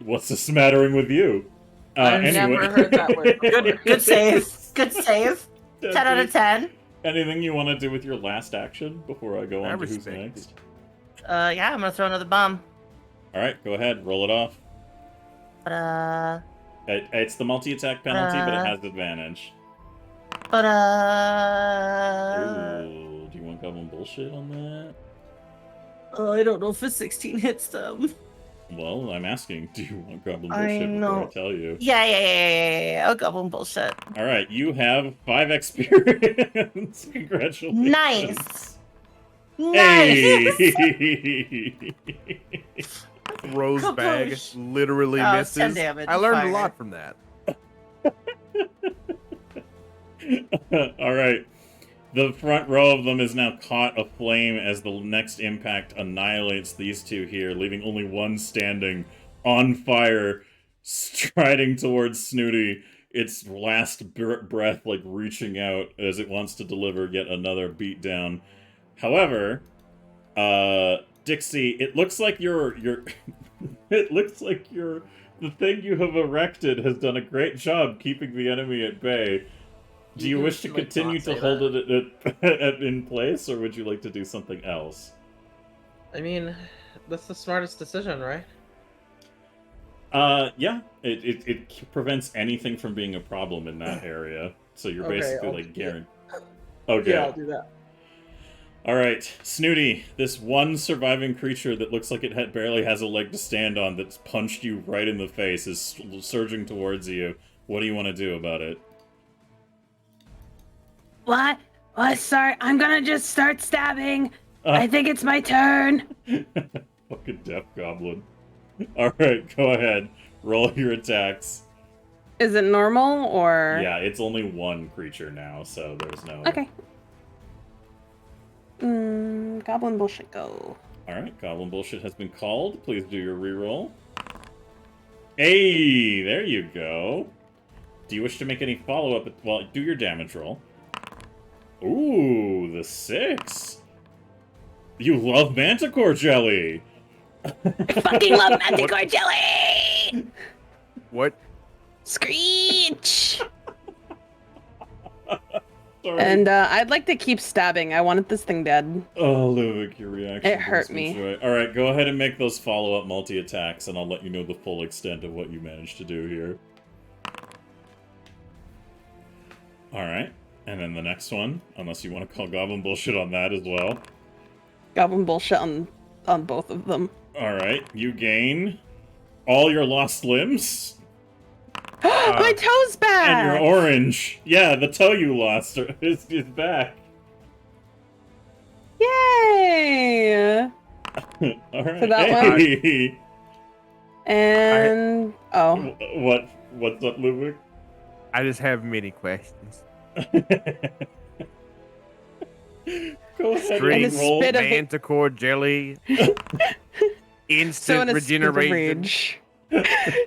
what's the smattering with you?
I've
Anyway.
never heard that word before.
Good save. Good save. 10 out of 10.
Anything you want to do with your last action before I go on to who's next?
Yeah, I'm gonna throw another bomb.
All right, go ahead, roll it off. It's the multi-attack penalty, but it has advantage. Ooh, do you want goblin bullshit on that?
I don't know if a 16 hits them.
Well, I'm asking, do you want goblin bullshit before I tell you?
Yeah. Oh, goblin bullshit.
All right, you have 5 experience. Congratulations.
Nice.
Hey!
Rose bag literally misses.
10 damage,
I learned
fire.
a lot from that.
All right. The front row of them is now caught aflame as the next impact annihilates these two here, leaving only one standing on fire, striding towards Snooty, its last breath like reaching out as it wants to deliver yet another beatdown. However, Dixie, it looks like the thing you have erected has done a great job keeping the enemy at bay. Do you wish to continue to hold it in place, or would you like to do something else?
I mean, that's the smartest decision, right?
Yeah. It prevents anything from being a problem in that area. So you're basically like guaranteed. Okay.
Yeah, I'll do that.
Alright, Snooty, this one surviving creature that looks like it barely has a leg to stand on that's punched you right in the face is surging towards you. What do you want to do about it?
What? Sorry, I'm gonna just start stabbing. I think it's my turn.
Fucking deaf goblin. Alright, go ahead. Roll your attacks.
Is it normal or?
Yeah, it's only one creature now, so there's no...
Okay. Goblin bullshit go.
Alright, goblin bullshit has been called. Please do your reroll. Hey, there you go. Do you wish to make any follow-up? Well, do your damage roll. Ooh, the 6. You love manticore jelly.
I fucking love manticore jelly.
What?
Screech.
Sorry.
And I'd like to keep stabbing. I wanted this thing dead.
Oh, Luvic, your reaction.
It hurt me.
Alright, go ahead and make those follow-up multi-attacks, and I'll let you know the full extent of what you managed to do here. Alright, and then the next one, unless you want to call goblin bullshit on that as well.
Goblin bullshit on both of them.
Alright, you gain all your lost limbs.
My toe's back!
And your orange. Yeah, the toe you lost is back.
Yay!
Alright.
So that one. And
What's up, Ludwig?
I just have many questions.
Go ahead
String
and roll.
manticore jelly. Instant regeneration.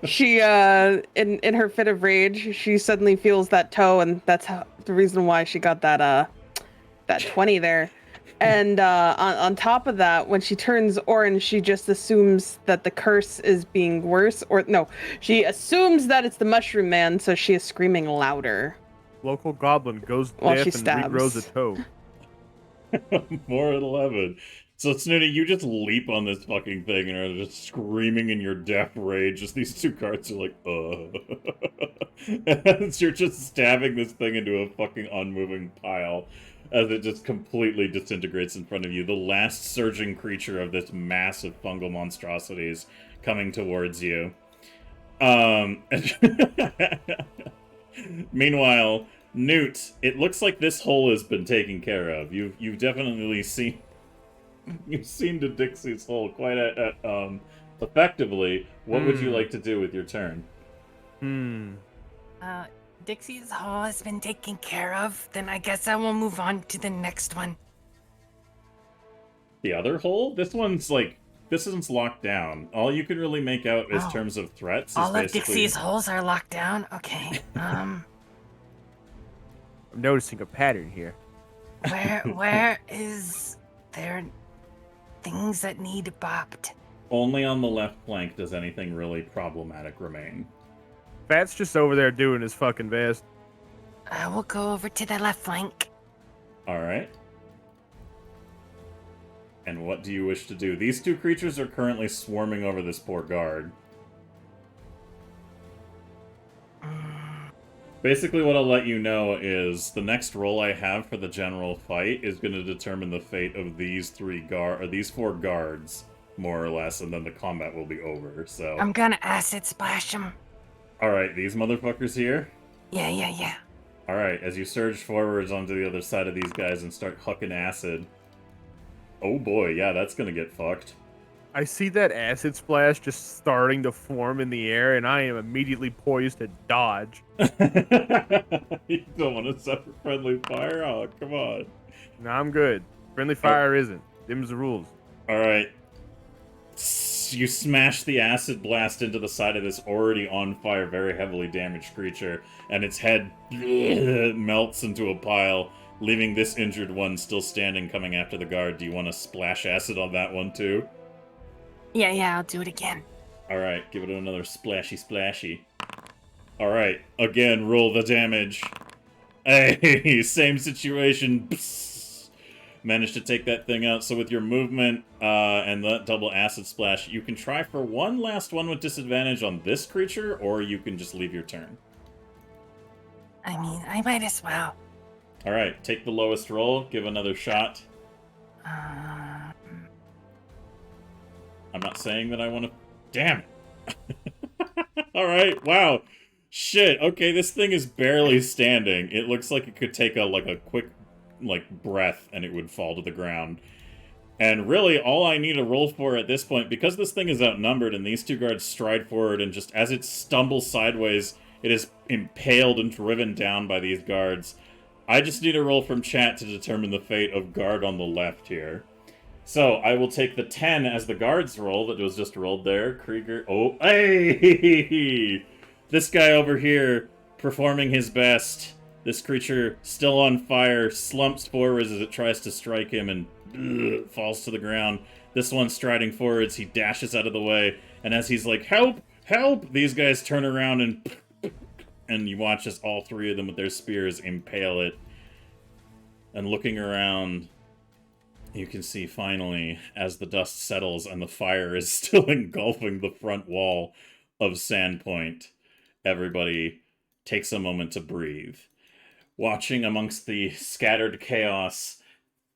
She in her fit of rage, she suddenly feels that toe, and that's the reason why she got that 20 there. And on top of that, when she turns orange, she just assumes that the curse is being worse, or no, she assumes that it's the Mushroom Man, so she is screaming louder.
Local goblin goes
While
deaf
she
and
stabs.
regrows a toe.
More at 11. So, Snooty, you just leap on this fucking thing and are just screaming in your deaf rage as these two carts are like, As you're just stabbing this thing into a fucking unmoving pile as it just completely disintegrates in front of you. The last surging creature of this massive fungal monstrosity is coming towards you. Meanwhile, Newt, it looks like this hole has been taken care of. You've definitely seen... You've seen to Dixie's hole quite effectively. What would you like to do with your turn?
Dixie's hole has been taken care of. Then I guess I will move on to the next one.
The other hole? This one's locked down. All you can really make out in
Oh.
terms of threats is
All of
basically...
Dixie's holes are locked down? Okay.
I'm noticing a pattern here.
Where is there things that need bopped?
Only on the left flank does anything really problematic remain.
Fat's just over there doing his fucking best.
I will go over to the left flank.
Alright. And what do you wish to do? These two creatures are currently swarming over this poor guard. Basically, what I'll let you know is the next roll I have for the general fight is going to determine the fate of these these four guards, more or less, and then the combat will be over. So
I'm gonna acid splash them.
all right, these motherfuckers here.
Yeah.
All right, as you surge forwards onto the other side of these guys and start hucking acid. Oh boy, yeah, that's gonna get fucked.
I see that acid splash just starting to form in the air, and I am immediately poised to dodge.
You don't want to suffer friendly fire? Oh, come on.
No, I'm good. Friendly fire isn't. Them's the rules.
Alright. You smash the acid blast into the side of this already on fire, very heavily damaged creature, and its head melts into a pile, leaving this injured one still standing coming after the guard. Do you want to splash acid on that one too?
Yeah, I'll do it again.
Alright, give it another splashy. Alright, again, roll the damage. Hey, same situation. Psst. Managed to take that thing out. So with your movement and that double acid splash, you can try for one last one with disadvantage on this creature, or you can just leave your turn.
I mean, I might as well.
Alright, take the lowest roll, give another shot. I'm not saying that I want to... Damn it! Alright, wow. Shit, okay, this thing is barely standing. It looks like it could take a quick, breath and it would fall to the ground. And really, all I need a roll for at this point, because this thing is outnumbered and these two guards stride forward and just as it stumbles sideways, it is impaled and driven down by these guards. I just need a roll from chat to determine the fate of guard on the left here. So, I will take the 10 as the guard's roll that was just rolled there. Krieger... Oh, hey! This guy over here, performing his best. This creature, still on fire, slumps forwards as it tries to strike him and falls to the ground. This one striding forwards, he dashes out of the way. And as he's like, help! Help! These guys turn around and you watch as all three of them with their spears impale it. And looking around... You can see, finally, as the dust settles and the fire is still engulfing the front wall of Sandpoint, everybody takes a moment to breathe. Watching amongst the scattered chaos,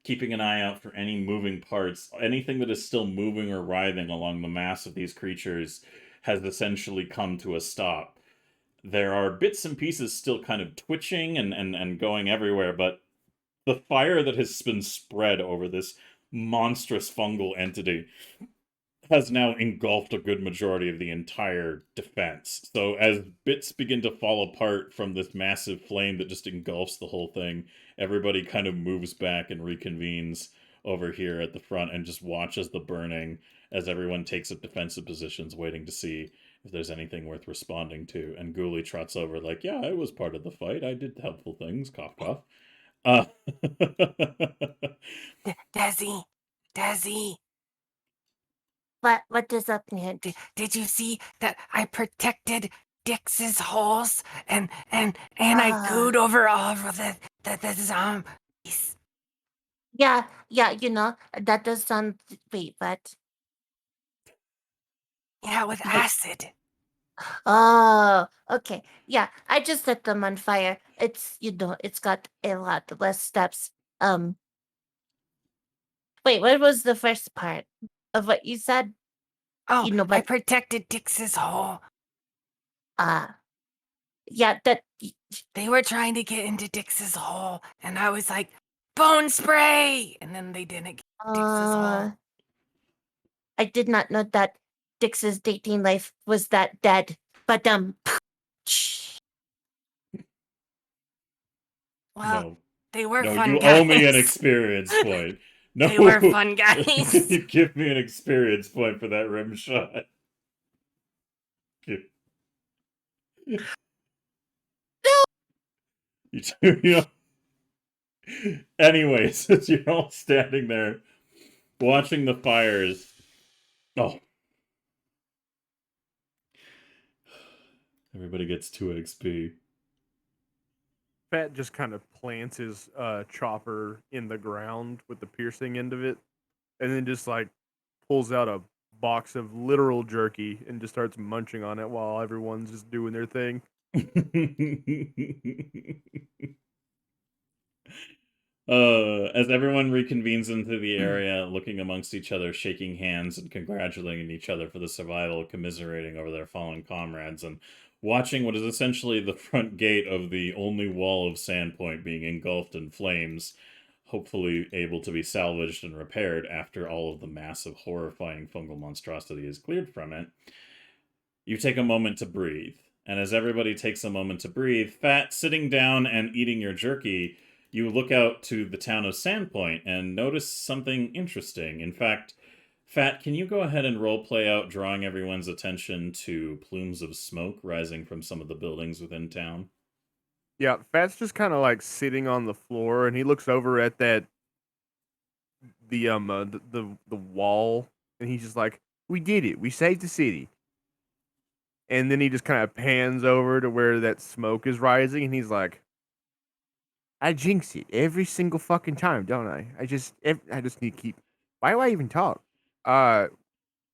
keeping an eye out for any moving parts, anything that is still moving or writhing along the mass of these creatures has essentially come to a stop. There are bits and pieces still kind of twitching and going everywhere, but the fire that has been spread over this monstrous fungal entity has now engulfed a good majority of the entire defense. So as bits begin to fall apart from this massive flame that just engulfs the whole thing, everybody kind of moves back and reconvenes over here at the front and just watches the burning as everyone takes up defensive positions, waiting to see if there's anything worth responding to. And Ghoulie trots over like, yeah, I was part of the fight. I did helpful things. Cough, cough.
Desi.
What does that mean?
Did you see that I protected Dix's holes and I gooed over all of the zombies?
Yeah, that does sound... Wait, what?
Yeah, with acid.
Oh, okay. Yeah, I just set them on fire. It's got a lot less steps. Wait, what was the first part of what you said?
Oh, I
But
protected Dix's hole.
yeah, that
They were trying to get into Dix's hole, and I was like, bone spray! And then they didn't get Dix's hole.
I did not know that Dix's dating life was that dead. But
Well,
No.
they were
No,
fun
you
guys.
owe me an experience point. No.
They were fun guys.
You give me an experience point for that rim shot. Give- You know. Anyways, as you're all standing there watching the fires. Oh. Everybody gets 2 XP.
Fat just kind of plants his chopper in the ground with the piercing end of it, and then just like pulls out a box of literal jerky and just starts munching on it while everyone's just doing their thing.
As everyone reconvenes into the area, looking amongst each other, shaking hands and congratulating each other for the survival, commiserating over their fallen comrades, and watching what is essentially the front gate of the only wall of Sandpoint being engulfed in flames, hopefully able to be salvaged and repaired after all of the massive, horrifying fungal monstrosity is cleared from it, you take a moment to breathe. And as everybody takes a moment to breathe, Fat, sitting down and eating your jerky, you look out to the town of Sandpoint and notice something interesting. In fact, Fat, can you go ahead and roleplay out drawing everyone's attention to plumes of smoke rising from some of the buildings within town?
Yeah, Fat's just kind of like sitting on the floor, and he looks over at that the wall, and he's just like, "We did it. We saved the city." And then he just kind of pans over to where that smoke is rising, and he's like, "I jinx it every single fucking time, don't I? I just need to keep. Why do I even talk?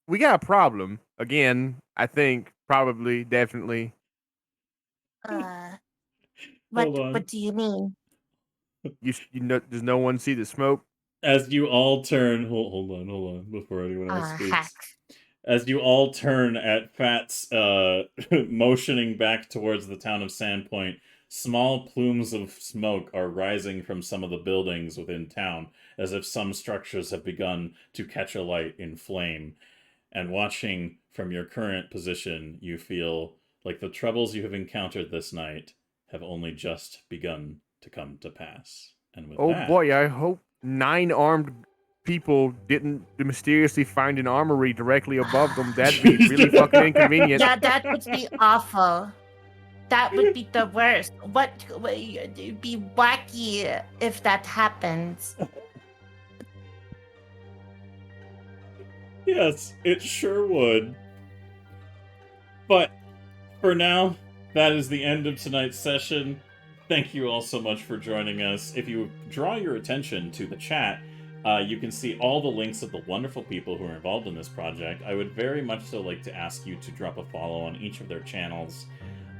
We got a problem again. I think probably, definitely.
Hold on.
What do you mean?
You know, does no one see the smoke?
As you all turn, hold on, before anyone else speaks.
Heck.
As you all turn at Fat's motioning back towards the town of Sandpoint, small plumes of smoke are rising from some of the buildings within town, as if some structures have begun to catch alight in flame. And watching from your current position, you feel like the troubles you have encountered this night have only just begun to come to pass. And with that,
Boy, I hope 9 armed people didn't mysteriously find an armory directly above them. That'd be really fucking inconvenient.
Yeah, that would be awful. That would be the worst. It'd be wacky if that happens.
yes, it sure would. But for now, that is the end of tonight's session. Thank you all so much for joining us. If you draw your attention to the chat, you can see all the links of the wonderful people who are involved in this project. I would very much so like to ask you to drop a follow on each of their channels.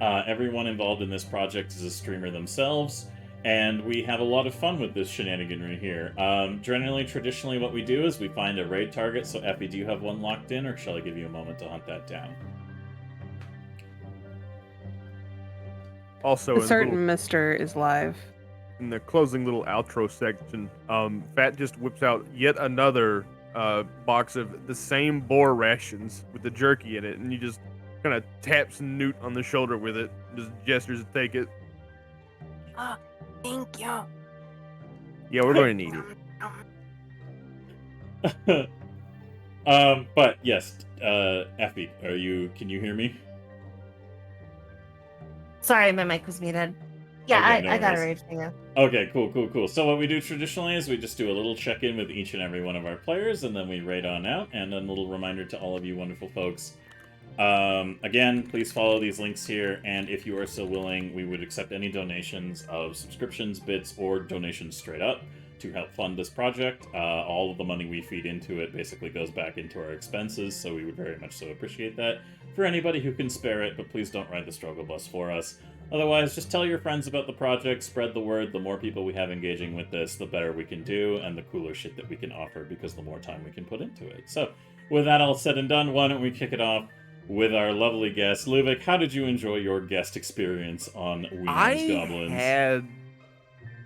Everyone involved in this project is a streamer themselves, and we have a lot of fun with this shenaniganry here. Generally, traditionally, what we do is we find a raid target. So, Effie, do you have one locked in, or shall I give you a moment to hunt that down?
Also,
A certain Mister is live.
in the closing little outro section, Fat just whips out yet another box of the same boar rations with the jerky in it, and he just kind of taps Newt on the shoulder with it, just gestures to take it.
Oh, thank you.
Yeah, we're going to need it.
But yes, Effie, can you hear me?
Sorry, my mic was muted. Yeah,
Okay, no
I got a
worries.
raid for you.
Okay, cool. So what we do traditionally is we just do a little check-in with each and every one of our players, and then we raid on out, and then a little reminder to all of you wonderful folks. Again, please follow these links here, and if you are so willing, we would accept any donations of subscriptions, bits, or donations straight up to help fund this project. All of the money we feed into it basically goes back into our expenses, so we would very much so appreciate that for anybody who can spare it, but please don't ride the struggle bus for us. Otherwise, just tell your friends about the project, spread the word. The more people we have engaging with this, the better we can do, and the cooler shit that we can offer, because the more time we can put into it. So, with that all said and done, why don't we kick it off with our lovely guest. Luvic, how did you enjoy your guest experience on We Amz Goblinz?
I had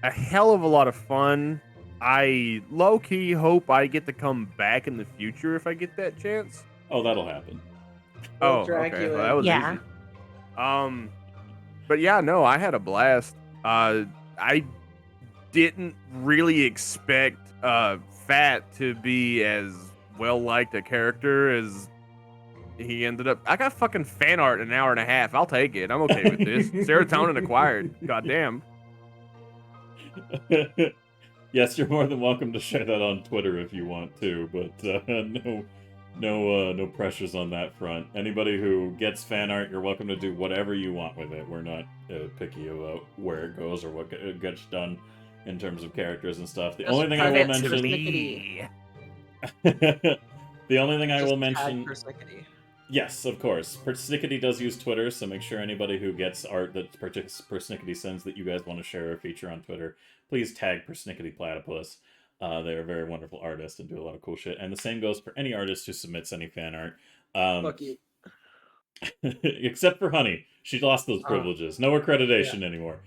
a hell of a lot of fun. I low-key hope I get to come back in the future if I get that chance.
Oh, that'll happen.
We'll drag you
Well,
in.
that was
Yeah.
easy. But yeah, no, I had a blast. I didn't really expect Fat to be as well liked a character as he ended up. I got fucking fan art in an hour and a half. I'll take it. I'm okay with this. Serotonin acquired. Goddamn.
Yes, you're more than welcome to share that on Twitter if you want to, but no pressures on that front. Anybody who gets fan art, you're welcome to do whatever you want with it. We're not picky about where it goes or what gets done in terms of characters and stuff. The only thing I will mention. The only thing I will mention.
Persnickety.
Yes, of course. Persnickety does use Twitter, so make sure anybody who gets art that Persnickety sends that you guys want to share or feature on Twitter, please tag Persnickety Platypus. They're a very wonderful artist and do a lot of cool shit. And the same goes for any artist who submits any fan art.
Fuck you.
Except for Honey. She lost those privileges. No accreditation anymore.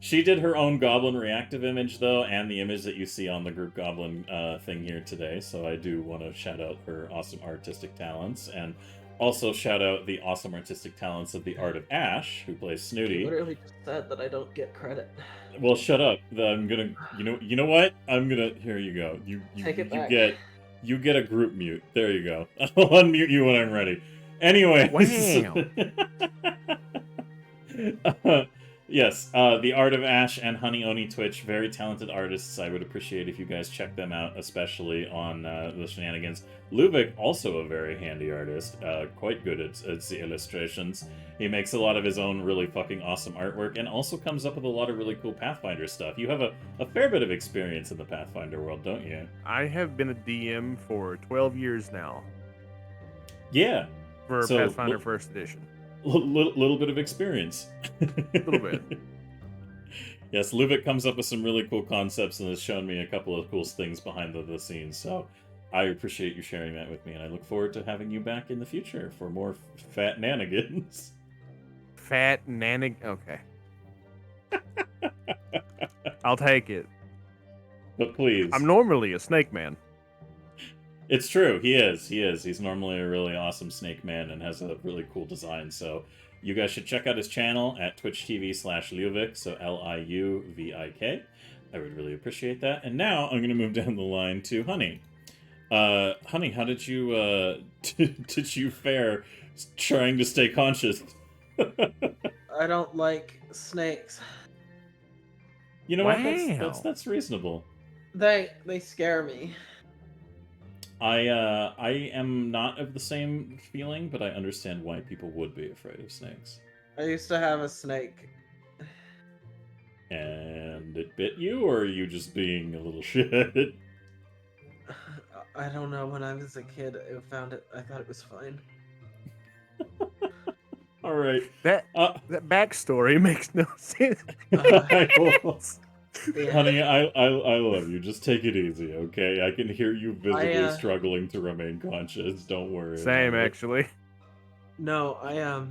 She did her own Goblin reactive image, though, and the image that you see on the group Goblin thing here today. So I do want to shout out her awesome artistic talents, and also shout out the awesome artistic talents of the Art of Ash, who plays Snooty.
You literally just said that I don't get credit.
Well, shut up. I'm gonna, you know what? I'm gonna. Here you go.
Take it back.
You get a group mute. There you go. I'll unmute you when I'm ready. Anyway.
Wow.
Yes, the Art of Ash and Honey Oni Twitch, very talented artists. I would appreciate if you guys check them out, especially on the shenanigans. Lubick, also a very handy artist, quite good at the illustrations. He makes a lot of his own really fucking awesome artwork, and also comes up with a lot of really cool Pathfinder stuff. You have a fair bit of experience in the Pathfinder world, don't you?
I have been a DM for 12 years now.
Yeah.
For Pathfinder First Edition.
Little bit of experience.
A little bit.
Yes, Lubick comes up with some really cool concepts and has shown me a couple of cool things behind the scenes, so I appreciate you sharing that with me, and I look forward to having you back in the future for more fat nanigans.
Fat nanig... Okay. I'll take it.
But please.
I'm normally a snake man.
It's true. He is. He's normally a really awesome snake man and has a really cool design. So you guys should check out his channel at twitch.tv/Liuvik, so Liuvik. I would really appreciate that. And now I'm going to move down the line to Honey. Honey, how did you did you fare trying to stay conscious?
I don't like snakes.
You know what? That's reasonable.
They scare me.
I am not of the same feeling, but I understand why people would be afraid of snakes.
I used to have a snake.
And it bit you, or are you just being a little shit?
I don't know. When I was a kid, I found it. I thought it was fine.
All right.
That backstory makes no sense.
Yeah.
Honey, I love you. Just take it easy, okay? I can hear you visibly struggling to remain conscious. Don't worry.
Same, actually.
No,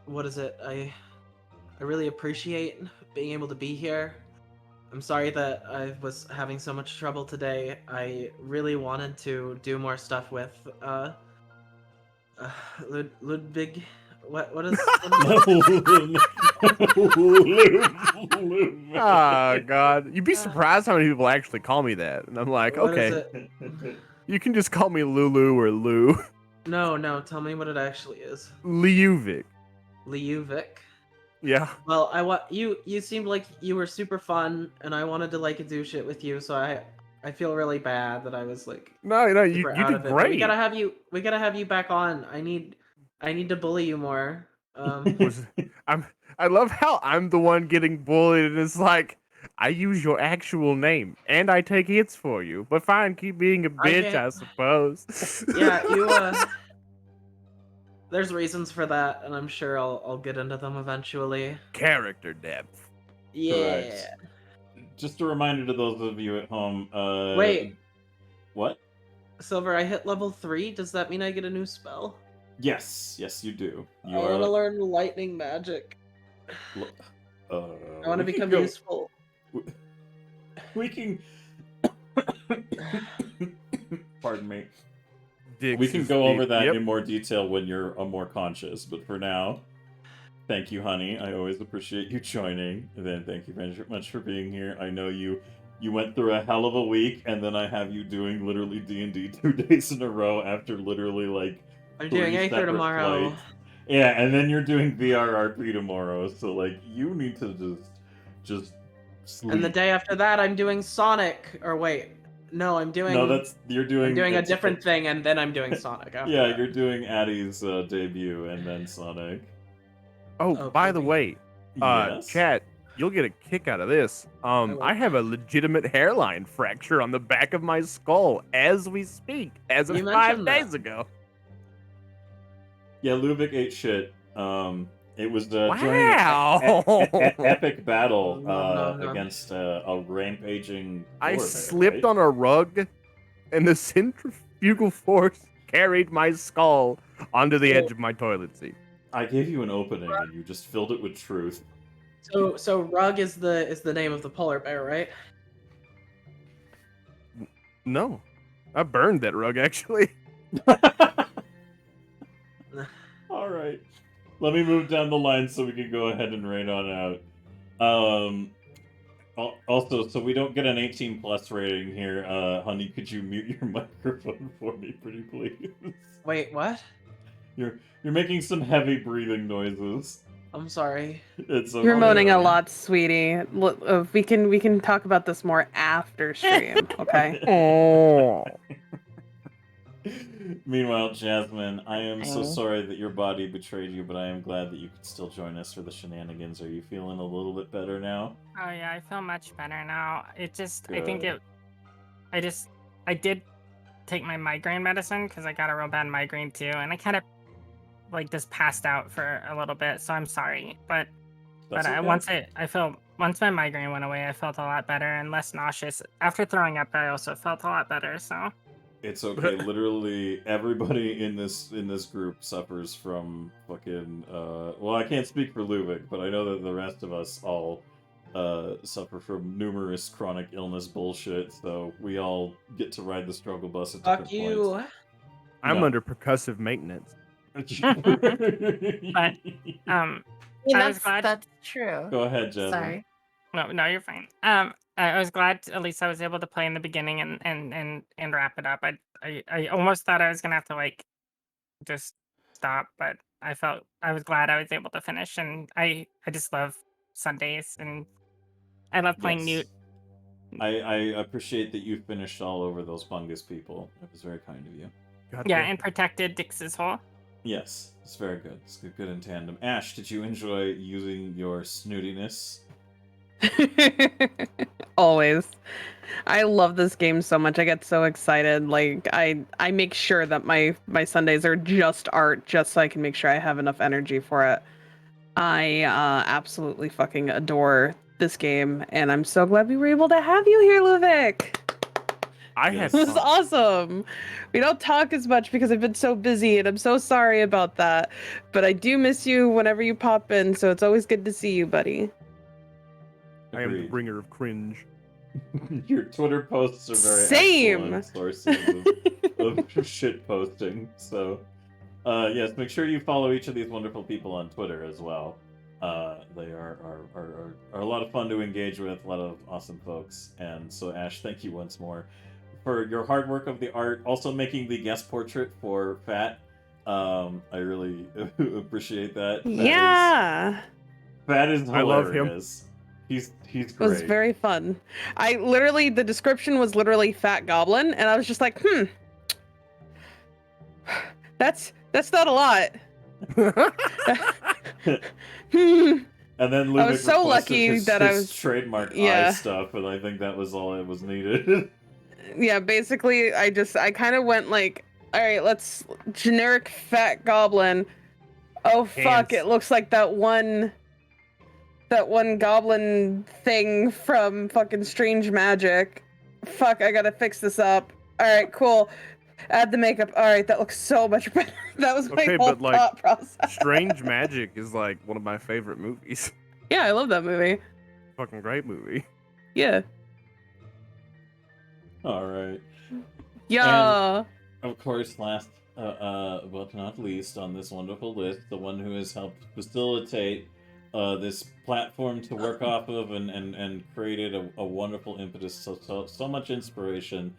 what is it? I really appreciate being able to be here. I'm sorry that I was having so much trouble today. I really wanted to do more stuff with Ludwig. What is?
Oh God! You'd be surprised how many people actually call me that, and I'm like,
What
okay,
is it?
you can just call me Lulu or Lou.
No. Tell me what it actually is.
Liuvik.
Liuvik.
Yeah.
Well, you seemed like you were super fun, and I wanted to do shit with you. So I feel really bad that I was like.
No, you did great.
We gotta have you back on. I need to bully you more.
I love how I'm the one getting bullied, and it's like I use your actual name and I take hits for you. But fine, keep being a bitch, I suppose.
Yeah, you. There's reasons for that, and I'm sure I'll get into them eventually.
Character depth.
Yeah.
Correct. Just a reminder to those of you at home.
Wait.
What?
Silver, I hit level 3. Does that mean I get a new spell?
Yes, you do.
I want to learn lightning magic. I want to become useful.
We can. Pardon me.
Dicks
We can go over that
Yep.
in more detail when you're more conscious, but for now. Thank you, honey. I always appreciate you joining. And then thank you very much for being here. I know you went through a hell of a week, and then I have you doing literally D&D 2 days in a row after literally like
I'm
3
doing Aether
separate
tomorrow.
flights. Yeah, and then you're doing VRRP tomorrow, so like you need to just sleep.
And the day after that, I'm doing Sonic. Or wait, no, I'm doing.
No, you're doing.
I'm doing a different thing, and then I'm doing Sonic. After
Yeah,
that.
you're doing Addie's debut and then Sonic.
Oh, by the way,
Yes?
chat, you'll get a kick out of this. I have a legitimate hairline fracture on the back of my skull as we speak, as of
You
5
mentioned that.
days ago.
Yeah, Lubick ate shit. It was during
Wow.
an epic battle
No.
against a rampaging.
I
boar,
slipped
right?
on a rug, and the centrifugal force carried my skull onto the edge of my toilet seat.
I gave you an opening, and you just filled it with truth.
So Rug is the name of the polar bear, right?
No, I burned that rug actually.
All right, let me move down the line so we can go ahead and raid on out. Also, so we don't get an 18+ rating here, honey, could you mute your microphone for me, pretty please?
Wait, what?
You're making some heavy breathing noises.
I'm sorry.
It's okay.
You're moaning a lot, sweetie. Look, we can talk about this more after stream, okay?
Oh.
Meanwhile, Jasmine, I am so sorry that your body betrayed you, but I am glad that you could still join us for the shenanigans. Are you feeling a little bit better now?
Oh yeah, I feel much better now. It just, I think
Good.
I did take my migraine medicine because I got a real bad migraine too, and I kind of like just passed out for a little bit. So I'm sorry, but
That's okay.
once my migraine went away, I felt a lot better and less nauseous. After throwing up, I also felt a lot better. So
It's okay. Literally everybody in this group suffers from fucking well, I can't speak for Lubick, but I know that the rest of us all suffer from numerous chronic illness bullshit, so we all get to ride the struggle bus at different
Fuck you.
points.
I'm
No.
under percussive maintenance.
but I was glad.
That's true.
Go ahead, Jasmine.
Sorry.
No, you're fine. I was glad at least I was able to play in the beginning and wrap it up. I almost thought I was gonna have to like just stop, but I was glad I was able to finish, and I just love Sundays, and I love playing Newt.
I appreciate that you finished all over those fungus people. It was very kind of you.
Yeah, and protected Dix's hole.
Yes, it's very good. It's good in tandem. Ash, did you enjoy using your snootiness?
Always. I love this game so much. I get so excited. Like I make sure that my Sundays are just art, just so I can make sure I have enough energy for it. I absolutely fucking adore this game, and I'm so glad we were able to have you here, Luvic.
I had
This is awesome. We don't talk as much because I've been so busy, and I'm so sorry about that. But I do miss you whenever you pop in, so it's always good to see you, buddy.
I am the
Agreed.
bringer of cringe.
Your Twitter posts are very
Same.
excellent sources of shit posting. So, yes, make sure you follow each of these wonderful people on Twitter as well. They are a lot of fun to engage with, a lot of awesome folks. And so, Ash, thank you once more for your hard work of the art, also making the guest portrait for Fat. I really appreciate that. Fat is hilarious.
I love him.
He's great.
It was very fun. The description was literally Fat Goblin, and I was just like, that's not a lot.
And then Lubick
I was so lucky
his
that I was
trademark eye stuff, and I think that was all it was needed.
Yeah, basically, I kind of went like, all right, let's generic Fat Goblin. Oh fuck! It looks like that one goblin thing from fucking Strange Magic. Fuck! I gotta fix this up. All right, cool. Add the makeup. All right, that looks so much better. That was my whole thought process.
Strange Magic is like one of my favorite movies.
Yeah, I love that movie.
Fucking great movie.
Yeah.
All right.
Yeah.
And, of course, last but not least on this wonderful list, the one who has helped facilitate this platform to work off of and created a wonderful impetus, so much inspiration,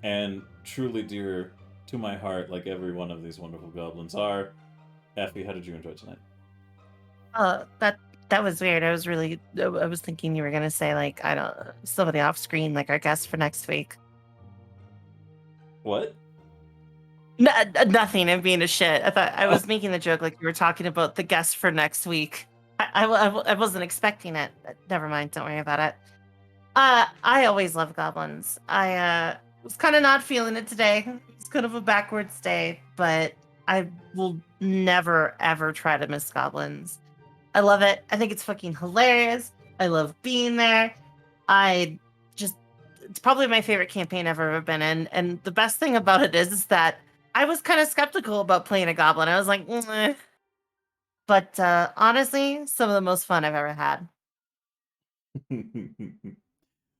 and truly dear to my heart, like every one of these wonderful goblins are. Effie, how did you enjoy tonight?
That was weird. I was thinking you were gonna say like I don't somebody off screen like our guest for next week.
What?
Nothing. I'm being a shit. I thought I was making the joke like you were talking about the guest for next week. I wasn't expecting it. Never mind. Don't worry about it. I always love goblins. I was kind of not feeling it today. It's kind of a backwards day, but I will never ever try to miss goblins. I love it. I think it's fucking hilarious. I love being there. It's probably my favorite campaign I've ever been in. And the best thing about it is that I was kind of skeptical about playing a goblin. I was like, "Eh." But honestly, some of the most fun I've ever had.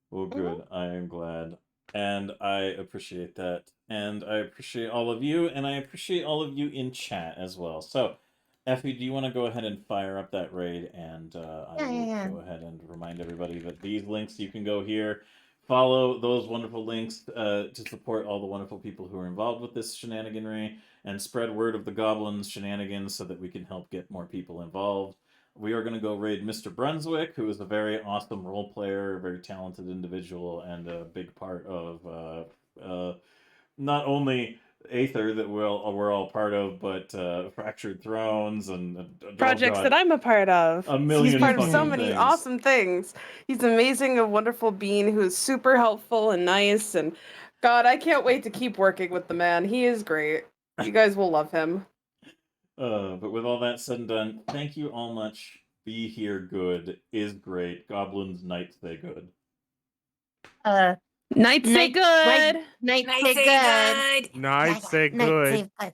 Well, good. I am glad. And I appreciate that. And I appreciate all of you. And I appreciate all of you in chat as well. So, Effie, do you want to go ahead and fire up that raid? And I will go ahead and remind everybody that these links, you can go here, follow those wonderful links to support all the wonderful people who are involved with this shenaniganry and spread word of the goblins shenanigans so that we can help get more people involved. We are going to go raid Mr. Brunswick, who is a very awesome role player, a very talented individual, and a big part of not only Aether that we're all part of, but Fractured Thrones and
Projects that I'm a part of.
A million
He's part of so
fucking
many
things.
awesome things. He's amazing, a wonderful being who's super helpful and nice. And God, I can't wait to keep working with the man. He is great. You guys will love him.
But with all that said and done, thank you all much. Be here good is great. Goblins, night stay good.
Night say good.
Night
Night
say
say
good.
good.
Night say
Night
good.
say good.